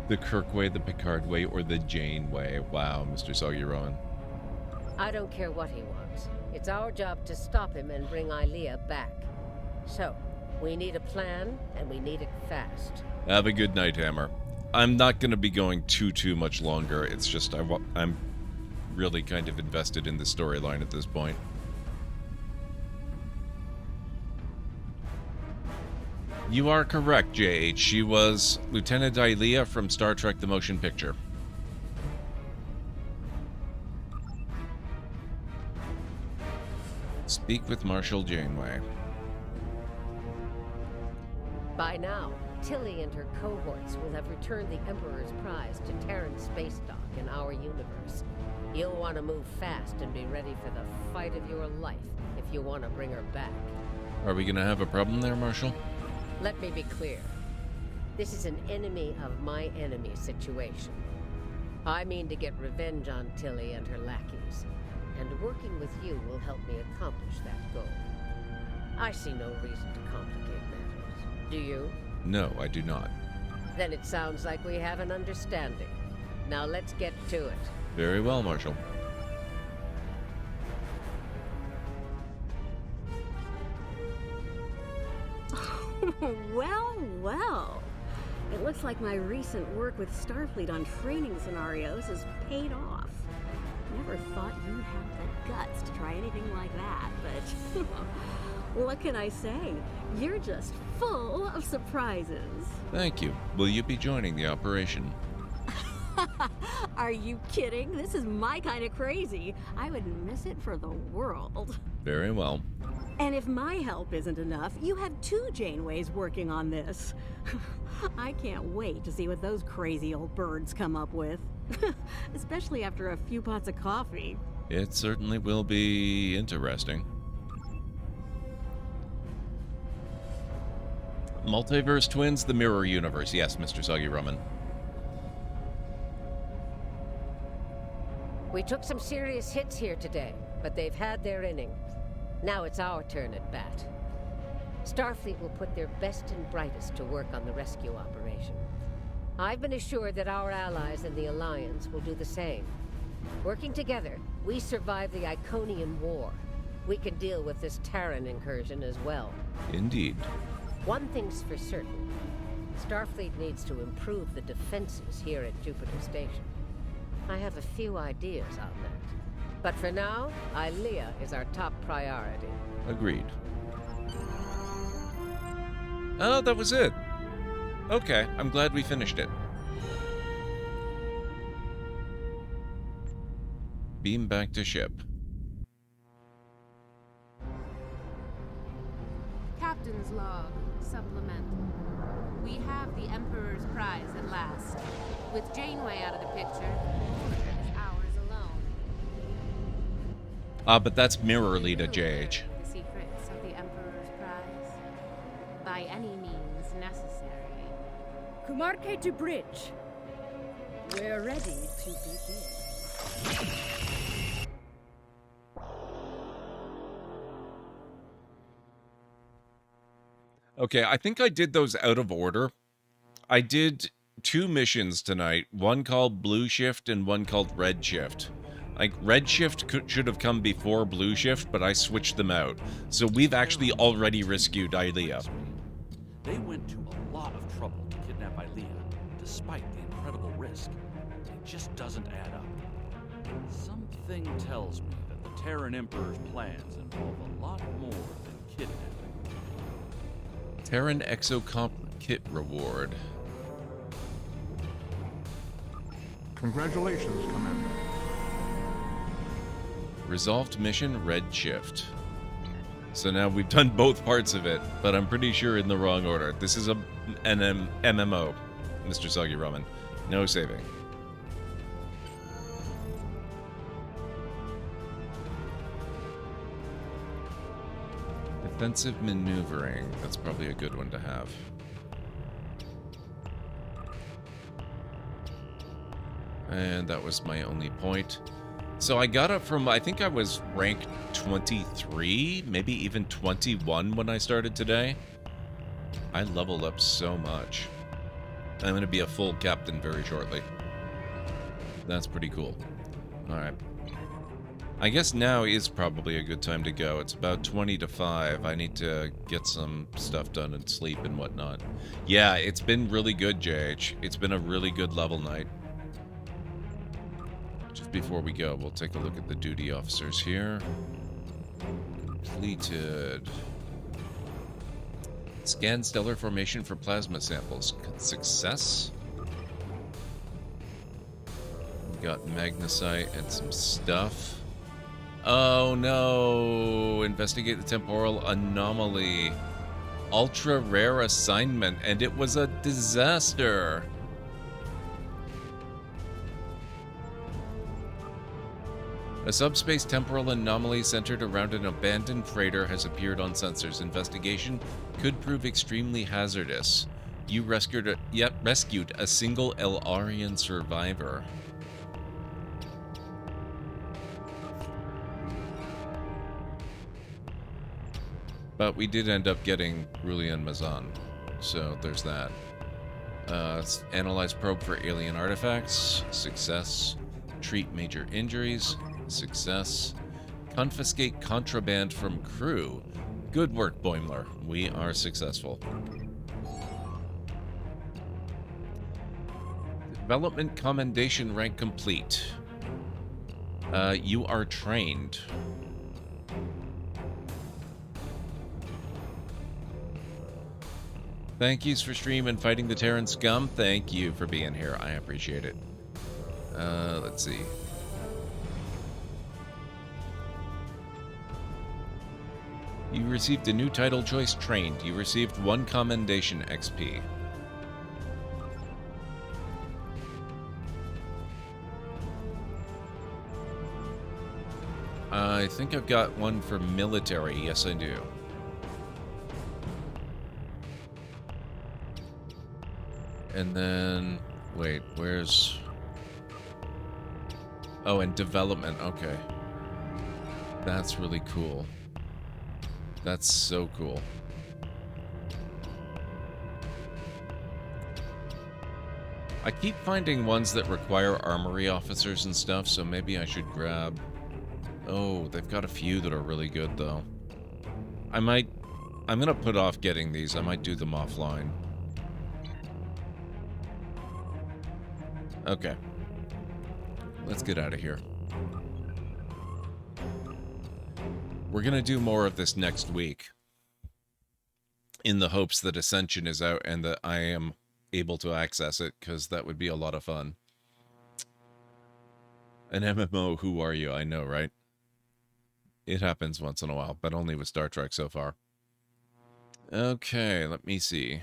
The Kirk way, the Picard way, or the Jane way? Wow, Mr. Soggy-Rowan. I don't care what he wants. It's our job to stop him and bring Ilea back. So, we need a plan, and we need it fast. Have a good night, Hammer. I'm not going to be going too much longer. It's just I'm really kind of invested in the storyline at this point. You are correct, JH. She was Lieutenant Ilea from Star Trek The Motion Picture. Speak with Marshal Janeway. By now, Tilly and her cohorts will have returned the Emperor's prize to Terran space dock in our universe. You'll want to move fast and be ready for the fight of your life if you want to bring her back. Are we gonna have a problem there, Marshal? Let me be clear. This is an enemy of my enemy situation. I mean to get revenge on Tilly and her lackeys, and working with you will help me accomplish that goal. I see no reason to complicate matters. Do you? No, I do not. Then it sounds like we have an understanding. Now let's get to it. Very well, Marshal. Well, well. It looks like my recent work with Starfleet on training scenarios has paid off. Never thought you'd have the guts to try anything like that, but what can I say? You're just full of surprises. Thank you. Will you be joining the operation? Are you kidding? This is my kind of crazy. I wouldn't miss it for the world. Very well. And if my help isn't enough, you have 2 Janeways working on this. I can't wait to see what those crazy old birds come up with. Especially after a few pots of coffee. It certainly will be interesting. Multiverse Twins, the Mirror Universe. Yes, Mr. Soggy Ramen. We took some serious hits here today, but they've had their inning. Now it's our turn at bat. Starfleet will put their best and brightest to work on the rescue operation. I've been assured that our allies in the Alliance will do the same. Working together, we survive the Iconian War. We can deal with this Terran incursion as well. Indeed. One thing's for certain. Starfleet needs to improve the defenses here at Jupiter Station. I have a few ideas on that. But for now, Ilea is our top priority. Agreed. Oh, that was it. Okay, I'm glad we finished it. Beam back to ship. Captain's log, supplemental. We have the Emperor's prize at last. With Janeway out of the picture, is ours alone. But that's Mirror Leader JH. The secrets of the Emperor's prize. By any means necessary. Kumarke to bridge. We're ready to begin. Okay, I think I did those out of order. I did 2 missions tonight, one called Blue Shift and one called Red Shift. Like, Red Shift should have come before Blue Shift, but I switched them out. So we've actually already rescued Ilea. They went to a lot of trouble to kidnap Ilea, despite the incredible risk. It just doesn't add up. Something tells me that the Terran Emperor's plans involve a lot more than kidnapping. Terran Exocomp Kit Reward. Congratulations, Commander. Resolved mission Red Shift. So now we've done both parts of it, but I'm pretty sure in the wrong order. This is an MMO, Mr. Soggy Ramen. No saving. Defensive maneuvering. That's probably a good one to have. And that was my only point. So I got up from, I think I was rank 23, maybe even 21 when I started today. I leveled up so much. I'm going to be a full captain very shortly. That's pretty cool. Alright. I guess now is probably a good time to go. It's about 20 to 5. I need to get some stuff done and sleep and whatnot. Yeah, it's been really good, JH. It's been a really good level night. Just before we go, we'll take a look at the duty officers here. Completed. Scan stellar formation for plasma samples. Success. We got magnesite and some stuff. Oh no! Investigate the temporal anomaly. ultra rare assignment, and it was a disaster. A subspace temporal anomaly centered around an abandoned freighter has appeared on sensors. Investigation could prove extremely hazardous. You rescued a single Elarian survivor. But we did end up getting Rulian Mazan, so there's that. Analyze probe for alien artifacts. Success. Treat major injuries. Success. Confiscate contraband from crew. Good work, Boimler. We are successful. Development commendation rank complete. You are trained. Thank yous for stream and fighting the Terran scum. Thank you for being here. I appreciate it. Let's see. You received a new title choice, Trained. You received 1 commendation XP. I think I've got one for military. Yes, I do. And then, wait, where's... Oh, and development. Okay. That's really cool. That's so cool. I keep finding ones that require armory officers and stuff, so maybe I should grab... Oh, they've got a few that are really good, though. I'm gonna put off getting these. I might do them offline. Okay. Let's get out of here. We're gonna do more of this next week, in the hopes that Ascension is out and that I am able to access it, because that would be a lot of fun. An MMO, who are you? I know, right? It happens once in a while, but only with Star Trek so far. Okay, let me see.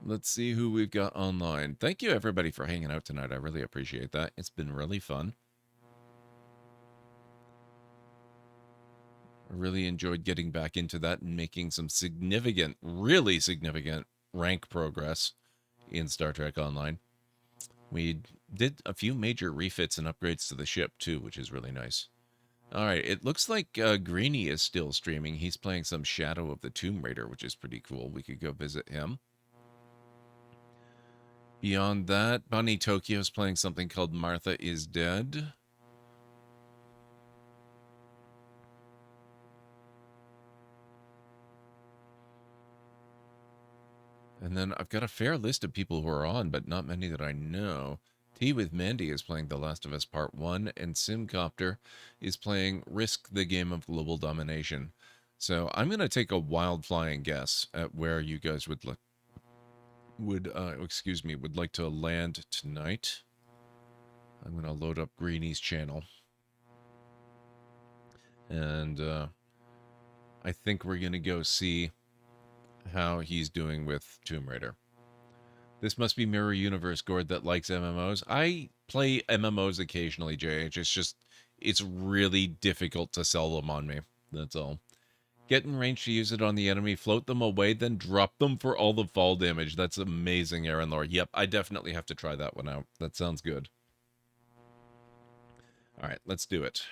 Let's see who we've got online. Thank you, everybody, for hanging out tonight. I really appreciate that. It's been really fun. I really enjoyed getting back into that and making some significant, really significant rank progress in Star Trek Online. We did a few major refits and upgrades to the ship, too, which is really nice. Alright, it looks like Greenie is still streaming. He's playing some Shadow of the Tomb Raider, which is pretty cool. We could go visit him. Beyond that, Bunny Tokyo's playing something called Martha is Dead. And then I've got a fair list of people who are on, but not many that I know. Tea with Mandy is playing The Last of Us Part 1, and Simcopter is playing Risk the Game of Global Domination. So I'm going to take a wild flying guess at where you guys would like to land tonight. I'm going to load up Greenie's channel. And I think we're going to go see how he's doing with Tomb Raider. This must be Mirror Universe, Gord, that likes MMOs. I play MMOs occasionally, JH. It's just, it's really difficult to sell them on me. That's all. Get in range to use it on the enemy, float them away, then drop them for all the fall damage. That's amazing, Aaron Lord. Yep, I definitely have to try that one out. That sounds good. All right, let's do it.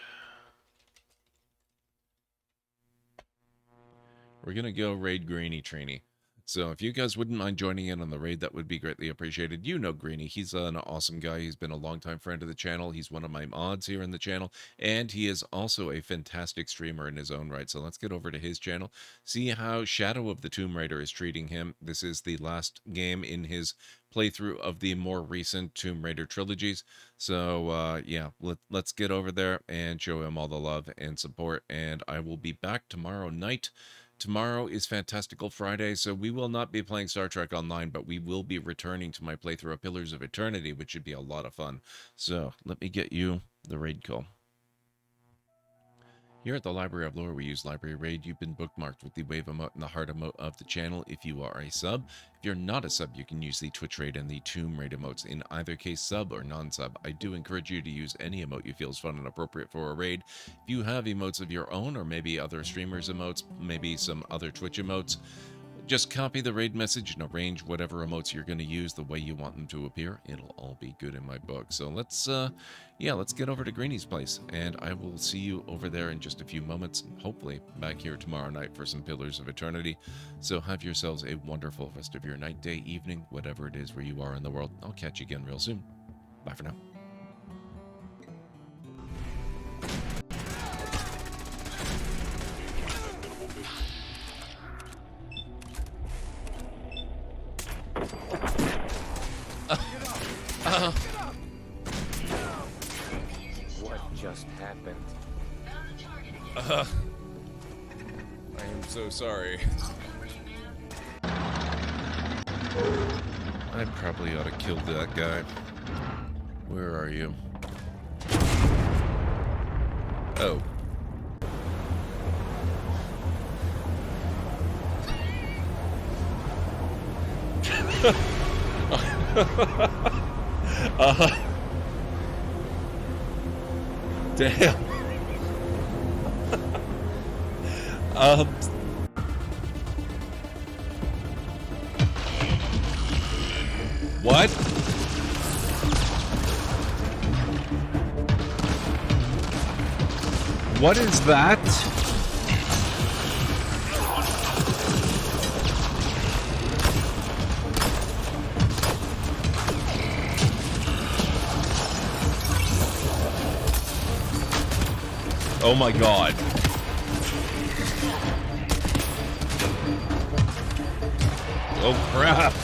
We're going to go raid Greenie Trainee. So if you guys wouldn't mind joining in on the raid, that would be greatly appreciated. You know Greenie. He's an awesome guy. He's been a longtime friend of the channel. He's one of my mods here in the channel. And he is also a fantastic streamer in his own right. So let's get over to his channel. See how Shadow of the Tomb Raider is treating him. This is the last game in his playthrough of the more recent Tomb Raider trilogies. So yeah, let's get over there and show him all the love and support. And I will be back tomorrow night. Tomorrow is Fantastical Friday, so we will not be playing Star Trek Online, but we will be returning to my playthrough of Pillars of Eternity, which should be a lot of fun. So, let me get you the raid call. Here at the Library of Lore, we use Library Raid. You've been bookmarked with the wave emote and the heart emote of the channel if you are a sub. If you're not a sub, you can use the Twitch Raid and the Tomb Raid emotes. In either case, sub or non-sub, I do encourage you to use any emote you feel is fun and appropriate for a raid. If you have emotes of your own, or maybe other streamers' emotes, maybe some other Twitch emotes, just copy the raid message and arrange whatever emotes you're going to use the way you want them to appear. It'll all be good in my book. So let's get over to Greeny's place, and I will see you over there in just a few moments, and hopefully back here tomorrow night for some Pillars of Eternity. So have yourselves a wonderful rest of your night, day, evening, whatever it is where you are in the world. I'll catch you again real soon. Bye for now. What just happened? I am so sorry. I probably ought to kill that guy. Where are you? Oh. Damn. What? What is that? Oh my god. Oh crap.